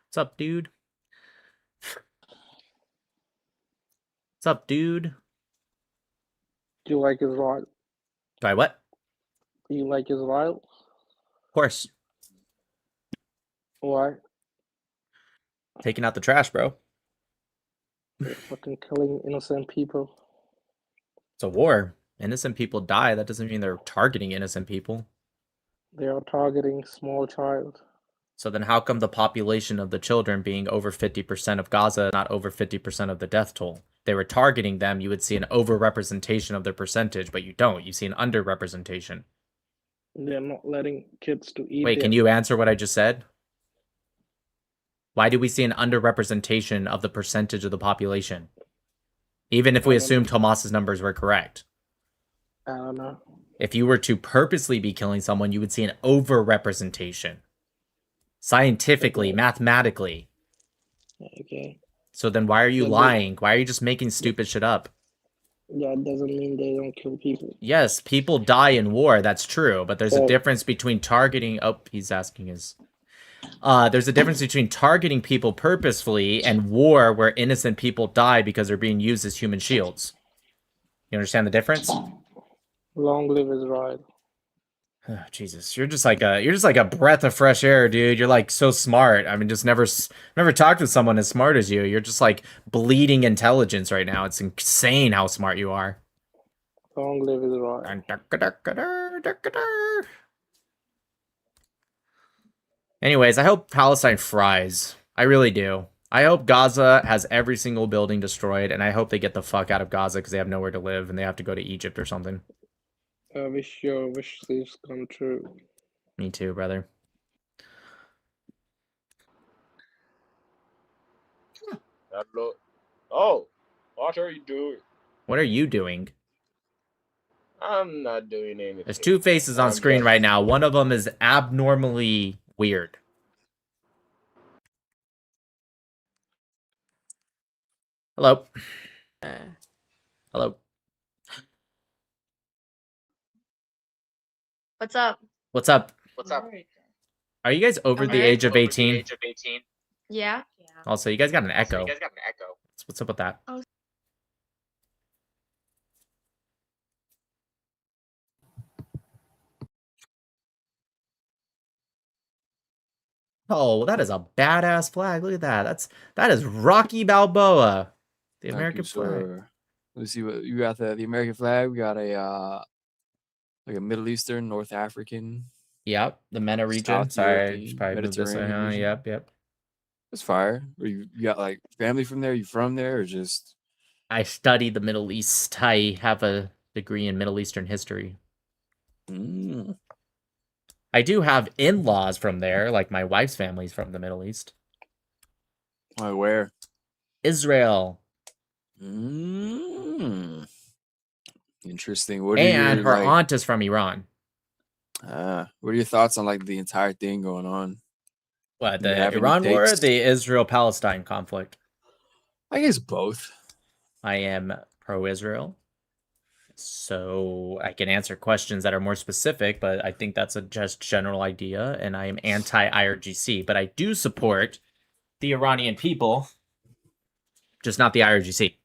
What's up, dude? What's up, dude? Do you like Israel? Do I what? Do you like Israel? Of course. Why? Taking out the trash, bro. They're fucking killing innocent people. It's a war. Innocent people die. That doesn't mean they're targeting innocent people. They are targeting small child. So then how come the population of the children being over 50% of Gaza, not over 50% of the death toll? They were targeting them, you would see an overrepresentation of their percentage, but you don't. You see an underrepresentation. They're not letting kids to eat. Wait, can you answer what I just said? Why do we see an underrepresentation of the percentage of the population? Even if we assumed Hamas's numbers were correct. I don't know. If you were to purposely be killing someone, you would see an overrepresentation. Scientifically, mathematically. Okay. So then why are you But lying? Why are you just making stupid shit up? That doesn't mean they don't kill people. Yes, people die in war, that's true, but there's a Oh. difference between targeting... Oh, he's asking his... there's a difference between targeting people purposefully and war where innocent people die because they're being used as human shields. You understand the difference? Long live Israel. Oh, Jesus, you're just like a breath of fresh air, dude. You're like so smart. I mean, just never talked with someone as smart as you. You're just like bleeding intelligence right now. It's insane how smart you are. Long live Israel. Anyways, I hope Palestine fries. I really do. I hope Gaza has every single building destroyed, and I hope they get the fuck out of Gaza because they have nowhere to live and they have to go to Egypt or something. I wish your wishes come true. Me too, brother. Hello. Oh, what are you doing? What are you doing? I'm not doing anything. There's two faces on screen right now. One of them is abnormally weird. Hello. Hello. What's up? What's up? What's up? Are you guys over the Okay. age of 18? Yeah. Also, you guys got an echo. What's up with that? Oh, that is a badass flag. Look at that. That is Rocky Balboa. The American flag. Let's see what you got. The American flag. We got a like a Middle Eastern, North African. Yep, the MENA region. South Sorry, European, just probably moved this way. Mediterranean region. Yep. That's fire. Or you got like family from there? You from there or just? I studied the Middle East. I have a degree in Middle Eastern history. I do have in-laws from there, like my wife's family's from the Middle East. Where? Israel. Interesting. What And are your, her aunt is from Iran. what are your thoughts on like the entire thing going on? What, Do you the have any Iran war or takes? the Israel-Palestine conflict? I guess both. I am pro-Israel. So I can answer questions that are more specific, but I think that's a just general idea, and I am anti-IRGC. But I do support the Iranian people, just not the IRGC.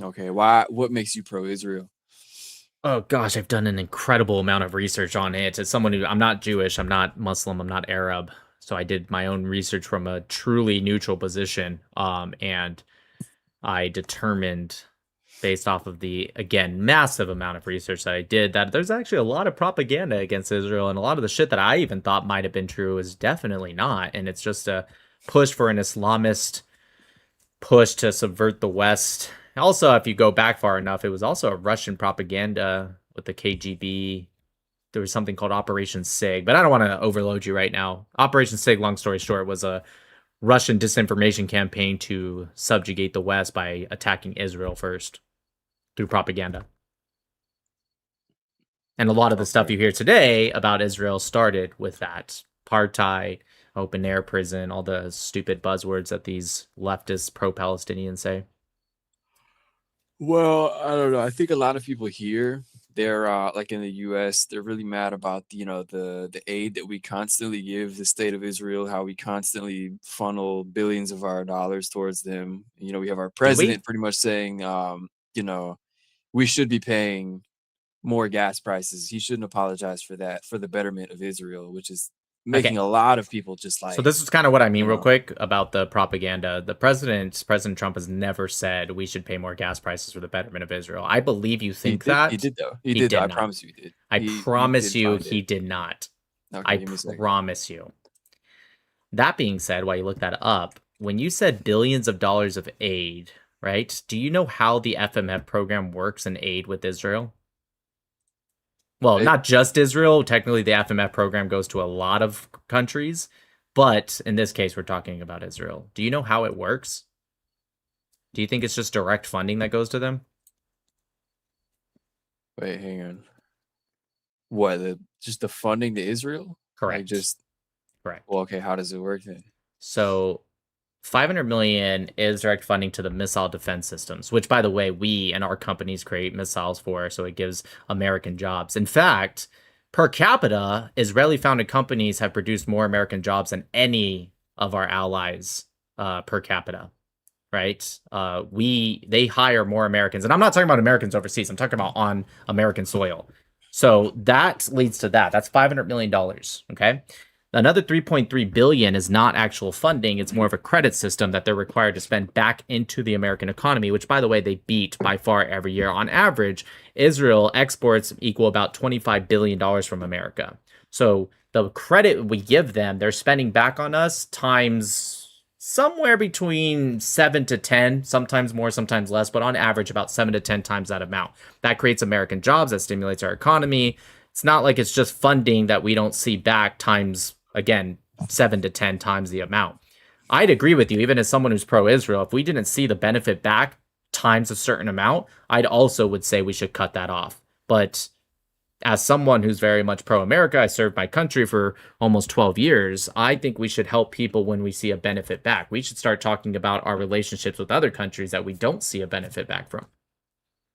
Okay. Why? What makes you pro-Israel? Oh gosh, I've done an incredible amount of research on it. As someone who, I'm not Jewish, I'm not Muslim, I'm not Arab, so I did my own research from a truly neutral position, and I determined based off of the, again, massive amount of research that I did, that there's actually a lot of propaganda against Israel, and a lot of the shit that I even thought might have been true is definitely not, and it's just a push for an Islamist push to subvert the West. Also, if you go back far enough, it was also a Russian propaganda with the KGB. There was something called Operation SIG, but I don't want to overload you right now. Operation SIG, long story short, was a Russian disinformation campaign to subjugate the West by attacking Israel first through propaganda. And a lot of the stuff you hear today about Israel started with that. Apartheid, open air prison, all the stupid buzzwords that these leftist pro-Palestinians say. Well, I don't know. I think a lot of people here, they're like in the U.S., they're really mad about the aid that we constantly give the state of Israel, how we constantly funnel billions of our dollars towards them. We have our president pretty much saying, we should be paying more gas prices. He shouldn't apologize for that, for the betterment of Israel, which is making a lot of people just like. So this is kind of what I mean real quick about the propaganda. The President Trump has never said we should pay more gas prices for the betterment of Israel. I believe you think that. He did though. He did though. I promise you he did. I promise you he did not. Okay, I give me a second. promise you. That being said, while you look that up, when you said billions of dollars of aid, right? Do you know how the FMF program works in aid with Israel? Well, not just Israel. Technically, the FMF program goes to a lot of countries, but in this case, we're talking about Israel. Do you know how it works? Do you think it's just direct funding that goes to them? Wait, hang on. What? Just the funding to Israel? Correct. Like Correct. Well, okay. How does it work then? So 500 million is direct funding to the missile defense systems, which, by the way, we and our companies create missiles for, so it gives American jobs. In fact, per capita, Israeli-founded companies have produced more American jobs than any of our allies per capita, right? They hire more Americans, and I'm not talking about Americans overseas. I'm talking about on American soil. So that leads to that. That's $500 million, okay? Another 3.3 billion is not actual funding. It's more of a credit system that they're required to spend back into the American economy, which, by the way, they beat by far every year. On average, Israel exports equal about $25 billion from America. So the credit we give them, they're spending back on us times somewhere between 7 to 10, sometimes more, sometimes less, but on average about 7 to 10 times that amount. That creates American jobs, that stimulates our economy. It's not like it's just funding that we don't see back times, again, 7 to 10 times the amount. I'd agree with you, even as someone who's pro-Israel, if we didn't see the benefit back times a certain amount, I'd also would say we should cut that off. But as someone who's very much pro-America, I served my country for almost 12 years, I think we should help people when we see a benefit back. We should start talking about our relationships with other countries that we don't see a benefit back from.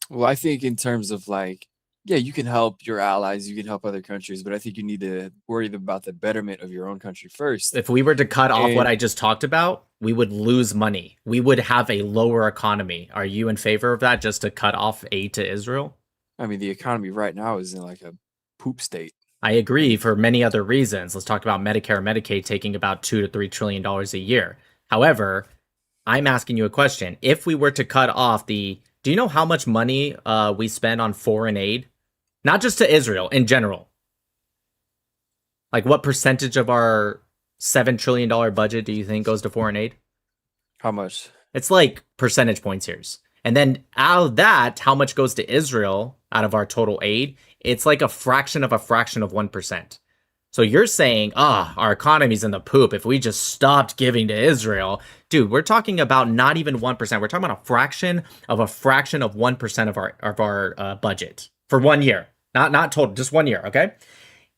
Well, I think in terms of yeah, you can help your allies, you can help other countries, but I think you need to worry about the betterment of your own country first. If we were to cut off what I just talked about, we would lose money. We would have a lower economy. Are you in favor of that, just to cut off aid to Israel? I mean, the economy right now is in like a poop state. I agree for many other reasons. Let's talk about Medicare and Medicaid taking about $2 to $3 trillion a year. However, I'm asking you a question. If we were to cut off do you know how much money we spend on foreign aid? Not just to Israel, in general. Like, what percentage of our $7 trillion budget do you think goes to foreign aid? How much? It's like percentage points here. And then out of that, how much goes to Israel out of our total aid? It's like a fraction of 1%. So you're saying, our economy's in the poop if we just stopped giving to Israel. Dude, we're talking about not even 1%. We're talking about a fraction of 1% of our budget for 1 year. Not total, just 1 year, okay?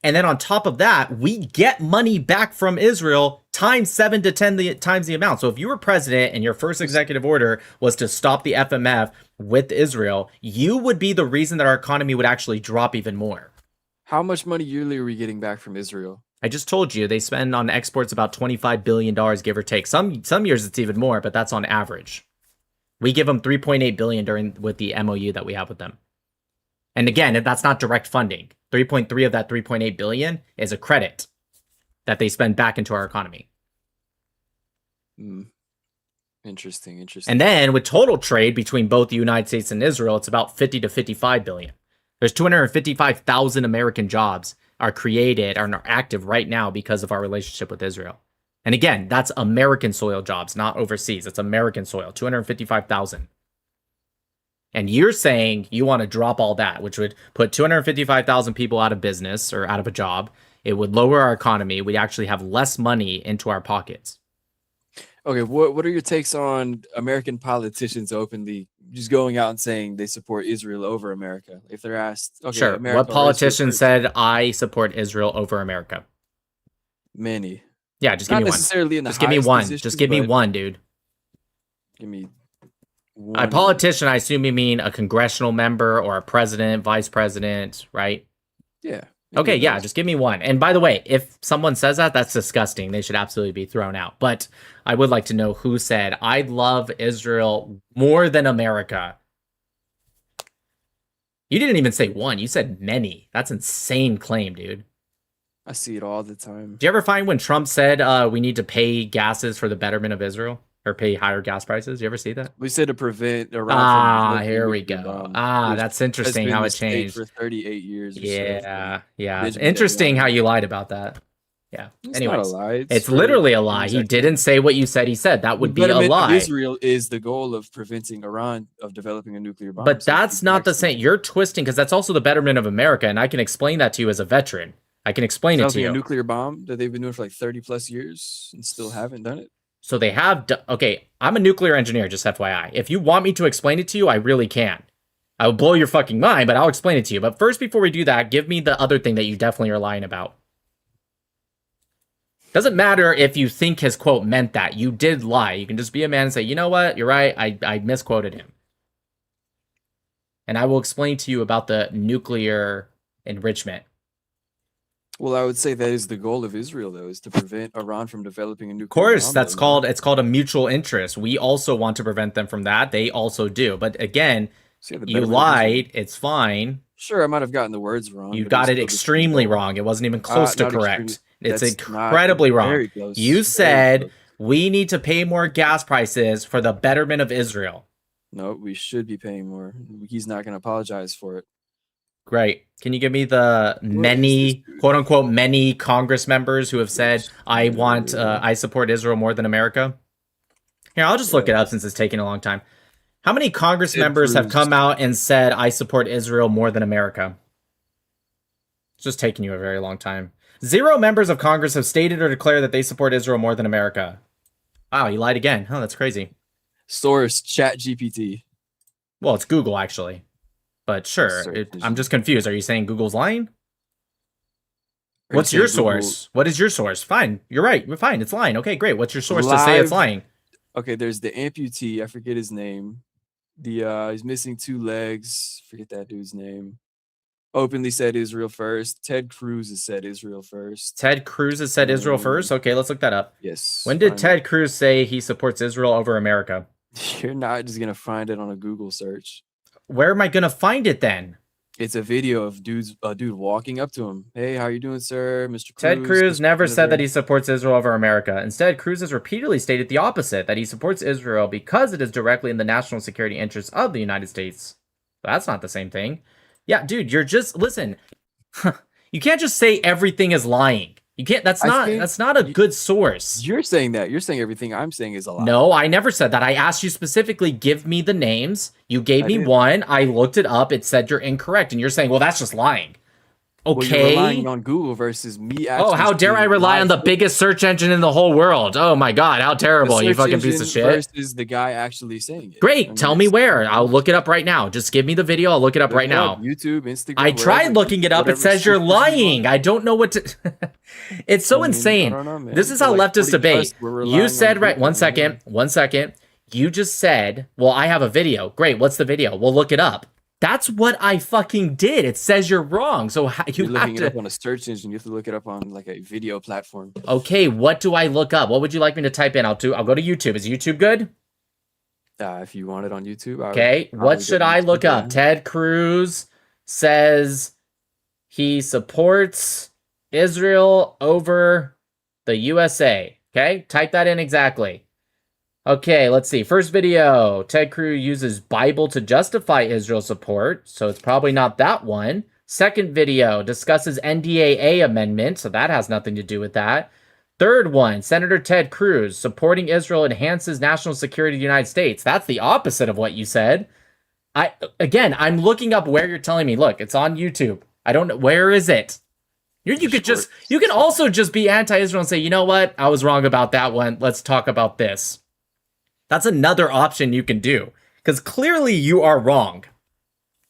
And then on top of that, we get money back from Israel times 7 to 10 times the amount. So if you were president and your first executive order was to stop the FMF with Israel, you would be the reason that our economy would actually drop even more. How much money yearly are we getting back from Israel? I just told you they spend on exports about $25 billion, give or take. Some years it's even more, but that's on average. We give them $3.8 billion with the MOU that we have with them. And again, that's not direct funding. 3.3 of that 3.8 billion is a credit that they spend back into our economy. Interesting. Interesting. And then with total trade between both the United States and Israel, it's about 50 to 55 billion. There's 255,000 American jobs are created and are active right now because of our relationship with Israel. And again, that's American soil jobs, not overseas. It's American soil, 255,000. And you're saying you want to drop all that, which would put 255,000 people out of business or out of a job. It would lower our economy. We'd actually have less money into our pockets. Okay, what are your takes on American politicians openly just going out and saying they support Israel over America? If they're asked, okay, Sure. America What or politician Israel said, I support Israel over America? Many. Yeah, just give Not me one. necessarily in the Just give me highest one. positions, Just give me but one, dude. Give me A one. politician, I assume you mean a congressional member or a president, vice president, right? Yeah. Okay, yeah, just give me one. And by the way, if someone says that, that's disgusting. They should absolutely be thrown out. But I would like to know who said, I love Israel more than America. You didn't even say one. You said many. That's insane claim, dude. I see it all the time. Do you ever find when Trump said we need to pay gases for the betterment of Israel? Or pay higher gas prices? You ever see that? We said to prevent Iran Ah, from here we nuclear go. bomb, Ah, which that's has interesting been how the it state changed. for 38 years or so. Yeah, yeah. It's Benjamin interesting how Netanyahu. you lied about that. Yeah. It's Anyways, not a lie. it's for literally a lie. He injecting- didn't say what you said he said. That The would be a betterment of lie. Israel is the goal of preventing Iran of developing a nuclear bomb. But So that's not the same. You're twisting because that's also the betterment of America, and I can explain that to you as a veteran. I can explain it to developing a you. nuclear bomb that they've been doing for like 30 plus years and still haven't done it. So they have. Okay, I'm a nuclear engineer, just FYI. If you want me to explain it to you, I really can. I will blow your fucking mind, but I'll explain it to you. But first, before we do that, give me the other thing that you definitely are lying about. Doesn't matter if you think his quote meant that. You did lie. You can just be a man and say, you know what? You're right. I misquoted him. And I will explain to you about the nuclear enrichment. Well, I would say that is the goal of Israel, though, is to prevent Iran from developing a nuclear Of course, bomb. that's called it's called a mutual interest. We also want to prevent them from that. They also do. But again, So, yeah, the you betterment of lied. It's fine. Sure, I might have gotten the words wrong. You but got it's it still the same extremely goal. wrong. It wasn't even close to Not correct. extremely- It's that's not- incredibly wrong. very close, You very said close. we need to pay more gas prices for the betterment of Israel. No, we should be paying more. He's not going to apologize for it. Great. Can you give me the many, quote unquote, many Congress members who have said, I support Israel more than America? Here, I'll just look it up since it's taking a long time. How many Congress members have come out and said, I support Israel more than America? It's just taking you a very long time. 0 members of Congress have stated or declared that they support Israel more than America. Wow, you lied again. Oh, that's crazy. Source, ChatGPT. Well, it's Google, actually. But sure, I'm just confused. Are you saying Google's lying? Are you What's your saying Google- source? What is your source? Fine, you're right. We're fine. It's lying. Okay, great. What's your source to say it's Live- lying? Okay, there's the amputee. I forget his name. He's missing 2 legs. Forget that dude's name. Openly said Israel first. Ted Cruz has said Israel first. Ted Cruz has said Israel first? Okay, let's look that up. Yes. When did find Ted Cruz say he supports Israel over America? You're not just gonna find it on a Google search. Where am I going to find it then? It's a video of a dude walking up to him. Hey, how you doing, sir, Mr. Cruz? Ted Cruz Mr. never said Senator." that he supports Israel over America. Instead, Cruz has repeatedly stated the opposite, that he supports Israel because it is directly in the national security interests of the United States. That's not the same thing. Yeah, dude, you're just listen. You can't just say everything is lying. You can't. That's not a good source. You're saying that. You're saying everything I'm saying is a lie. No, I never said that. I asked you specifically, give me the names. You gave I me did. one. I looked it up. It said you're incorrect. And you're saying, well, that's just lying. Well, you're Okay. relying on Google versus me. Oh, how dare I rely on the biggest search engine in the whole world? Oh my God, how terrible, you fucking piece of shit. Versus the guy actually saying it. Great, tell me where. I'll look it up right now. Just give me the video. I'll look it up right now. YouTube, Instagram. I tried looking it up. It says you're lying. I don't know what to. It's so insane. don't know, man. This is For how like leftists 40 debate. plus, we're relying You said on right. Google, One second. 1 second. You just said, well, I have a video. Great. What's the video? We'll look it up. That's what I fucking did. It says you're wrong. So You're you looking have it up to. on a search engine. You have to look it up on like a video platform. Okay, what do I look up? What would you like me to type in? I'll go to YouTube. Is YouTube good? If you want it on YouTube. I would Okay, probably what go should to I YouTube, look yeah. up? Ted Cruz says he supports Israel over the USA. Okay, type that in exactly. Okay, let's see. First video, Ted Cruz uses Bible to justify Israel support, so it's probably not that one. Second video, discusses NDAA amendment, so that has nothing to do with that. Third one, Senator Ted Cruz, supporting Israel enhances national security of the United States. That's the opposite of what you said. I'm looking up where you're telling me. Look, it's on YouTube. I don't know. Where is it? You can also just be anti-Israel and say, you know what? I was wrong about that one. Let's talk about this. That's another option you can do. Because clearly you are wrong.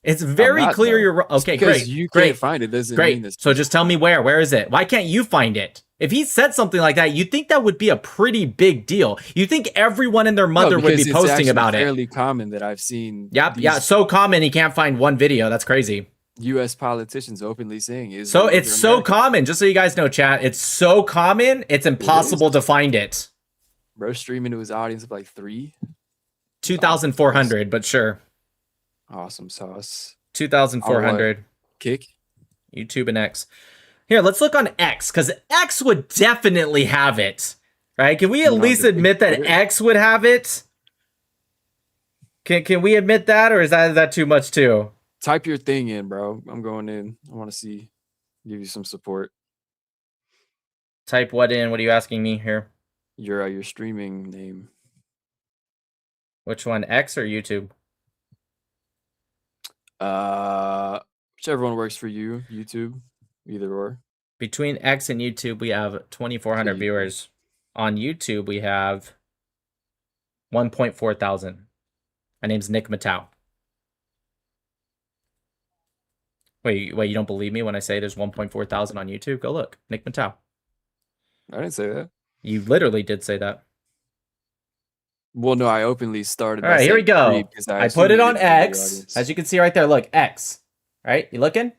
It's very clear you're wrong. Okay, great. You great. can't find it doesn't Great. mean this. So just tell me where. Where is it? Why can't you find it? If he said something like that, you'd think that would be a pretty big deal. You think everyone and their mother would be posting about it. It's fairly common that I've seen. Yep, yeah, so common he can't find one video. That's crazy. U.S. politicians openly saying is so it's so common. Just so you guys know, chat, it's so common. It's impossible to find it. Bro, streaming to his audience of like 2,400, but sure. Awesome sauce. 2,400. Kick. YouTube and X. Here, let's look on X, because X would definitely have it. Right? Can we at least admit that X would have it? Can we admit that, or is that too much too? Type your thing in, bro. I'm going in. I want to see. Give you some support. Type what in? What are you asking me here? Your streaming name. Which one, X or YouTube? Whichever one works for you. YouTube, either or. Between X and YouTube, we have 2,400 viewers. On YouTube, we have 1.4 thousand. My name's Nick Matau. Wait, you don't believe me when I say there's 1.4 thousand on YouTube? Go look, Nick Matau. I didn't say that. You literally did say that. Well, no, I openly started. All right, here we go. I put it on X. As you can see right there, look, X. Right? You looking?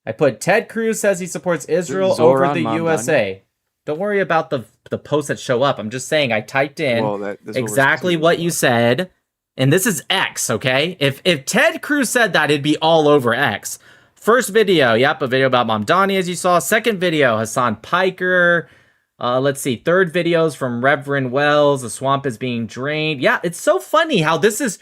I put Ted Cruz says he supports Israel over the USA. Don't worry about the posts that show up. I'm just saying I typed in exactly what you said. And this is X, okay? If Ted Cruz said that, it'd be all over X. First video, yep, a video about Mamdani, as you saw. Second video, Hassan Piker. Let's see, third videos from Reverend Wells. The swamp is being drained. Yeah, it's so funny how this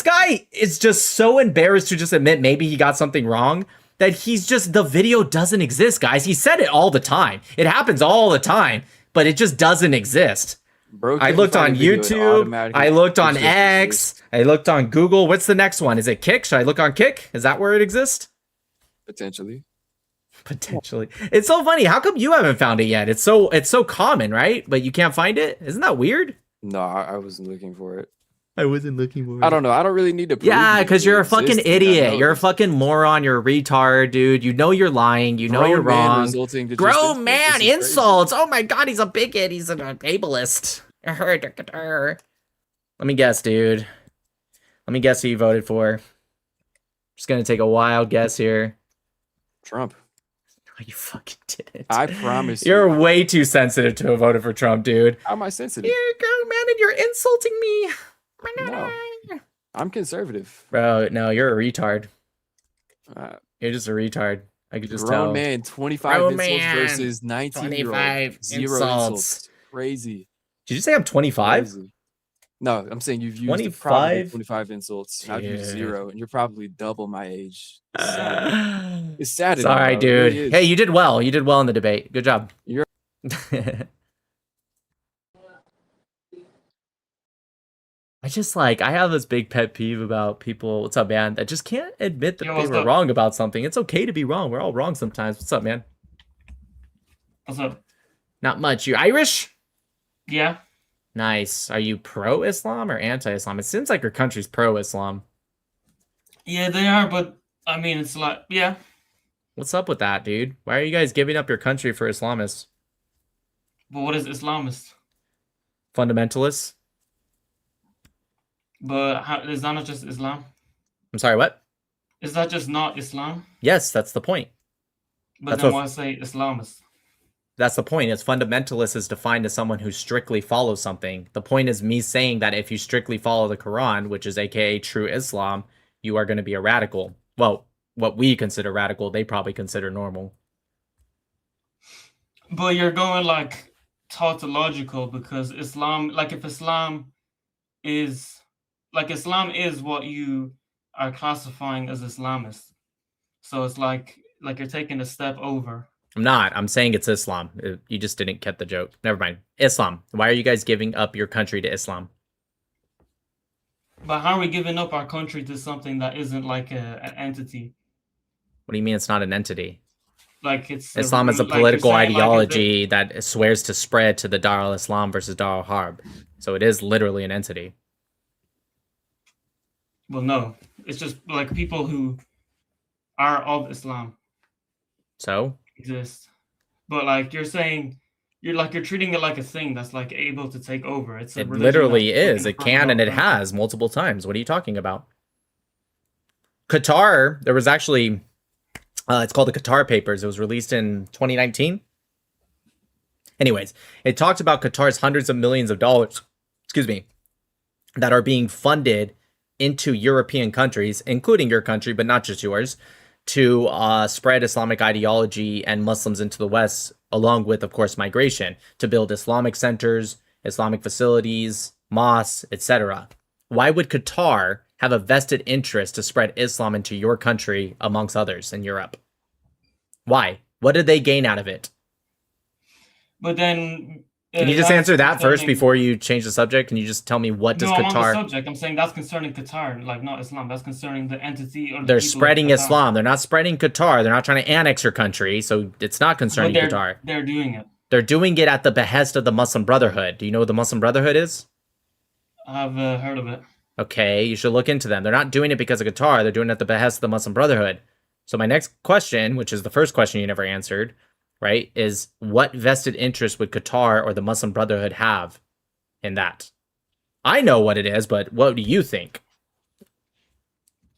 guy is just so embarrassed to just admit maybe he got something wrong that the video doesn't exist, guys. He said it all the time. It happens all the time, but it just doesn't exist. Bro, I looked on YouTube. I looked on X. I looked on Google. What's the next one? Is it Kick? Should I look on Kick? Is that where it exists? Potentially. It's so funny. How come you haven't found it yet? It's so common, right? But you can't find it? Isn't that weird? No, I wasn't looking for it. I wasn't looking for it. I don't know. I don't really need to prove Yeah, because you're a fucking idiot. You're a fucking moron. You're a retard, dude. You know you're lying. You know you're wrong. Grown man insults. Oh my god, he's a bigot. He's an ableist. Let me guess, dude. Let me guess who you voted for. Just gonna take a wild guess here. Trump. Oh, you fucking didn't. I promise You're way too sensitive to have voted for Trump, dude. How am I sensitive? Here you go, man, and you're insulting me. No. I'm conservative. Bro, no, you're a retard. You're just a retard. I could just tell. Grown man, 25 insults versus 19-year-old. Zero insults. Crazy. Did you say I'm 25? No, I'm saying you've used probably 25 insults. I've used 0, and you're probably double my age. It's sad. Sorry, dude. Really hey, you did well. You did well in the debate. Good job. You're I have this big pet peeve about people, what's up, man, that just can't admit that they were wrong about something. It's okay to be wrong. We're all wrong sometimes. What's up, man? What's up? Not much. You Irish? Yeah. Nice. Are you pro-Islam or anti-Islam? It seems like your country's pro-Islam. Yeah, they are, but I mean, it's like, yeah. What's up with that, dude? Why are you guys giving up your country for Islamists? But what is Islamist? Fundamentalists? But is that not just Islam? I'm sorry, what? Is that just not Islam? Yes, that's the point. But then why say Islamist? That's the point. It's fundamentalist is defined as someone who strictly follows something. The point is me saying that if you strictly follow the Quran, which is aka true Islam, you are going to be a radical. Well, what we consider radical, they probably consider normal. But you're going like tautological because Islam, like if Islam is like Islam is what you are classifying as Islamist. So it's like you're taking a step over. I'm not. I'm saying it's Islam. You just didn't get the joke. Never mind. Islam. Why are you guys giving up your country to Islam? But how are we giving up our country to something that isn't like an entity? What do you mean it's not an entity? Like it's Islam is a like you're political saying, like, ideology that swears to spread to the Dar al-Islam versus Dar al-Harb. So it is literally an entity. Well, no. It's just like people who are of Islam So? exist. But like you're saying, you're treating it like a thing that's like able to take over. It's a It religion literally that's is. looking It for can and it another- has multiple times. What are you talking about? Qatar, there was actually, it's called the Qatar Papers. It was released in 2019. Anyways, it talked about Qatar's hundreds of millions of dollars, that are being funded into European countries, including your country, but not just yours, to spread Islamic ideology and Muslims into the West, along with, of course, migration, to build Islamic centers, Islamic facilities, mosques, etc. Why would Qatar have a vested interest to spread Islam into your country, amongst others, in Europe? Why? What did they gain out of it? But then Can you just that's answer that first concerning- before you change the subject? Can you just tell me what does No, I'm on the Qatar... subject. I'm saying that's concerning Qatar, like not Islam. That's concerning the entity or the They're people of spreading Qatar. Islam. They're not spreading Qatar. They're not trying to annex your country, so it's not concerning But Qatar. they're doing it. They're doing it at the behest of the Muslim Brotherhood. Do you know what the Muslim Brotherhood is? I've heard of it. Okay, you should look into them. They're not doing it because of Qatar. They're doing it at the behest of the Muslim Brotherhood. So my next question, which is the first question you never answered, right, is what vested interest would Qatar or the Muslim Brotherhood have in that? I know what it is, but what do you think?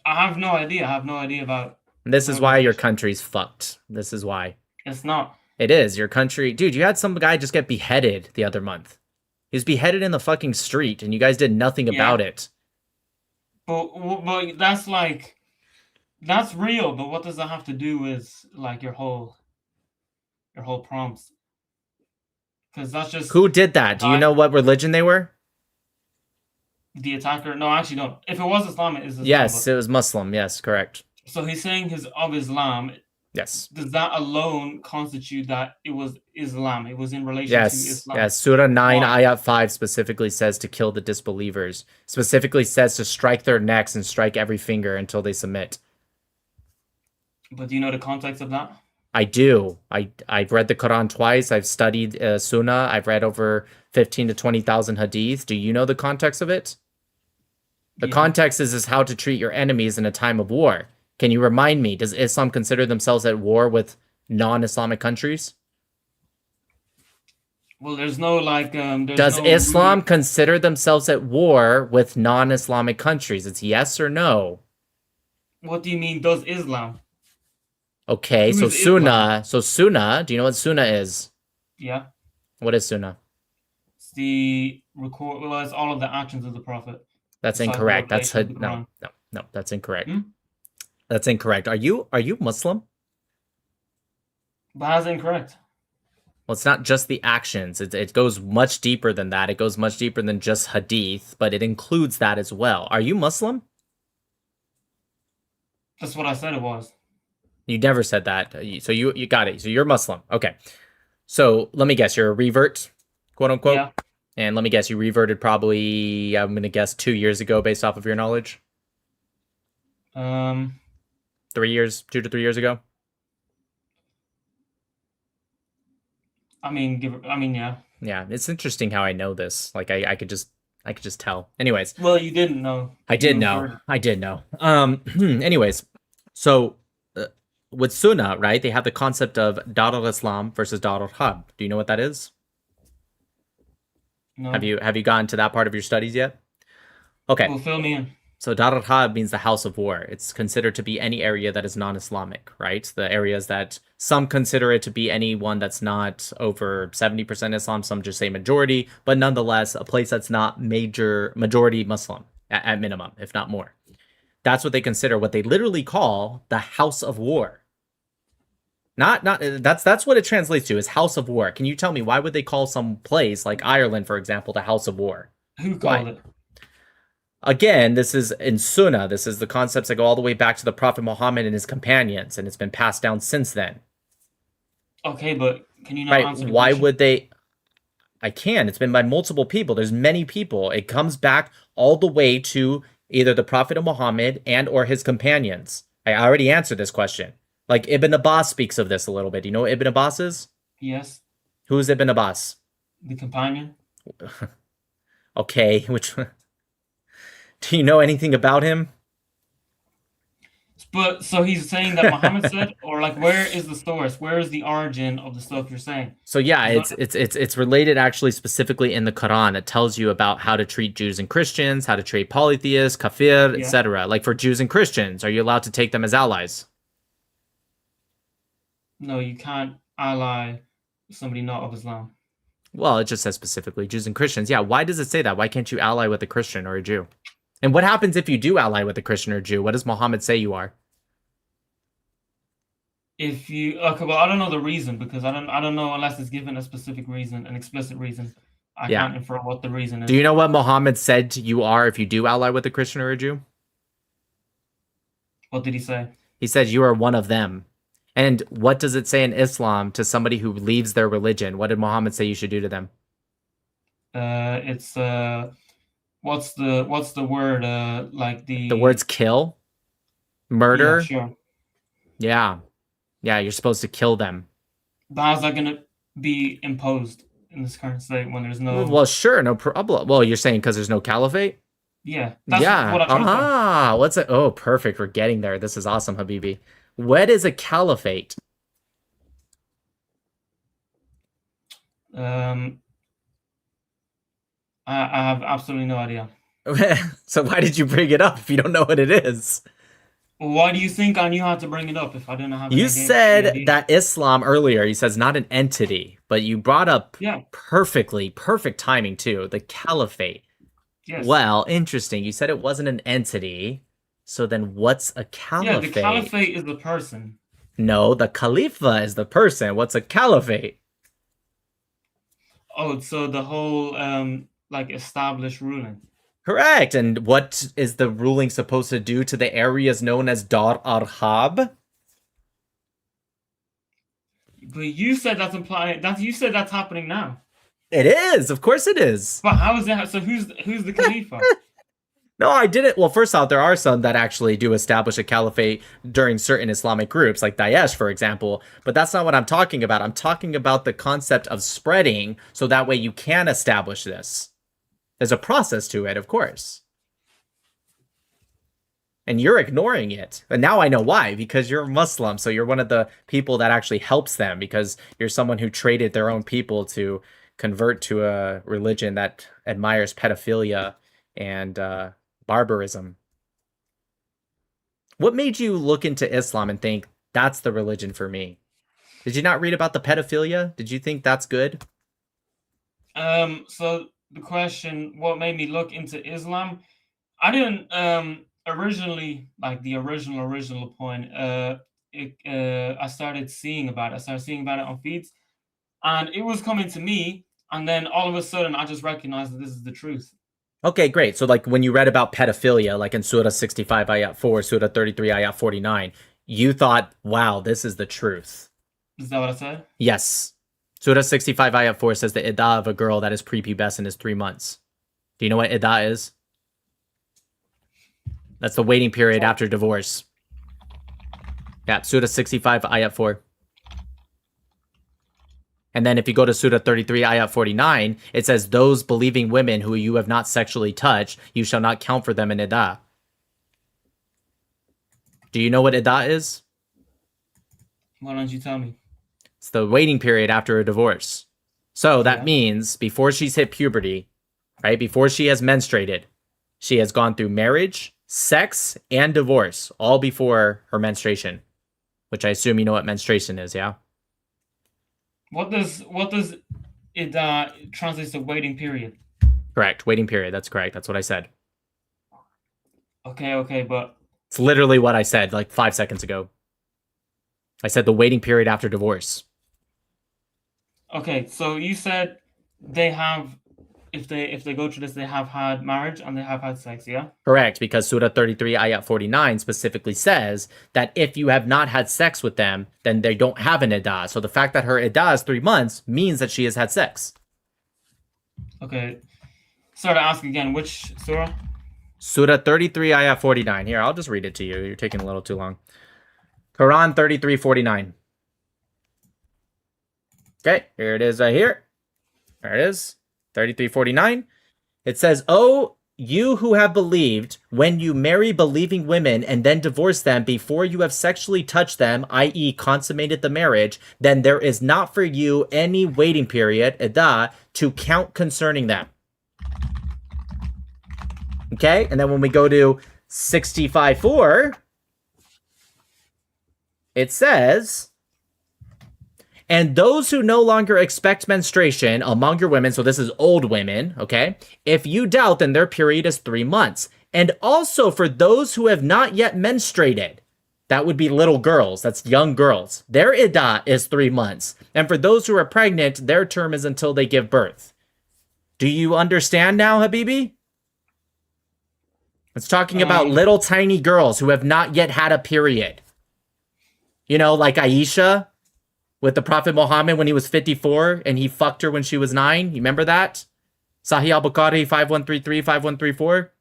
I have no idea. I have no idea about. This is why your country's fucked. This is why. It's not. It is. Your country... Dude, you had some guy just get beheaded the other month. He was beheaded in the fucking street, and you guys did nothing about it. But that's like, that's real. But what does that have to do with like your whole prompts? Because that's just Who did that? Do you know what religion they were? the attacker. No, actually, no. If it was Islam, it is Islam. Yes, but- it was Muslim. Yes, correct. So he's saying he's of Islam. Yes. Does that alone constitute that it was Islam? It was in relation to Yes, Islam. yes. Surah 9, Why? Ayat 5 specifically says to kill the disbelievers. Specifically says to strike their necks and strike every finger until they submit. But do you know the context of that? I do. I've read the Quran twice. I've studied Sunnah. I've read over 15 to 20,000 hadith. Do you know the context of it? The context is how to treat your enemies in a time of war. Can you remind me, does Islam consider themselves at war with non-Islamic countries? Well, there's no like. Does Islam consider themselves at war with non-Islamic countries? It's yes or no. What do you mean? Does Islam? Okay, Who so is Islam? Sunnah. So Sunnah, do you know what Sunnah is? Yeah, What is Sunnah? it's the record. Well, it's all of the actions of the Prophet. That's Besides the incorrect. That's revelation of the no, Quran. no, that's incorrect. Hmm? That's incorrect. Are you Muslim? But how's it incorrect? Well, it's not just the actions. It goes much deeper than that. It goes much deeper than just hadith, but it includes that as well. Are you Muslim? That's what I said it was. You never said that. So you got it. So you're Muslim. Okay. So let me guess. You're a revert, quote unquote. Yeah. And let me guess. You reverted probably, I'm going to guess 2 years ago based off of your knowledge. 3 years, 2 to 3 years ago. I mean, yeah. Yeah. It's interesting how I know this. Like I could just tell. Anyways. Well, you didn't know. I did You know. inferred. I did know. Anyways, so with Sunnah, right? They have the concept of Dar al-Islam versus Dar al-Harb. Do you know what that is? No. Have you gotten to that part of your studies yet? Okay. Well, fill me in. So Dar al-Harb means the house of war. It's considered to be any area that is non-Islamic, right? The areas that some consider it to be anyone that's not over 70% Islam, some just say majority, but nonetheless, a place that's not majority Muslim at minimum, if not more. That's what they consider, what they literally call the house of war. That's what it translates to, is house of war. Can you tell me why would they call some place like Ireland, for example, the house of war? Who called it? Again, this is in Sunnah. This is the concepts that go all the way back to the Prophet Muhammad and his companions, and it's been passed down since then. Okay, but can you not Right? answer the Why question? would they? I can. It's been by multiple people. There's many people. It comes back all the way to either the Prophet of Muhammad and or his companions. I already answered this question. Like Ibn Abbas speaks of this a little bit. Do you know what Ibn Abbas is? Yes, Who is Ibn Abbas? the companion. Okay, which one? Do you know anything about him? But so he's saying that Muhammad said, or like, where is the source? Where is the origin of the stuff you're saying? So yeah, Is it's related actually specifically in the Quran. It tells you about how to treat Jews and Christians, how to treat polytheists, kafir, Yeah. etc. Like for Jews and Christians, are you allowed to take them as allies? No, you can't ally somebody not of Islam. Well, it just says specifically Jews and Christians. Yeah, why does it say that? Why can't you ally with a Christian or a Jew? And what happens if you do ally with a Christian or a Jew? What does Muhammad say you are? If you okay, well, I don't know the reason because I don't know unless it's given a specific reason, an explicit reason. I Yeah. can't infer what the reason is. Do you know what Muhammad said you are if you do ally with a Christian or a Jew? What did he say? He said you are one of them. And what does it say in Islam to somebody who leaves their religion? What did Muhammad say you should do to them? It's what's the word? Like The words kill, murder. Yeah, sure. Yeah. Yeah, you're supposed to kill them. But how's that gonna be imposed in this current state when there's no? Well, sure, no problem. Well, you're saying because there's no caliphate? Yeah, that's Yeah. what I'm trying to say. Ah, what's it? Oh, perfect. We're getting there. This is awesome, Habibi. What is a caliphate? I have absolutely no idea. So why did you bring it up if you don't know what it is? Why do you think I knew how to bring it up if I didn't have? You any said idea? that Islam earlier, you said it's not an entity, but you brought up Yeah. perfect timing too, the caliphate. Yes. Well, interesting. You said it wasn't an entity. So then what's a Yeah, caliphate? the caliphate is the person. No, the Khalifa is the person. What's a caliphate? Oh, so the whole like established ruling. Correct. And what is the ruling supposed to do to the areas known as Dar Arhab? But you said that's implying that you said that's happening now. It is. Of course it is. But how is that? So who's the Khalifa? No, I didn't. Well, first off, there are some that actually do establish a caliphate during certain Islamic groups, like Daesh, for example. But that's not what I'm talking about. I'm talking about the concept of spreading so that way you can establish this. There's a process to it, of course. And you're ignoring it. And now I know why, because you're Muslim. So you're one of the people that actually helps them because you're someone who traded their own people to convert to a religion that admires pedophilia and barbarism. What made you look into Islam and think that's the religion for me? Did you not read about the pedophilia? Did you think that's good? So the question, what made me look into Islam? I didn't originally like the original point. I started seeing about it. I started seeing about it on feeds, and it was coming to me. And then all of a sudden, I just recognized that this is the truth. Okay, great. So like when you read about pedophilia, like in Surah 65 ayat 4, Surah 33 ayat 49, you thought, wow, this is the truth. Is that what I said? Yes. Surah 65 ayat 4 says the iddah of a girl that is prepubescent is 3 months. Do you know what iddah is? That's the waiting period after divorce. Yeah, Surah 65 ayat 4. And then if you go to Surah 33 ayat 49, it says those believing women who you have not sexually touched, you shall not count for them in iddah. Do you know what iddah is? Why don't you tell me? It's the waiting period after a divorce. So that Yeah. means before she's hit puberty, right? Before she has menstruated, she has gone through marriage, sex, and divorce, all before her menstruation, which I assume you know what menstruation is, yeah? What does it translates to waiting period? Correct. Waiting period. That's correct. That's what I said. Okay, but It's literally what I said like 5 seconds ago. I said the waiting period after divorce. okay, so you said they have if they go through this, they have had marriage and they have had sex. Yeah. Correct, because Surah 33, Ayat 49 specifically says that if you have not had sex with them, then they don't have an iddah. So the fact that her iddah is 3 months means that she has had sex. Okay. Sorry to ask again. Which surah? Surah 33, Ayat 49. Here, I'll just read it to you. You're taking a little too long. Quran 33, 49. Okay, here it is right here. There it is. 33:49. It says, "Oh, you who have believed, when you marry believing women and then divorce them before you have sexually touched them, i.e. consummated the marriage, then there is not for you any waiting period, iddah, to count concerning them." Okay, and then when we go to 65:4, it says, "And those who no longer expect menstruation among your women," so this is old women, okay? "If you doubt, then their period is 3 months. And also for those who have not yet menstruated," that would be little girls, that's young girls, "their iddah is 3 months. And for those who are pregnant, their term is until they give birth." Do you understand now, Habibi? It's talking about little tiny girls who have not yet had a period. You know, like Aisha with the Prophet Mohammad when he was 54 and he fucked her when she was 9. You remember that? Sahih al-Bukhari 5133, 5134.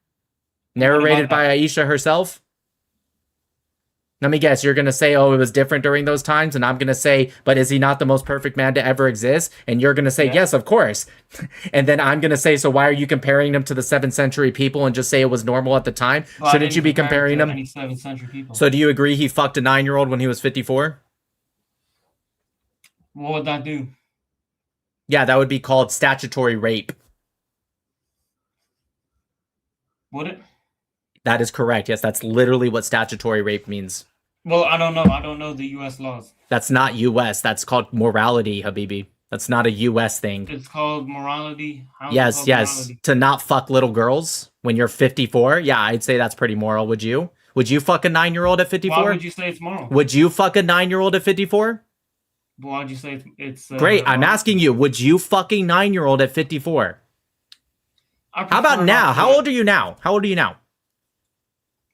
Narrated by Aisha herself. Let me guess, you're going to say, oh, it was different during those times. And I'm going to say, but is he not the most perfect man to ever exist? And you're going to say, yes, of course. And then I'm going to say, so why are you comparing them to the 7th century people and just say it was normal at the time? Well, Shouldn't you be comparing them? 7th century people. So do you agree he fucked a 9-year-old when he was 54? What would that do? Yeah, that would be called statutory rape. Would it? That is correct. Yes, that's literally what statutory rape means. Well, I don't know. I don't know the U.S. laws. That's not U.S. That's called morality, Habibi. That's not a U.S. thing. It's called morality. How's it Yes, called yes. morality? To not fuck little girls when you're 54. Yeah, I'd say that's pretty moral. Would you? Would you fuck a 9-year-old at 54? Why would you say it's moral? Would you fuck a 9-year-old at 54? Why would you say it's Great. I'm asking you, would you fuck a 9-year-old at 54? How about now? How old are you now? How old are you now?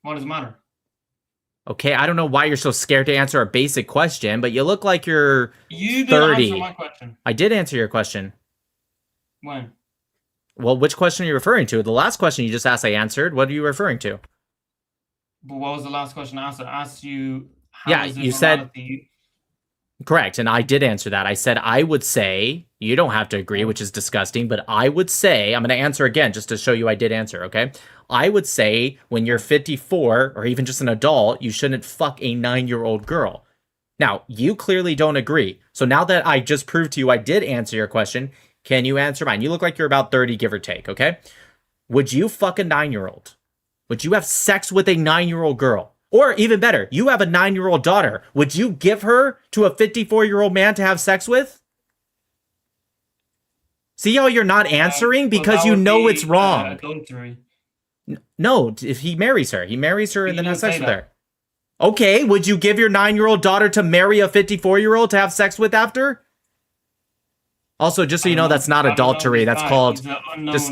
What does it matter? Okay, I don't know why you're so scared to answer a basic question, but you look like you're You didn't 30. answer my question. I did answer your question. When? Well, which question are you referring to? The last question you just asked, I answered. What are you referring to? But what was the last question I asked? I asked you. How Yeah, is it you said- morality? Correct, and I did answer that. I said I would say, you don't have to agree, which is disgusting, but I would say, I'm going to answer again just to show you I did answer, okay? I would say when you're 54 or even just an adult, you shouldn't fuck a 9-year-old girl. Now, you clearly don't agree. So now that I just proved to you I did answer your question, can you answer mine? You look like you're about 30, give or take, okay? Would you fuck a 9-year-old? Would you have sex with a 9-year-old girl? Or even better, you have a 9-year-old daughter. Would you give her to a 54-year-old man to have sex with? See how you're not answering? Because you know it's wrong. Adultery. No, if he marries her. He marries her and You then has didn't sex say with that. her. Okay, would you give your 9-year-old daughter to marry a 54-year-old to have sex with after? Also, just so you know, that's not adultery. That's called... Just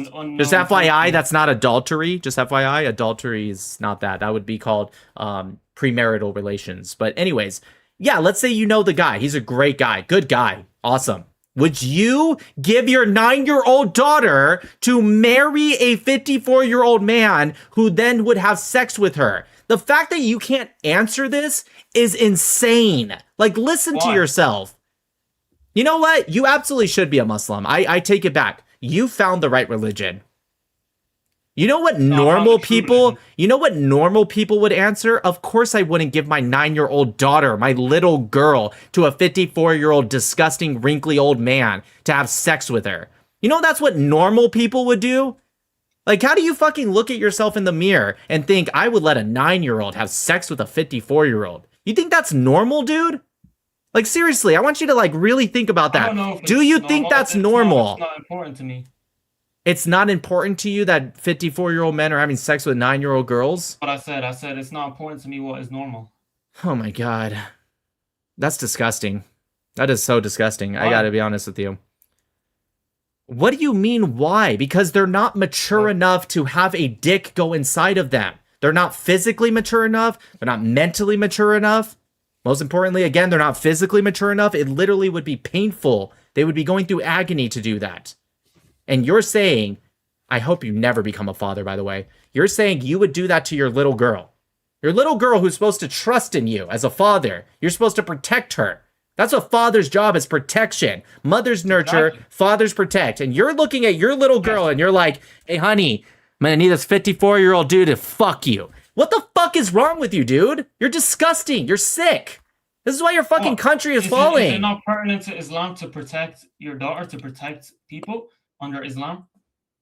FYI, that's not adultery. Just FYI, adultery is not that. That would be called premarital relations. But anyways, yeah, let's say you know the guy. He's a great guy. Good guy. Awesome. Would you give your 9-year-old daughter to marry a 54-year-old man who then would have sex with her? The fact that you can't answer this is insane. Like, listen to yourself. You know what? You absolutely should be a Muslim. I take it back. You found the right religion. You know what normal people, would answer? Of course I wouldn't give my 9-year-old daughter, my little girl, to a 54-year-old disgusting wrinkly old man to have sex with her. You know that's what normal people would do? Like, how do you fucking look at yourself in the mirror and think I would let a 9-year-old have sex with a 54-year-old? You think that's normal, dude? Like, seriously, I want you to, like, really think about that. Do you think that's normal? It's not important to me. It's not important to you that 54-year-old men are having sex with 9-year-old girls? What I said it's not important to me what is normal. Oh my god. That's disgusting. That is so disgusting. I gotta be honest with you. What do you mean why? Because they're not mature enough to have a dick go inside of them. They're not physically mature enough. They're not mentally mature enough. Most importantly, again, they're not physically mature enough. It literally would be painful. They would be going through agony to do that. And you're saying, I hope you never become a father, by the way. You're saying you would do that to your little girl. Your little girl who's supposed to trust in you as a father. You're supposed to protect her. That's a father's job, is protection. Mothers nurture, fathers protect. And you're looking at your little girl and you're like, hey, honey, I'm gonna need this 54-year-old dude to fuck you. What the fuck is wrong with you, dude? You're disgusting. You're sick. This is why your fucking country is falling. Is it not pertinent to Islam to protect your daughter, to protect people under Islam?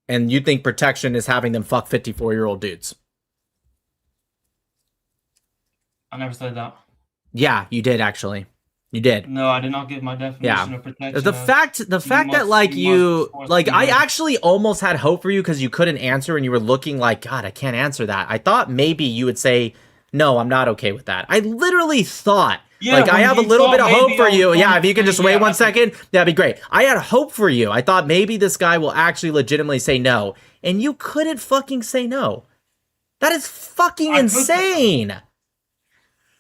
And you think protection is having them fuck 54-year-old dudes? I never said that. Yeah, you did, actually. You did. No, I did not give my definition of protection. The fact that like I actually almost had hope for you because you couldn't answer and you were looking like, God, I can't answer that. I thought maybe you would say, no, I'm not okay with that. I literally thought, like, I have a little bit of hope for you. Yeah, if you can just wait 1 second, that'd be great. I had hope for you. I thought maybe this guy will actually legitimately say no. And you couldn't fucking say no. That is fucking insane.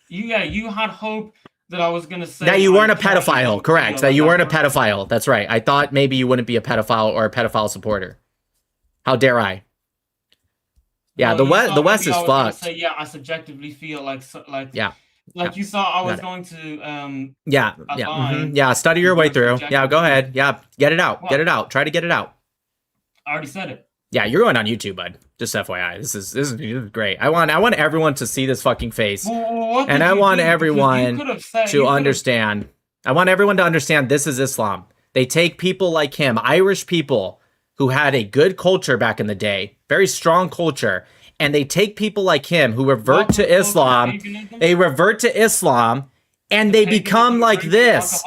You had hope that I was gonna say that you weren't a pedophile, correct? That you weren't a pedophile. That's right. I thought maybe you wouldn't be a pedophile or a pedophile supporter. How dare I? Yeah, well, the West is fucked. Say, yeah, I subjectively feel like yeah. You saw I was going to yeah. Study your way through. Yeah, go ahead. Yeah, get it out. Get it out. Try to get it out. I already said it. Yeah, you're going on YouTube, bud. Just FYI, this is great. I want everyone to see this fucking face, and I want everyone to understand. I want everyone to understand this is Islam. They take people like him, Irish people who had a good culture back in the day, very strong culture, and they take people like him who revert to Islam. They revert to Islam, and they become like this.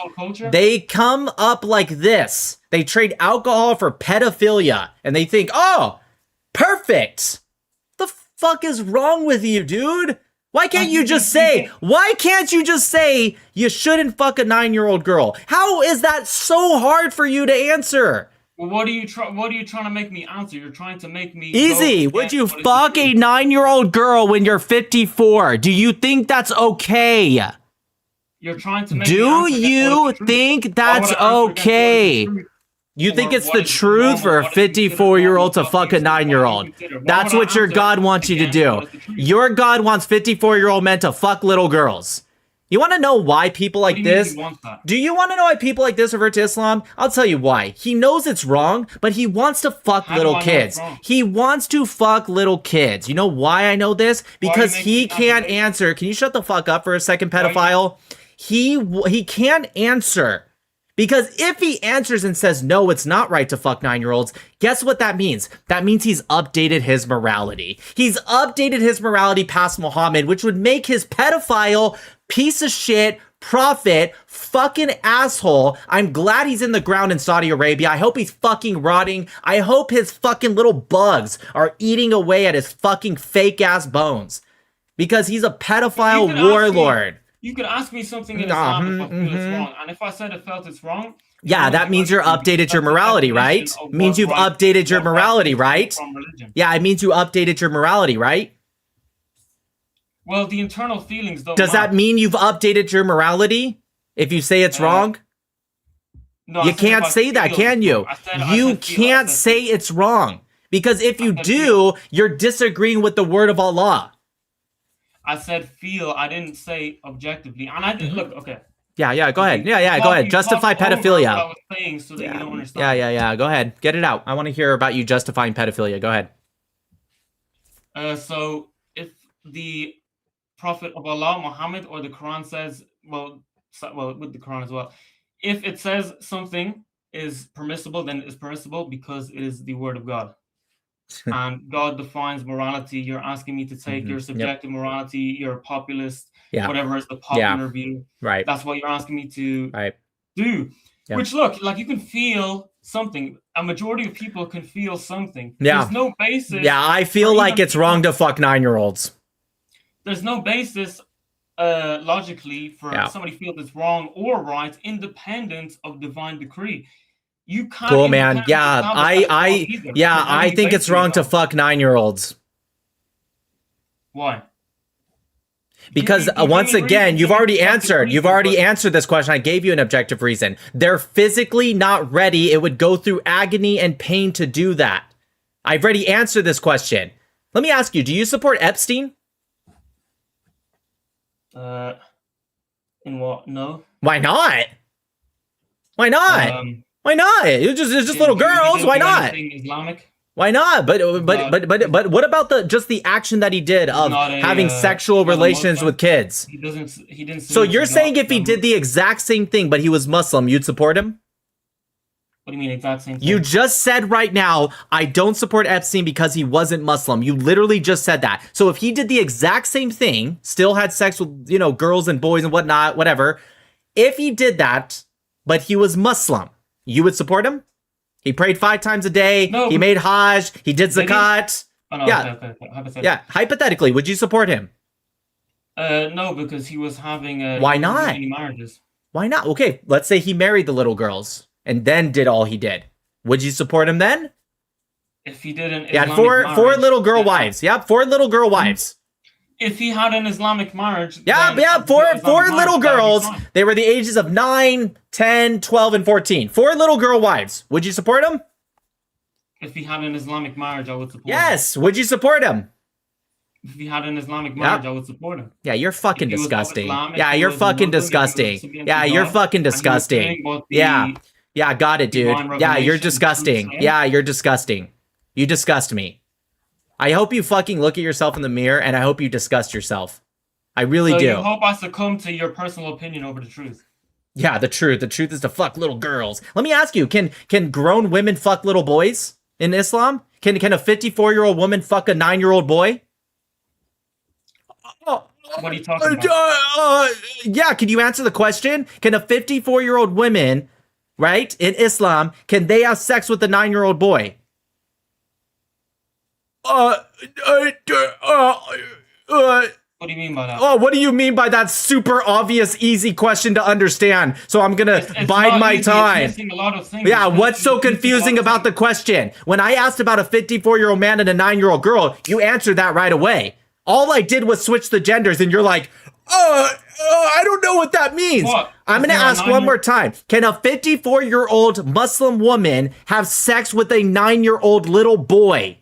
They come up like this. They trade alcohol for pedophilia, and they think, oh, perfect. The fuck is wrong with you, dude? Why can't you just say, you shouldn't fuck a 9-year-old girl? How is that so hard for you to answer? Well, what are you trying to make me answer? You're trying to make me easy. Would you fuck a 9-year-old girl when you're 54? Do you think that's okay? You're trying to make Do you think that's okay? You think it's the truth for a 54-year-old to fuck a 9-year-old? That's what your God wants you to do. Your God wants 54-year-old men to fuck little girls. You want to know why people like this? Do you want to know why people like this revert to Islam? I'll tell you why. He knows it's wrong, but he wants to fuck little kids. He wants to fuck little kids. You know why I know this? Because he can't answer. Can you shut the fuck up for a second, pedophile? He can't answer. Because if he answers and says, no, it's not right to fuck 9-year-olds, guess what that means? That means he's updated his morality. He's updated his morality past Mohammad, which would make his pedophile, piece of shit, prophet, fucking asshole. I'm glad he's in the ground in Saudi Arabia. I hope he's fucking rotting. I hope his fucking little bugs are eating away at his fucking fake ass bones. Because he's a pedophile warlord. You could ask me something in Islam if I feel it's wrong, and if I said I felt it's wrong, yeah, that means you're updated your morality, right? Means you've updated your morality, right? Yeah, it means you updated your morality, right? Well, the internal feelings don't. Does that mean you've updated your morality? If you say it's wrong, no, you can't say that, can you? You can't say it's wrong because if you do, you're disagreeing with the word of Allah. I said feel. I didn't say objectively, and I did look. Okay. Yeah. Go ahead. Yeah. Go ahead. Justify pedophilia. What I was saying so that you don't understand. Yeah. Go ahead. Get it out. I want to hear about you justifying pedophilia. Go ahead. So if the Prophet of Allah, Muhammad, or the Quran says, well, with the Quran as well, if it says something is permissible, then it's permissible because it is the word of God. And God defines morality. You're asking me to take your subjective morality, your populist, whatever is the popular view. Right. That's what you're asking me to do. Yeah. Which, look, like you can feel something. A majority of people can feel something. Yeah. There's no basis. Yeah, I feel like it's wrong to fuck 9-year-olds. There's no basis logically for somebody feels it's wrong or right, independent of divine decree. You can't. Cool, man. independently Yeah, establish that it's wrong either. yeah, Then what are I you think it's basing it wrong to on? fuck 9-year-olds. Why? Because give me once reason again, to you've the already objective answered. You've reason, already but- answered this question. I gave you an objective reason. They're physically not ready. It would go through agony and pain to do that. I've already answered this question. Let me ask you, do you support Epstein? In what? No. Why not? Why not? Why not? It's just little girls. Why not? Islamic. Why not? But what about just the action that he did of not a, having sexual not a relations Muslim. with kids? He doesn't. He didn't. So seem you're to saying not- if he did the exact same thing, but he was Muslim, you'd support him? What do you mean exact same thing? You just said right now, I don't support Epstein because he wasn't Muslim. You literally just said that. So if he did the exact same thing, still had sex with, girls and boys and whatnot, whatever. If he did that, but he was Muslim, you would support him? He prayed 5 times a day. No, He made Hajj. He did Did he? zakat. Oh, no, Yeah. okay. Hypothetically. Yeah. Hypothetically, would you support him? No, because he was having. Why he wasn't not? doing any marriages. Why not? Okay, let's say he married the little girls and then did all he did. Would you support him then? If he did an Yeah, Islamic four marriage, little girl yeah. wives. Yep, 4 little girl wives. If he had an Islamic marriage. Yeah, then yeah, the four Islamic little marriage, that'd be girls. fine. They were the ages of 9, 10, 12, and 14. 4 little girl wives. Would you support him? If he had an Islamic marriage, I would support him. Yes. Would you support him? If he had an Islamic marriage, I would support him. Yeah, you're fucking If he was of disgusting. Islam, if Yeah, he you're was fucking Muslim, if he was disgusting. subservient Yeah, to you're God, fucking and he was disgusting. saying what the Yeah. Yeah, got it, dude. divine Yeah, you're revelation disgusting. truth said. Yeah, you're disgusting. You disgust me. I hope you fucking look at yourself in the mirror and I hope you disgust yourself. I really So do. you hope I succumb to your personal opinion over the truth. Yeah, the truth. The truth is to fuck little girls. Let me ask you, can grown women fuck little boys in Islam? Can a 54-year-old woman fuck a 9-year-old boy? What are you talking about? Yeah, can you answer the question? Can a 54-year-old woman, right, in Islam, can they have sex with a 9-year-old boy? What do you mean by that? Oh, what do you mean by that super obvious, easy question to understand? So I'm gonna It's bide not my easy, it's time. missing a lot of things. Yeah, It's what's so missing a lot confusing of about the question? When I asked about a 54-year-old man and a 9-year-old girl, you answered that right away. All I did was switch the genders, and you're like, I don't know what that means. What? I'm gonna Is there a ask one 9-year-old more time. Can a 54-year-old Muslim woman have sex with a 9-year-old little boy?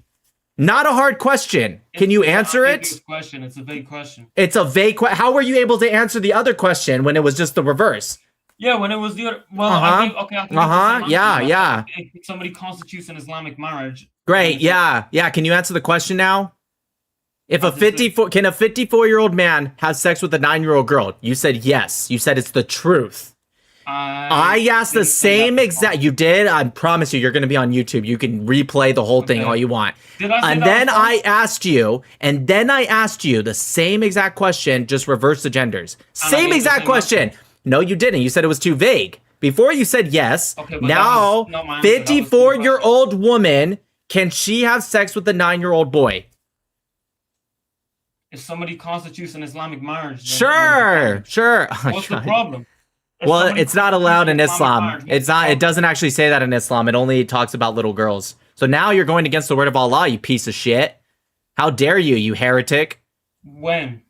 Not a hard question. Can you answer it? It's a question. It's a vague question. It's a vague question. How were you able to answer the other question when it was just the reverse? Yeah, when it was the other. Well, Uh-huh. I think, okay, I think it's the Uh-huh. same Yeah, answer. yeah. If somebody constitutes an Islamic marriage. Great. Yeah. Yeah. Can you answer the question now? If a I'll just say- 54-year-old man have sex with a 9-year-old girl? You said yes. You said it's the truth. I asked the didn't say same that exact. You did. I promise you, you're going to be on YouTube. You can replay the whole thing Okay. all you want. Did I say And that then was I asked you, the same exact question, just reverse the genders. And I Same gave the exact same question. No, you didn't. You said it was too vague. Before you said yes. Okay, but that Now, was not my answer. That was the 54-year-old woman, can she have sex with a 9-year-old boy? If somebody constitutes an Islamic marriage. then Sure, sure. Oh, What's the God. problem? If Well, somebody it's not constitutes allowed an in Islamic Islam. marriage, what's It's the not. It problem? doesn't actually say that in Islam. It only talks about little girls. So now you're going against the word of Allah, you piece of shit. How dare you, you heretic? When?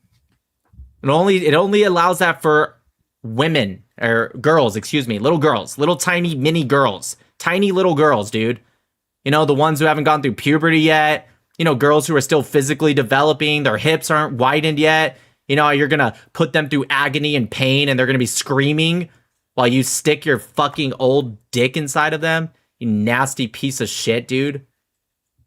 It only allows that for women or girls, excuse me, little girls, little tiny mini girls, tiny little girls, dude. You know, the ones who haven't gone through puberty yet. You know, girls who are still physically developing, their hips aren't widened yet. You know, you're gonna put them through agony and pain and they're gonna be screaming while you stick your fucking old dick inside of them. You nasty piece of shit, dude.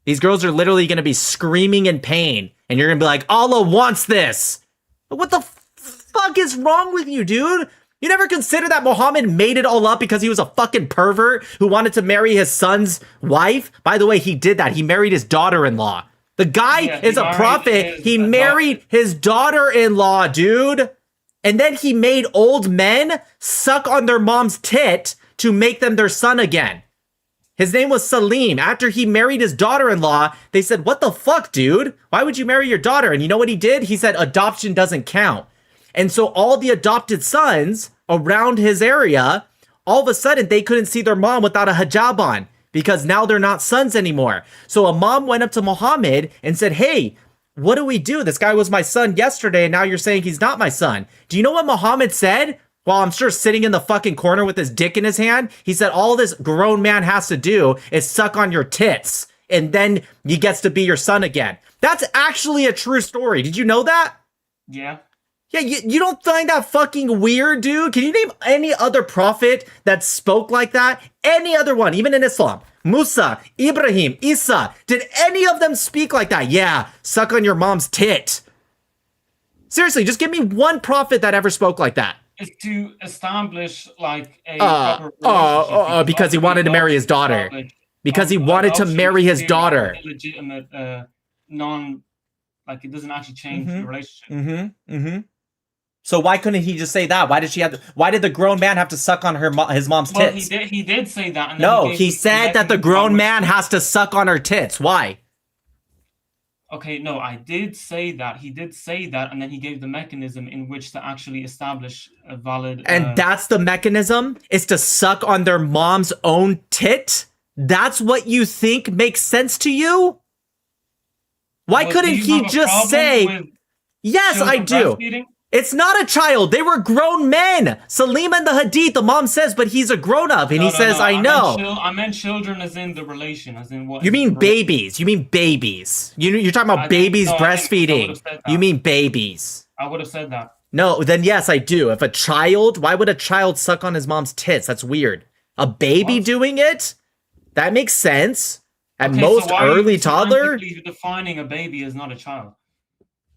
These girls are literally gonna be screaming in pain and you're gonna be like, Allah wants this. What the fuck is wrong with you, dude? You never consider that Mohammad made it all up because he was a fucking pervert who wanted to marry his son's wife? By the way, he did that. He married his daughter-in-law. The guy Yeah, he is a married prophet. his He married his daughter-in-law, dude. And then he made old men suck on their mom's tit to make them their son again. His name was Salim. After he married his daughter-in-law, they said, what the fuck, dude? Why would you marry your daughter? And you know what he did? He said adoption doesn't count. And so all the adopted sons around his area all of a sudden they couldn't see their mom without a hijab on because now they're not sons anymore. So a mom went up to Muhammad and said, hey, what do we do? This guy was my son yesterday and now you're saying he's not my son. Do you know what Muhammad said? Well, I'm sure sitting in the fucking corner with his dick in his hand, he said all this grown man has to do is suck on your tits and then he gets to be your son again. That's actually a true story. Did you know that? Yeah. Yeah, you don't find that fucking weird, dude? Can you name any other prophet that spoke like that? Any other one, even in Islam? Musa, Ibrahim, Isa, did any of them speak like that? Yeah, suck on your mom's tit. Seriously, just give me one prophet that ever spoke like that. Is to establish like a proper relationship because he wanted to marry his daughter. Because he wanted to marry his daughter. Illegitimate, like it doesn't actually change the relationship. So why couldn't he just say that? Why did the grown man have to suck on his mom's tits? Well, he did say that. And then No, he said that the grown man has to suck on her tits. Why? Okay, no, I did say that. He did say that, and then he gave the mechanism in which to actually establish a valid... And that's the mechanism? Is to suck on their mom's own tit? That's what you think makes sense to you? Why couldn't he just say... Yes, I do. It's not a child. They were grown men. Salim and the Hadith, the mom says, but he's a grown-up. And he says, I know. I meant children as in the relation, as in what... You mean babies. You mean babies. You're talking about babies breastfeeding. You mean babies. I would have said that. No, then yes, I do. If a child, why would a child suck on his mom's tits? That's weird. A baby doing it? That makes sense. At most, early toddler? Defining a baby as not a child.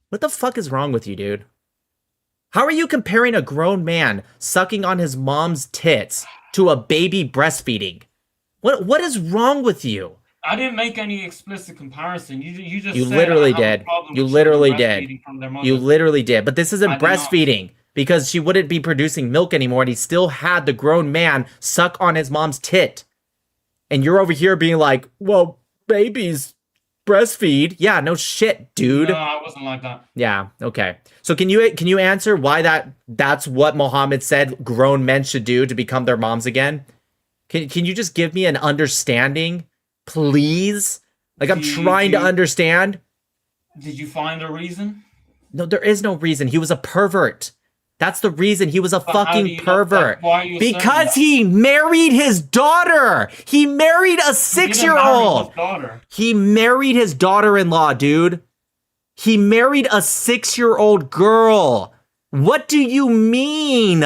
What the fuck is wrong with you, dude? How are you comparing a grown man sucking on his mom's tits to a baby breastfeeding? What is wrong with you? I didn't make any explicit comparison. You just said literally I have a did. problem You with literally children did. breastfeeding from their mother. You literally did. But this isn't I did not. breastfeeding because she wouldn't be producing milk anymore and he still had the grown man suck on his mom's tit. And you're over here being like, well, babies breastfeed. Yeah, no shit, dude. No, I wasn't like that. Yeah, okay. So can you answer why that's what Muhammad said grown men should do to become their moms again? Can you just give me an understanding, please? Like I'm trying to understand. Did you find a reason? No, there is no reason. He was a pervert. That's the reason. He was a fucking pervert. Why are you saying Because that? he married his daughter. He married a 6-year-old. He married his daughter-in-law, dude. He married a 6-year-old girl. What do you mean?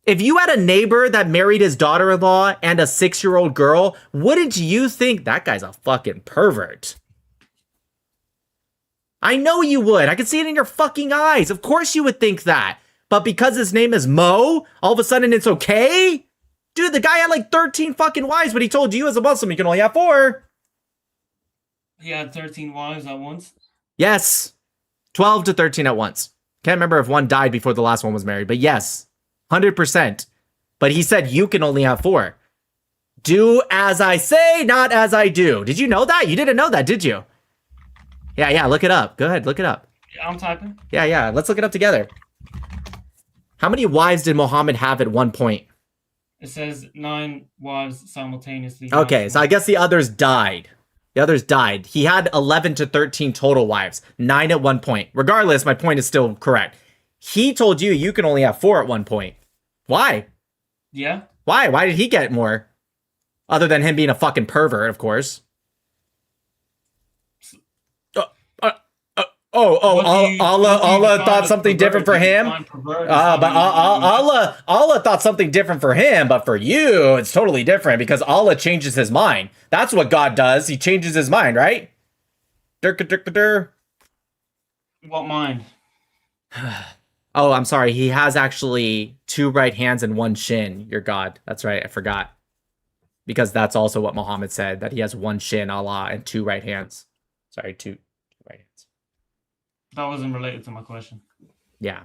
If you had a neighbor that married his daughter-in-law and a 6-year-old girl, wouldn't you think that guy's a fucking pervert? I know you would. I can see it in your fucking eyes. Of course you would think that. But because his name is Mo, all of a sudden it's okay? Dude, the guy had like 13 fucking wives, but he told you as a Muslim you can only have 4. He had 13 wives at once. Yes. 12 to 13 at once. Can't remember if one died before the last one was married, but yes. 100%. But he said you can only have 4. Do as I say, not as I do. Did you know that? You didn't know that, did you? Yeah, look it up. Go ahead, look it up. Yeah, I'm typing. Yeah, let's look it up together. How many wives did Muhammad have at one point? It says 9 wives simultaneously. Okay, so I guess the others died. He had 11 to 13 total wives. 9 at one point. Regardless, my point is still correct. He told you can only have 4 at one point. Why? Yeah. Why? Why did he get more? Other than him being a fucking pervert, of course. Allah thought something different for him. But Allah thought something different for him, but for you, it's totally different because Allah changes his mind. That's what God does. He changes his mind, right? What mind? Oh, I'm sorry. He has actually 2 right hands and 1 shin. Your God. That's right. I forgot. Because that's also what Muhammad said, that he has 1 shin, Allah, and 2 right hands. Sorry, 2 right hands. That wasn't related to my question. Yeah.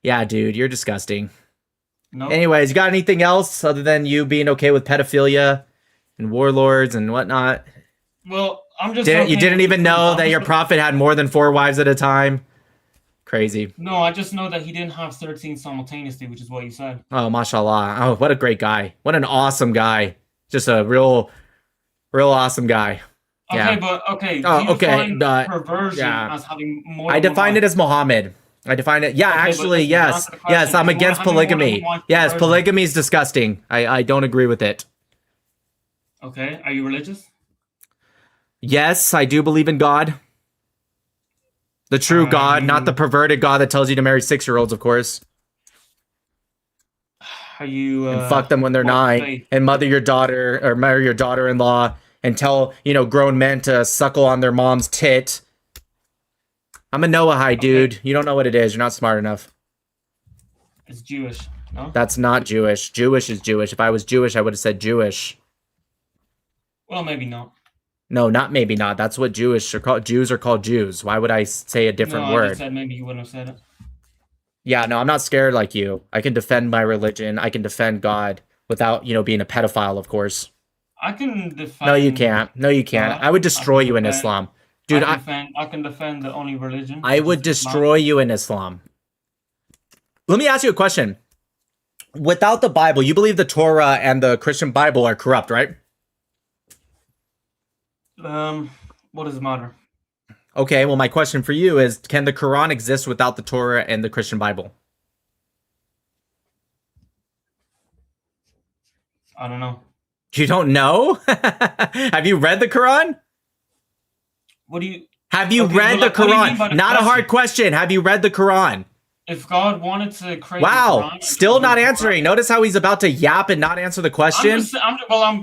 Yeah, dude, you're disgusting. No. Anyways, you got anything else other than you being okay with pedophilia and warlords and whatnot? Well, I'm just... You didn't even know that your prophet had more than 4 wives at a time? Crazy. No, I just know that he didn't have 13 simultaneously, which is what you said. Oh, mashallah. Oh, what a great guy. What an awesome guy. Just a real awesome guy. Okay, Yeah. but okay. Oh, do you okay, define but perversion yeah. as having more I than one define it wife? as Muhammad. I define it. Yeah, Okay, but actually, listen, yes. answer the Yes, question. I'm If you against wanna have more than polygamy. one wife, Yes, perversion. polygamy is disgusting. I don't agree with it. Okay, are you religious? Yes, I do believe in God. The true God, not the perverted God that tells you to marry 6-year-olds, of course. Are you And fuck them when they're what 9 faith? and mother your daughter or marry your daughter-in-law and tell, grown men to suckle on their mom's tit. I'm a Noahide, dude. You don't know what it is. You're not smart enough. It's Jewish, no? That's not Jewish. Jewish is Jewish. If I was Jewish, I would have said Jewish. Well, maybe not. No, not maybe not. That's what Jewish are called. Jews are called Jews. Why would I say a different no, I word? just said maybe you wouldn't have said it. Yeah, no, I'm not scared like you. I can defend my religion. I can defend God without, being a pedophile, of course. I can defend. No, you can't. No, you can't. God. I would destroy you in defend- Islam. Dude, I can defend the only religion. I which would is Islam. destroy you in Islam. Let me ask you a question. Without the Bible, you believe the Torah and the Christian Bible are corrupt, right? What does it matter? Okay, well, my question for you is, can the Quran exist without the Torah and the Christian Bible? I don't know. You don't know? Have you read the Quran? What do you? Have you Okay, read well, the like, what do you mean by Quran? the Not a question? hard question. Have you read the Quran? If God wanted to create the Wow, Quran, still not answering. Notice how he's about to yap and not answer the question. I'm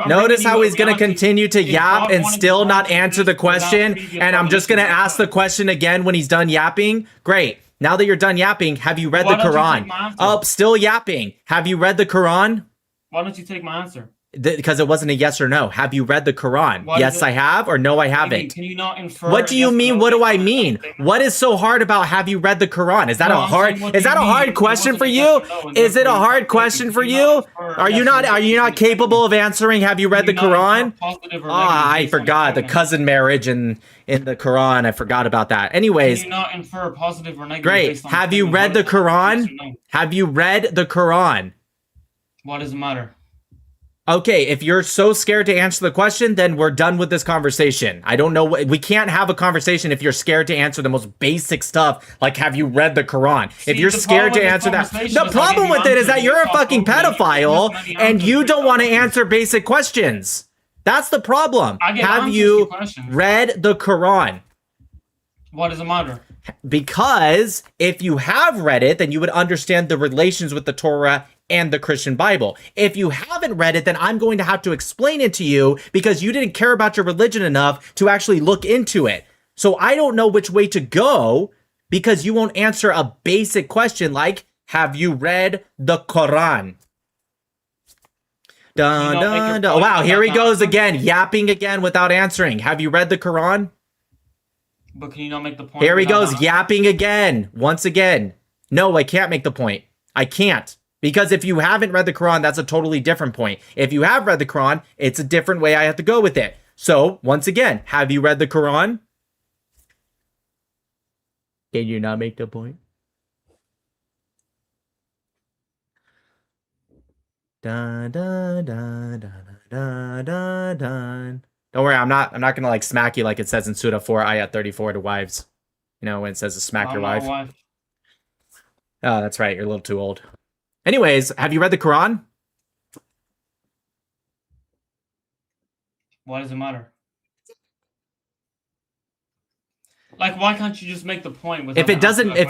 Notice bringing how you he's a going to reality. continue to If yap God and wanted still to not create answer this the question. without And I'm just going to previous ask the question again when he's done yapping. Great. Now that you're done yapping, have you read Why the don't you Quran? take my answer? Oh, still yapping. Have you read the Quran? Why don't you take my answer? Because it wasn't a yes or no. Have you read the Quran? Why Yes, is it- I have, or no, I Maybe, haven't. can you not infer? What do a you yes or mean? no What do based I on mean? What is so hard about have you read the Quran? Is that No, a I'm hard? saying, what Is do that you a mean? hard It question wasn't for a you? yes or no, and Is it a therefore you hard can't question take it. for Can you not you? infer Are you yes or not? no Are you based on not the statement? capable of answering? Have you read the Can you not infer Quran? positive or Ah, negative I based on forgot the statement? cousin marriage in the Quran. I forgot about that. Can Anyways, you not infer positive or negative great. based on the Have you statement? read What the is answer, yes Quran? or no? Have you read the Quran? What does it matter? Okay, if you're so scared to answer the question, then we're done with this conversation. I don't know what we can't have a conversation if you're scared to answer the most basic stuff, like have you read the Quran? See, if you're the scared to problem with answer this that, conversation the is I problem give you with it is that answers you're a based off fucking of many pedophile answers and you based don't off want to of- answer basic questions. That's the problem. I get Have answers to you questions. read the Quran? What does it matter? Because if you have read it, then you would understand the relations with the Torah and the Christian Bible. If you haven't read it, then I'm going to have to explain it to you because you didn't care about your religion enough to actually look into it. So I don't know which way to go because you won't answer a basic question like, have you read the Quran? Dun, dun, dun. Wow, here he goes again, yapping again without answering. Have you read the Quran? But can you not make the point? Here he without goes, that? yapping again, once again. No, I can't make the point. I can't. Because if you haven't read the Quran, that's a totally different point. If you have read the Quran, it's a different way I have to go with it. So, once again, have you read the Quran? Can you not make the point? Dun, dun, dun, dun, dun, dun, dun. Don't worry, I'm not gonna like smack you like it says in Surah 4, ayat 34 to wives. You know, when it says to smack I'm your not a wife. wife. Oh, that's right. You're a little too old. Anyways, have you read the Quran? Why does it matter? Like, why can't you just make the point without If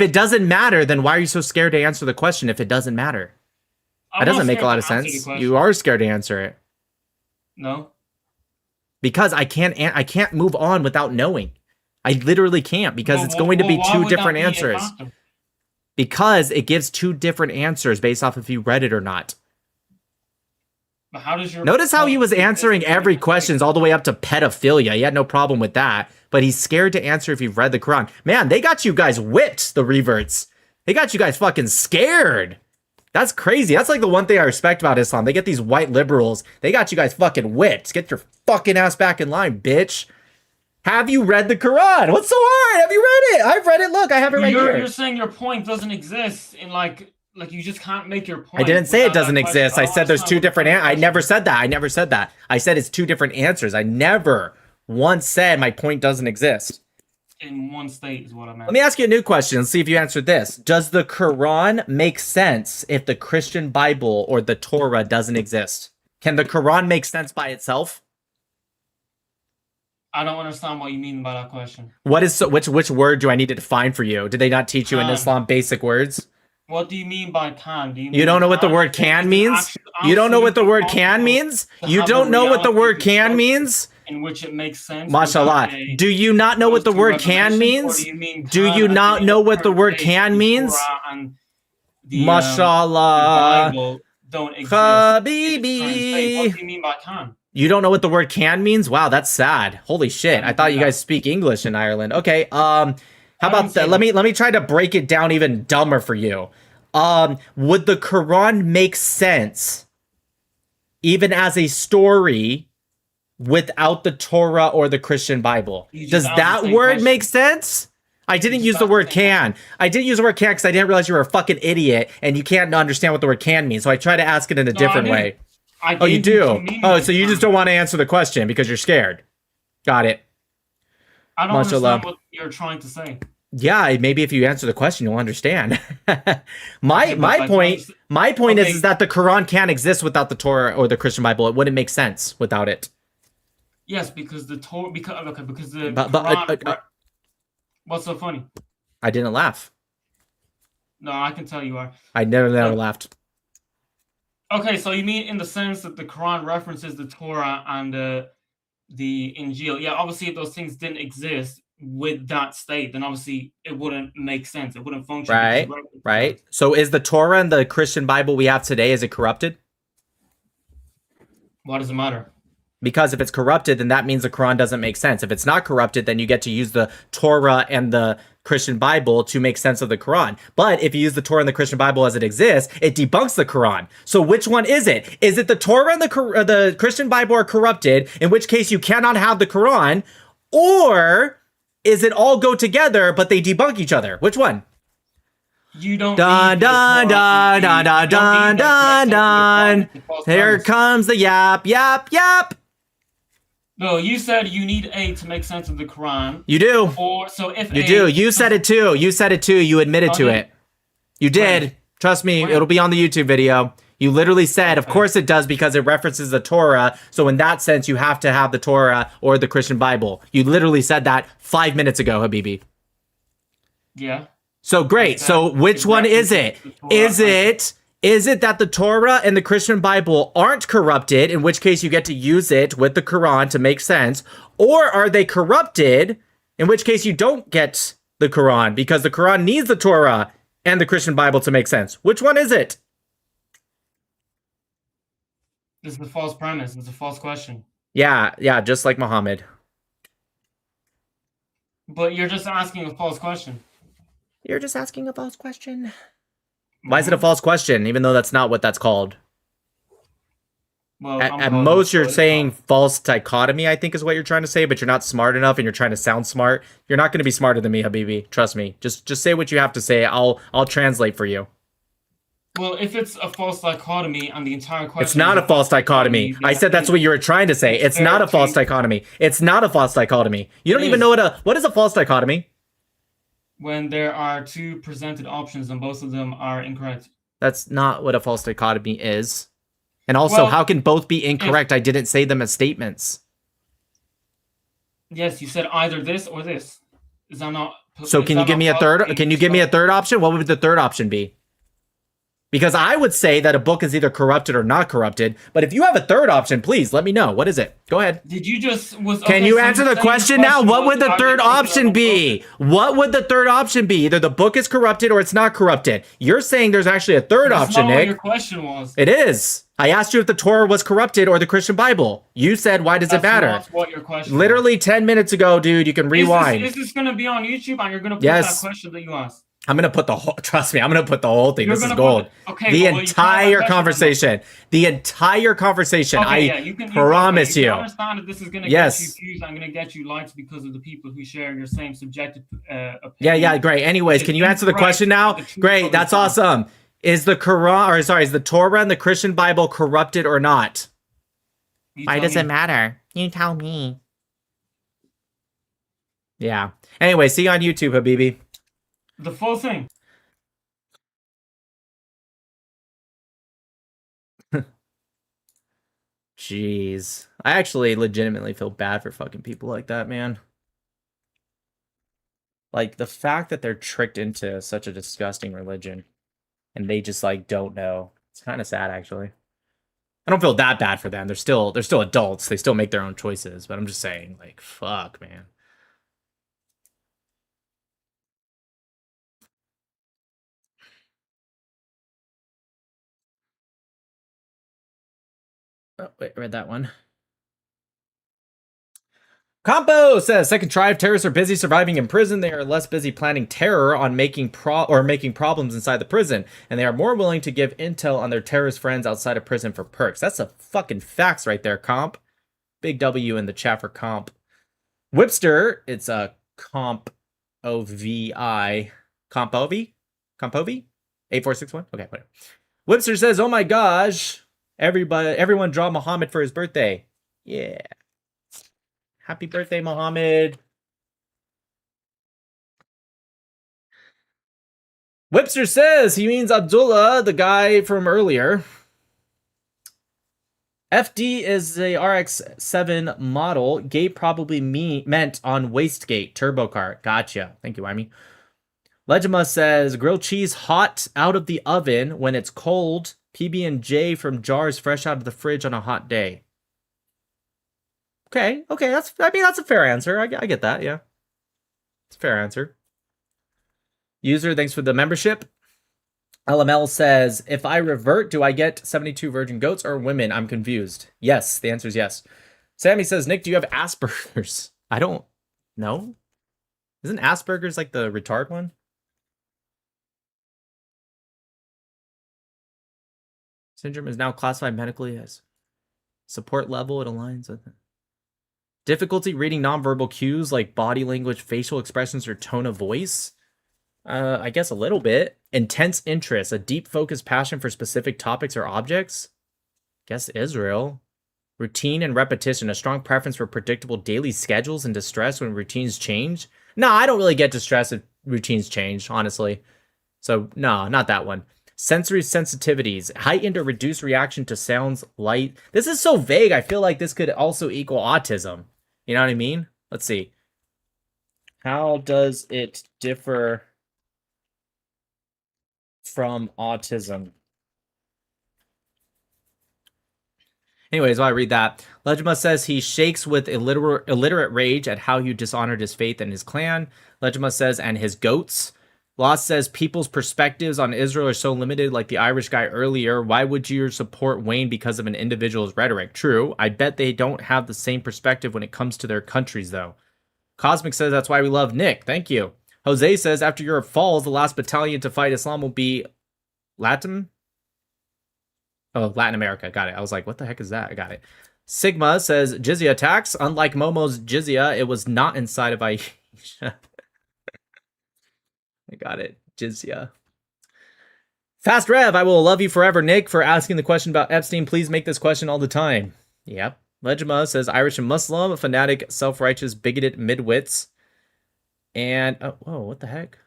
it doesn't matter, then why are you so scared to answer the question if it doesn't matter? That doesn't make a lot of sense. You are scared to answer it. No. Because I can't move on without knowing. I literally can't because it's going to be two different answers. Because it gives two different answers based off if you read it or not. But how does your Notice how he was answering every questions all the way up to pedophilia. He had no problem with that. But he's scared to answer if you've read the Quran. Man, they got you guys whipped, the reverts. They got you guys fucking scared. That's crazy. That's like the one thing I respect about Islam. They get these white liberals. They got you guys fucking whipped. Get your fucking ass back in line, bitch. Have you read the Quran? What's so hard? Have you read it? I've read it. Look, I have it right you're, here. You're saying your point doesn't exist in like you just can't make your point. I didn't say it without doesn't that question. exist. I said there's Otherwise, two it's not different. I never said that. I never said that. I said it's two different answers. I never once said my point doesn't exist. in one state is what I meant. Let me ask you a new question and see if you answered this. Does the Quran make sense if the Christian Bible or the Torah doesn't exist? Can the Quran make sense by itself? I don't understand what you mean by that question. What is which word do I need to define for you? Did they not teach you in Can. Islam basic words? What do you mean by can? Do You don't know what the word can means? You don't know what the word can means? You don't know what the word can means? in which it makes sense? Mashallah. Do you not know what the word can means? Do you not know what the word can means? Mashallah. Don't exist. Habibi. What do you mean by can? You don't know what the word can means? Wow, that's sad. Holy shit. I thought you guys speak English in Ireland. Okay, how about that? Let me try to break it down even dumber for you. Would the Quran make sense even as a story without the Torah or the Christian Bible? Does that word make sense? I didn't use the word can. I didn't use the word can because I didn't realize you were a fucking idiot and you can't understand what the word can means. So I tried to ask it in a different way. Oh, you do? Oh, so you just don't want to answer the question because you're scared. Got it. I don't Mashallah. understand what you're trying to say. Yeah, maybe if you answer the question, you'll understand. my point is that the Quran can't exist without the Torah or the Christian Bible. It wouldn't make sense without it. Yes, because the Torah, because the Quran. What's so funny? I didn't laugh. No, I can tell you are. I never laughed. Okay, so you mean in the sense that the Quran references the Torah and the Injil? Yeah, obviously if those things didn't exist with that state, then obviously it wouldn't make sense. It wouldn't function. Right. So is the Torah and the Christian Bible we have today, is it corrupted? Why does it matter? Because if it's corrupted, then that means the Quran doesn't make sense. If it's not corrupted, then you get to use the Torah and the Christian Bible to make sense of the Quran. But if you use the Torah and the Christian Bible as it exists, it debunks the Quran. So which one is it? Is it the Torah and the Christian Bible are corrupted, in which case you cannot have the Quran? Or is it all go together, but they debunk each other? Which one? You don't dun dun dun dun dun dun dun dun. Here comes the yap yap yap. No, you said you need A to make sense of the Quran. You do. Or so if you do. You said it too. You said it too. You admitted to it. You did. Trust me, it'll be on the YouTube video. You literally said, of course it does, because it references the Torah. So in that sense, you have to have the Torah or the Christian Bible. You literally said that 5 minutes ago, Habibi. Yeah. So great. So which one is it? Is it that the Torah and the Christian Bible aren't corrupted, in which case you get to use it with the Quran to make sense? Or are they corrupted, in which case you don't get the Quran because the Quran needs the Torah and the Christian Bible to make sense? Which one is it? This is a false premise. It's a false question. Yeah, just like Mohammad. But you're just asking a false question. You're just asking a false question. Why is it a false question, even though that's not what that's called? Well, at most, you're saying false dichotomy, I think is what you're trying to say, but you're not smart enough and you're trying to sound smart. You're not going to be smarter than me, Habibi. Trust me. Just say what you have to say. I'll translate for you. Well, if it's a false dichotomy and the entire question... It's not a false dichotomy. I said that's what you were trying to say. It's not a false dichotomy. It's not a false dichotomy. You don't even know what is a false dichotomy? When there are two presented options and both of them are incorrect. That's not what a false dichotomy is. And also, how can both be incorrect? I didn't say them as statements. Yes, you said either this or this. Is that not... So can you give me a third? Can you give me a third option? What would the third option be? Because I would say that a book is either corrupted or not corrupted. But if you have a third option, please let me know. What is it? Go ahead. Did you just... Can you answer the question now? What would the third option be? What would the third option be? Either the book is corrupted or it's not corrupted. You're saying there's actually a third option, Nick. That's not what your question was. It is. I asked you if the Torah was corrupted or the Christian Bible. You said, why does it matter? That's what your question Literally 10 minutes ago, dude. You can rewind. Is this going to be on YouTube and you're going to put that question that you asked? I'm gonna put the whole. Trust me, I'm gonna put the whole thing. You're This is gonna gold. okay, The but will you tell my entire question or no? conversation. The entire conversation. Okay, I yeah, you can promise okay, you. you. Can understand that this is gonna get you Yes. views. I'm gonna get you likes because of the people who share your same subjective opinion. Yeah. Great. Anyways, which can is you answer the incorrect, question but now? the truth Great. will That's stand. awesome. Is the Quran, or sorry, is the Torah and the Christian Bible corrupted or not? You Why tell does me. it matter? You tell me. Yeah. Anyway, see you on YouTube, Habibi. The full thing. Jeez. I actually legitimately feel bad for fucking people like that, man. Like, the fact that they're tricked into such a disgusting religion and they just, like, don't know. It's kind of sad, actually. I don't feel that bad for them. They're still adults. They still make their own choices. But I'm just saying, like, fuck, man. Oh, wait, I read that one. Compo says second tribe terrorists are busy surviving in prison. They are less busy planning terror on making problems inside the prison, and they are more willing to give intel on their terrorist friends outside of prison for perks. That's a fucking facts right there, Comp. Big W in the chat for Comp. Whipster, it's a Comp OVI. Compovi? 8461? Okay, whatever. Whipster says, oh my gosh, everyone draw Mohammad for his birthday. Yeah. Happy birthday, Mohammad. Whipster says he means Abdullah, the guy from earlier. FD is the RX-7 model. Gate probably meant on Wastegate turbo car. Gotcha. Thank you, Amy. Legima says grilled cheese hot out of the oven when it's cold. PB&J from jars fresh out of the fridge on a hot day. Okay, that's a fair answer. I get that, yeah. It's a fair answer. User, thanks for the membership. LML says, if I revert, do I get 72 virgin goats or women? I'm confused. Yes, the answer is yes. Sammy says, Nick, do you have Asperger's? I don't know. Isn't Asperger's like the retard one? Syndrome is now classified medically as support level. It aligns with it. Difficulty reading nonverbal cues like body language, facial expressions, or tone of voice. I guess a little bit. Intense interest, a deep focused passion for specific topics or objects. Guess Israel. Routine and repetition, a strong preference for predictable daily schedules and distress when routines change. No, I don't really get distressed if routines change, honestly. So, no, not that one. Sensory sensitivities, heightened or reduced reaction to sounds, light. This is so vague. I feel like this could also equal autism. You know what I mean? Let's see. How does it differ from autism? Anyways, while I read that, Legima says he shakes with illiterate rage at how you dishonored his faith and his clan. Legima says, and his goats. Lost says people's perspectives on Israel are so limited, like the Irish guy earlier. Why would you support Wayne because of an individual's rhetoric? True. I bet they don't have the same perspective when it comes to their countries, though. Cosmic says that's why we love Nick. Thank you. Jose says after Europe falls, the last battalion to fight Islam will be Latin America. Got it. I was like, what the heck is that? I got it. Sigma says jizya tax. Unlike Momo's jizya, it was not inside of Aisha. I got it. Jizya. Fast Rev, I will love you forever, Nick, for asking the question about Epstein. Please make this question all the time. Yep. Legima says Irish and Muslim, fanatic, self-righteous, bigoted midwits. And, oh, whoa, what the heck?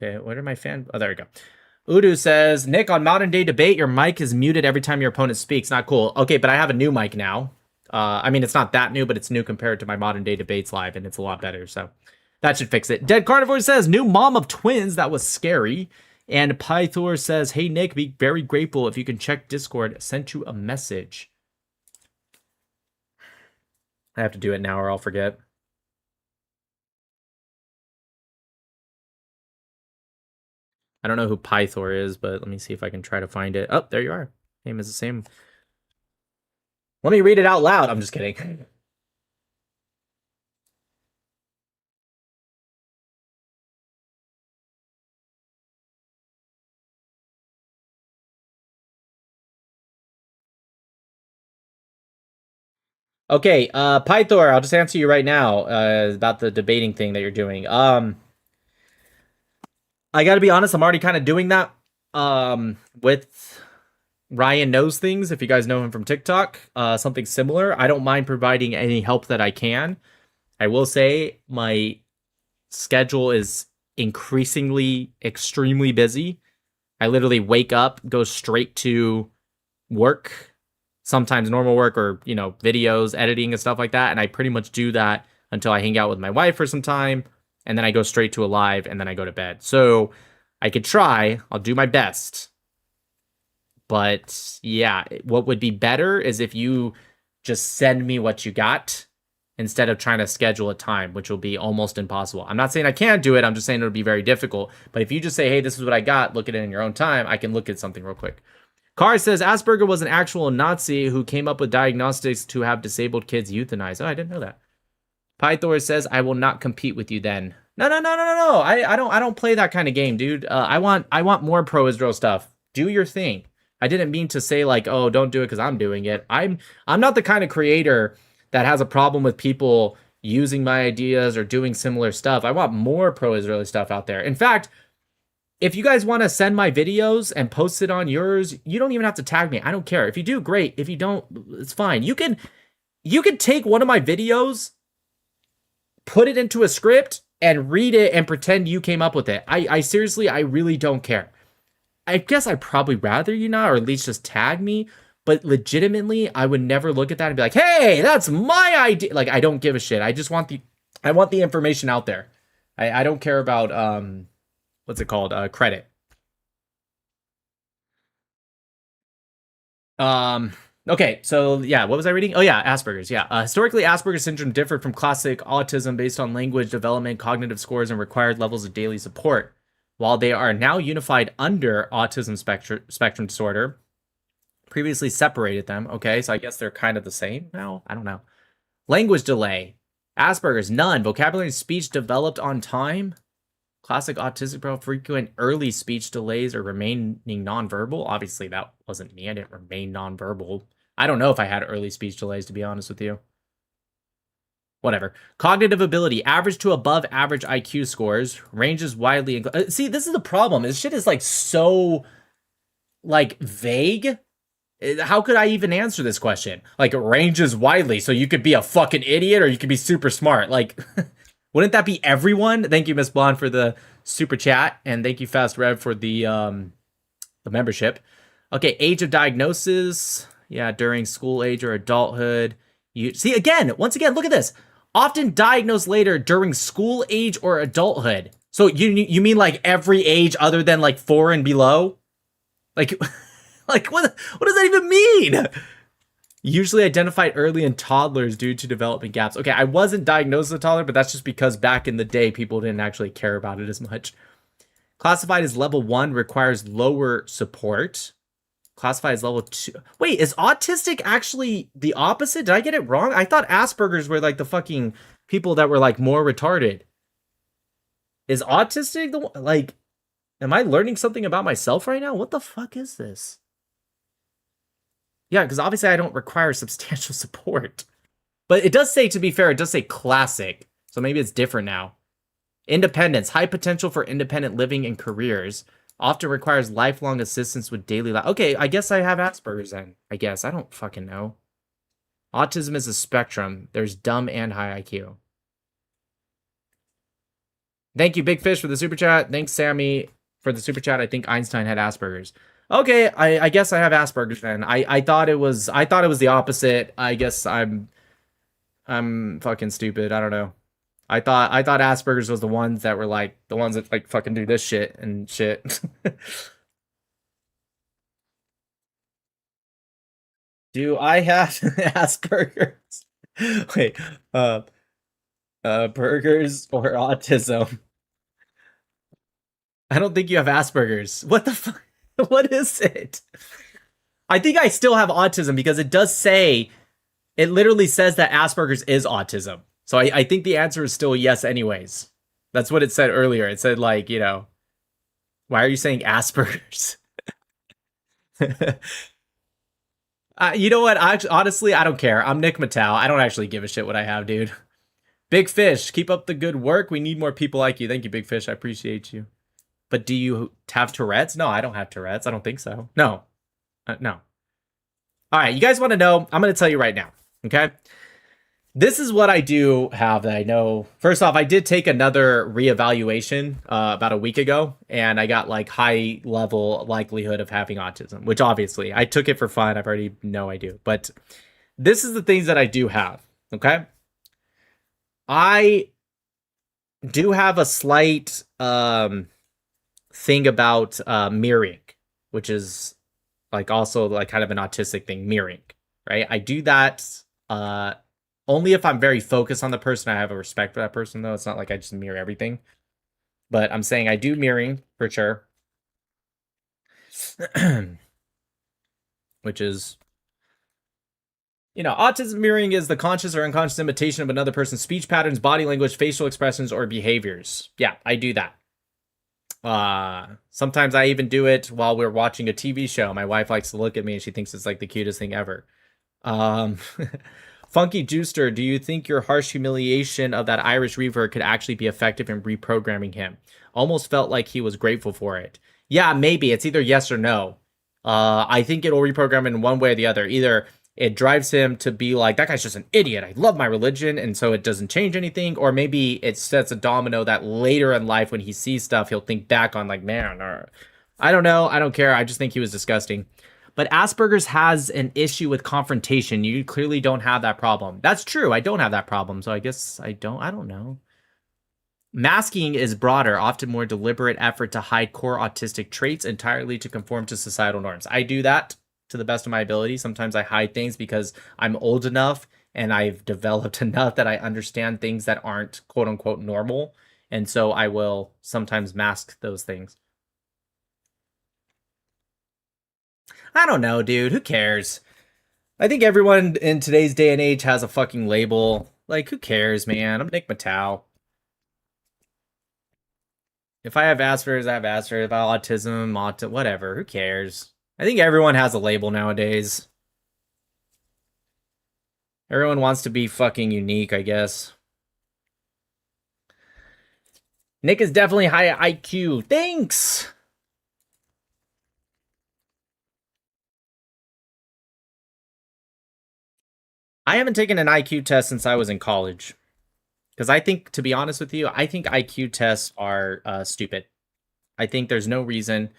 Okay, what are my Oh, there we go. Udu says, Nick, on modern day debate, your mic is muted every time your opponent speaks. Not cool. Okay, but I have a new mic now. I mean, it's not that new, but it's new compared to my modern day debates live, and it's a lot better, so that should fix it. Dead Carnivore says, new mom of twins. That was scary. And Pythor says, hey, Nick, be very grateful if you can check Discord. Sent you a message. I have to do it now or I'll forget. I don't know who Pythor is, but let me see if I can try to find it. Oh, there you are. Name is the same. Let me read it out loud. I'm just kidding. Okay, Pythor, I'll just answer you right now about the debating thing that you're doing. I gotta be honest, I'm already kind of doing that with Ryan Knows Things, if you guys know him from TikTok, something similar. I don't mind providing any help that I can. I will say my schedule is increasingly extremely busy. I literally wake up, go straight to work, sometimes normal work or, you know, videos, editing and stuff like that. And I pretty much do that until I hang out with my wife for some time. And then I go straight to a live and then I go to bed. So I could try, I'll do my best. But yeah, what would be better is if you just send me what you got instead of trying to schedule a time, which will be almost impossible. I'm not saying I can't do it. I'm just saying it'll be very difficult. But if you just say, hey, this is what I got, look at it in your own time, I can look at something real quick. Carr says Asperger was an actual Nazi who came up with diagnostics to have disabled kids euthanized. Oh, I didn't know that. Pythor says, I will not compete with you then. No. I don't play that kind of game, dude. I want more pro-Israel stuff. Do your thing. I didn't mean to say like, oh, don't do it because I'm doing it. I'm not the kind of creator that has a problem with people using my ideas or doing similar stuff. I want more pro-Israeli stuff out there. In fact, if you guys want to send my videos and post it on yours, you don't even have to tag me. I don't care. If you do, great. If you don't, it's fine. You can take one of my videos, put it into a script, and read it and pretend you came up with it. I seriously, I really don't care. I guess I'd probably rather you not, or at least just tag me. But legitimately, I would never look at that and be like, hey, that's my idea. Like, I don't give a shit. I just want the information out there. I don't care about, what's it called? Credit. Okay, so yeah, what was I reading? Oh yeah, Asperger's, yeah. Historically, Asperger's syndrome differed from classic autism based on language development, cognitive scores, and required levels of daily support. While they are now unified under autism spectrum disorder, previously separated them. Okay, so I guess they're kind of the same now. I don't know. Language delay. Asperger's, none. Vocabulary and speech developed on time. Classic autistic profile, frequent early speech delays or remaining nonverbal. Obviously, that wasn't me. I didn't remain nonverbal. I don't know if I had early speech delays, to be honest with you. Whatever. Cognitive ability, average to above average IQ scores, ranges widely. See, this is the problem. This shit is like so like vague. How could I even answer this question? Like, it ranges widely, so you could be a fucking idiot or you could be super smart. Like, wouldn't that be everyone? Thank you, Miss Blonde, for the super chat, and thank you, Fast Rev, for the membership. Okay, age of diagnosis. Yeah, during school age or adulthood. You see, once again, look at this. Often diagnosed later during school age or adulthood. So you mean like every age other than like 4 and below? Like, like what does that even mean? Usually identified early in toddlers due to development gaps. Okay, I wasn't diagnosed as a toddler, but that's just because back in the day, people didn't actually care about it as much. Classified as level 1, requires lower support. Classified as level 2. Wait, is autistic actually the opposite? Did I get it wrong? I thought Asperger's were like the fucking people that were like more retarded. Is autistic the one? Like, am I learning something about myself right now? What the fuck is this? Yeah, because obviously I don't require substantial support. But it does say, to be fair, it does say classic. So maybe it's different now. Independence. High potential for independent living and careers. Often requires lifelong assistance with daily life. Okay, I guess I have Asperger's then. I guess. I don't fucking know. Autism is a spectrum. There's dumb and high IQ. Thank you, Big Fish, for the super chat. Thanks, Sammy, for the super chat. I think Einstein had Asperger's. Okay, I guess I have Asperger's then. I thought it was the opposite. I guess I'm fucking stupid. I don't know. I thought Asperger's was the ones that were like the ones that like fucking do this shit and shit. Do I have Asperger's? Wait, burgers or autism? I don't think you have Asperger's. What the fuck? What is it? I think I still have autism because it does say, it literally says that Asperger's is autism. So I think the answer is still yes anyways. That's what it said earlier. It said like, you know, why are you saying Asperger's? You know what? Honestly, I don't care. I'm Nick Mattel. I don't actually give a shit what I have, dude. Big Fish, keep up the good work. We need more people like you. Thank you, Big Fish. I appreciate you. But do you have Tourette's? No, I don't have Tourette's. I don't think so. No. No. All right, you guys want to know? I'm going to tell you right now, okay? This is what I do have that I know. First off, I did take another reevaluation about a week ago, and I got like high level likelihood of having autism, which obviously I took it for fun. I've already know I do. But this is the things that I do have, okay? I do have a slight thing about mirroring, which is like also like kind of an autistic thing, mirroring, right? I do that only if I'm very focused on the person. I have a respect for that person, though. It's not like I just mirror everything. But I'm saying I do mirroring for sure. Which is, you know, autism mirroring is the conscious or unconscious imitation of another person's speech patterns, body language, facial expressions, or behaviors. Yeah, I do that. Sometimes I even do it while we're watching a TV show. My wife likes to look at me and she thinks it's like the cutest thing ever. Funky Juicer, do you think your harsh humiliation of that Irish Reaver could actually be effective in reprogramming him? Almost felt like he was grateful for it. Yeah, maybe. It's either yes or no. I think it'll reprogram in one way or the other. Either it drives him to be like, that guy's just an idiot. I love my religion, and so it doesn't change anything. Or maybe it sets a domino that later in life, when he sees stuff, he'll think back on like, man, I don't know. I don't care. I just think he was disgusting. But Asperger's has an issue with confrontation. You clearly don't have that problem. That's true. I don't have that problem. So I guess I don't know. Masking is broader, often more deliberate effort to hide core autistic traits entirely to conform to societal norms. I do that to the best of my ability. Sometimes I hide things because I'm old enough and I've developed enough that I understand things that aren't quote unquote normal. And so I will sometimes mask those things. I don't know, dude. Who cares? I think everyone in today's day and age has a fucking label. Like, who cares, man? I'm Nick Mattel. If I have Asperger's, I have Asperger's. If I have autism, whatever. Who cares? I think everyone has a label nowadays. Everyone wants to be fucking unique, I guess. Nick is definitely high IQ. Thanks! I haven't taken an IQ test since I was in college. Because I think, to be honest with you, I think IQ tests are stupid. I think there's no reason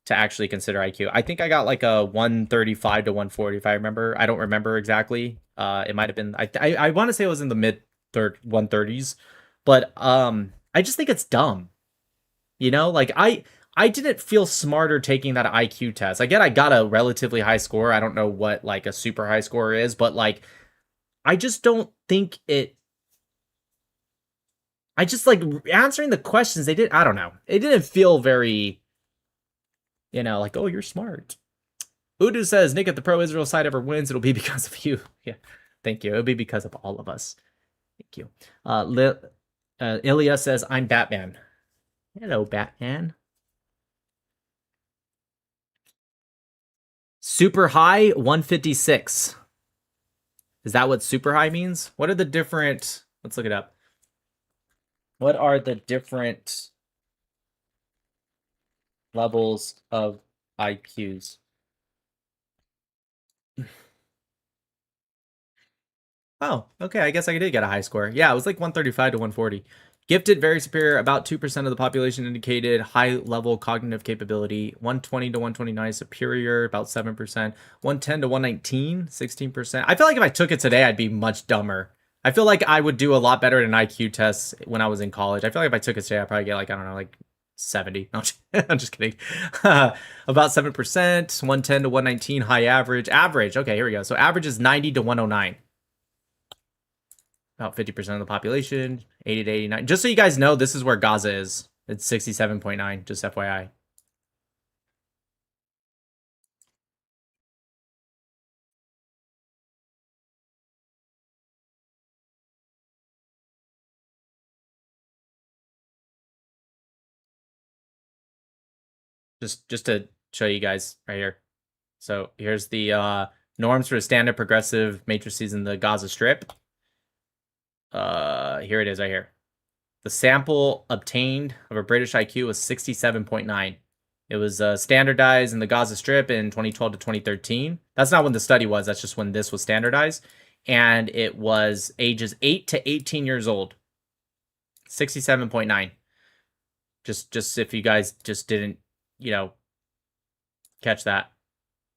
to actually consider IQ. I think I got like a 135 to 140 if I remember. I don't remember exactly. It might have been, I want to say it was in the mid 130s. But I just think it's dumb. You know, like I didn't feel smarter taking that IQ test. Again, I got a relatively high score. I don't know what like a super high score is, but like I just don't think it. I just like answering the questions they did. I don't know. It didn't feel very, you know, like, oh, you're smart. Udu says, Nick, if the pro-Israel side ever wins, it'll be because of you. Yeah, thank you. It'll be because of all of us. Thank you. Ilya says, I'm Batman. Hello, Batman. Super high, 156. Is that what super high means? What are the different... Let's look it up. What are the different levels of IQs? Oh, okay. I guess I did get a high score. Yeah, it was like 135 to 140. Gifted, very superior. About 2% of the population indicated high level cognitive capability. 120 to 129 superior, about 7%. 110 to 119, 16%. I feel like if I took it today, I'd be much dumber. I feel like I would do a lot better at an IQ test when I was in college. I feel like if I took it today, I'd probably get like, I don't know, like 70. No, I'm just kidding. About 7%, 110 to 119, high average. Average, okay, here we go. So average is 90 to 109. About 50% of the population, 80 to 89. Just so you guys know, this is where Gaza is. It's 67.9, just FYI. Just to show you guys right here. So here's the Norms for standard progressive matrices in the Gaza Strip. Here it is right here. The sample obtained of a British IQ was 67.9. It was standardized in the Gaza Strip in 2012 to 2013. That's not when the study was. That's just when this was standardized. And it was ages 8 to 18 years old. 67.9. Just if you guys just didn't, catch that.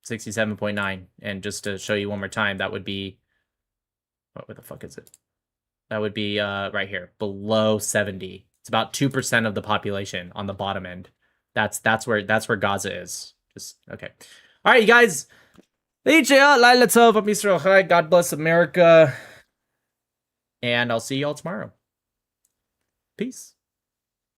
67.9. And just to show you one more time, that would be... What the fuck is it? That would be right here, below 70. It's about 2% of the population on the bottom end. That's where Gaza is. Just okay. All right, you guys. God bless America. And I'll see y'all tomorrow. Peace.